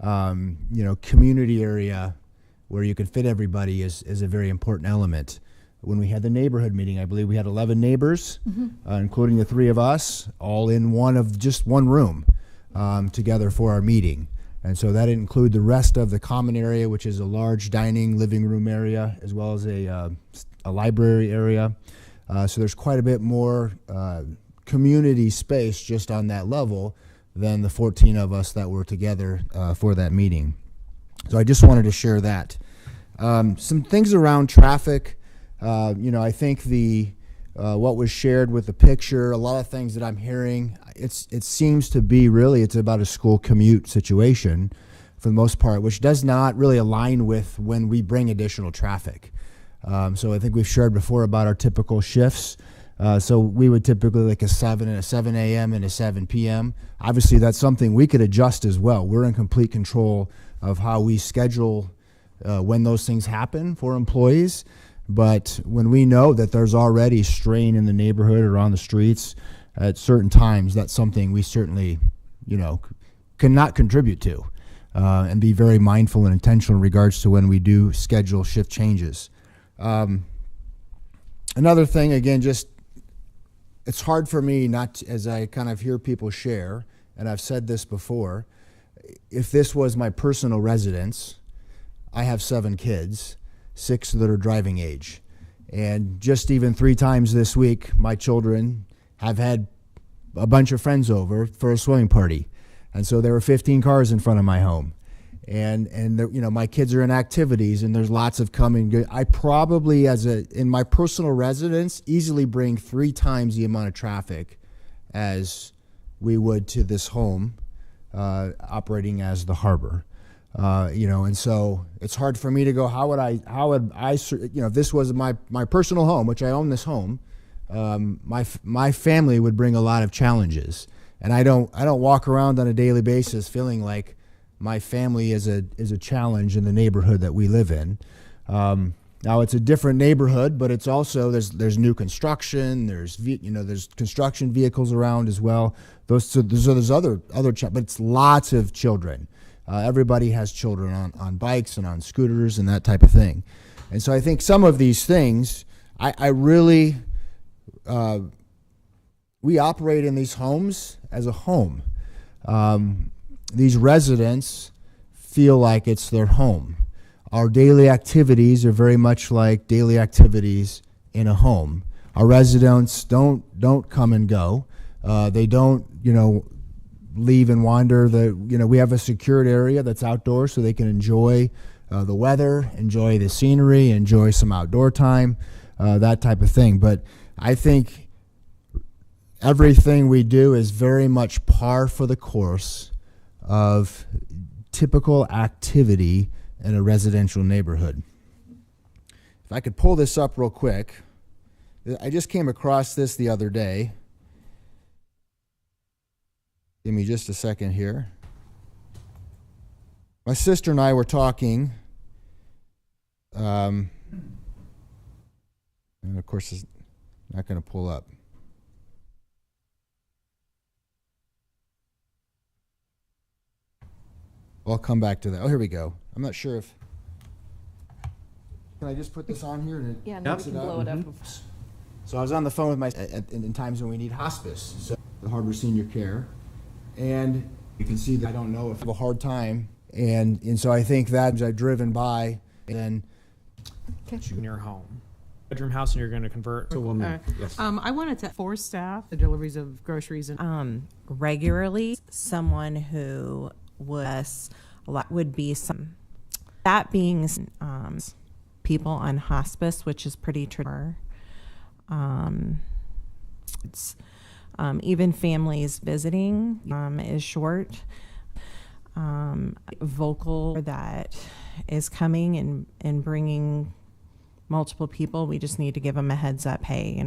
Community area where you can fit everybody is a very important element. When we had the neighborhood meeting, I believe we had 11 neighbors, including the 3 of us, all in one room together for our meeting. And so that didn't include the rest of the common area, which is a large dining, living room area, as well as a library area. So there's quite a bit more community space just on that level than the 14 of us that were together for that meeting. So I just wanted to share that. Some things around traffic. I think what was shared with the picture, a lot of things that I'm hearing, it seems to be really, it's about a school commute situation for the most part, which does not really align with when we bring additional traffic. So I think we've shared before about our typical shifts. So we would typically like a 7 a.m. and a 7 p.m. Obviously, that's something we could adjust as well. We're in complete control of how we schedule when those things happen for employees. But when we know that there's already strain in the neighborhood or on the streets at certain times, that's something we certainly, cannot contribute to, and be very mindful and intentional in regards to when we do schedule shift changes. Another thing, again, it's hard for me not, as I kind of hear people share, and I've said this before, if this was my personal residence, I have 7 kids, 6 that are driving age. And just even 3 times this week, my children have had a bunch of friends over for a swimming party. And so there were 15 cars in front of my home. And my kids are in activities, and there's lots of coming. I probably, in my personal residence, easily bring 3 times the amount of traffic as we would to this home operating as the harbor. And so it's hard for me to go, how would I, if this was my personal home, which I own this home, my family would bring a lot of challenges. And I don't walk around on a daily basis feeling like my family is a challenge in the neighborhood that we live in. Now it's a different neighborhood, but it's also, there's new construction, there's construction vehicles around as well. There's other, but it's lots of children. Everybody has children on bikes and on scooters and that type of thing. And so I think some of these things, I really, we operate in these homes as a home. these residents feel like it's their home. Our daily activities are very much like daily activities in a home. Our residents don't come and go. They don't, leave and wander. We have a secured area that's outdoors so they can enjoy the weather, enjoy the scenery, enjoy some outdoor time, that type of thing. But I think everything we do is very much par for the course of typical activity in a residential neighborhood. If I could pull this up real quick, I just came across this the other day. Give me just a second here. My sister and I were talking, and of course it's not going to pull up. I'll come back to that. Oh, here we go. I'm not sure if... Can I just put this on here? And Yeah, no, we can blow it up. So I was on the phone with my... in times when we need hospice, so the Harbor Senior Care. And you can see that I don't know if I have a hard time. And so I think that I've driven by and... In your home. Bedroom house and you're going to convert to a woman. Yes. I wanted to for staff the deliveries of groceries and regularly. Someone who would be some, that being people on hospice, which is pretty traditional. It's even families visiting is short. Vocal that is coming and bringing multiple people. We just need to give them a heads up. Hey,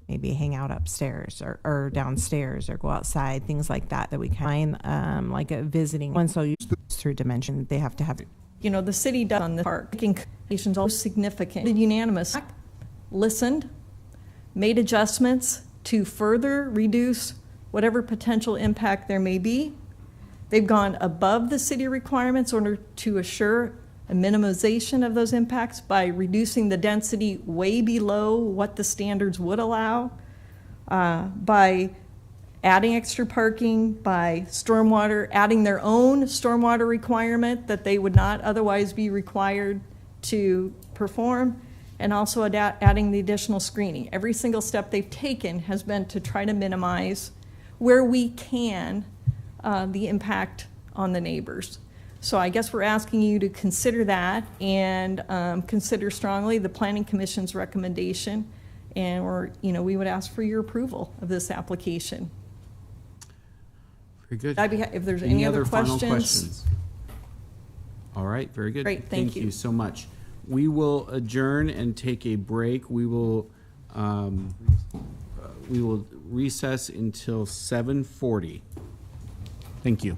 maybe hang out upstairs or downstairs or go outside, things like that we can find like a visiting one. So you through dimension, they have to have. The city does on the park. Making all significant, unanimous, listened, made adjustments to further reduce whatever potential impact there may be. They've gone above the city requirements in order to assure a minimization of those impacts by reducing the density way below what the standards would allow, by adding extra parking, by stormwater, adding their own stormwater requirement that they would not otherwise be required to perform, and also adding the additional screening. Every single step they've taken has been to try to minimize where we can the impact on the neighbors. So I guess we're asking you to consider that and consider strongly the Planning Commission's recommendation, and we would ask for your approval of this application. Very good. If there's any other final questions. questions? All right, very good. Great, thank you. So much. We will adjourn and take a break. We will recess until 7:40. Thank you.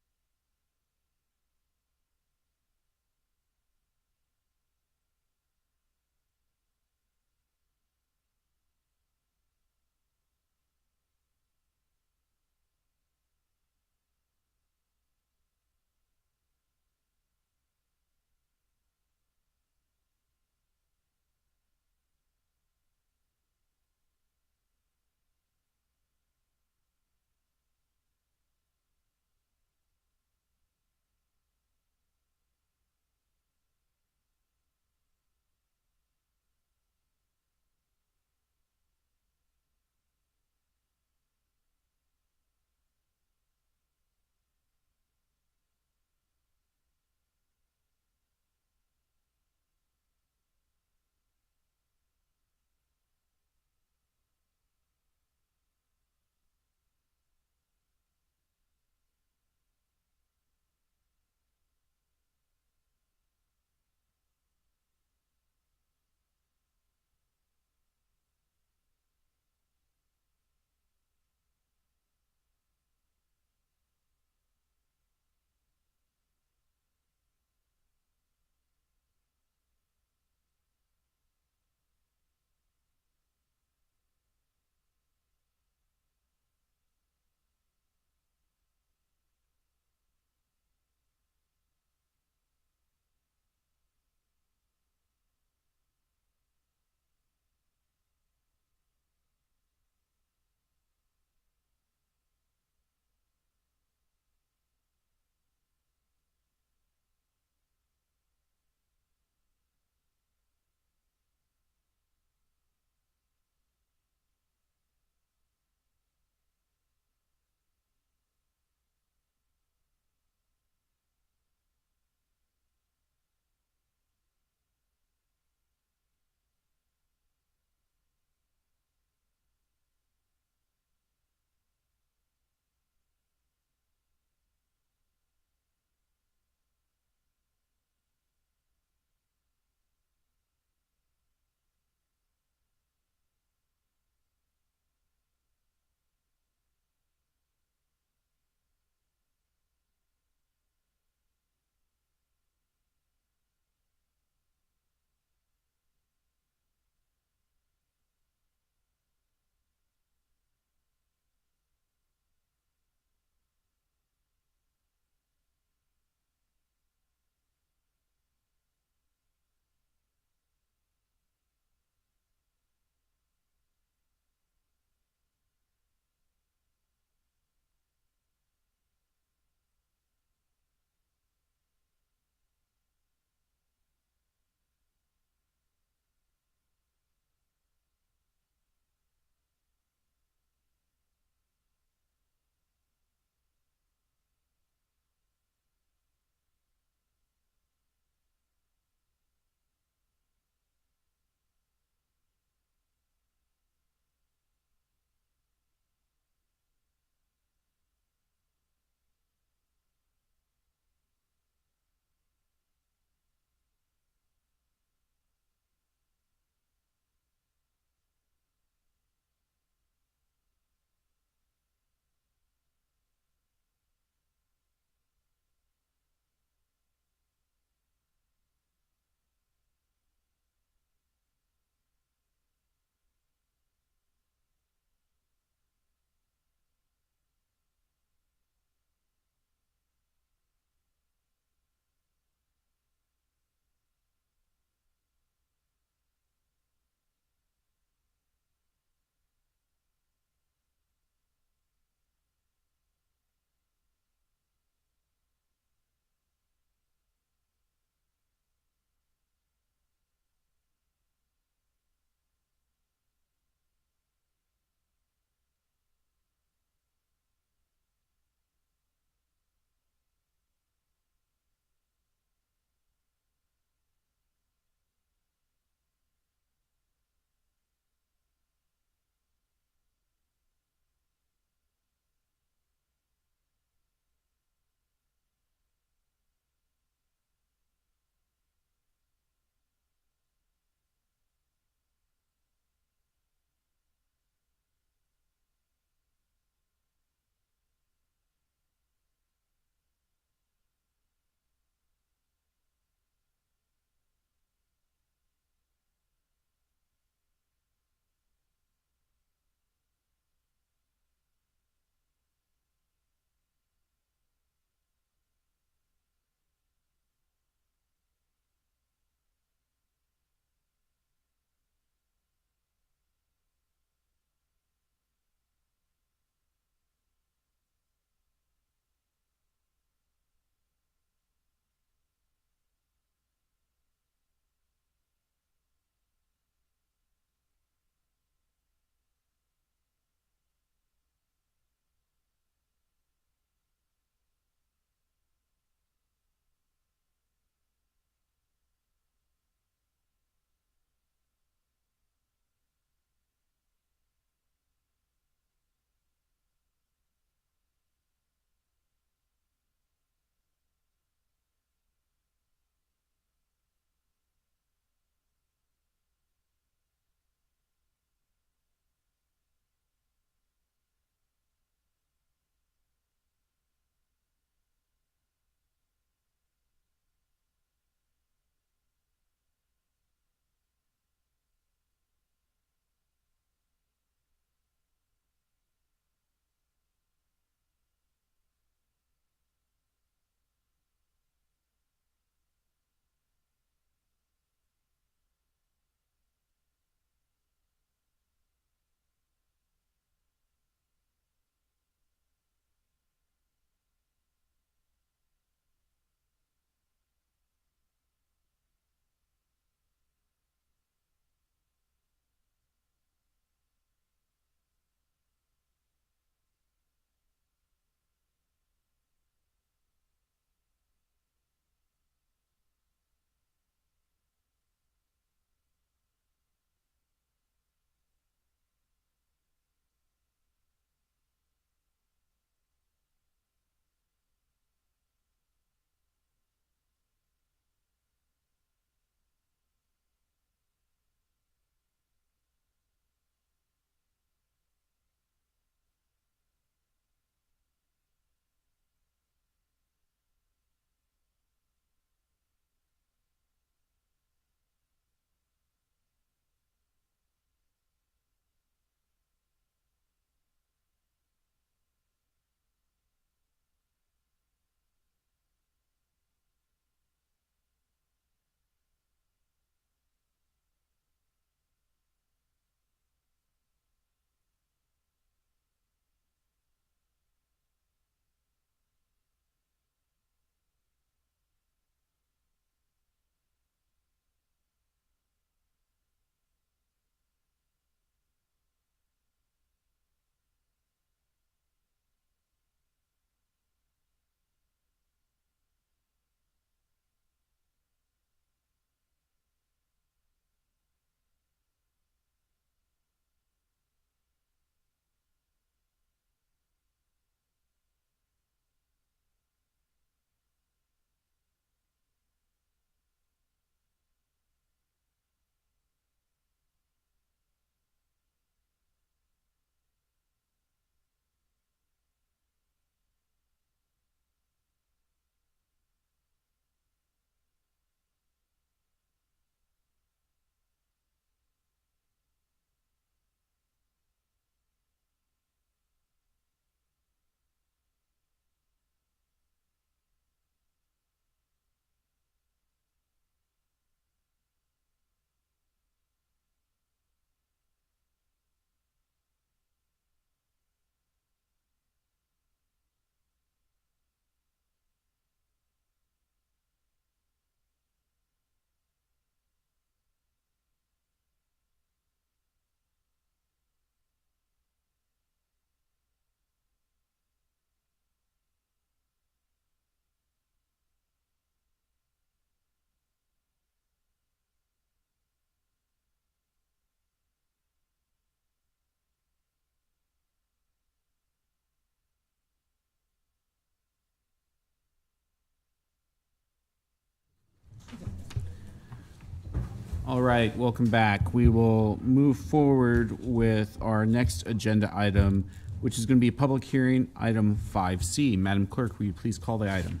All right, welcome back. We will move forward with our next agenda item, which is going to be a public hearing, item 5C. Madam Clerk, will you please call the item?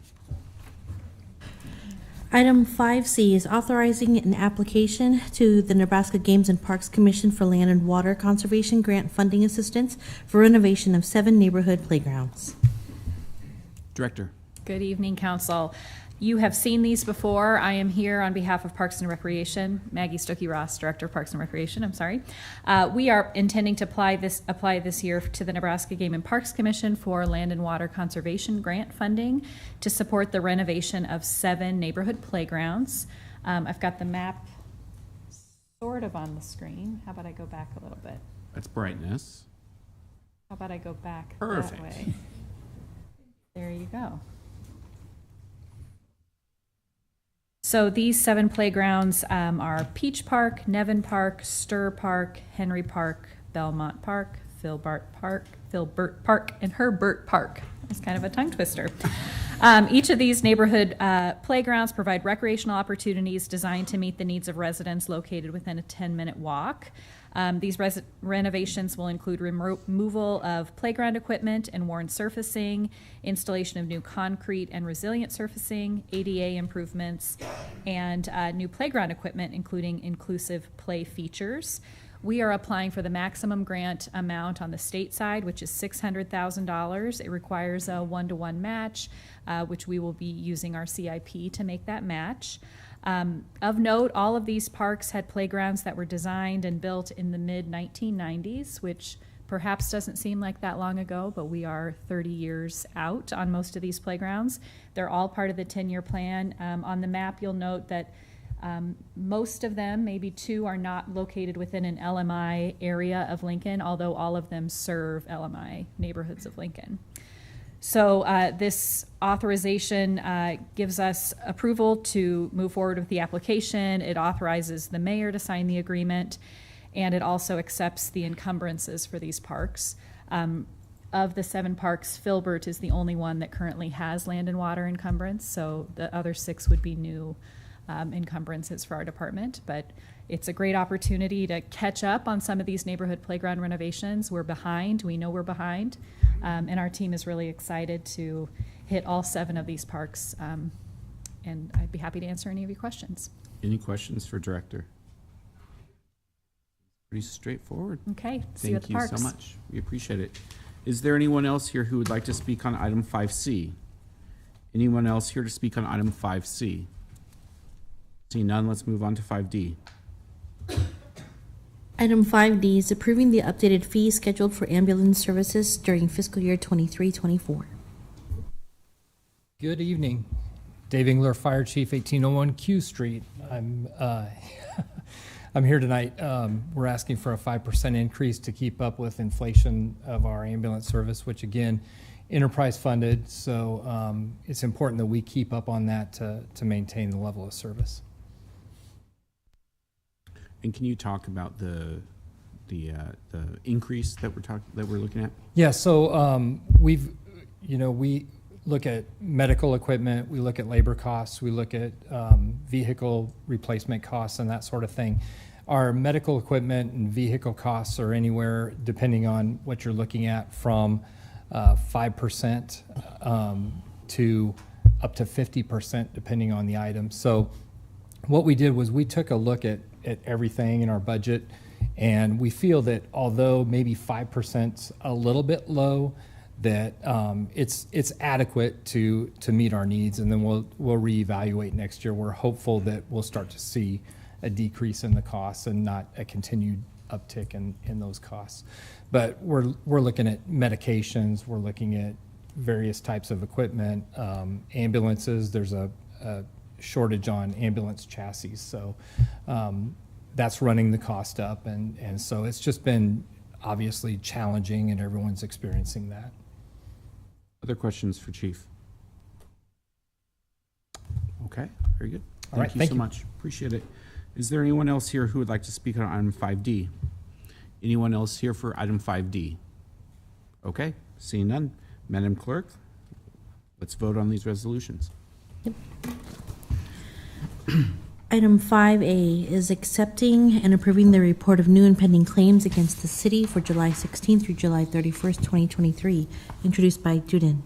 Item 5C is authorizing an application to the Nebraska Games and Parks Commission for Land and Water Conservation Grant Funding Assistance for renovation of 7 neighborhood playgrounds. Director. Good evening, Council. You have seen these before. I am here on behalf of Parks and Recreation, Maggie Stuckey-Ross, Director of Parks and Recreation, I'm sorry. We are intending to apply this year to the Nebraska Game and Parks Commission for Land and Water Conservation Grant funding to support the renovation of 7 neighborhood playgrounds. I've got the map sort of on the screen. How about I go back a little bit? That's brightness. How about I go back Perfect. that way? There you go. So these 7 playgrounds are Peach Park, Nevin Park, Stir Park, Henry Park, Belmont Park, Filbert Park, and Herbert Park. It's kind of a tongue twister. Each of these neighborhood playgrounds provide recreational opportunities designed to meet the needs of residents located within a 10-minute walk. These renovations will include removal of playground equipment and worn surfacing, installation of new concrete and resilient surfacing, ADA improvements, and new playground equipment, including inclusive play features. We are applying for the maximum grant amount on the state side, which is $600,000. It requires a 1-to-1 match, which we will be using our CIP to make that match. Of note, all of these parks had playgrounds that were designed and built in the mid-1990s, which perhaps doesn't seem like that long ago, but we are 30 years out on most of these playgrounds. They're all part of the 10-year plan. On the map, you'll note that most of them, maybe 2, are not located within an LMI area of Lincoln, although all of them serve LMI neighborhoods of Lincoln. So this authorization gives us approval to move forward with the application. It authorizes the mayor to sign the agreement, and it also accepts the encumbrances for these parks. Of the 7 parks, Filbert is the only one that currently has land and water encumbrance, so the other 6 would be new encumbrances for our department. But it's a great opportunity to catch up on some of these neighborhood playground renovations. We're behind. We know we're behind. And our team is really excited to hit all 7 of these parks. And I'd be happy to answer any of your questions. Any questions for Director? Pretty straightforward. Okay, see you at the parks. Thank you so much. We appreciate it. Is there anyone else here who would like to speak on item 5C? Anyone else here to speak on item 5C? Seeing none, let's move on to 5D. Item 5D is approving the updated fee scheduled for ambulance services during fiscal year 23-24. Good evening. Dave Engler, Fire Chief, 1801 Q Street. I'm here tonight. We're asking for a 5% increase to keep up with inflation of our ambulance service, which again, enterprise funded. So it's important that we keep up on that to maintain the level of service. And can you talk about the increase that we're looking at? Yeah. So we look at medical equipment, we look at labor costs, we look at vehicle replacement costs and that sort of thing. Our medical equipment and vehicle costs are anywhere, depending on what you're looking at, from 5% to up to 50%, depending on the item. So what we did was we took a look at everything in our budget, and we feel that although maybe 5%'s a little bit low, that it's adequate to meet our needs, and then we'll reevaluate next year. We're hopeful that we'll start to see a decrease in the costs and not a continued uptick in those costs. But we're looking at medications, we're looking at various types of equipment, ambulances. There's a shortage on ambulance chassis, so that's running the cost up, and so it's just been obviously challenging, and everyone's experiencing that. Other questions for Chief? Okay, very good. Thank you so much. Appreciate it. Is there anyone else here who would like to speak on item 5D? Anyone else here for item 5D? Okay, seeing none. Madam Clerk, let's vote on these resolutions. Item 5A is accepting and approving the report of new and pending claims against the city for July 16th through July 31st, 2023, introduced by Duden.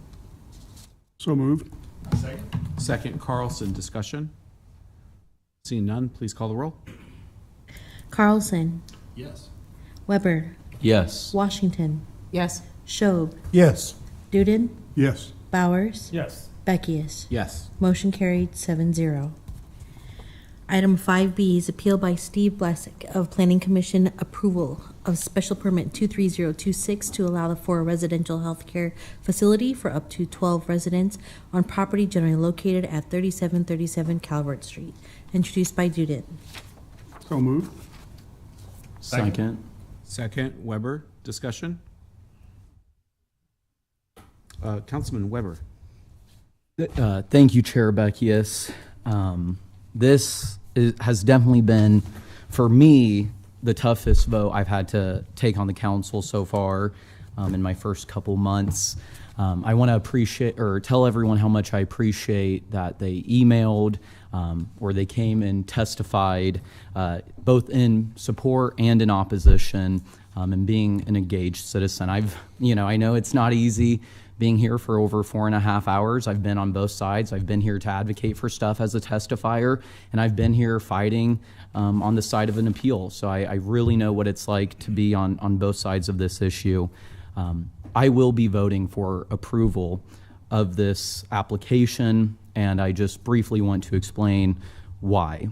So moved. Second, Carlson. Discussion? Seeing none, please call the roll. Carlson. Yes. Weber. Yes. Washington. Yes. Schob. Yes. Duden. Yes. Bowers. Yes. Beckius. Yes. Motion carried 7-0. Item 5B is appeal by Steve Blesick of Planning Commission approval of special permit 23026 to allow for a residential healthcare facility for up to 12 residents on property generally located at 3737 Calvert Street, introduced by Duden. So moved. Second. Second, Weber. Discussion? Councilman Weber. Thank you, Chair Beckius. This has definitely been, for me, the toughest vote I've had to take on the council so far in my first couple months. I want to appreciate or tell everyone how much I appreciate that they emailed or they came and testified both in support and in opposition and being an engaged citizen. I know it's not easy being here for over 4.5 hours. I've been on both sides. I've been here to advocate for stuff as a testifier, and I've been here fighting on the side of an appeal. So I really know what it's like to be on both sides of this issue. I will be voting for approval of this application, and I just briefly want to explain why.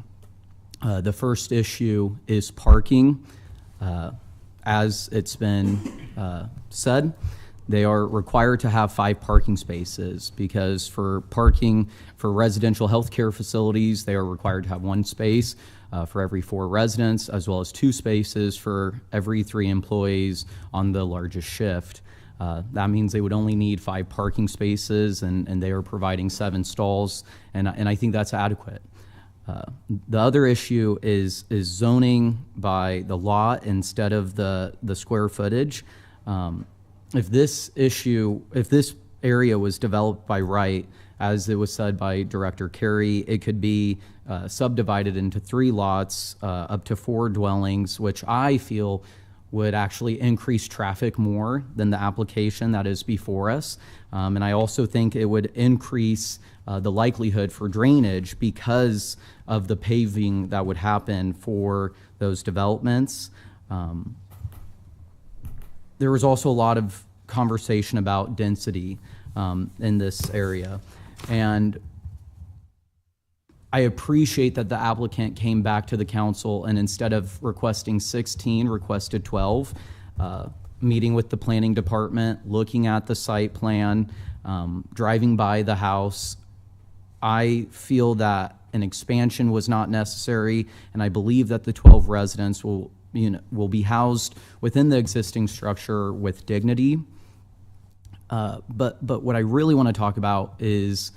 The first issue is parking. As it's been said, they are required to have 5 parking spaces because for parking for residential healthcare facilities, they are required to have 1 space for every 4 residents, as well as 2 spaces for every 3 employees on the largest shift. That means they would only need 5 parking spaces, and they are providing 7 stalls, and I think that's adequate. The other issue is zoning by the lot instead of the square footage. If this area was developed by right, as it was said by Director Carey, it could be subdivided into 3 lots, up to 4 dwellings, which I feel would actually increase traffic more than the application that is before us. And I also think it would increase the likelihood for drainage because of the paving that would happen for those developments. There was also a lot of conversation about density in this area. And I appreciate that the applicant came back to the council and instead of requesting 16, requested 12, meeting with the planning department, looking at the site plan, driving by the house. I feel that an expansion was not necessary, and I believe that the 12 residents will be housed within the existing structure with dignity. But what I really want to talk about is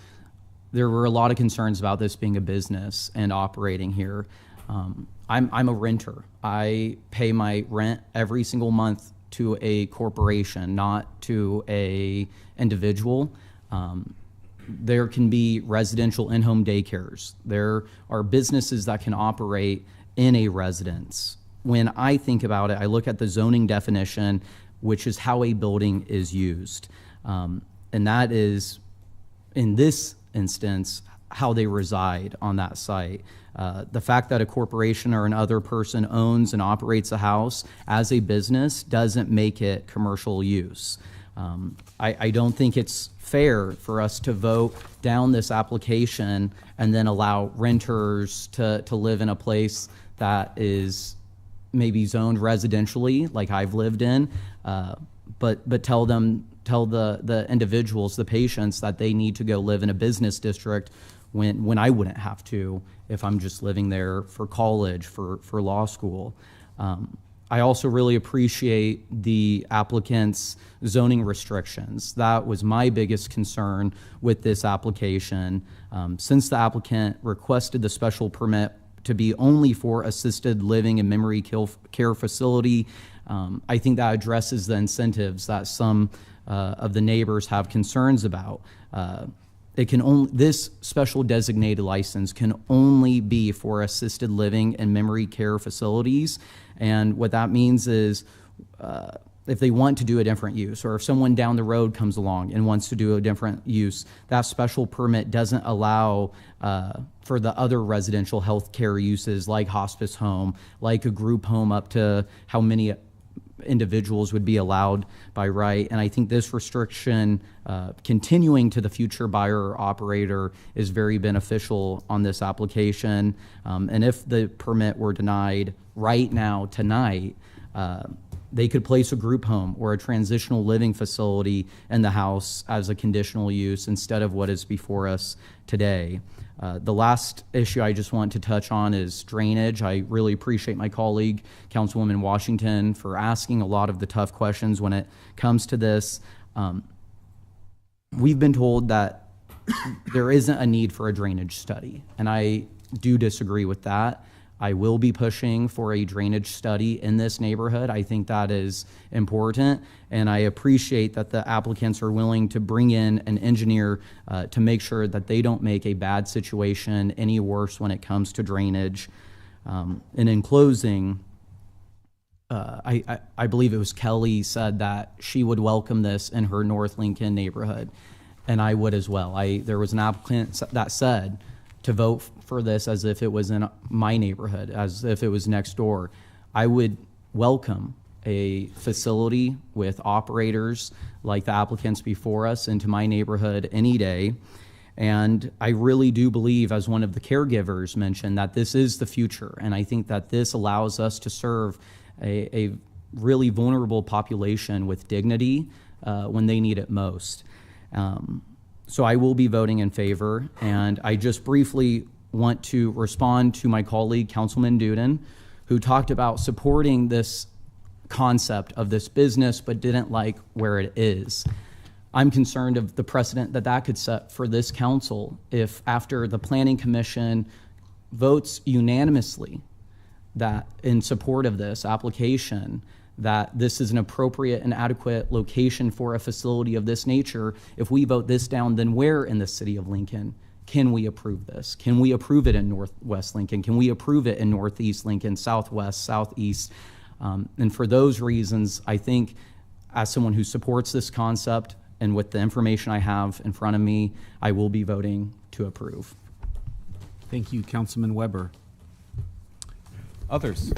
there were a lot of concerns about this being a business and operating here. I'm a renter. I pay my rent every single month to a corporation, not to a individual. There can be residential in-home daycares. There are businesses that can operate in a residence. When I think about it, I look at the zoning definition, which is how a building is used. And that is, in this instance, how they reside on that site. The fact that a corporation or another person owns and operates a house as a business doesn't make it commercial use. I don't think it's fair for us to vote down this application and then allow renters to live in a place that is maybe zoned residentially, like I've lived in, but tell the individuals, the patients, that they need to go live in a business district when I wouldn't have to if I'm just living there for college, for law school. I also really appreciate the applicant's zoning restrictions. That was my biggest concern with this application. Since the applicant requested the special permit to be only for assisted living and memory care facility, I think that addresses the incentives that some of the neighbors have concerns about. this special designated license can only be for assisted living and memory care facilities. And what that means is if they want to do a different use, or if someone down the road comes along and wants to do a different use, that special permit doesn't allow for the other residential health care uses like hospice home, like a group home up to how many individuals would be allowed by right. And I think this restriction continuing to the future buyer or operator is very beneficial on this application. And if the permit were denied right now, tonight, they could place a group home or a transitional living facility in the house as a conditional use instead of what is before us today. The last issue I just want to touch on is drainage. I really appreciate my colleague, Councilwoman Washington, for asking a lot of the tough questions when it comes to this. We've been told that there isn't a need for a drainage study, and I do disagree with that. I will be pushing for a drainage study in this neighborhood. I think that is important, and I appreciate that the applicants are willing to bring in an engineer to make sure that they don't make a bad situation any worse when it comes to drainage. And in closing, I believe it was Kelly said that she would welcome this in her North Lincoln neighborhood, and I would as well. There was an applicant that said to vote for this as if it was in my neighborhood, as if it was next door. I would welcome a facility with operators like the applicants before us into my neighborhood any day. And I really do believe, as one of the caregivers mentioned, that this is the future. And I think that this allows us to serve a really vulnerable population with dignity when they need it most. So I will be voting in favor, and I just briefly want to respond to my colleague, Councilman Duden, who talked about supporting this concept of this business but didn't like where it is. I'm concerned of the precedent that could set for this council if after the Planning Commission votes unanimously that in support of this application, that this is an appropriate and adequate location for a facility of this nature. If we vote this down, then where in the city of Lincoln can we approve this? Can we approve it in Northwest Lincoln? Can we approve it in Northeast Lincoln, Southwest, Southeast? And for those reasons, I think as someone who supports this concept and with the information I have in front of me, I will be voting to approve. Thank you, Councilman Weber. Others?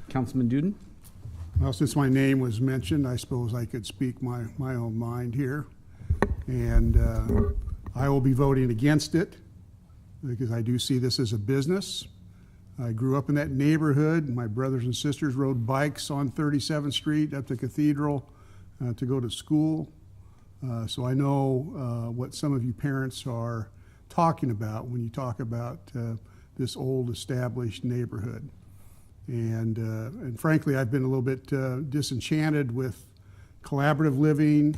Councilman Duden? Well, since my name was mentioned, I suppose I could speak my own mind here. And I will be voting against it because I do see this as a business. I grew up in that neighborhood. My brothers and sisters rode bikes on 37th Street up to Cathedral to go to school. So I know what some of you parents are talking about when you talk about this old established neighborhood. And frankly, I've been a little bit disenchanted with collaborative living,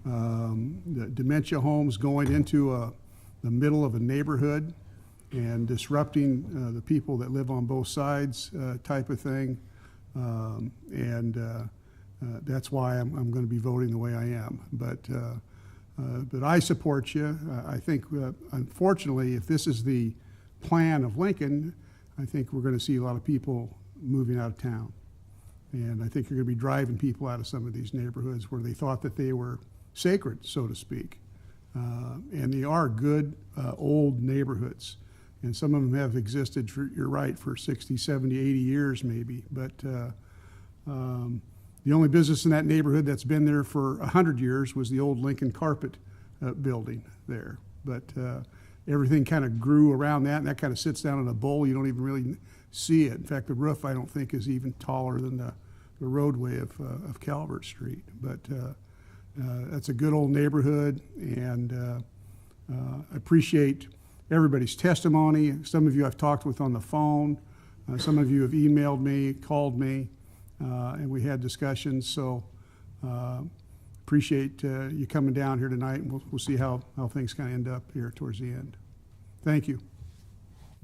the dementia homes going into the middle of a neighborhood and disrupting the people that live on both sides type of thing. That's why I'm going to be voting the way I am. But I support you. I think, unfortunately, if this is the plan of Lincoln, I think we're going to see a lot of people moving out of town. And I think you're going to be driving people out of some of these neighborhoods where they thought that they were sacred, so to speak. And they are good old neighborhoods. And some of them have existed, you're right, for 60, 70, 80 years maybe. But the only business in that neighborhood that's been there for 100 years was the old Lincoln Carpet building there. But everything kind of grew around that, and that kind of sits down in a bowl. You don't even really see it. In fact, the roof, I don't think, is even taller than the roadway of Calvert Street. But that's a good old neighborhood, and I appreciate everybody's testimony. Some of you I've talked with on the phone. Some of you have emailed me, called me, and we had discussions. So appreciate you coming down here tonight, and we'll see how things kind of end up here towards the end. Thank you.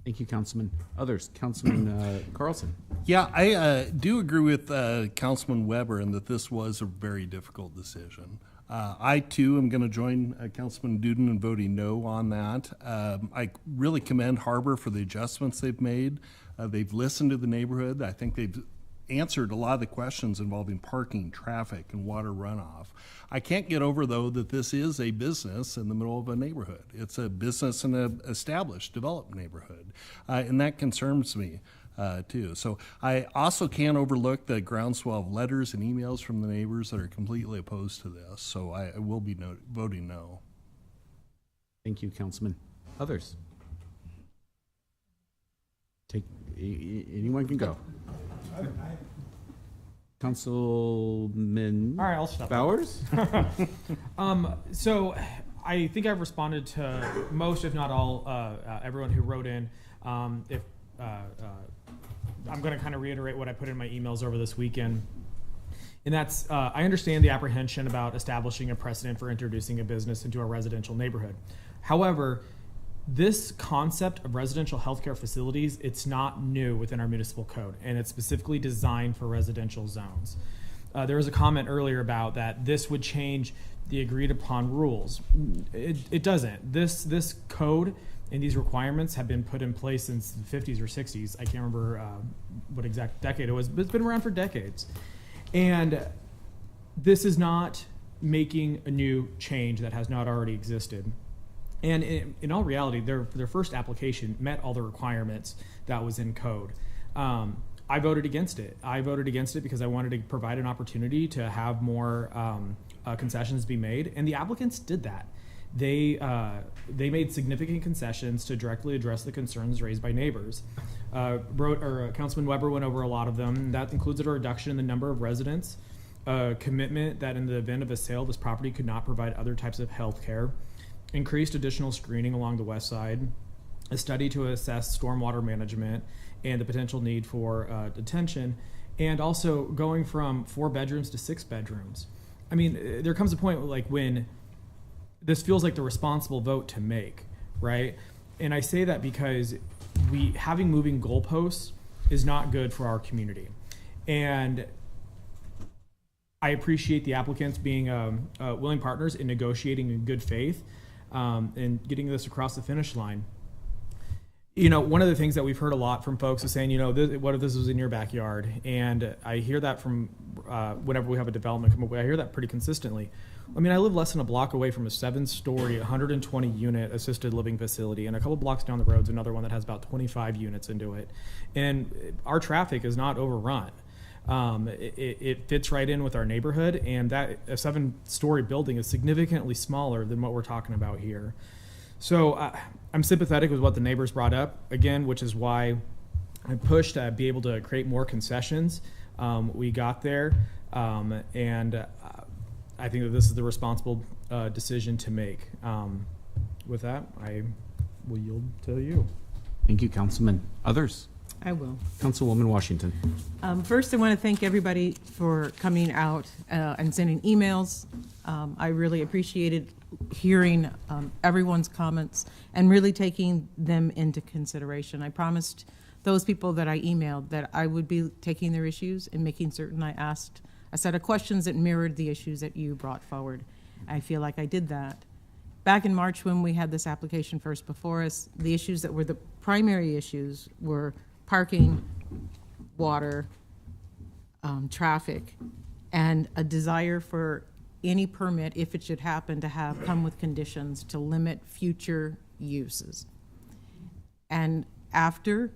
Thank you, Councilman. Others? Councilman Carlson. Yeah, I do agree with Councilman Weber in that this was a very difficult decision. I, too, am going to join Councilman Duden in voting no on that. I really commend Harbor for the adjustments they've made. They've listened to the neighborhood. I think they've answered a lot of the questions involving parking, traffic, and water runoff. I can't get over, though, that this is a business in the middle of a neighborhood. It's a business in an established, developed neighborhood, and that concerns me. Too. So I also can't overlook the groundswell of letters and emails from the neighbors that are completely opposed to this. So I will be voting no. Thank you, Councilman. Others? Anyone can go. Councilman All right, I'll stop. Bowers? So I think I've responded to most, if not all, everyone who wrote in. I'm going to kind of reiterate what I put in my emails over this weekend. And that's, I understand the apprehension about establishing a precedent for introducing a business into a residential neighborhood. However, this concept of residential healthcare facilities, it's not new within our municipal code, and it's specifically designed for residential zones. There was a comment earlier about that this would change the agreed upon rules. It doesn't. This code and these requirements have been put in place since the 50s or 60s. I can't remember what exact decade it was, but it's been around for decades. And this is not making a new change that has not already existed. And in all reality, their first application met all the requirements that was in code. I voted against it. I voted against it because I wanted to provide an opportunity to have more concessions be made, and the applicants did that. They made significant concessions to directly address the concerns raised by neighbors. Councilman Weber went over a lot of them. That includes a reduction in the number of residents, a commitment that in the event of a sale, this property could not provide other types of health care, increased additional screening along the west side, a study to assess stormwater management and the potential need for detention, and also going from 4 bedrooms to 6 bedrooms. I mean, there comes a point like when this feels like the responsible vote to make, right? And I say that because having moving goalposts is not good for our community. And I appreciate the applicants being willing partners in negotiating in good faith and getting this across the finish line. You know, one of the things that we've heard a lot from folks is saying, you know, what if this was in your backyard? And I hear that from whenever we have a development come up, I hear that pretty consistently. I mean, I live less than a block away from a 7-story, 120-unit assisted living facility, and a couple blocks down the road is another one that has about 25 units into it. And our traffic is not overrun. It fits right in with our neighborhood, and that a 7-story building is significantly smaller than what we're talking about here. So I'm sympathetic with what the neighbors brought up, again, which is why I pushed to be able to create more concessions. We got there, and I think that this is the responsible decision to make. With that, I will yield to you. Thank you, Councilman. Others? I will. Councilwoman Washington. First, I want to thank everybody for coming out and sending emails. I really appreciated hearing everyone's comments and really taking them into consideration. I promised those people that I emailed that I would be taking their issues and making certain I asked a set of questions that mirrored the issues that you brought forward. I feel like I did that. Back in March when we had this application first before us, the issues that were the primary issues were parking, water, traffic, and a desire for any permit, if it should happen to have come with conditions to limit future uses. And after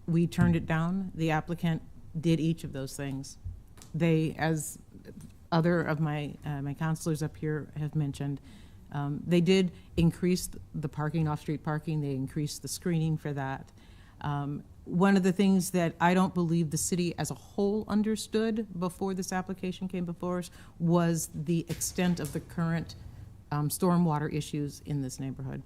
we turned it down, the applicant did each of those things. They, as other of my counselors up here have mentioned, they did increase the parking, off-street parking. They increased the screening for that. One of the things that I don't believe the city as a whole understood before this application came before us was the extent of the current stormwater issues in this neighborhood.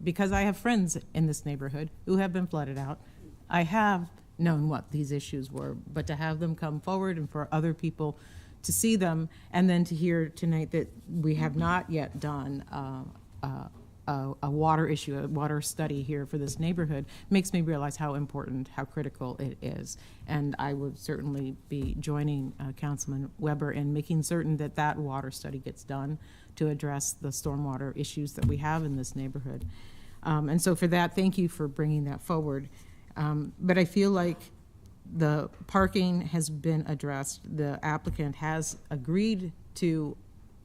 Because I have friends in this neighborhood who have been flooded out, I have known what these issues were, but to have them come forward and for other people to see them, and then to hear tonight that we have not yet done a water issue, a water study here for this neighborhood, makes me realize how important, how critical it is. And I would certainly be joining Councilman Weber in making certain that that water study gets done to address the stormwater issues that we have in this neighborhood. And so for that, thank you for bringing that forward. But I feel like the parking has been addressed. The applicant has agreed to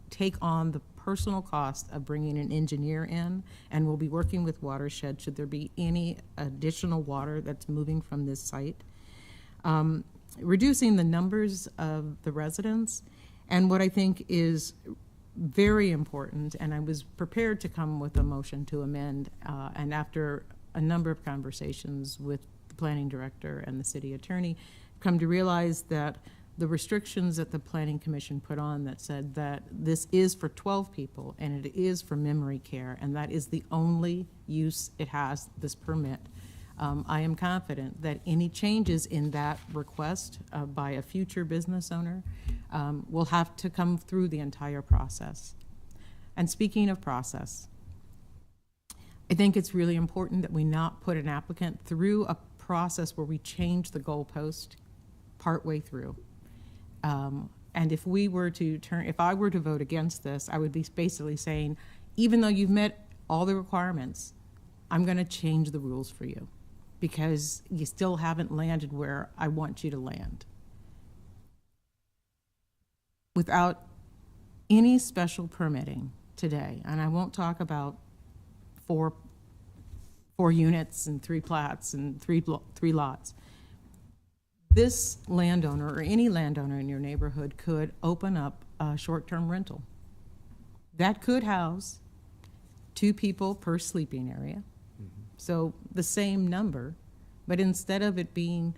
take on the personal cost of bringing an engineer in, and will be working with Watershed should there be any additional water that's moving from this site. Reducing the numbers of the residents, and what I think is very important, and I was prepared to come with a motion to amend, and after a number of conversations with the planning director and the city attorney, come to realize that the restrictions that the Planning Commission put on that said that this is for 12 people and it is for memory care, and that is the only use it has, this permit. I am confident that any changes in that request by a future business owner will have to come through the entire process. And speaking of process, I think it's really important that we not put an applicant through a process where we change the goalpost partway through. And if we were to if I were to vote against this, I would be basically saying, even though you've met all the requirements, I'm going to change the rules for you because you still haven't landed where I want you to land. Without any special permitting today, and I won't talk about four units and 3 plats and three lots. This landowner or any landowner in your neighborhood could open up a short-term rental. That could house 2 people per sleeping area. So the same number, but instead of it being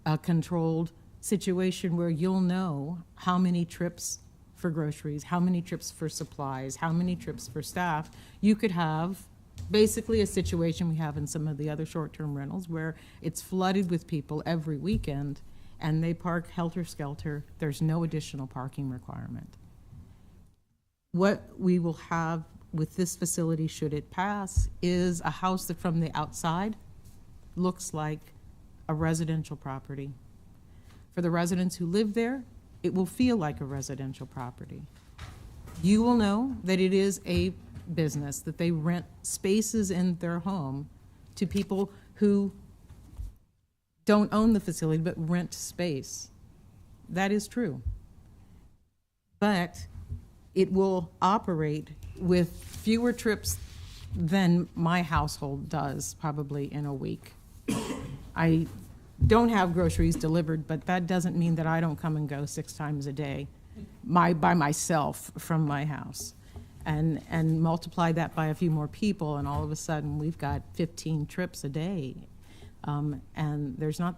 a controlled situation where you'll know how many trips for groceries, how many trips for supplies, how many trips for staff, you could have basically a situation we have in some of the other short-term rentals where it's flooded with people every weekend and they park helter-skelter. There's no additional parking requirement. What we will have with this facility, should it pass, is a house that from the outside looks like a residential property. For the residents who live there, it will feel like a residential property. You will know that it is a business, that they rent spaces in their home to people who don't own the facility but rent space. That is true. But it will operate with fewer trips than my household does probably in a week. I don't have groceries delivered, but that doesn't mean that I don't come and go 6 times a day by myself from my house. And multiply that by a few more people, and all of a sudden we've got 15 trips a day. And there's not,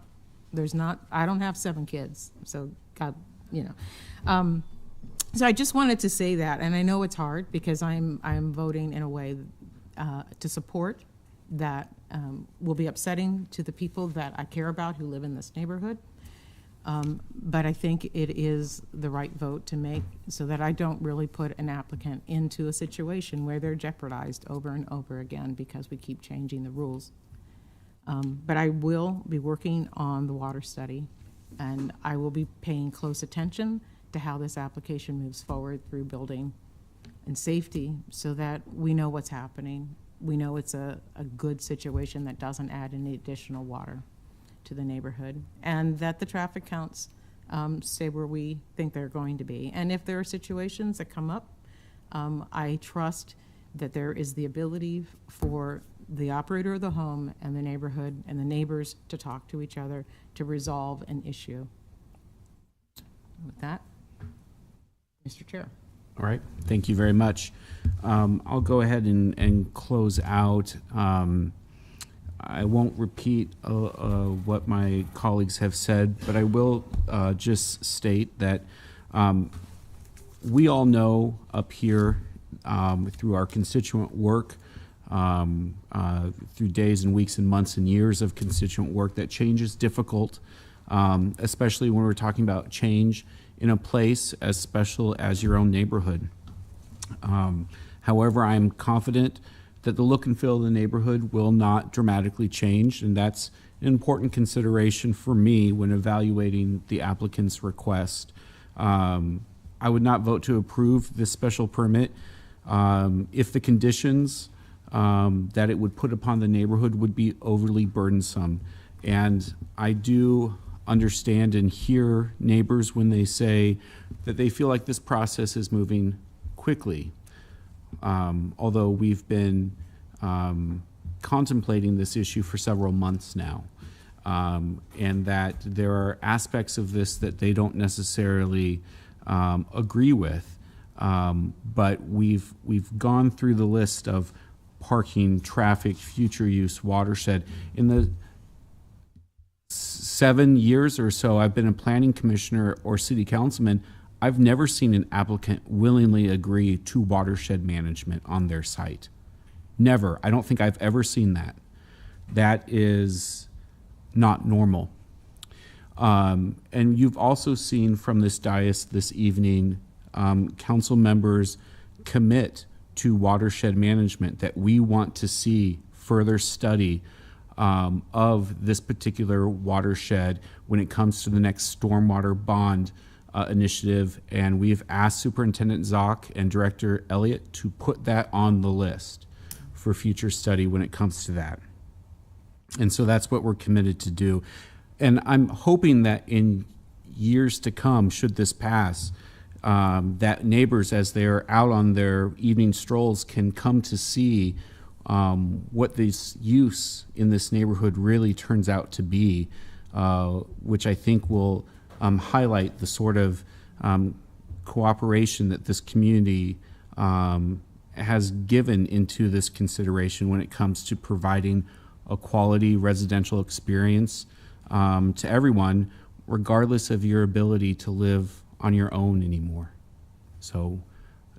I don't have 7 kids, so God, you know. So I just wanted to say that, and I know it's hard because I'm voting in a way to support that will be upsetting to the people that I care about who live in this neighborhood. But I think it is the right vote to make so that I don't really put an applicant into a situation where they're jeopardized over and over again because we keep changing the rules. But I will be working on the water study, and I will be paying close attention to how this application moves forward through building and safety so that we know what's happening. We know it's a good situation that doesn't add any additional water to the neighborhood, and that the traffic counts stay where we think they're going to be. And if there are situations that come up, I trust that there is the ability for the operator of the home and the neighborhood and the neighbors to talk to each other to resolve an issue. With that, Mr. Chair. All right, thank you very much. I'll go ahead and close out. I won't repeat what my colleagues have said, but I will just state that we all know up here through our constituent work, through days and weeks and months and years of constituent work, that change is difficult, especially when we're talking about change in a place as special as your own neighborhood. However, I'm confident that the look and feel of the neighborhood will not dramatically change, and that's an important consideration for me when evaluating the applicant's request. I would not vote to approve this special permit if the conditions that it would put upon the neighborhood would be overly burdensome. And I do understand and hear neighbors when they say that they feel like this process is moving quickly. Although we've been contemplating this issue for several months now, and that there are aspects of this that they don't necessarily agree with, but we've gone through the list of parking, traffic, future use, watershed. In the 7 years or so I've been a planning commissioner or city councilman, I've never seen an applicant willingly agree to watershed management on their site. Never. I don't think I've ever seen that. That is not normal. And you've also seen from this dais this evening, council members commit to watershed management, that we want to see further study of this particular watershed when it comes to the next stormwater bond initiative. And we've asked Superintendent Zock and Director Elliott to put that on the list for future study when it comes to that. And so that's what we're committed to do. And I'm hoping that in years to come, should this pass, that neighbors, as they're out on their evening strolls, can come to see what this use in this neighborhood really turns out to be, which I think will highlight the sort of cooperation that this community has given into this consideration when it comes to providing a quality residential experience to everyone, regardless of your ability to live on your own anymore. So,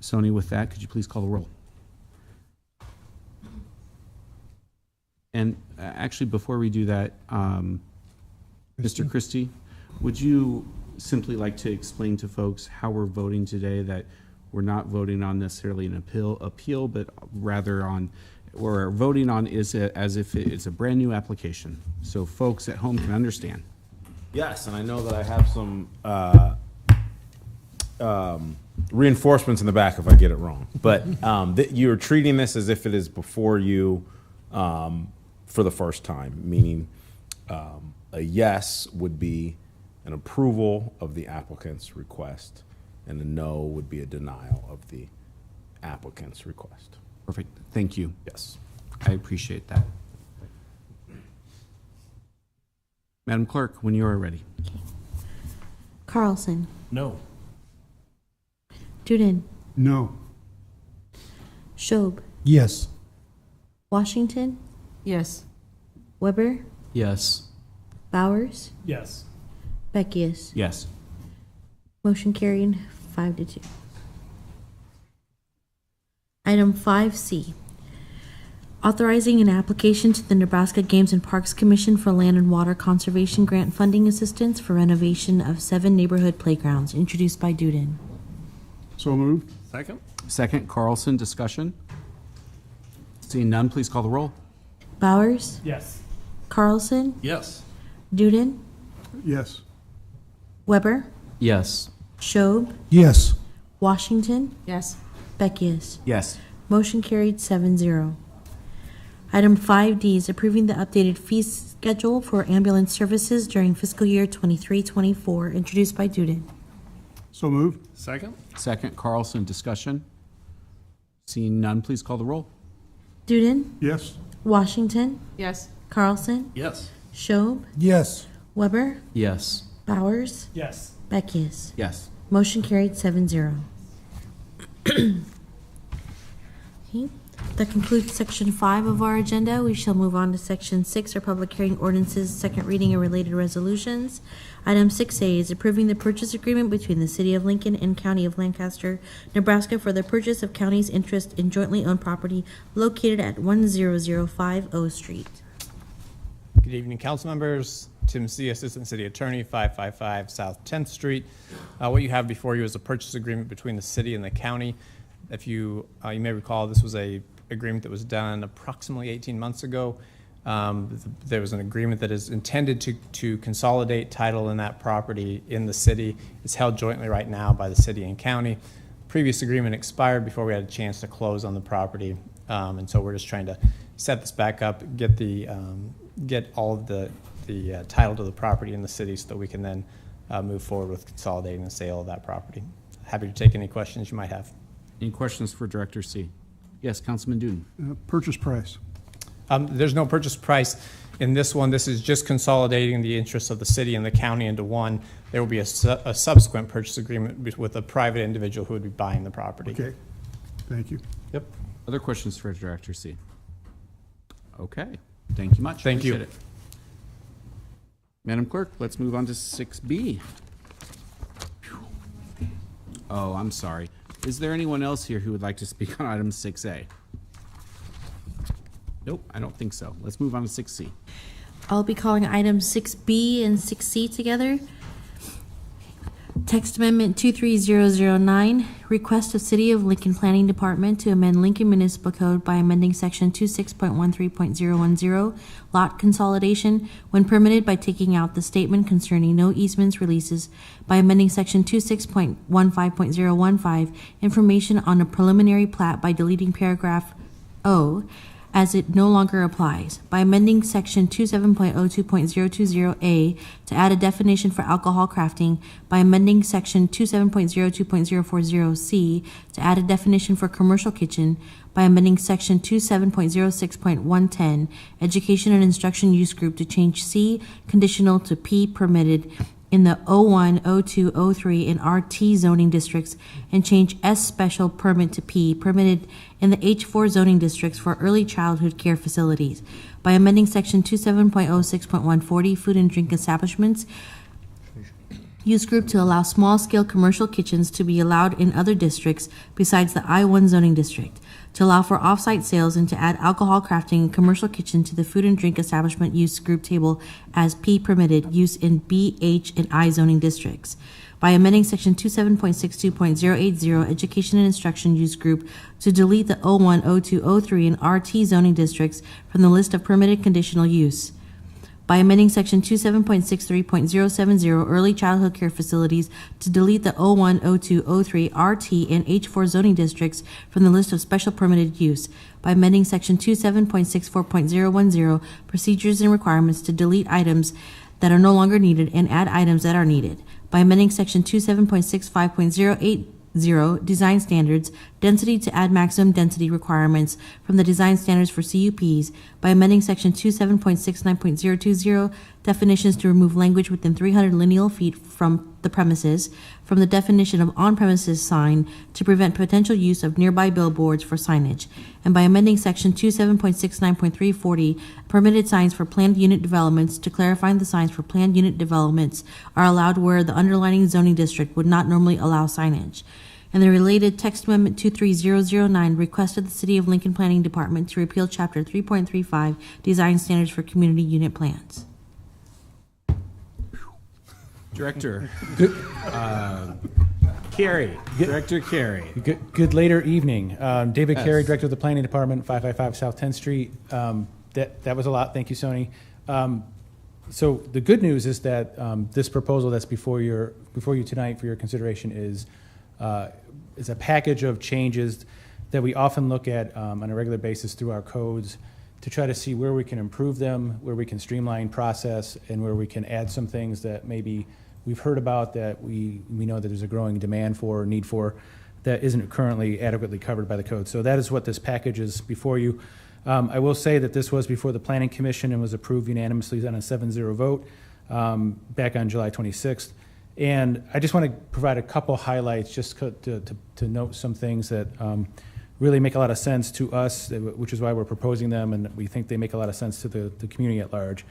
Sony, with that, could you please call the roll? And actually, before we do that, Mr. Christie, would you simply like to explain to folks how we're voting today, that we're not voting on necessarily an appeal, but rather on, we're voting on is as if it's a brand new application, so folks at home can understand. Yes, and I know that I have some reinforcements in the back if I get it wrong. But you're treating this as if it is before you for the first time, meaning a yes would be an approval of the applicant's request, and a no would be a denial of the applicant's request. Perfect. Thank you. Yes. I appreciate that. Madam Clerk, when you are ready. Carlson. No. Duden. No. Schob. Yes. Washington. Yes. Weber. Yes. Bowers. Yes. Beckius. Yes. Motion carried 5-2. Item 5C. Authorizing an application to the Nebraska Games and Parks Commission for Land and Water Conservation Grant Funding Assistance for renovation of 7 neighborhood playgrounds, introduced by Duden. So moved. Second? Second, Carlson, discussion? Seeing none, please call the roll. Bowers. Yes. Carlson. Yes. Duden. Yes. Weber. Yes. Schob. Yes. Washington. Yes. Beckius. Yes. Motion carried 7-0. Item 5D is approving the updated fee schedule for ambulance services during fiscal year 23-24, introduced by Duden. So moved. Second? Second, Carlson, discussion? Seeing none, please call the roll. Duden. Yes. Washington. Yes. Carlson. Yes. Schob. Yes. Weber. Yes. Bowers. Yes. Beckius. Yes. Motion carried 7-0. Okay. That concludes section 5 of our agenda. We shall move on to section 6, our public hearing ordinances, second reading and related resolutions. Item 6A is approving the purchase agreement between the City of Lincoln and County of Lancaster, Nebraska for the purchase of county's interest in jointly owned property located at 10050 O Street. Good evening, council members. Tim C., Assistant City Attorney, 555 South 10th Street. What you have before you is a purchase agreement between the city and the county. If you may recall, this was a agreement that was done approximately 18 months ago. There was an agreement that is intended to consolidate title in that property in the city. It's held jointly right now by the city and county. The previous agreement expired before we had a chance to close on the property, and so we're just trying to set this back up, get all of the title to the property in the city so that we can then move forward with consolidating the sale of that property. Happy to take any questions you might have. Any questions for Director C? Yes, Councilman Duden. Purchase price. There's no purchase price in this one. This is just consolidating the interests of the city and the county into one. There will be a subsequent purchase agreement with a private individual who would be buying the property. Okay, thank you. Yep. Other questions for Director C? Okay, thank you much. Thank you. Appreciate it. Madam Clerk, let's move on to 6B. Oh, I'm sorry. Is there anyone else here who would like to speak on item 6A? Nope, I don't think so. Let's move on to 6C. I'll be calling items 6B and 6C together. Text Amendment 23009, request of City of Lincoln Planning Department to amend Lincoln Municipal Code by amending Section 26.13.010, lot consolidation, when permitted by taking out the statement concerning no easements releases, by amending Section 26.15.015, information on a preliminary plat by deleting paragraph O, as it no longer applies, by amending Section 27.02.020A to add a definition for alcohol crafting, by amending Section 27.02.040C to add a definition for commercial kitchen, by amending Section 27.06.110, education and instruction use group to change C conditional to P permitted in the O1, O2, O3, and RT zoning districts, and change S special permit to P permitted in the H4 zoning districts for early childhood care facilities, by amending Section 27.06.140 food and drink establishments use group to allow small-scale commercial kitchens to be allowed in other districts besides the I1 zoning district, to allow for off-site sales and to add alcohol crafting and commercial kitchen to the food and drink establishment use group table as P permitted use in B, H, and I zoning districts, by amending Section 27.62.080 education and instruction use group to delete the O1, O2, O3, and RT zoning districts from the list of permitted conditional use, by amending Section 27.63.070 early childhood care facilities to delete the O1, O2, O3, RT, and H4 zoning districts from the list of special permitted use, by amending Section 27.64.010 procedures and requirements to delete items that are no longer needed and add items that are needed, by amending Section 27.65.080 design standards, density to add maximum density requirements from the design standards for CUPs, by amending Section 27.69.020 definitions to remove language within 300 lineal feet from the premises, from the definition of on-premises sign to prevent potential use of nearby billboards for signage, and by amending Section 27.69.340 permitted signs for planned unit developments to clarify the signs for planned unit developments are allowed where the underlying zoning district would not normally allow signage. And the related Text Amendment 23009 requested the City of Lincoln Planning Department to repeal Chapter 3.35 Design Standards for Community Unit Plans. Director Carey. Director Carey. Good later evening. David Carey, Director of the Planning Department, 555 South 10th Street. That was a lot. Thank you, Sony. So the good news is that this proposal that's before you tonight for your consideration is a package of changes that we often look at on a regular basis through our codes to try to see where we can improve them, where we can streamline process, and where we can add some things that maybe we've heard about that we know that there's a growing demand for or need for that isn't currently adequately covered by the code. So that is what this package is before you. I will say that this was before the Planning Commission and was approved unanimously on a 7-0 vote back on July 26th. And I just want to provide a couple highlights just to note some things that really make a lot of sense to us, which is why we're proposing them, and we think they make a lot of sense to the community at large.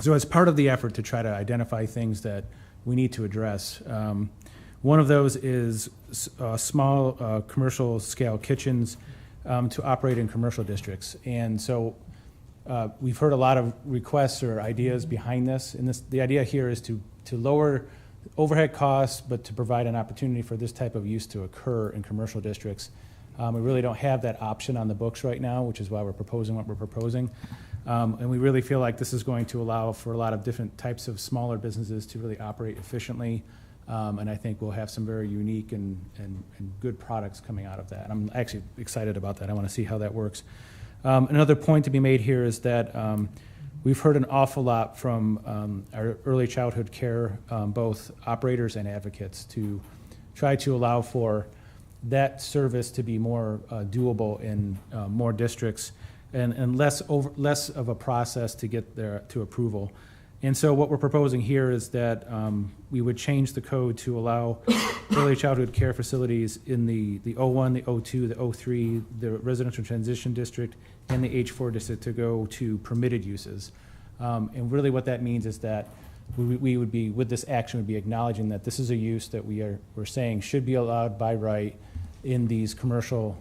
So as part of the effort to try to identify things that we need to address, one of those is small commercial scale kitchens to operate in commercial districts. And so we've heard a lot of requests or ideas behind this. And the idea here is to lower overhead costs, but to provide an opportunity for this type of use to occur in commercial districts. We really don't have that option on the books right now, which is why we're proposing what we're proposing. And we really feel like this is going to allow for a lot of different types of smaller businesses to really operate efficiently. And I think we'll have some very unique and good products coming out of that. I'm actually excited about that. I want to see how that works. Another point to be made here is that we've heard an awful lot from our early childhood care, both operators and advocates, to try to allow for that service to be more doable in more districts and less of a process to get there to approval. And so what we're proposing here is that we would change the code to allow early childhood care facilities in the O1, the O2, the O3, the residential transition district, and the H4 district to go to permitted uses. And really what that means is that we would be, with this action, would be acknowledging that this is a use that we're saying should be allowed by right in these commercial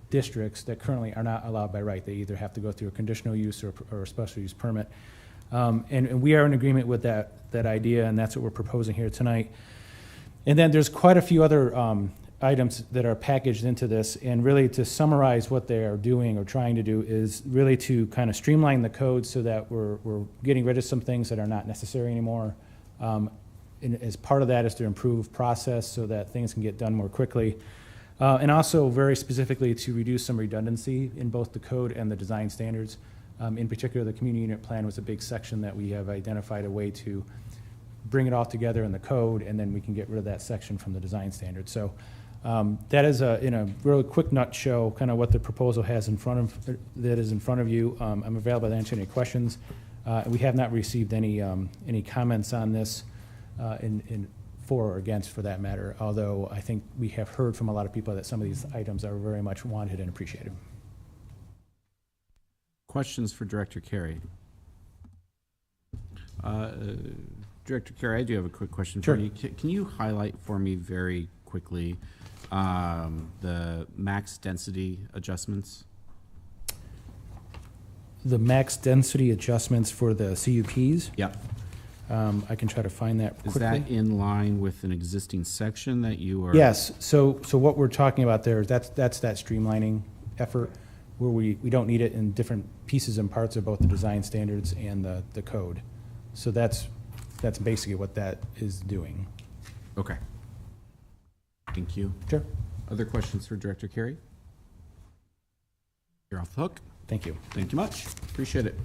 districts that currently are not allowed by right. They either have to go through a conditional use or a special use permit. And we are in agreement with that idea, and that's what we're proposing here tonight. And then there's quite a few other items that are packaged into this, and really to summarize what they are doing or trying to do is really to kind of streamline the code so that we're getting rid of some things that are not necessary anymore. And as part of that is to improve process so that things can get done more quickly. And also very specifically to reduce some redundancy in both the code and the design standards. In particular, the community unit plan was a big section that we have identified a way to bring it all together in the code, and then we can get rid of that section from the design standards. So that is in a really quick nutshell kind of what the proposal has in front of you. I'm available to answer any questions. We have not received any comments on this in for or against, for that matter, although I think we have heard from a lot of people that some of these items are very much wanted and appreciated. Questions for Director Carey? Director Carey, I do have a quick question Sure. for you. Can you highlight for me very quickly the max density adjustments? The max density adjustments for the CUPs? Yeah. I can try to find that quickly. Is that in line with an existing section that you are? Yes. So what we're talking about there, that's that streamlining effort where we don't need it in different pieces and parts of both the design standards and the code. So that's basically what that is doing. Okay. Thank you. Sure. Other questions for Director Carey? You're off the hook. Thank you. Thank you much. Appreciate it.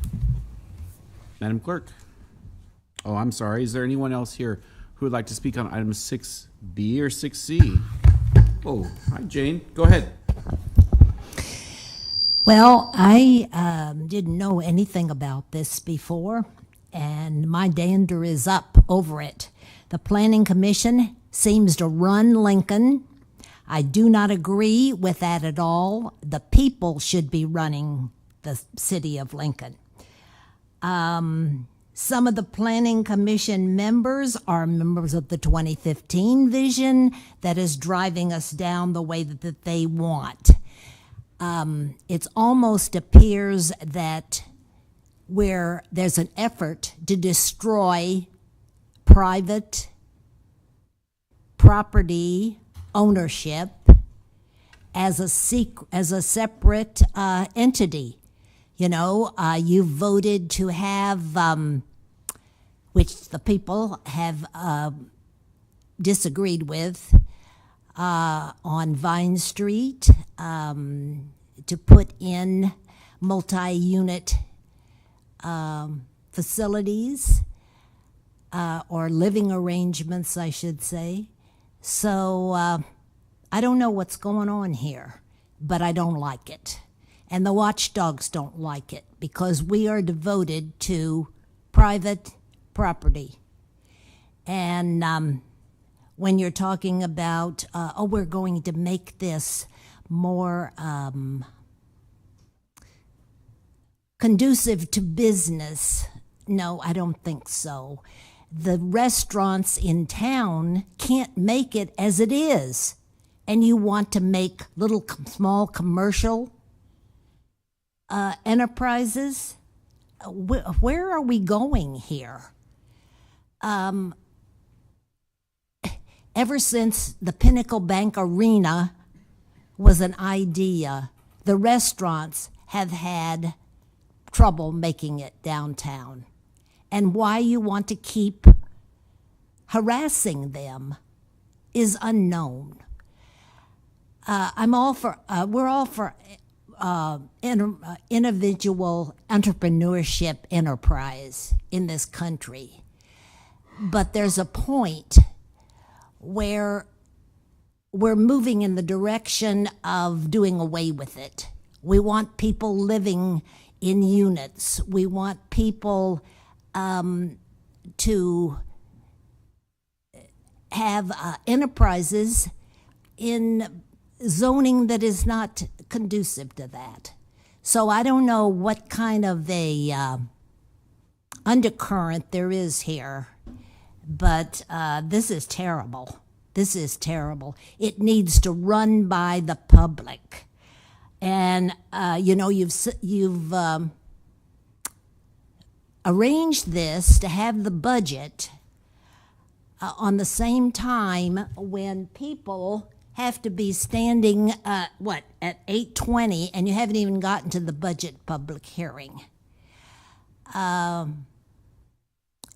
Madam Clerk. Oh, I'm sorry. Is there anyone else here who would like to speak on items 6B or 6C? Oh, hi, Jane. Go ahead. Well, I didn't know anything about this before, and my dander is up over it. The Planning Commission seems to run Lincoln. I do not agree with that at all. The people should be running the city of Lincoln. Some of the Planning Commission members are members of the 2015 vision that is driving us down the way that they want. It almost appears that where there's an effort to destroy private property ownership as a separate entity. You know, you voted to have, which the people have disagreed with, on Vine Street, to put in multi-unit facilities, or living arrangements, I should say. So I don't know what's going on here, but I don't like it. And the watchdogs don't like it because we are devoted to private property. And when you're talking about, we're going to make this more conducive to business, no, I don't think so. The restaurants in town can't make it as it is. And you want to make little small commercial enterprises? Where are we going here? Ever since the Pinnacle Bank Arena was an idea. The restaurants have had trouble making it downtown. And why you want to keep harassing them is unknown. We're all for individual entrepreneurship enterprise in this country. But there's a point where we're moving in the direction of doing away with it. We want people living in units. We want people to have enterprises in zoning that is not conducive to that. So I don't know what kind of a undercurrent there is here, but this is terrible. This is terrible. It needs to run by the public. And, you've arranged this to have the budget on the same time when people have to be standing, at 8:20, and you haven't even gotten to the budget public hearing.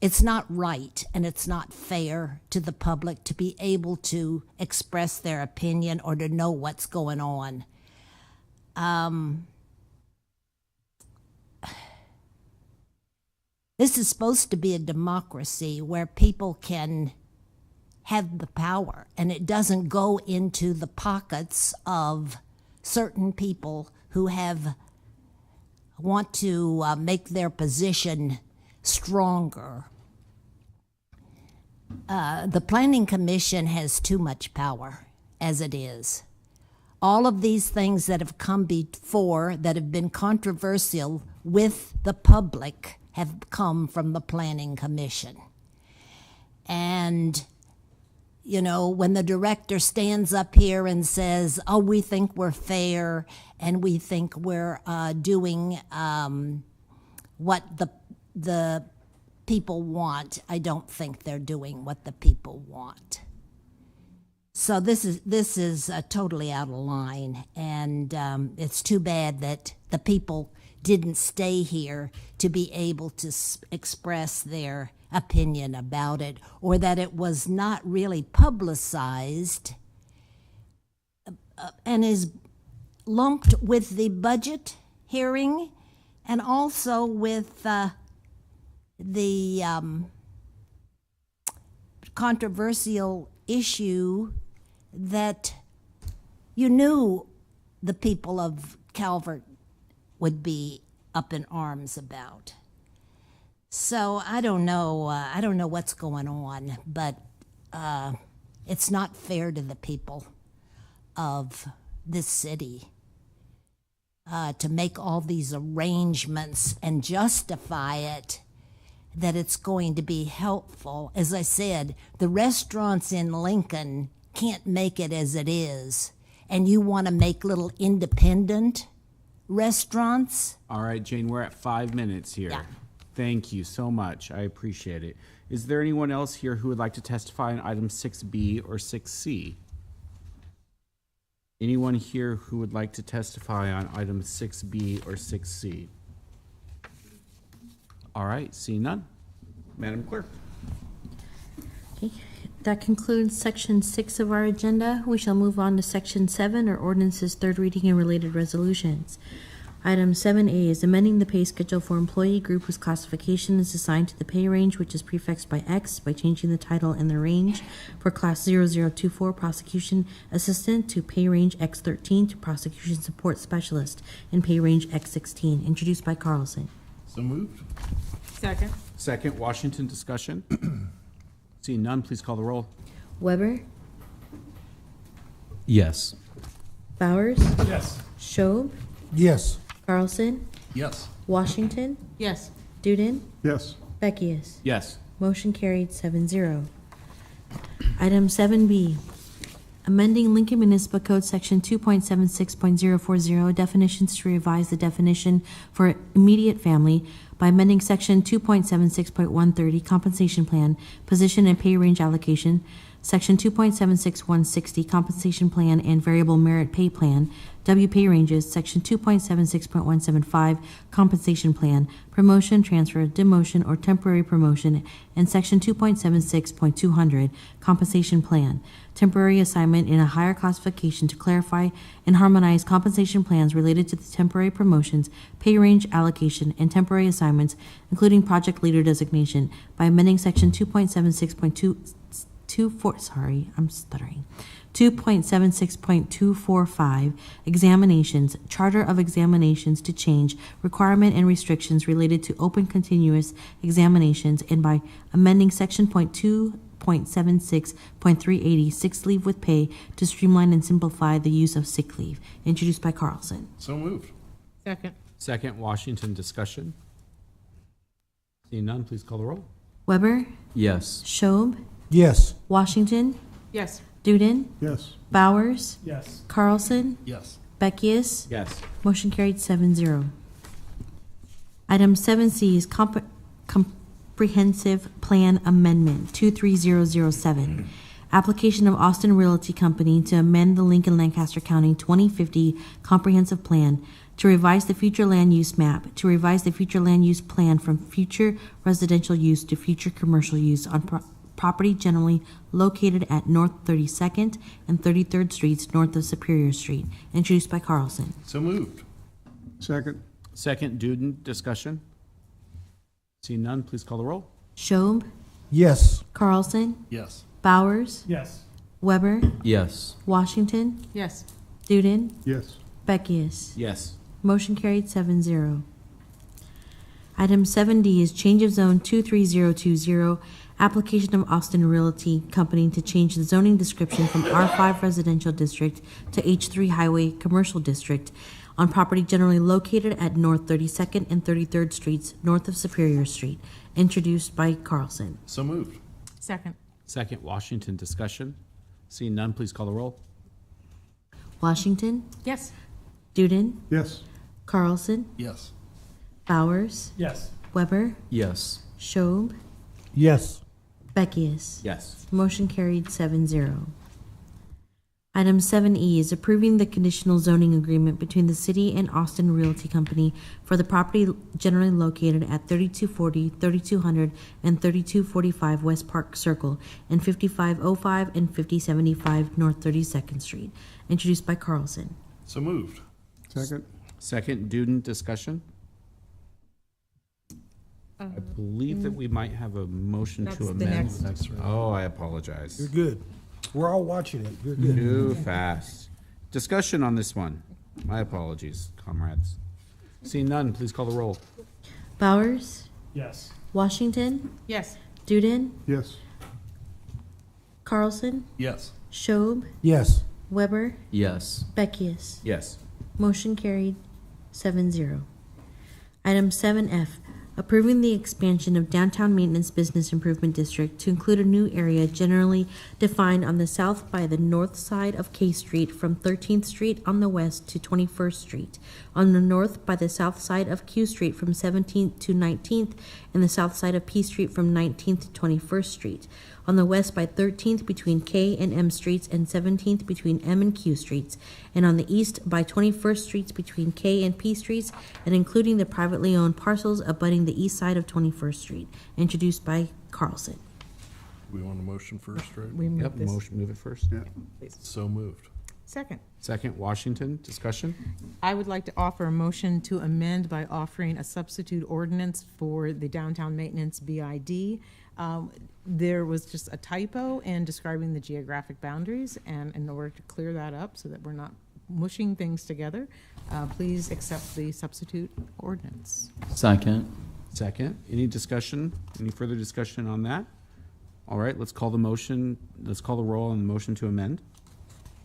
It's not right, and it's not fair to the public to be able to express their opinion or to know what's going on. This is supposed to be a democracy where people can have the power, and it doesn't go into the pockets of certain people who want to make their position stronger. The Planning Commission has too much power as it is. All of these things that have come before that have been controversial with the public have come from the Planning Commission. And, when the director stands up here and says, oh, we think we're fair and we think we're doing what the people want, I don't think they're doing what the people want. So this is totally out of line, and it's too bad that the people didn't stay here to be able to express their opinion about it, or that it was not really publicized and is lumped with the budget hearing and also with the controversial issue that you knew the people of Calvert would be up in arms about. So I don't know what's going on, but it's not fair to the people of this city to make all these arrangements and justify it that it's going to be helpful. As I said, the restaurants in Lincoln can't make it as it is, and you want to make little independent restaurants? All right, Jane, we're at 5 minutes here. Yeah. Thank you so much. I appreciate it. Is there anyone else here who would like to testify on item 6B or 6C? Anyone here who would like to testify on item 6B or 6C? All right, seeing none. Madam Clerk. Okay, that concludes section 6 of our agenda. We shall move on to section 7, or ordinances, third reading and related resolutions. Item 7A is amending the pay schedule for employee group whose classification is assigned to the pay range which is prefixed by X by changing the title and the range for class 0024 prosecution assistant to pay range X13 to prosecution support specialist and pay range X16, introduced by Carlson. So moved. Second. Second, Washington discussion. Seeing none, please call the roll. Weber, Yes. Bowers, Yes. Schob, Yes. Carlson, Yes. Washington, Yes. Duden, Yes. Beckius. Yes. Motion carried 7-0. Item 7B, amending Lincoln Municipal Code Section 2.76.040 definitions to revise the definition for immediate family by amending Section 2.76.130 compensation plan, position and pay range allocation, Section 2.76160, compensation plan and variable merit pay plan, W pay ranges, Section 2.76.175, compensation plan, promotion, transfer, demotion, or temporary promotion, and Section 2.76.200, compensation plan, temporary assignment in a higher classification to clarify and harmonize compensation plans related to the temporary promotions, pay range allocation, and temporary assignments, including project leader designation, by amending Section 2.76.245, examinations, charter of examinations to change requirement and restrictions related to open continuous examinations, and by amending Section 2.76.380, sick leave with pay, to streamline and simplify the use of sick leave. Introduced by Carlson. So moved. Second. Second, Washington, discussion. Seeing none, please call the roll. Weber, Yes. Schob, Yes. Washington, Yes. Duden, Yes. Bowers, Yes. Carlson, Yes. Beckius. Yes. Motion carried 7-0. Item 7C is Comprehensive Plan Amendment 23007. Application of Austin Realty Company to amend the Lincoln-Lancaster County 2050 Comprehensive Plan, to revise the future land use map, to revise the future land use plan from future residential use to future commercial use on property generally located at North 32nd and 33rd Streets north of Superior Street. Introduced by Carlson. So moved. Second. Second, Duden, discussion. Seeing none, please call the roll. Schob, Yes. Carlson, Yes. Bowers, Yes. Weber, Yes. Washington, Yes. Duden, Yes. Beckius. Yes. Motion carried 7-0. Item 7D is change of zone 23020, application of Austin Realty Company to change the zoning description from R5 Residential District to H3 Highway Commercial District on property generally located at North 32nd and 33rd Streets north of Superior Street. Introduced by Carlson. So moved. Second. Second, Washington, discussion. Seeing none, please call the roll. Washington, Yes. Duden, Yes. Carlson, Yes. Bowers, Yes. Weber, Yes. Schob, Yes. Beckius. Yes. Motion carried 7-0. Item 7E is approving the conditional zoning agreement between the city and Austin Realty Company for the property generally located at 3240, 3200, and 3245 West Park Circle and 5505 and 5075 North 32nd Street. Introduced by Carlson. So moved. Second. Second, Duden, discussion. I believe that we might have a motion That's to the amend. next- That's right. Oh, I apologize. You're good. We're all watching it. You're good. Too fast. Discussion on this one. My apologies, comrades. Seeing none, please call the roll. Bowers, Yes. Washington, Yes. Duden, Yes. Carlson, Yes. Schob, Yes. Weber, Yes. Beckius. Yes. Motion carried 7-0. Item 7F, approving the expansion of Downtown Maintenance Business Improvement District to include a new area generally defined on the south by the north side of K Street from 13th Street on the west to 21st Street, on the north by the south side of Q Street from 17th to 19th, and the south side of P Street from 19th to 21st Street, on the west by 13th between K and M Streets and 17th between M and Q Streets, and on the east by 21st Streets between K and P Streets, and including the privately owned parcels abutting the east side of 21st Street. Introduced by Carlson. We want a motion first, right? We move Yep, this. motion, move it first. Yeah. So moved. Second. Second, Washington, discussion. I would like to offer a motion to amend by offering a substitute ordinance for the downtown maintenance BID. There was just a typo in describing the geographic boundaries, and in order to clear that up so that we're not mushing things together, please accept the substitute ordinance. Second. Second, any discussion, any further discussion on that? All right, let's call the motion, let's call the roll on the motion to amend.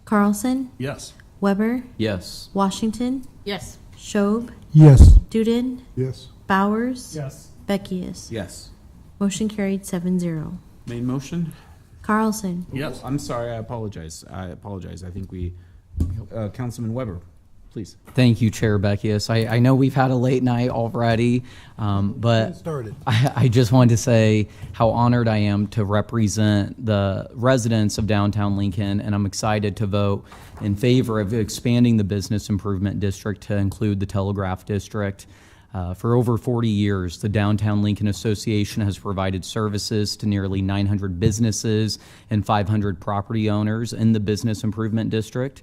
Carlson, Yes. Weber, Yes. Washington, Yes. Schob, Yes. Duden, Yes. Bowers, Yes. Beckius. Yes. Motion carried 7-0. Main motion? Carlson, Yes. I'm sorry, I apologize. I think we, Councilman Weber. please. Thank you, Chair Beckius. I know we've had a late night already, but Started. I just wanted to say how honored I am to represent the residents of downtown Lincoln, and I'm excited to vote in favor of expanding the Business Improvement District to include the Telegraph District. For over 40 years, the Downtown Lincoln Association has provided services to nearly 900 businesses and 500 property owners in the Business Improvement District.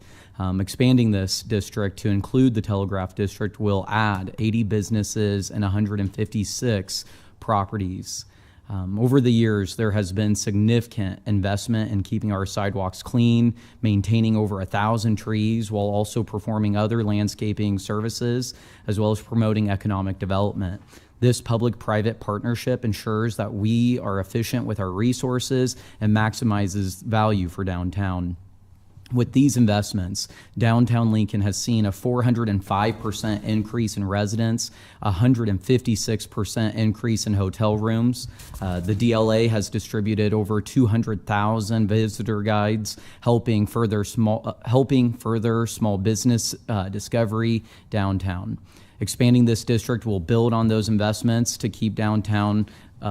Expanding this district to include the Telegraph District will add 80 businesses and 156 properties. Over the years, there has been significant investment in keeping our sidewalks clean, maintaining over 1,000 trees, while also performing other landscaping services, as well as promoting economic development. This public-private partnership ensures that we are efficient with our resources and maximizes value for downtown. With these investments, downtown Lincoln has seen a 405% increase in residents, a 156% increase in hotel rooms. The DLA has distributed over 200,000 visitor guides, helping further small business discovery downtown. Expanding this district will build on those investments to keep downtown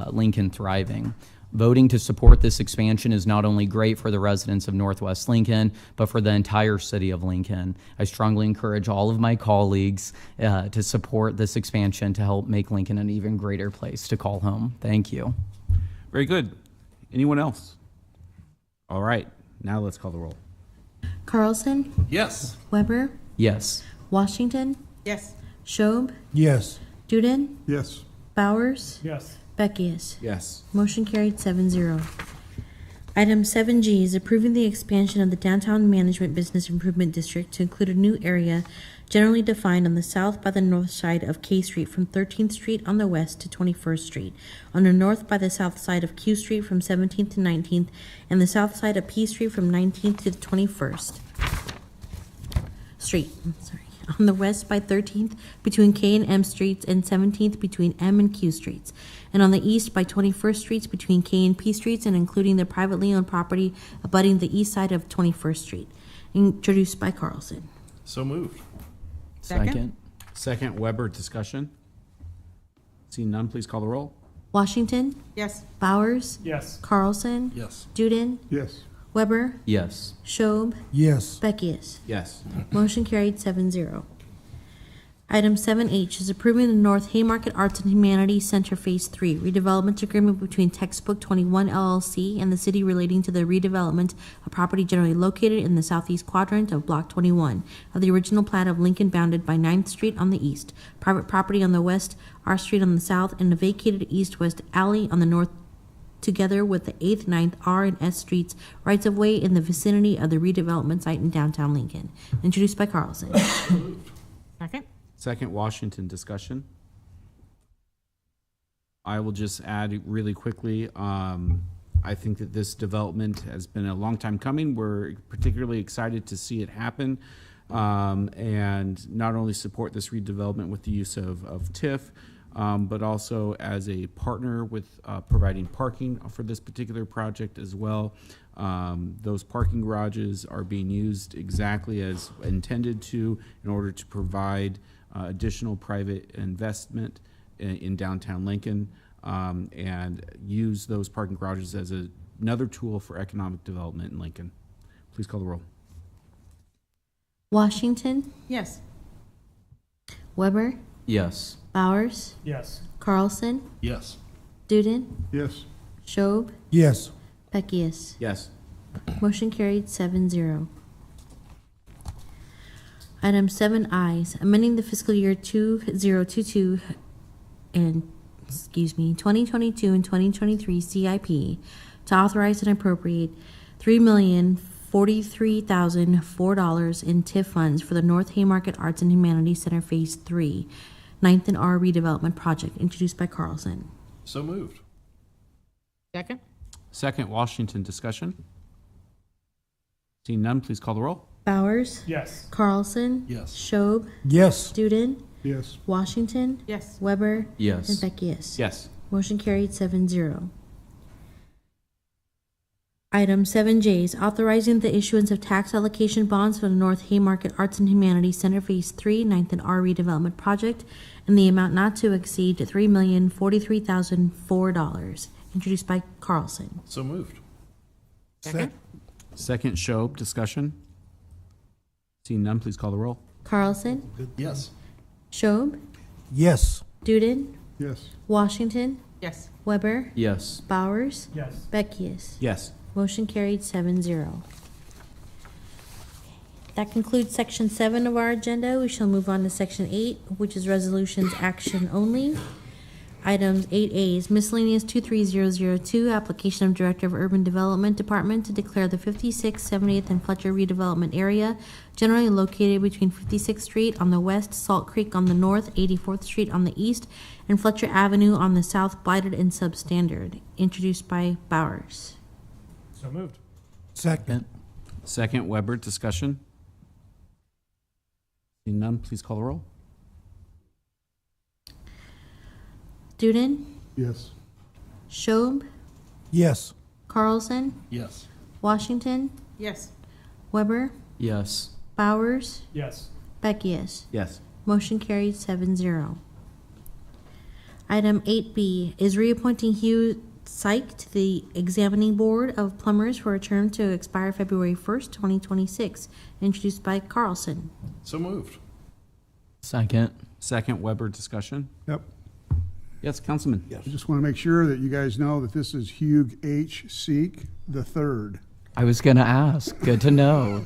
Lincoln thriving. Voting to support this expansion is not only great for the residents of Northwest Lincoln, but for the entire city of Lincoln. I strongly encourage all of my colleagues to support this expansion to help make Lincoln an even greater place to call home. Thank you. Very good. Anyone else? All right, now let's call the roll. Carlson? Yes. Weber? Yes. Washington? Yes. Schob? Yes. Duden? Yes. Bowers? Yes. Beckius? Yes. Motion carried 7-0. Item 7G is approving the expansion of the Downtown Management Business Improvement District to include a new area generally defined on the south by the north side of K Street from 13th Street on the west to 21st Street, on the north by the south side of Q Street from 17th to 19th, and the south side of P Street from 19th to the 21st Street. On the west by 13th between K and M Streets and 17th between M and Q Streets, and on the east by 21st Streets between K and P Streets and including the privately owned property abutting the east side of 21st Street. Introduced by Carlson. So moved. Second. Second, Weber, discussion. Seeing none, please call the roll. Washington? Yes. Bowers? Yes. Carlson? Yes. Duden? Yes. Weber? Yes. Schob? Yes. Beckius? Yes. Motion carried 7-0. Item 7H is approving the North Haymarket Arts and Humanities Center Phase 3 redevelopment agreement between Textbook 21 LLC and the city relating to the redevelopment of property generally located in the southeast quadrant of Block 21 of the original plat of Lincoln, bounded by 9th Street on the east, private property on the west, R Street on the south, and a vacated east-west alley on the north, together with the 8th, 9th, R, and S Streets rights-of-way in the vicinity of the redevelopment site in downtown Lincoln. Introduced by Carlson. Second. Second, Washington, discussion. I will just add really quickly, I think that this development has been a long time coming. We're particularly excited to see it happen, and not only support this redevelopment with the use of TIF, but also as a partner with providing parking for this particular project as well. Those parking garages are being used exactly as intended to in order to provide additional private investment in downtown Lincoln, and use those parking garages as another tool for economic development in Lincoln. Please call the roll. Washington? Yes. Weber? Yes. Bowers? Yes. Carlson? Yes. Duden? Yes. Schob? Yes. Beckius? Yes. Motion carried 7-0. Item 7I, amending the fiscal year 2022 and, 2022 and 2023 CIP to authorize and appropriate $3,043,004 in TIF funds for the North Haymarket Arts and Humanities Center Phase 3, 9th and R redevelopment project, introduced by Carlson. So moved. Second. Second, Washington, discussion. Seeing none, please call the roll. Bowers? Yes. Carlson? Yes. Schob? Yes. Duden? Yes. Washington? Yes. Weber? Yes. And Beckius? Yes. Motion carried 7-0. Item 7J is authorizing the issuance of tax allocation bonds for the North Haymarket Arts and Humanities Center Phase 3, 9th and R redevelopment project in the amount not to exceed $3,043,004. Introduced by Carlson. So moved. Second. Second, Shob. Discussion? Seeing none, please call the roll. Carlson, Yes. Schob, Yes. Duden, Yes. Washington, Yes. Weber, Yes. Bowers, Yes. Beckius. Yes. Motion carried 7-0. That concludes section 7 of our agenda. We shall move on to section 8, which is resolutions action only. Items 8A is miscellaneous 23002, application of Director of Urban Development Department to declare the 56th, 70th, and Fletcher redevelopment area generally located between 56th Street on the west, Salt Creek on the north, 84th Street on the east, and Fletcher Avenue on the south blighted and substandard. Introduced by Bowers. So moved. Second. Second, Weber. Discussion? Seeing none, please call the roll. Duden, Yes. Schob, Yes. Carlson, Yes. Washington, Yes. Weber, Yes. Bowers, Yes. Beckius. Yes. Motion carried 7-0. Item 8B is reappointing Hugh Syke to the Examining Board of Plumbers for a term to expire February 1st, 2026. Introduced by Carlson. So moved. Second. Second, Weber. Discussion? Yep. Yes, Councilman. I just want to make sure that you guys know that this is Hugh H. Seek the third. I was going to ask. Good to know.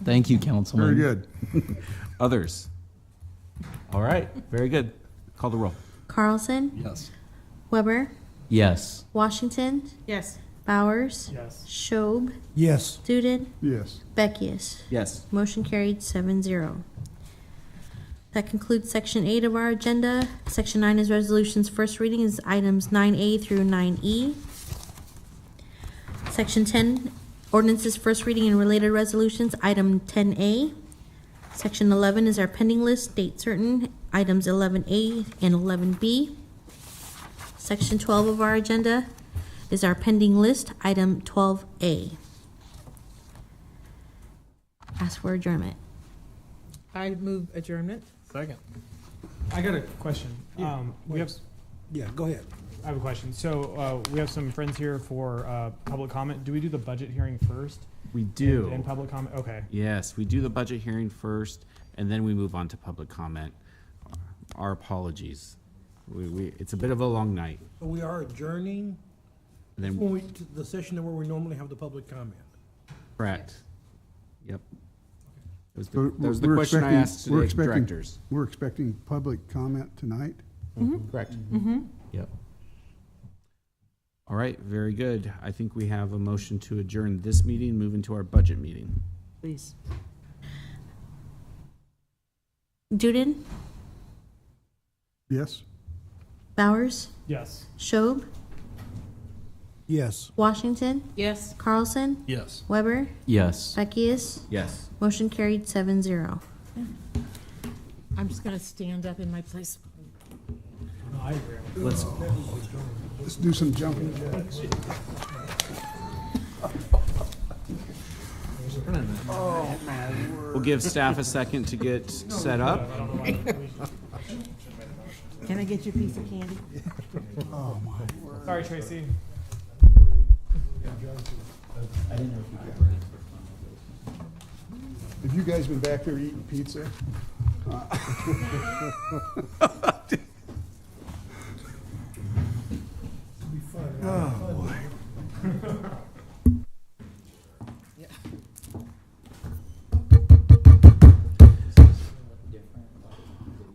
Thank you, Councilman. Very good. Others? All right, very good. Call the roll. Carlson, Yes. Weber, Yes. Washington, Yes. Bowers, Yes. Schob, Yes. Duden, Yes. Beckius. Yes. Motion carried 7-0. That concludes section 8 of our agenda. Section 9 is resolutions. First reading is items 9A through 9E. Section 10, ordinances first reading and related resolutions, item 10A. Section 11 is our pending list, date certain, items 11A and 11B. Section 12 of our agenda is our pending list, item 12A. Ask for adjournment. I move adjournment. Second. I got a question. We have. Yeah, go ahead. I have a question. So we have some friends here for public comment. Do we do the budget hearing first? We do. And public comment? Okay. Yes, we do the budget hearing first, and then we move on to public comment. Our apologies. It's a bit of a long night. So we are adjourning And then, when we, to the session where we normally have the public comment. correct. Yep. That We're- was the we're question I expecting- asked we're the expecting- directors. We're expecting public comment tonight. Correct. Mm-hmm. Yep. All right, very good. I think we have a motion to adjourn this meeting, and move into our budget meeting. Please. Duden, Yes? Yes. Bowers, Schob, Yes. Washington, Yes. Carlson, Yes. Weber, Yes. Beckius. Yes. Motion carried 7-0. I'm just gonna stand up in my place. I agree. Let's, Let's do some jumping jacks. we'll give staff a second to get set up. Can I get you a piece of candy? Sorry, Tracy. Have you guys been back there eating pizza? Oh, boy.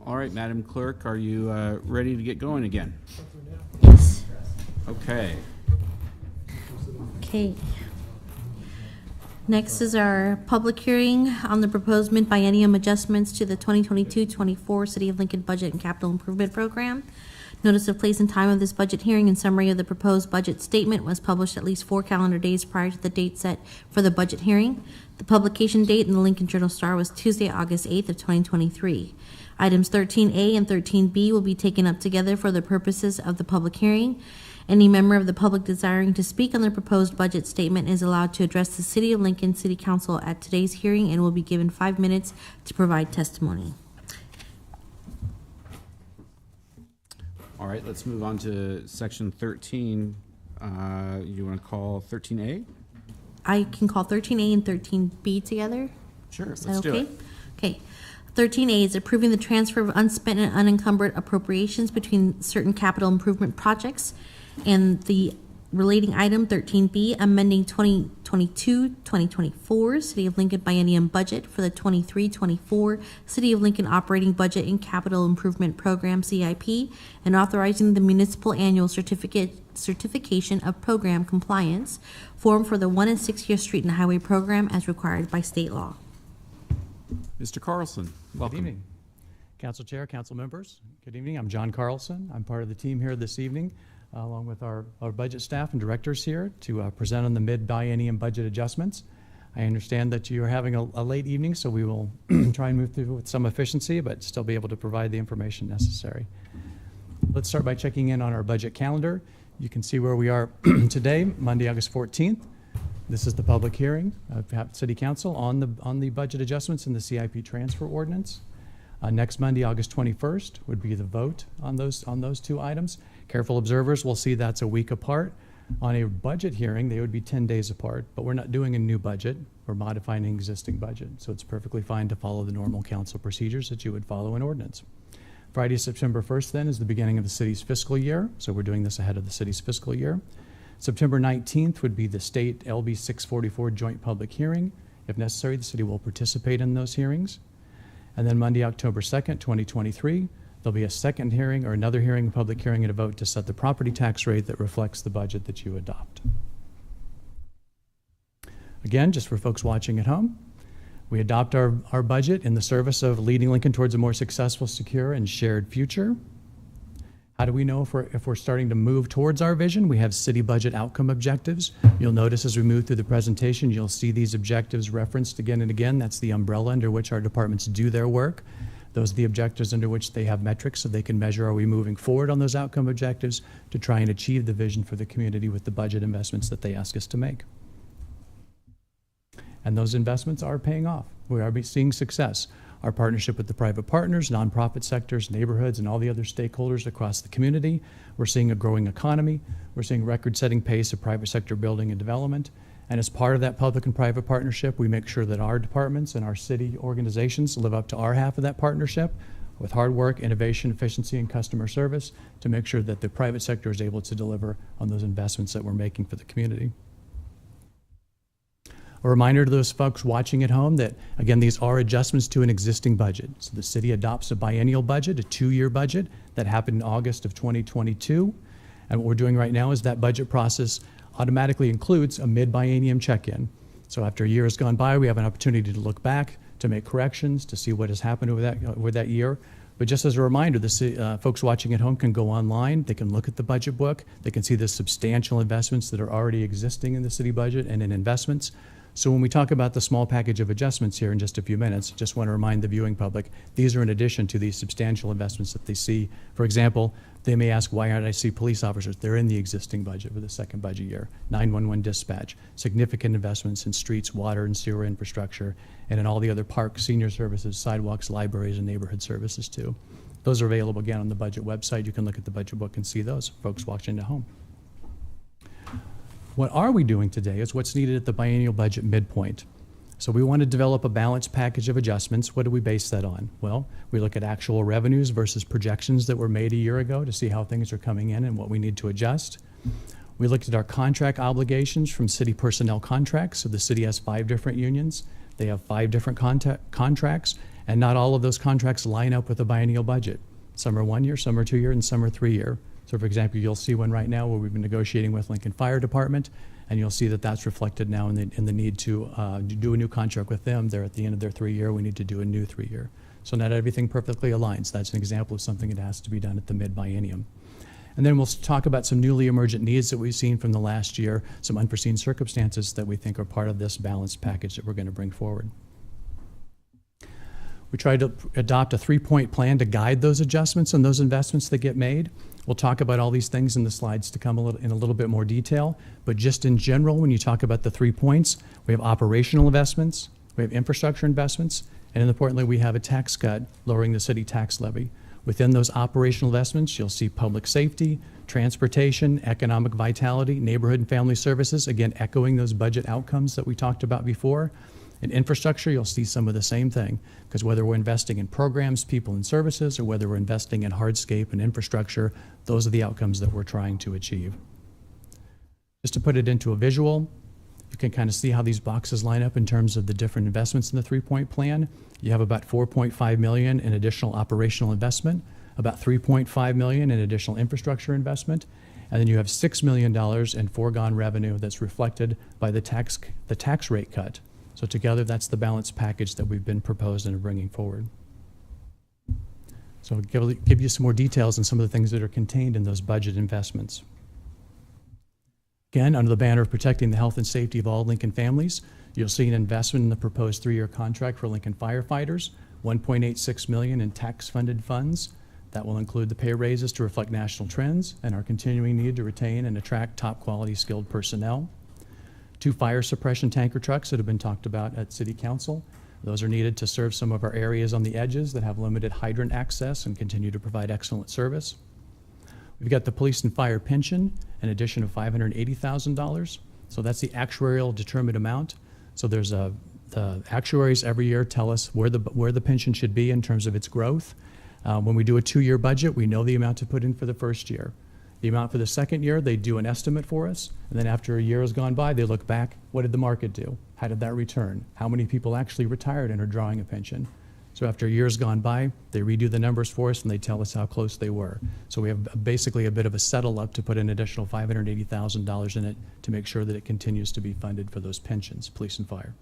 All right, Madam Clerk, are you ready to get going again? Yes. Okay. Okay. Next is our public hearing on the proposed mid-biennium adjustments to the 2022-24 City of Lincoln Budget and Capital Improvement Program. Notice of place and time of this budget hearing and summary of the proposed budget statement was published at least 4 calendar days prior to the date set for the budget hearing. The publication date in the Lincoln Journal-Star was Tuesday, August 8th of 2023. Items 13A and 13B will be taken up together for the purposes of the public hearing, Any member of the public desiring to speak on the proposed budget statement is allowed to address the City of Lincoln City Council at today's hearing and will be given 5 minutes to provide testimony. All right, let's move on to section 13. You want to call 13A? I can call 13A and 13B together. Sure, Is let's that do okay? it. Okay. 13A is approving the transfer of unspent and unencumbered appropriations between certain capital improvement projects. And the relating item, 13B, amending 2022-2024 City of Lincoln Biennium budget for the 23-24 City of Lincoln operating budget and capital improvement program, CIP, and authorizing the municipal annual certification of program compliance form for the 1 and 6 year street and highway program as required by state law. Mr. Carlson, welcome. Good evening, Council Chair, Council members. Good evening. I'm John Carlson. I'm part of the team here this evening, along with our budget staff and directors here to present on the mid-biennium budget adjustments. I understand that you are having a late evening, so we will try and move through with some efficiency, but still be able to provide the information necessary. Let's start by checking in on our budget calendar. You can see where we are today, Monday, August 14th. This is the public hearing of City Council on the budget adjustments in the CIP transfer ordinance. Next Monday, August 21st, would be the vote on those 2 items. Careful observers will see that's a week apart. On a budget hearing, they would be 10 days apart, but we're not doing a new budget. We're modifying an existing budget, so it's perfectly fine to follow the normal council procedures that you would follow in ordinance. Friday, September 1st, then, is the beginning of the city's fiscal year, so we're doing this ahead of the city's fiscal year. September 19th would be the state LB 644 joint public hearing. If necessary, the city will participate in those hearings. And then Monday, October 2nd, 2023, there'll be a second hearing or another hearing, a public hearing, and a vote to set the property tax rate that reflects the budget that you adopt. Again, just for folks watching at home, we adopt our budget in the service of leading Lincoln towards a more successful, secure, and shared future. How do we know if we're starting to move towards our vision? We have city budget outcome objectives. You'll notice as we move through the presentation, you'll see these objectives referenced again and again. That's the umbrella under which our departments do their work. Those are the objectives under which they have metrics so they can measure, are we moving forward on those outcome objectives to try and achieve the vision for the community with the budget investments that they ask us to make. And those investments are paying off. We are seeing success. Our partnership with the private partners, nonprofit sectors, neighborhoods, and all the other stakeholders across the community. We're seeing a growing economy. We're seeing record-setting pace of private sector building and development. And as part of that public and private partnership, we make sure that our departments and our city organizations live up to our half of that partnership with hard work, innovation, efficiency, and customer service to make sure that the private sector is able to deliver on those investments that we're making for the community. A reminder to those folks watching at home that, again, these are adjustments to an existing budget. So the city adopts a biennial budget, a 2-year budget that happened in August of 2022. And what we're doing right now is that budget process automatically includes a mid-biennium check-in. So after a year has gone by, we have an opportunity to look back, to make corrections, to see what has happened over that year. But just as a reminder, the folks watching at home can go online, they can look at the budget book, they can see the substantial investments that are already existing in the city budget and in investments. So when we talk about the small package of adjustments here in just a few minutes, just want to remind the viewing public, these are in addition to these substantial investments that they see. For example, they may ask, why aren't I see police officers? They're in the existing budget for the second budget year. 911 dispatch, significant investments in streets, water, and sewer infrastructure, and in all the other parks, senior services, sidewalks, libraries, and neighborhood services too. Those are available again on the budget website. You can look at the budget book and see those, folks watching at home. What are we doing today is what's needed at the biennial budget midpoint. So we want to develop a balanced package of adjustments. What do we base that on? Well, we look at actual revenues versus projections that were made a year ago to see how things are coming in and what we need to adjust. We looked at our contract obligations from city personnel contracts. So the city has 5 different unions. They have 5 different contracts, and not all of those contracts line up with the biennial budget. Some are 1 year, some are 2 year, and some are 3 year. So for example, you'll see one right now where we've been negotiating with Lincoln Fire Department, and you'll see that that's reflected now in the need to do a new contract with them. They're at the end of their 3 year, we need to do a new 3 year. So not everything perfectly aligns. That's an example of something that has to be done at the mid-biennium. And then we'll talk about some newly emergent needs that we've seen from the last year, some unforeseen circumstances that we think are part of this balanced package that we're going to bring forward. We tried to adopt a 3-point plan to guide those adjustments and those investments that get made. We'll talk about all these things in the slides to come in a little bit more detail. But just in general, when you talk about the 3 points, we have operational investments, we have infrastructure investments, and importantly, we have a tax cut lowering the city tax levy. Within those operational investments, you'll see public safety, transportation, economic vitality, neighborhood and family services, again, echoing those budget outcomes that we talked about before. In infrastructure, you'll see some of the same thing, because whether we're investing in programs, people, and services, or whether we're investing in hardscape and infrastructure, those are the outcomes that we're trying to achieve. Just to put it into a visual, you can kind of see how these boxes line up in terms of the different investments in the 3-point plan. You have about $4.5 million in additional operational investment, about $3.5 million in additional infrastructure investment, and then you have $6 million in foregone revenue that's reflected by the tax rate cut. So together, that's the balanced package that we've been proposing and bringing forward. So I'll give you some more details on some of the things that are contained in those budget investments. Again, under the banner of protecting the health and safety of all Lincoln families, you'll see an investment in the proposed 3-year contract for Lincoln firefighters, $1.86 million in tax-funded funds. That will include the pay raises to reflect national trends and our continuing need to retain and attract top-quality skilled personnel. 2 fire suppression tanker trucks that have been talked about at City Council. Those are needed to serve some of our areas on the edges that have limited hydrant access and continue to provide excellent service. We've got the police and fire pension, an addition of $580,000. So that's the actuarial determined amount. So there's the actuaries every year tell us where the pension should be in terms of its growth. When we do a 2-year budget, we know the amount to put in for the first year. The amount for the second year, they do an estimate for us, and then after a year has gone by, they look back, what did the market do? How did that return? How many people actually retired and are drawing a pension? So after a year's gone by, they redo the numbers for us and they tell us how close they were. So we have basically a bit of a settle up to put an additional $580,000 in it to make sure that it continues to be funded for those pensions, police and fire.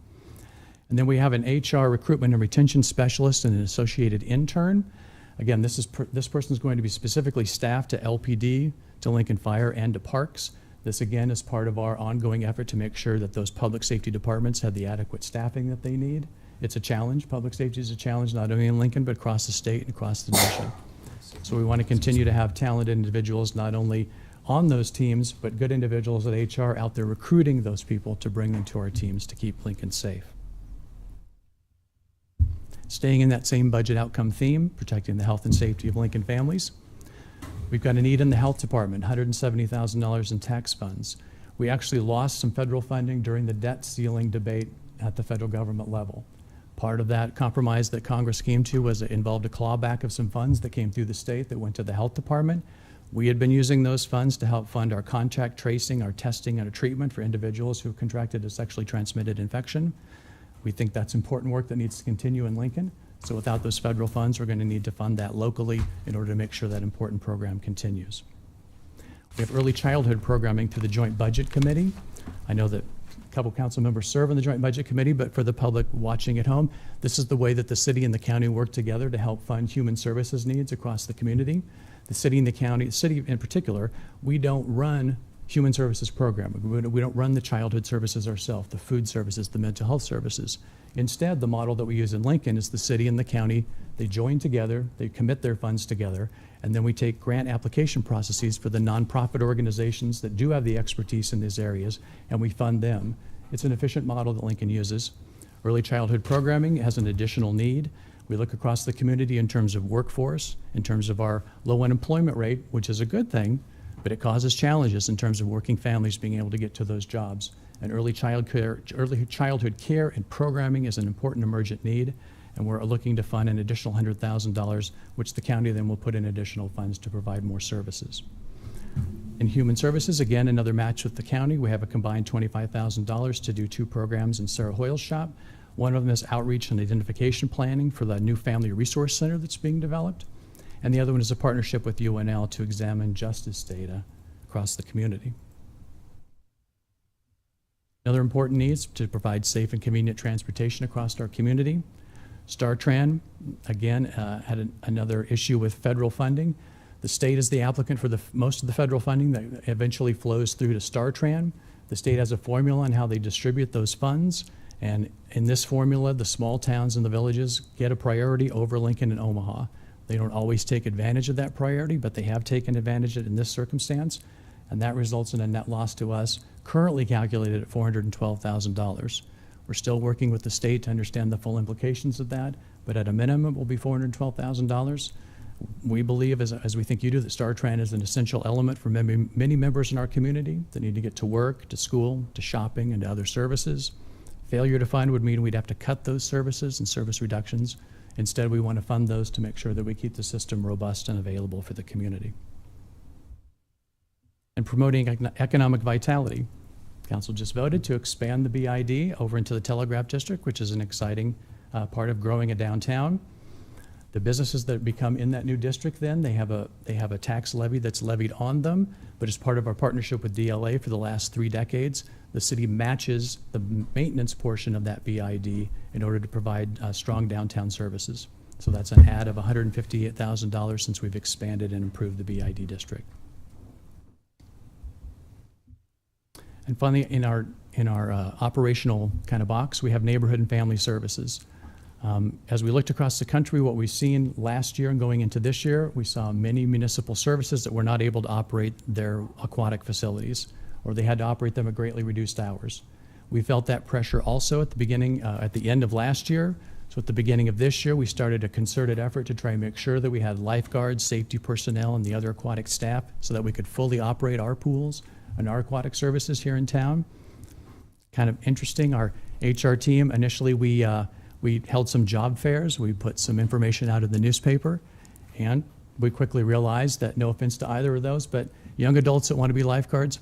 And then we have an HR recruitment and retention specialist and an associated intern. Again, this person is going to be specifically staffed to LPD, to Lincoln Fire, and to Parks. This again is part of our ongoing effort to make sure that those public safety departments have the adequate staffing that they need. It's a challenge. Public safety is a challenge not only in Lincoln, but across the state and across the nation. So we want to continue to have talented individuals not only on those teams, but good individuals at HR out there recruiting those people to bring them to our teams to keep Lincoln safe. Staying in that same budget outcome theme, protecting the health and safety of Lincoln families, we've got a need in the health department, $170,000 in tax funds. We actually lost some federal funding during the debt ceiling debate at the federal government level. Part of that compromise that Congress came to involved a clawback of some funds that came through the state that went to the health department. We had been using those funds to help fund our contact tracing, our testing, and our treatment for individuals who contracted a sexually transmitted infection. We think that's important work that needs to continue in Lincoln. So without those federal funds, we're going to need to fund that locally in order to make sure that important program continues. We have early childhood programming through the Joint Budget Committee. I know that a couple council members serve on the Joint Budget Committee, but for the public watching at home, this is the way that the city and the county work together to help fund human services needs across the community. The city and the county, the city in particular, we don't run human services program. We don't run the childhood services ourselves, the food services, the mental health services. Instead, the model that we use in Lincoln is the city and the county, they join together, they commit their funds together, and then we take grant application processes for the nonprofit organizations that do have the expertise in these areas, and we fund them. It's an efficient model that Lincoln uses. Early childhood programming has an additional need. We look across the community in terms of workforce, in terms of our low unemployment rate, which is a good thing, but it causes challenges in terms of working families being able to get to those jobs. And early childhood care and programming is an important emergent need, and we're looking to fund an additional $100,000, which the county then will put in additional funds to provide more services. In human services, again, another match with the county. We have a combined $25,000 to do 2 programs in Sarah Hoyle's shop. One of them is outreach and identification planning for the new family resource center that's being developed. And the other one is a partnership with UNL to examine justice data across the community. Another important need is to provide safe and convenient transportation across our community. StarTran, again, had another issue with federal funding. The state is the applicant for most of the federal funding that eventually flows through to StarTran. The state has a formula on how they distribute those funds, And in this formula, the small towns and the villages get a priority over Lincoln and Omaha. They don't always take advantage of that priority, but they have taken advantage of it in this circumstance, and that results in a net loss to us, currently calculated at $412,000. We're still working with the state to understand the full implications of that, but at a minimum, it will be $412,000. We believe, as we think you do, that StarTran is an essential element for many members in our community that need to get to work, to school, to shopping, and to other services. Failure to fund would mean we'd have to cut those services and service reductions. Instead, we want to fund those to make sure that we keep the system robust and available for the community. And promoting economic vitality. Council just voted to expand the BID over into the Telegraph District, which is an exciting part of growing a downtown. The businesses that become in that new district then, they have a tax levy that's levied on them, but as part of our partnership with DLA for the last 3 decades, the city matches the maintenance portion of that BID in order to provide strong downtown services. So that's an add of $158,000 since we've expanded and improved the BID district. And finally, in our operational kind of box, we have neighborhood and family services. As we looked across the country, what we've seen last year and going into this year, we saw many municipal services that were not able to operate their aquatic facilities, or they had to operate them at greatly reduced hours. We felt that pressure also at the beginning, at the end of last year. So at the beginning of this year, we started a concerted effort to try and make sure that we had lifeguards, safety personnel, and the other aquatic staff so that we could fully operate our pools and our aquatic services here in town. Kind of interesting, our HR team, initially we held some job fairs. We put some information out in the newspaper, and we quickly realized that, no offense to either of those, but young adults that want to be lifeguards,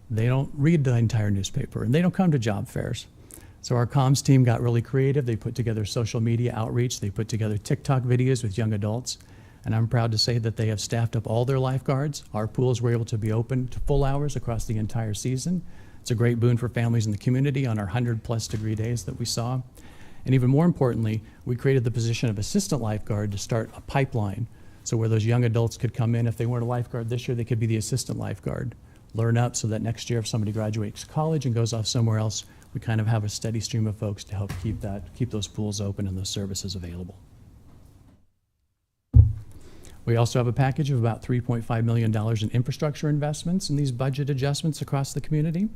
they don't read the entire newspaper, and they don't come to job fairs. So our comms team got really creative. They put together social media outreach. They put together TikTok videos with young adults, and I'm proud to say that they have staffed up all their lifeguards. Our pools were able to be open to full hours across the entire season. It's a great boon for families in the community on our 100+ degree days that we saw. And even more importantly, we created the position of assistant lifeguard to start a pipeline. So where those young adults could come in, if they weren't a lifeguard this year, they could be the assistant lifeguard. Learn up so that next year if somebody graduates college and goes off somewhere else, we kind of have a steady stream of folks to help keep those pools open and those services available. We also have a package of about $3.5 million in infrastructure investments in these budget adjustments across the community.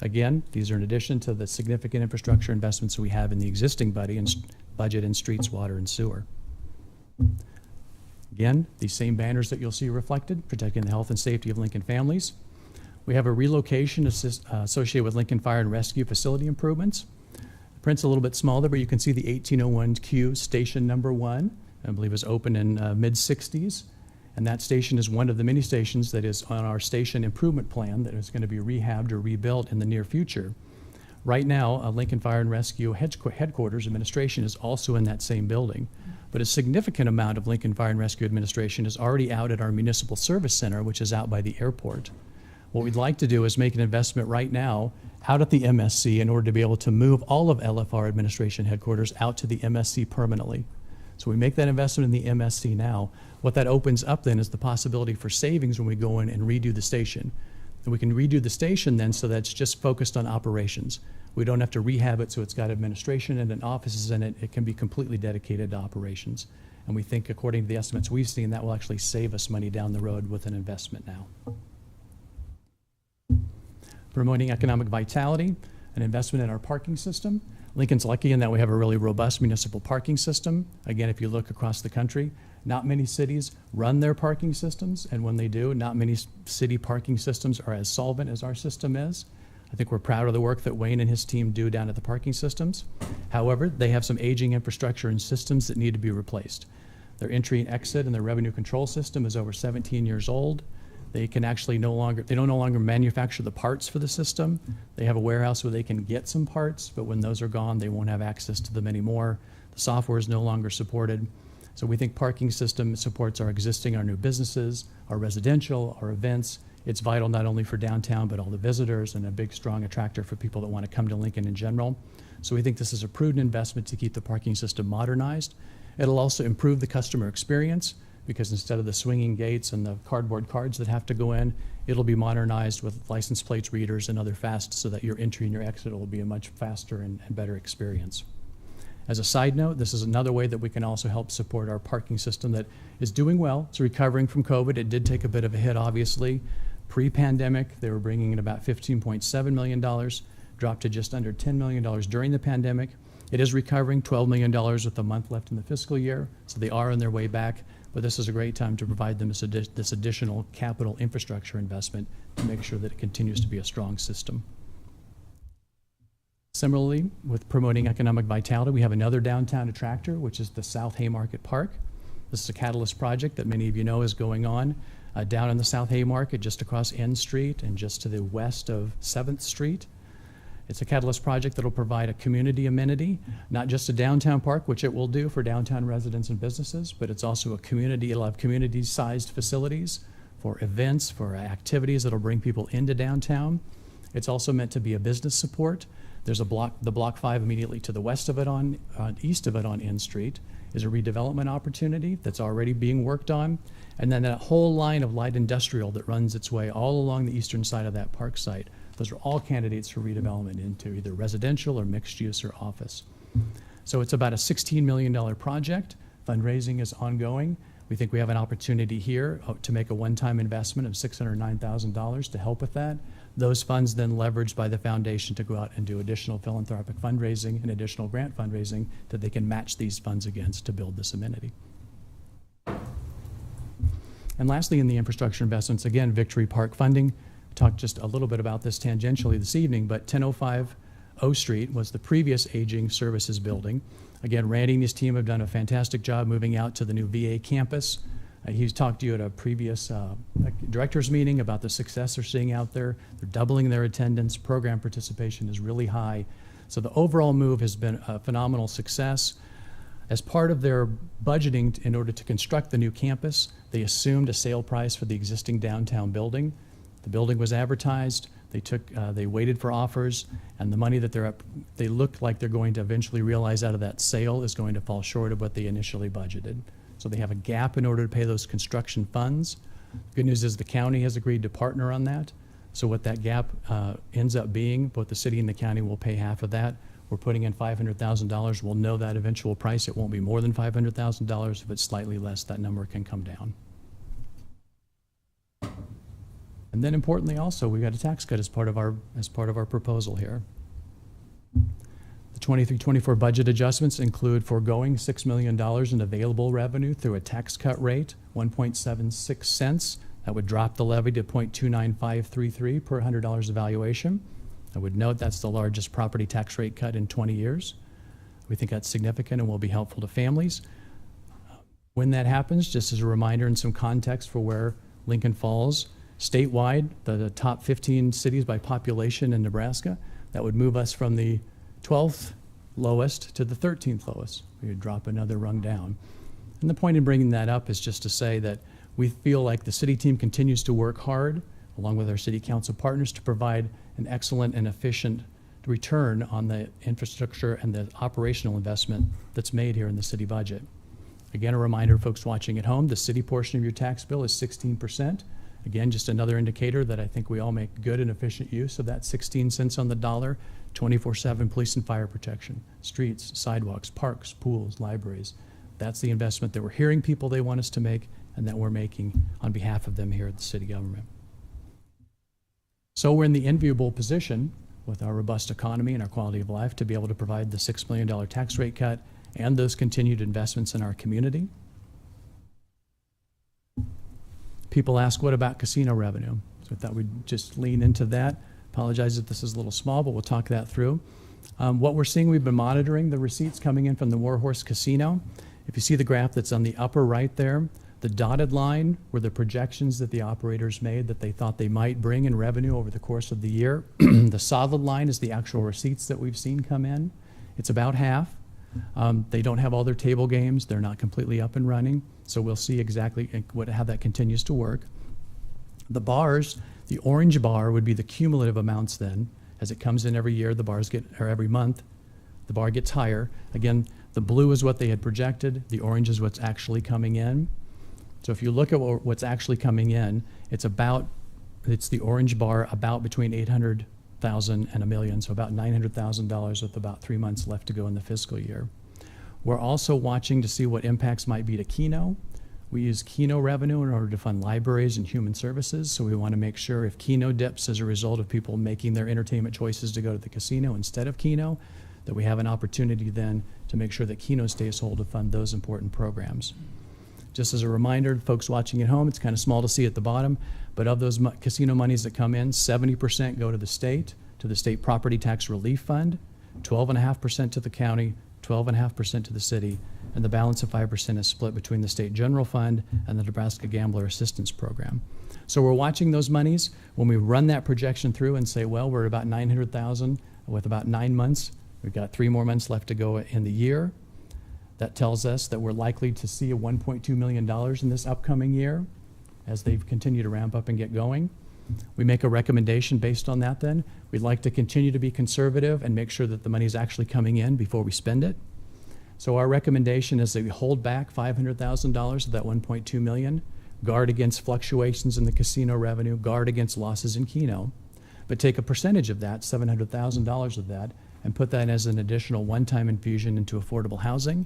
Again, these are in addition to the significant infrastructure investments we have in the existing budget in streets, water, and sewer. Again, these same banners that you'll see reflected, protecting the health and safety of Lincoln families. We have a relocation associated with Lincoln Fire and Rescue facility improvements. The print's a little bit smaller, but you can see the 1801Q station number 1, I believe was opened in mid-60s. And that station is one of the many stations that is on our station improvement plan that is going to be rehabbed or rebuilt in the near future. Right now, Lincoln Fire and Rescue headquarters administration is also in that same building. But a significant amount of Lincoln Fire and Rescue administration is already out at our municipal service center, which is out by the airport. What we'd like to do is make an investment right now out at the MSC in order to be able to move all of LFR administration headquarters out to the MSC permanently. So we make that investment in the MSC now. What that opens up then is the possibility for savings when we go in and redo the station. And we can redo the station then so that's just focused on operations. We don't have to rehab it so it's got administration and offices in it. It can be completely dedicated to operations. And we think, according to the estimates we've seen, that will actually save us money down the road with an investment now. Promoting economic vitality, an investment in our parking system. Lincoln's lucky in that we have a really robust municipal parking system. Again, if you look across the country, not many cities run their parking systems, and when they do, not many city parking systems are as solvent as our system is. I think we're proud of the work that Wayne and his team do down at the parking systems. However, they have some aging infrastructure and systems that need to be replaced. Their entry and exit and their revenue control system is over 17 years old. They can actually no longer manufacture the parts for the system. They have a warehouse where they can get some parts, but when those are gone, they won't have access to them anymore. The software is no longer supported. So we think parking system supports our new businesses, our residential, our events. It's vital not only for downtown, but all the visitors and a big, strong attractor for people that want to come to Lincoln in general. So we think this is a prudent investment to keep the parking system modernized. It'll also improve the customer experience because instead of the swinging gates and the cardboard cards that have to go in, it'll be modernized with license plates, readers, and other fast, so that your entry and your exit will be a much faster and better experience. As a side note, this is another way that we can also help support our parking system that is doing well. It's recovering from COVID. It did take a bit of a hit, obviously. Pre-pandemic, they were bringing in about $15.7 million, dropped to just under $10 million during the pandemic. It is recovering, $12 million with a month left in the fiscal year, so they are on their way back. But this is a great time to provide them this additional capital infrastructure investment to make sure that it continues to be a strong system. Similarly, with promoting economic vitality, we have another downtown attractor, which is the South Haymarket Park. This is a catalyst project that many of you know is going on down in the South Haymarket, just across N Street and just to the west of 7th Street. It's a catalyst project that will provide a community amenity, not just a downtown park, which it will do for downtown residents and businesses, but it's also a community. It'll have community-sized facilities for events, for activities that'll bring people into downtown. It's also meant to be a business support. There's a block, the Block 5 immediately to the west of it east of it on N Street is a redevelopment opportunity that's already being worked on. And then that whole line of light industrial that runs its way all along the eastern side of that park site. Those are all candidates for redevelopment into either residential or mixed use or office. So it's about a $16 million project. Fundraising is ongoing. We think we have an opportunity here to make a one-time investment of $609,000 to help with that. Those funds then leveraged by the foundation to go out and do additional philanthropic fundraising and additional grant fundraising that they can match these funds against to build this amenity. And lastly, in the infrastructure investments, again, Victory Park funding. We talked just a little bit about this tangentially this evening, but 1005 O Street was the previous aging services building. Again, Randy and his team have done a fantastic job moving out to the new VA campus. He's talked to you at a previous directors meeting about the success they're seeing out there. They're doubling their attendance. Program participation is really high. So the overall move has been a phenomenal success. As part of their budgeting in order to construct the new campus, they assumed a sale price for the existing downtown building. The building was advertised. They waited for offers, and the money that they look like they're going to eventually realize out of that sale is going to fall short of what they initially budgeted. So they have a gap in order to pay those construction funds. The good news is the county has agreed to partner on that. So what that gap ends up being, both the city and the county will pay half of that. We're putting in $500,000. We'll know that eventual price. It won't be more than $500,000. If it's slightly less, that number can come down. And then importantly also, we got a tax cut as part of our proposal here. The 23-24 budget adjustments include foregoing $6 million in available revenue through a tax cut rate, 1.76 cents. That would drop the levy to 0.29533 per $100 evaluation. I would note that's the largest property tax rate cut in 20 years. We think that's significant and will be helpful to families. When that happens, just as a reminder and some context for where Lincoln falls, statewide, the top 15 cities by population in Nebraska, that would move us from the 12th lowest to the 13th lowest. We would drop another rung down. And the point in bringing that up is just to say that we feel like the city team continues to work hard, along with our city council partners, to provide an excellent and efficient return on the infrastructure and the operational investment that's made here in the city budget. Again, a reminder, folks watching at home, the city portion of your tax bill is 16%. Again, just another indicator that I think we all make good and efficient use of that 16 cents on the dollar, 24/7 police and fire protection, streets, sidewalks, parks, pools, libraries. That's the investment that we're hearing people they want us to make and that we're making on behalf of them here at the city government. So we're in the enviable position with our robust economy and our quality of life to be able to provide the $6 million tax rate cut and those continued investments in our community. People ask, what about casino revenue? So I thought we'd just lean into that. Apologize if this is a little small, but we'll talk that through. What we're seeing, we've been monitoring the receipts coming in from the Warhorse Casino. If you see the graph that's on the upper right there, the dotted line were the projections that the operators made that they thought they might bring in revenue over the course of the year. The solid line is the actual receipts that we've seen come in. It's about half. They don't have all their table games. They're not completely up and running. So we'll see exactly how that continues to work. The bars, the orange bar would be the cumulative amounts then. As it comes in every year, or every month, the bar gets higher. Again, the blue is what they had projected. The orange is what's actually coming in. So if you look at what's actually coming in, it's the orange bar, about between 800,000 and $1 million, so about $900,000 with about 3 months left to go in the fiscal year. We're also watching to see what impacts might be to Keno. We use Keno revenue in order to fund libraries and human services, so we want to make sure if Keno dips as a result of people making their entertainment choices to go to the casino instead of Keno, that we have an opportunity then to make sure that Keno stays whole to fund those important programs. Just as a reminder, folks watching at home, it's kind of small to see at the bottom, but of those casino monies that come in, 70% go to the state property tax relief fund, 12.5% to the county, 12.5% to the city, and the balance of 5% is split between the state general fund and the Nebraska Gambler Assistance Program. So we're watching those monies. When we run that projection through and say, well, we're about 900,000 with about 9 months, we've got 3 more months left to go in the year. That tells us that we're likely to see a $1.2 million in this upcoming year as they continue to ramp up and get going. We make a recommendation based on that then. We'd like to continue to be conservative and make sure that the money is actually coming in before we spend it. So our recommendation is that we hold back $500,000 of that $1.2 million, guard against fluctuations in the casino revenue, guard against losses in Keno, but take a percentage of that, $700,000 of that, and put that as an additional one-time infusion into affordable housing.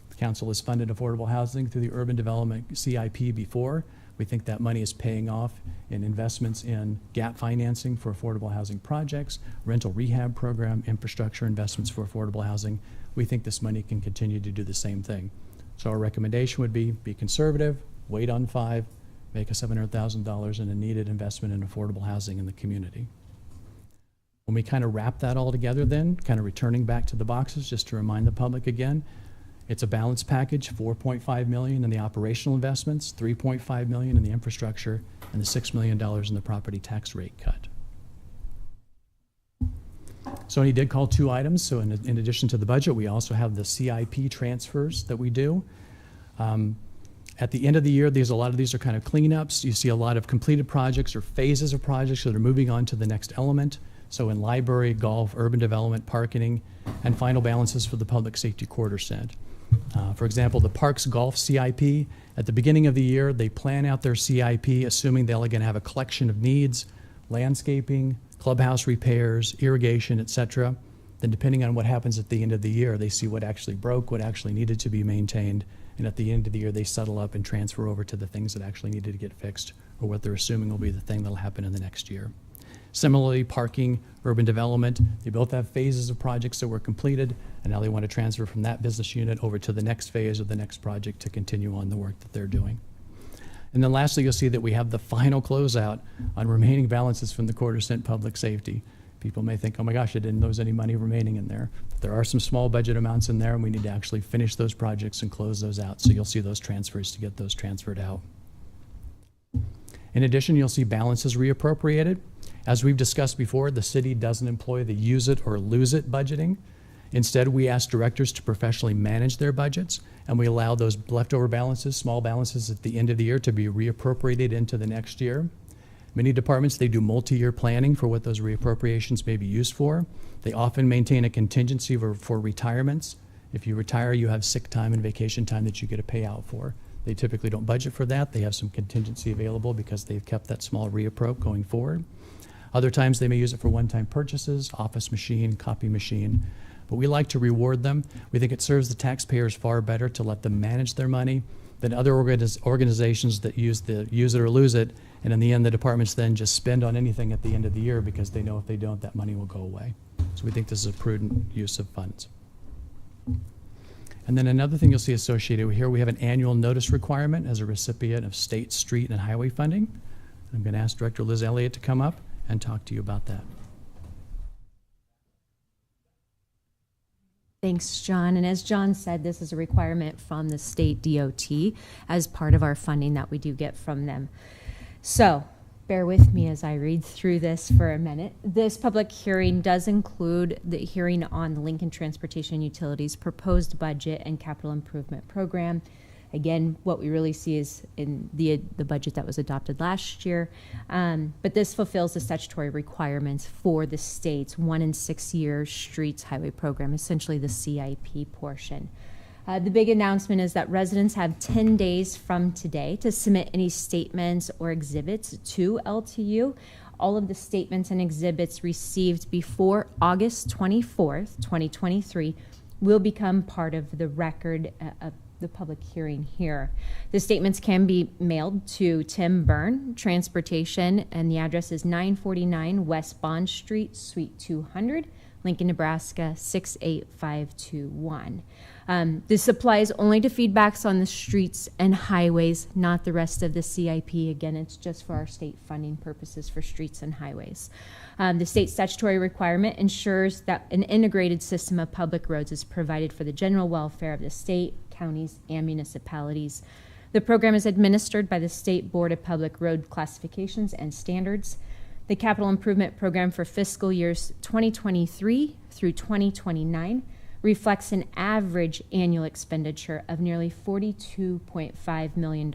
The council has funded affordable housing through the urban development CIP before. We think that money is paying off in investments in gap financing for affordable housing projects, rental rehab program, infrastructure investments for affordable housing. We think this money can continue to do the same thing. So our recommendation would be conservative, wait on 5, make a $700,000 in a needed investment in affordable housing in the community. When we kind of wrap that all together then, kind of returning back to the boxes, just to remind the public again, it's a balanced package, $4.5 million in the operational investments, $3.5 million in the infrastructure, and the $6 million in the property tax rate cut. So he did call 2 items. So in addition to the budget, we also have the CIP transfers that we do. At the end of the year, a lot of these are kind of cleanups. You see a lot of completed projects or phases of projects that are moving on to the next element. So in library, golf, urban development, parking, and final balances for the public safety quarter cent. For example, the Parks Golf CIP, at the beginning of the year, they plan out their CIP assuming they're going to have a collection of needs, landscaping, clubhouse repairs, irrigation, etc. Then depending on what happens at the end of the year, they see what actually broke, what actually needed to be maintained, and at the end of the year, they settle up and transfer over to the things that actually needed to get fixed or what they're assuming will be the thing that'll happen in the next year. Similarly, parking, urban development, they both have phases of projects that were completed, and now they want to transfer from that business unit over to the next phase of the next project to continue on the work that they're doing. And then lastly, you'll see that we have the final closeout on remaining balances from the quarter cent public safety. People may think, oh my gosh, I didn't know there was any money remaining in there. But there are some small budget amounts in there, and we need to actually finish those projects and close those out. So you'll see those transfers to get those transferred out. In addition, you'll see balances reappropriated. As we've discussed before, the city doesn't employ the use it or lose it budgeting. Instead, we ask directors to professionally manage their budgets, and we allow those leftover balances, small balances at the end of the year, to be reappropriated into the next year. Many departments, they do multi-year planning for what those reappropriations may be used for. They often maintain a contingency for retirements. If you retire, you have sick time and vacation time that you get a payout for. They typically don't budget for that. They have some contingency available because they've kept that small reappro going forward. Other times they may use it for one-time purchases, office machine, copy machine, but we like to reward them. We think it serves the taxpayers far better to let them manage their money than other organizations that use the use it or lose it, and in the end the departments then just spend on anything at the end of the year because they know if they don't, that money will go away. So we think this is a prudent use of funds. And then another thing you'll see associated with here, we have an annual notice requirement as a recipient of state, street, and highway funding. I'm going to ask Director Liz Elliott to come up and talk to you about that. Thanks, John. And as John said, this is a requirement from the state DOT as part of our funding that we do get from them. So bear with me as I read through this for a minute. This public hearing does include the hearing on the Lincoln Transportation Utilities proposed budget and capital improvement program. Again, what we really see is in the budget that was adopted last year, but this fulfills the statutory requirements for the state's 1 in 6 year streets highway program, essentially the CIP portion. The big announcement is that residents have 10 days from today to submit any statements or exhibits to LTU. All of the statements and exhibits received before August 24th, 2023 will become part of the record of the public hearing here. The statements can be mailed to Tim Byrne, Transportation, and the address is 949 West Bond Street, Suite 200, Lincoln, Nebraska 68521. This applies only to feedbacks on the streets and highways, not the rest of the CIP. Again, it's just for our state funding purposes for streets and highways. The state statutory requirement ensures that an integrated system of public roads is provided for the general welfare of the state, counties, and municipalities. The program is administered by the State Board of Public Road Classifications and Standards. The capital improvement program for fiscal years 2023 through 2029 reflects an average annual expenditure of nearly $42.5 million.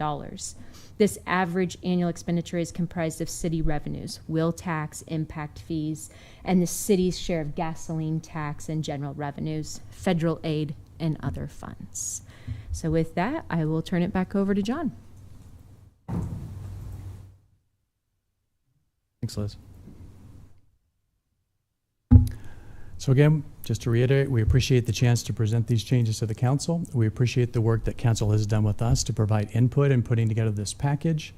This average annual expenditure is comprised of city revenues, wheel tax, impact fees, and the city's share of gasoline tax and general revenues, federal aid, and other funds. So with that, I will turn it back over to John. Thanks, Liz. So again, just to reiterate, we appreciate the chance to present these changes to the council. We appreciate the work that council has done with us to provide input in putting together this package.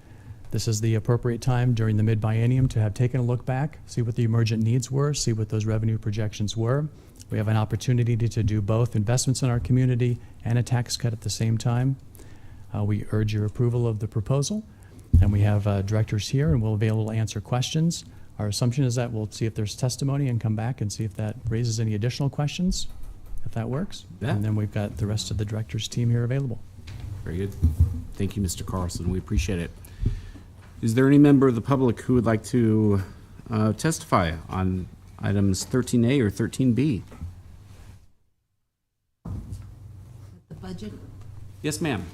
This is the appropriate time during the mid-biennium to have taken a look back, see what the emergent needs were, see what those revenue projections were. We have an opportunity to do both investments in our community and a tax cut at the same time. We urge your approval of the proposal, and we have directors here and we'll be able to answer questions. Our assumption is that we'll see if there's testimony and come back and see if that raises any additional questions, if that works. Yeah. And then we've got the rest of the directors team here available. Very good. Thank you, Mr. Carlson. We appreciate it. Is there any member of the public who would like to testify on items 13A or 13B? The budget? Yes, ma'am.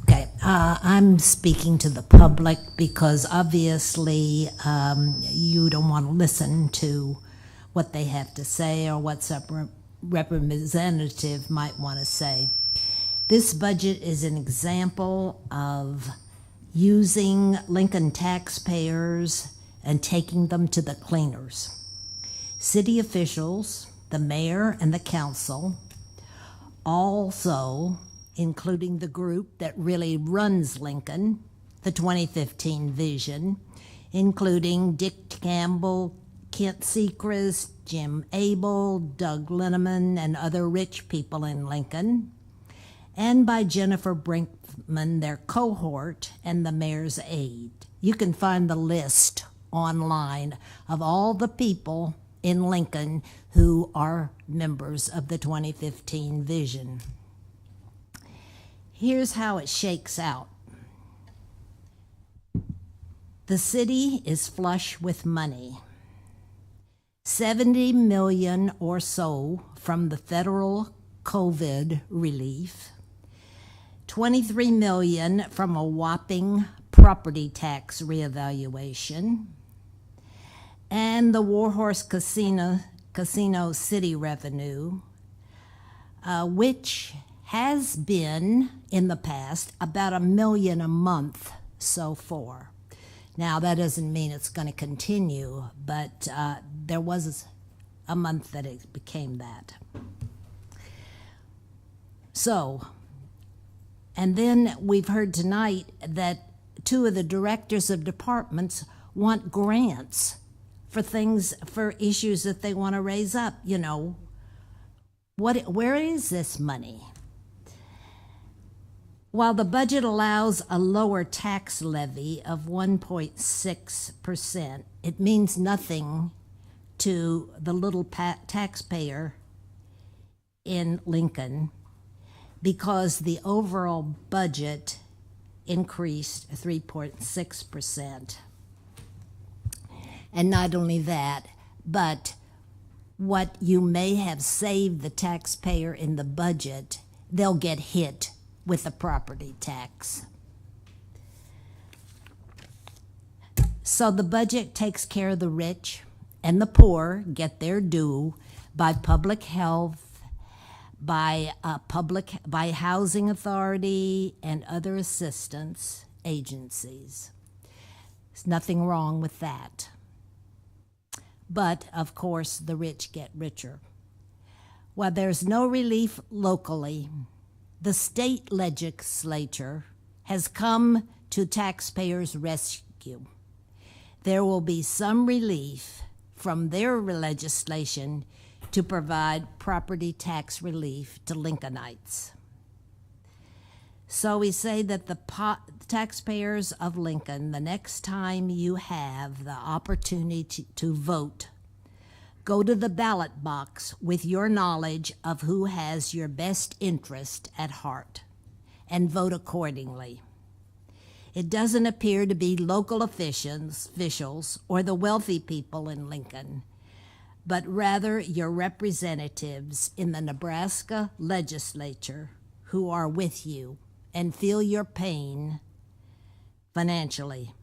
Okay, I'm speaking to the public because obviously you don't want to listen to what they have to say or what some representative might want to say. This budget is an example of using Lincoln taxpayers and taking them to the cleaners. City officials, the mayor and the council, also including the group that really runs Lincoln, the 2015 vision, including Dick Campbell, Kent Sechrist, Jim Abel, Doug Linneman, and other rich people in Lincoln, and by Jennifer Brinkman, their cohort, and the mayor's aide. You can find the list online of all the people in Lincoln who are members of the 2015 vision. Here's how it shakes out. The city is flush with money. $70 million or so from the federal COVID relief, $23 million from a whopping property tax reevaluation, and the Warhorse Casino city revenue, which has been in the past about $1 million a month so far. Now, that doesn't mean it's going to continue, but there was a month that it became that. So, and then we've heard tonight that two of the directors of departments want grants for things, for issues that they want to raise up. You know, where is this money? While the budget allows a lower tax levy of 1.6%, it means nothing to the little taxpayer in Lincoln because the overall budget increased 3.6%. And not only that, but what you may have saved the taxpayer in the budget, they'll get hit with the property tax. So the budget takes care of the rich, and the poor get their due by public health by by housing authority and other assistance agencies. There's nothing wrong with that. But, of course, the rich get richer. While there's no relief locally, the state legislature has come to taxpayers' rescue. There will be some relief from their legislation to provide property tax relief to Lincolnites. So we say that the taxpayers of Lincoln, the next time you have the opportunity to vote, go to the ballot box with your knowledge of who has your best interest at heart and vote accordingly. It doesn't appear to be local officials or the wealthy people in Lincoln, but rather your representatives in the Nebraska legislature who are with you and feel your pain financially.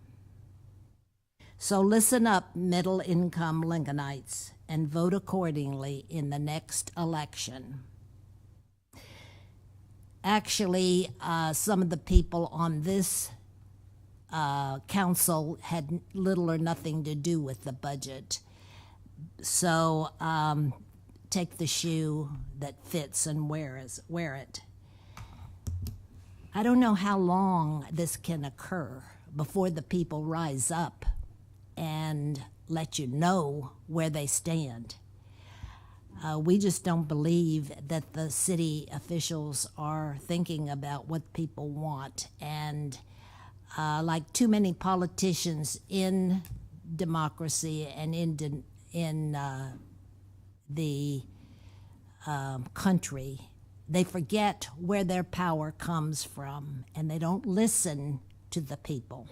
So listen up, middle-income Lincolnites, and vote accordingly in the next election. Actually, some of the people on this council had little or nothing to do with the budget. So take the shoe that fits and wear it. I don't know how long this can occur before the people rise up and let you know where they stand. We just don't believe that the city officials are thinking about what people want. And like too many politicians in democracy and in the country, they forget where their power comes from, and they don't listen to the people.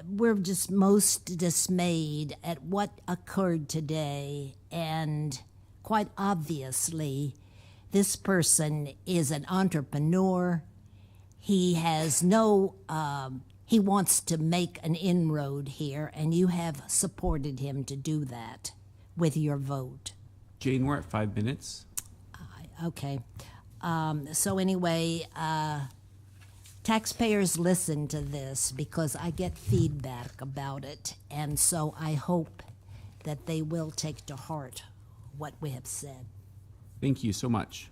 We're just most dismayed at what occurred today, and quite obviously, this person is an entrepreneur. He has he wants to make an inroad here, and you have supported him to do that with your vote. Jane, we're at 5 minutes. Okay. So anyway, taxpayers listen to this because I get feedback about it, and so I hope that they will take to heart what we have said. Thank you so much.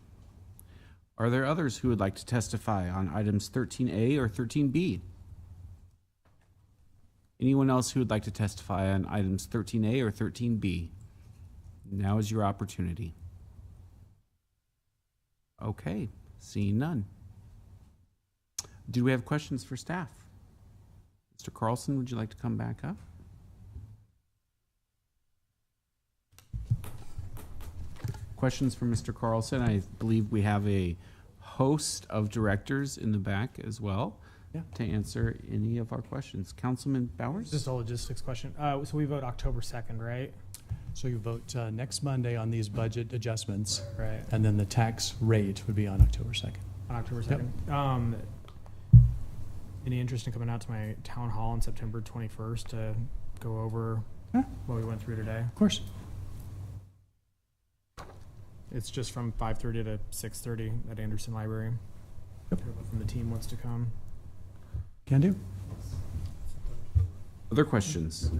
Are there others who would like to testify on items 13A or 13B? Anyone else who would like to testify on items 13A or 13B? Now is your opportunity. Okay, seeing none. Do we have questions for staff? Mr. Carlson, would you like to come back up? Questions for Mr. Carlson? I believe we have a host of directors in the back as well to answer any of our questions. Councilman Bowers? Just a logistics question. So we vote October 2nd, right? So you vote next Monday on these budget adjustments. Right. And then the tax rate would be on October 2nd. On October Yep. 2nd. Any interest in coming out to my town hall on September 21st to go over what we went through today? Of course. It's just from 5:30 to 6:30 at Anderson Library. Yep. Whoever from the team wants to come. Can do. Other questions?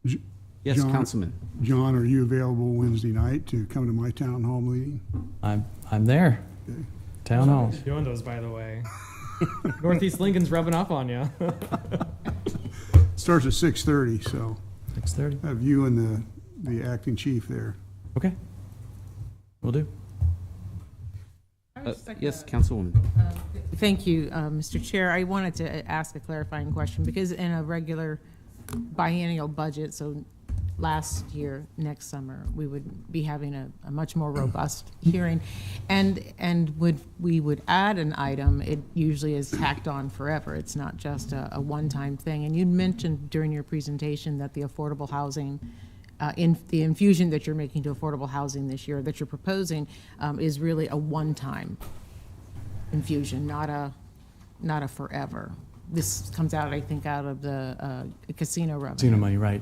J- Yes, John- Councilman. John, are you available Wednesday night to come to my town hall meeting? I'm there. Okay. Town hall. Doing those, by the way. Northeast Lincoln's rubbing off on you. Starts at 6:30, so 6:30. have you and the acting chief there. Okay. Will do. Yes, Councilwoman. Thank you, Mr. Chair. I wanted to ask a clarifying question because in a regular biennial budget, so last year, next summer, we would be having a much more robust hearing. And we would add an item, it usually is tacked on forever. It's not just a one-time thing. And you mentioned during your presentation that the affordable housing, in the infusion that you're making to affordable housing this year, that you're proposing, is really a one-time infusion, not a forever. this comes out, I think, out of the casino revenue. Casino money, right.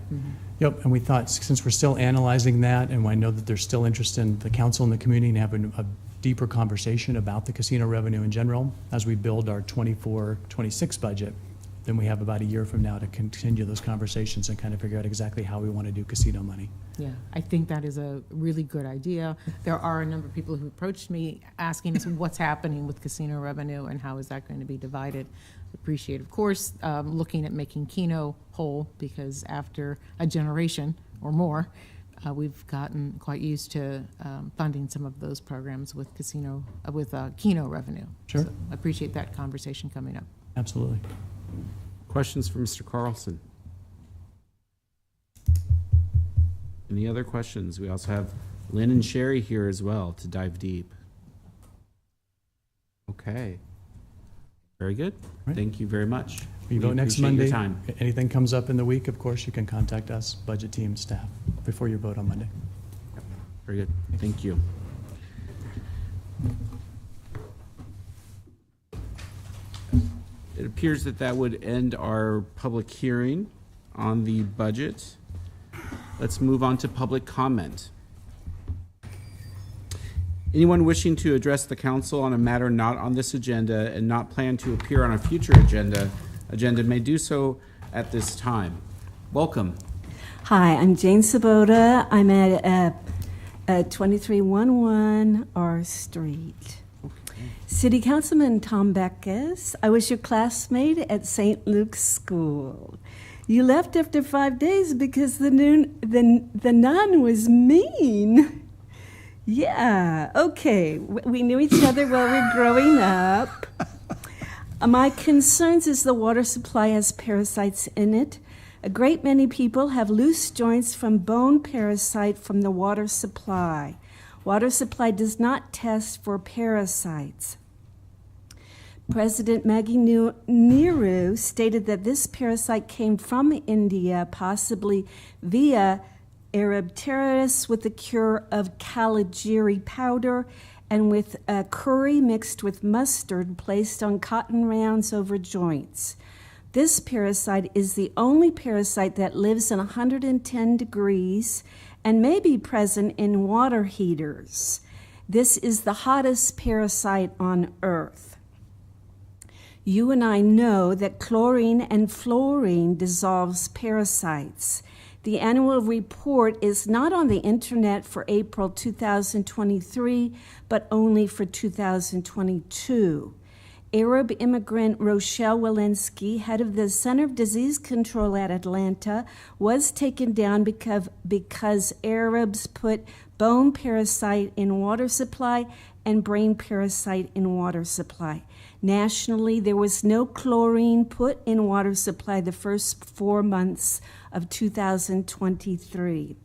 Yep, and we thought, since we're still analyzing that, and I know that there's still interest in the council and the community in having a deeper conversation about the casino revenue in general, as we build our 24-26 budget, then we have about a year from now to continue those conversations and kind of figure out exactly how we want to do casino money. Yeah, I think that is a really good idea. There are a number of people who approached me asking us what's happening with casino revenue and how is that going to be divided. Appreciate, of course, looking at making Keno whole, because after a generation or more, we've gotten quite used to funding some of those programs with Keno revenue. Sure. So I appreciate that conversation coming up. Absolutely. Questions for Mr. Carlson? Any other questions? We also have Lynn and Sherry here as well to dive deep. Okay. Very good. Right. Thank you very much. We vote next appreciate Monday. your time. Anything comes up in the week, of course, you can contact us, budget team, staff, before your vote on Monday. Very good. Thank you. It appears that that would end our public hearing on the budget. Let's move on to public comment. Anyone wishing to address the council on a matter not on this agenda and not plan to appear on a future agenda may do so at this time. Welcome. Hi, I'm Jane Sabota. I'm at 2311 R Street. City Councilman Tom Beckes, I was your classmate at St. Luke's School. You left after 5 days because the nun was mean. Yeah, okay. We knew each other while we were growing up. My concerns is the water supply has parasites in it. A great many people have loose joints from bone parasite from the water supply. Water supply does not test for parasites. President Maggie Nehru stated that this parasite came from India, possibly via Arab terrorists, with the cure of Kalajiri powder and with curry mixed with mustard placed on cotton rounds over joints. This parasite is the only parasite that lives in 110 degrees and may be present in water heaters. This is the hottest parasite on Earth. You and I know that chlorine and fluorine dissolves parasites. The annual report is not on the internet for April 2023, but only for 2022. Arab immigrant Rochelle Walensky, head of the Center of Disease Control at Atlanta, was taken down because Arabs put bone parasite in water supply and brain parasite in water supply. Nationally, there was no chlorine put in water supply the first 4 months of 2023.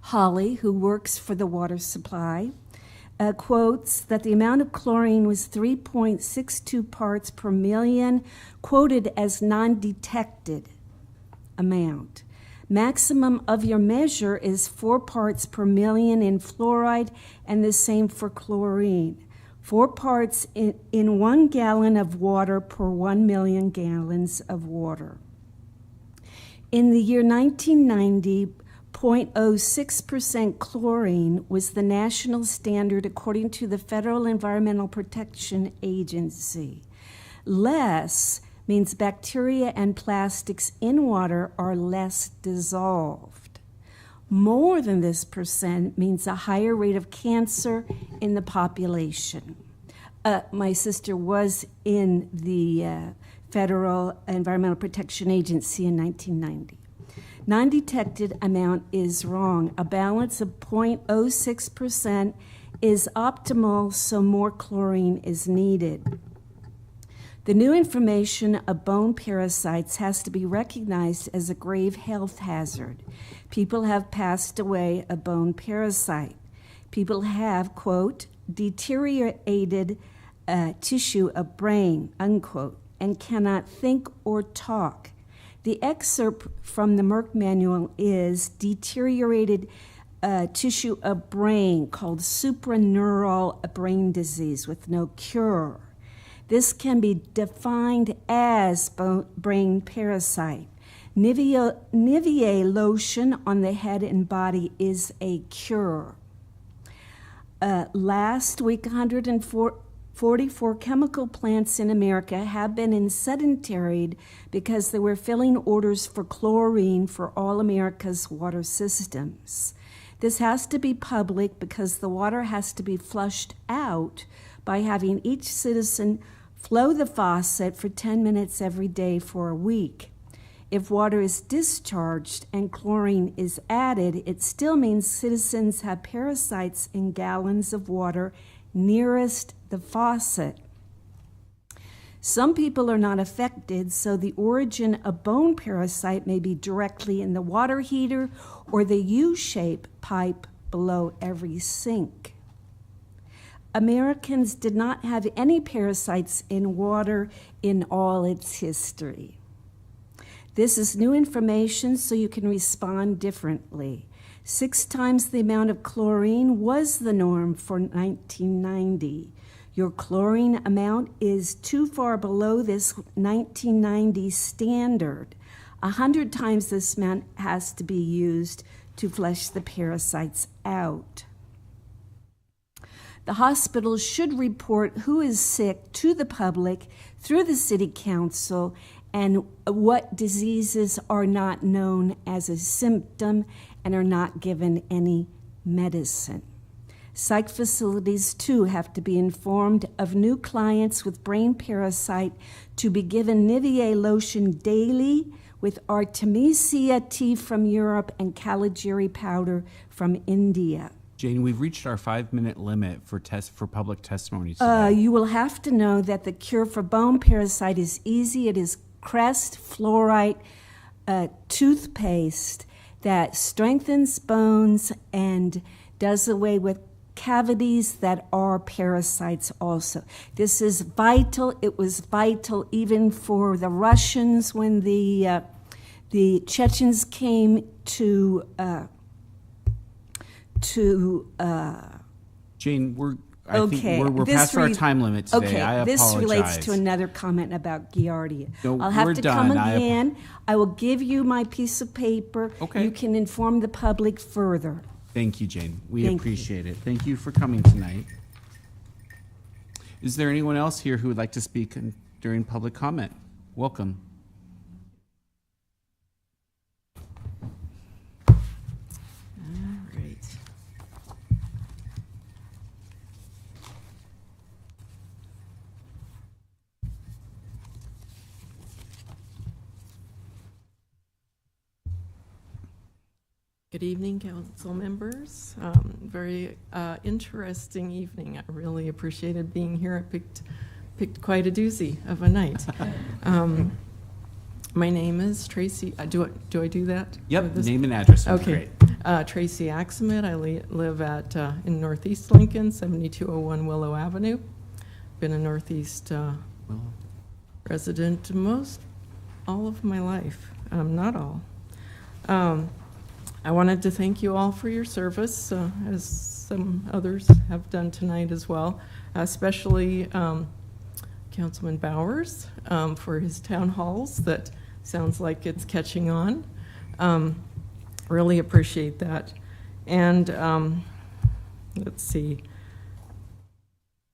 Holly, who works for the water supply, quotes that the amount of chlorine was 3.62 parts per million, quoted as non-detected amount. Maximum of your measure is 4 parts per million in fluoride, and the same for chlorine. 4 parts in 1 gallon of water per 1 million gallons of water. In the year 1990, 0.06% chlorine was the national standard according to the Federal Environmental Protection Agency. Less means bacteria and plastics in water are less dissolved. More than this percent means a higher rate of cancer in the population. My sister was in the Federal Environmental Protection Agency in 1990. Non-detected amount is wrong. A balance of 0.06% is optimal, so more chlorine is needed. The new information of bone parasites has to be recognized as a grave health hazard. People have passed away of bone parasite. People have, quote, deteriorated tissue of brain, unquote, and cannot think or talk. The excerpt from the Merck manual is deteriorated tissue of brain called supraneural brain disease with no cure. This can be defined as brain parasite. Nivea lotion on the head and body is a cure. Last week, 144 chemical plants in America have been insedentaried because they were filling orders for chlorine for all America's water systems. This has to be public because the water has to be flushed out by having each citizen flow the faucet for 10 minutes every day for a week. If water is discharged and chlorine is added, it still means citizens have parasites in gallons of water nearest the faucet. Some people are not affected, so the origin of bone parasite may be directly in the water heater or the U-shaped pipe below every sink. Americans did not have any parasites in water in all its history. This is new information, so you can respond differently. 6 times the amount of chlorine was the norm for 1990. Your chlorine amount is too far below this 1990 standard. 100 times this amount has to be used to flush the parasites out. The hospital should report who is sick to the public through the city council and what diseases are not known as a symptom and are not given any medicine. Psych facilities, too, have to be informed of new clients with brain parasite to be given Nivea lotion daily with Artemisia tea from Europe and Caligari powder from India. Jane, we've reached our 5-minute limit for public testimonies today. You will have to know that the cure for bone parasite is easy. It is Crest Fluorite toothpaste that strengthens bones and does away with cavities that are parasites also. This is vital. It was vital even for the Russians when the Chechens came to Jane, I think we're past our time limit today. Okay, I this apologize. relates to another comment about Giardia. No, I'll have we're to done. come again. I will give you my piece of paper. Okay. You can inform the public further. Thank you, Jane. We Thank appreciate it. Thank you for coming tonight. Is there anyone else here who would like to speak during public comment? Welcome. All right. Good evening, council members. Very interesting evening. I really appreciated being here. I picked quite a doozy of a night. My name is Tracy. Do I do that? Yep. Name and address. Okay. Tracy Axamit. I live at in Northeast Lincoln, 7201 Willow Avenue. Been a Northeast resident all of my life. Not all. I wanted to thank you all for your service, as some others have done tonight as well, especially Councilman Bowers for his town halls. That sounds like it's catching on. Really appreciate that. And let's see.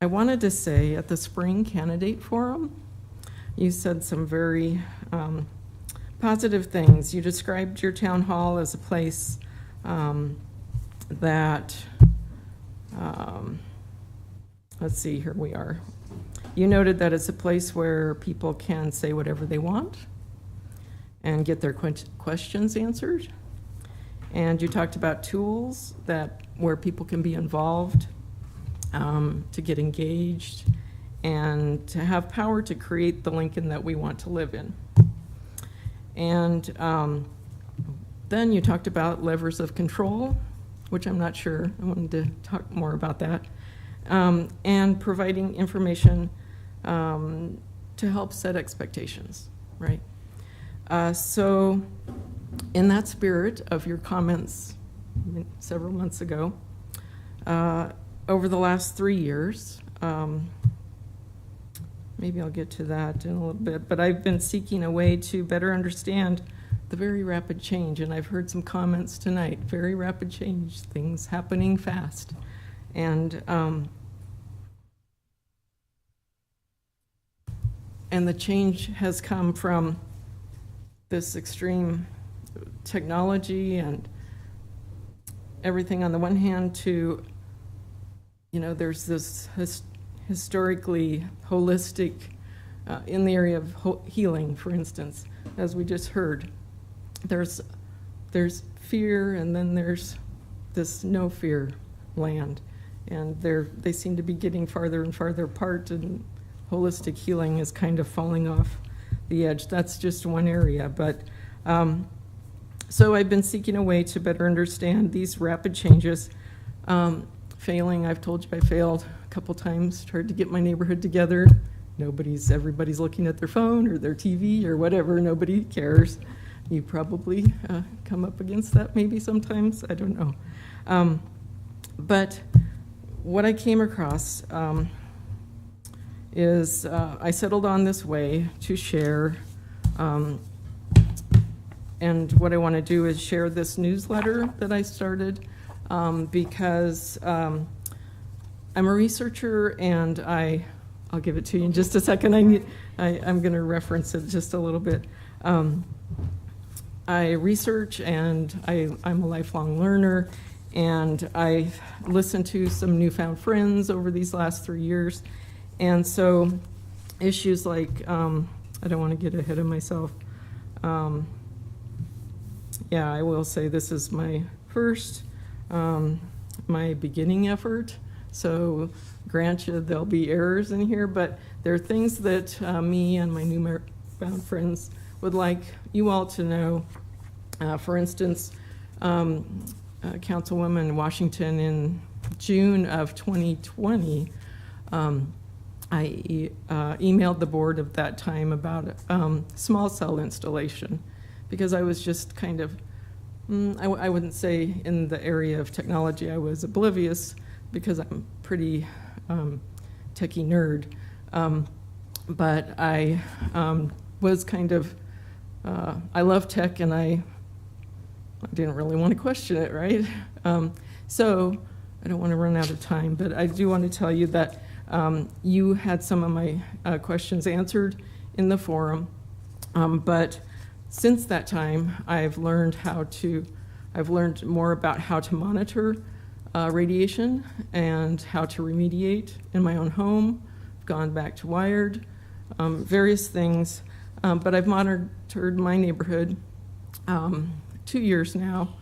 I wanted to say at the Spring Candidate Forum, you said some very positive things. You described your town hall as a place that, let's see, here we are. You noted that it's a place where people can say whatever they want and get their questions answered. And you talked about tools where people can be involved, to get engaged, and to have power to create the Lincoln that we want to live in. And then you talked about levers of control, which I'm not sure. I wanted to talk more about that. And providing information to help set expectations, right? So in that spirit of your comments several months ago, over the last 3 years, let maybe I'll get to that in a little bit, but I've been seeking a way to better understand the very rapid change, and I've heard some comments tonight, very rapid change, things happening fast. And the change has come from this extreme technology and everything on the one hand to, there's this historically holistic, in the area of healing, for instance, as we just heard. There's fear, and then there's this no fear land, and they seem to be getting farther and farther apart, and holistic healing is kind of falling off the edge. That's just one area, but so I've been seeking a way to better understand these rapid changes. Failing, I've told you I failed a couple times, tried to get my neighborhood together. Everybody's looking at their phone or their TV or whatever, nobody cares. You probably come up against that maybe sometimes, I don't know. But what I came across is I settled on this way to share, and what I want to do is share this newsletter that I started because I'm a researcher, and I'll give it to you in just a second. I'm going to reference it just a little bit. I research, and I'm a lifelong learner, and I've listened to some newfound friends over these last 3 years. And so issues like, I don't want to get ahead of myself. Yeah, I will say this is my first, my beginning effort. So grant you there'll be errors in here, but there are things that me and my newfound friends would like you all to know. For instance, Councilwoman Washington in June of 2020, I emailed the board at that time about small cell installation, because I was just kind of, I wouldn't say in the area of technology I was oblivious, because I'm pretty techie nerd, but I was kind of, I love tech, and I didn't really want to question it, right? So I don't want to run out of time, but I do want to tell you that you had some of my questions answered in the forum, but since that time, I've learned more about how to monitor radiation and how to remediate in my own home. I've gone back to wired, various things, but I've monitored my neighborhood 2 years now,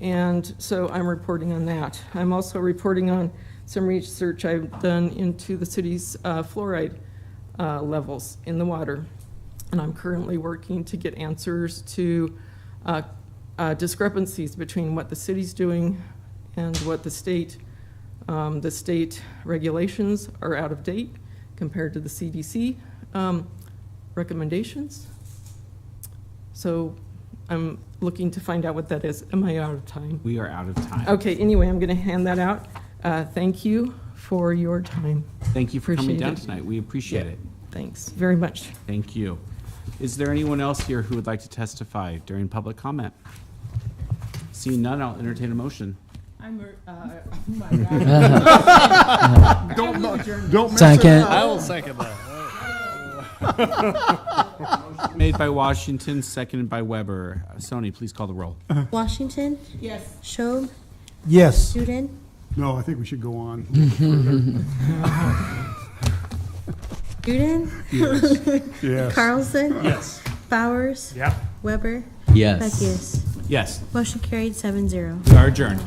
and so I'm reporting on that. I'm also reporting on some research I've done into the city's fluoride levels in the water, and I'm currently working to get answers to discrepancies between what the city's doing and what the state regulations are out of date compared to the CDC recommendations. So I'm looking to find out what that is. Am I out of time? We are out of time. Okay, anyway, I'm going to hand that out. Thank you for your time. Thank you for coming down Appreciate it. tonight. We appreciate it. Thanks very much. Thank you. Is there anyone else here who would like to testify during public comment? Seeing none, I'll entertain a motion. Don't mess Second. it up. I will second that. Made by Washington, seconded by Weber. Sony, please call the roll. Washington? Yes. Schob? Yes. Duden? No, I think we should go on. Duden? Yes. Yes. Carlson? Yes. Bowers? Yep. Weber? Yes. Beckius? Yes, Motion carried 7-0. we are adjourned.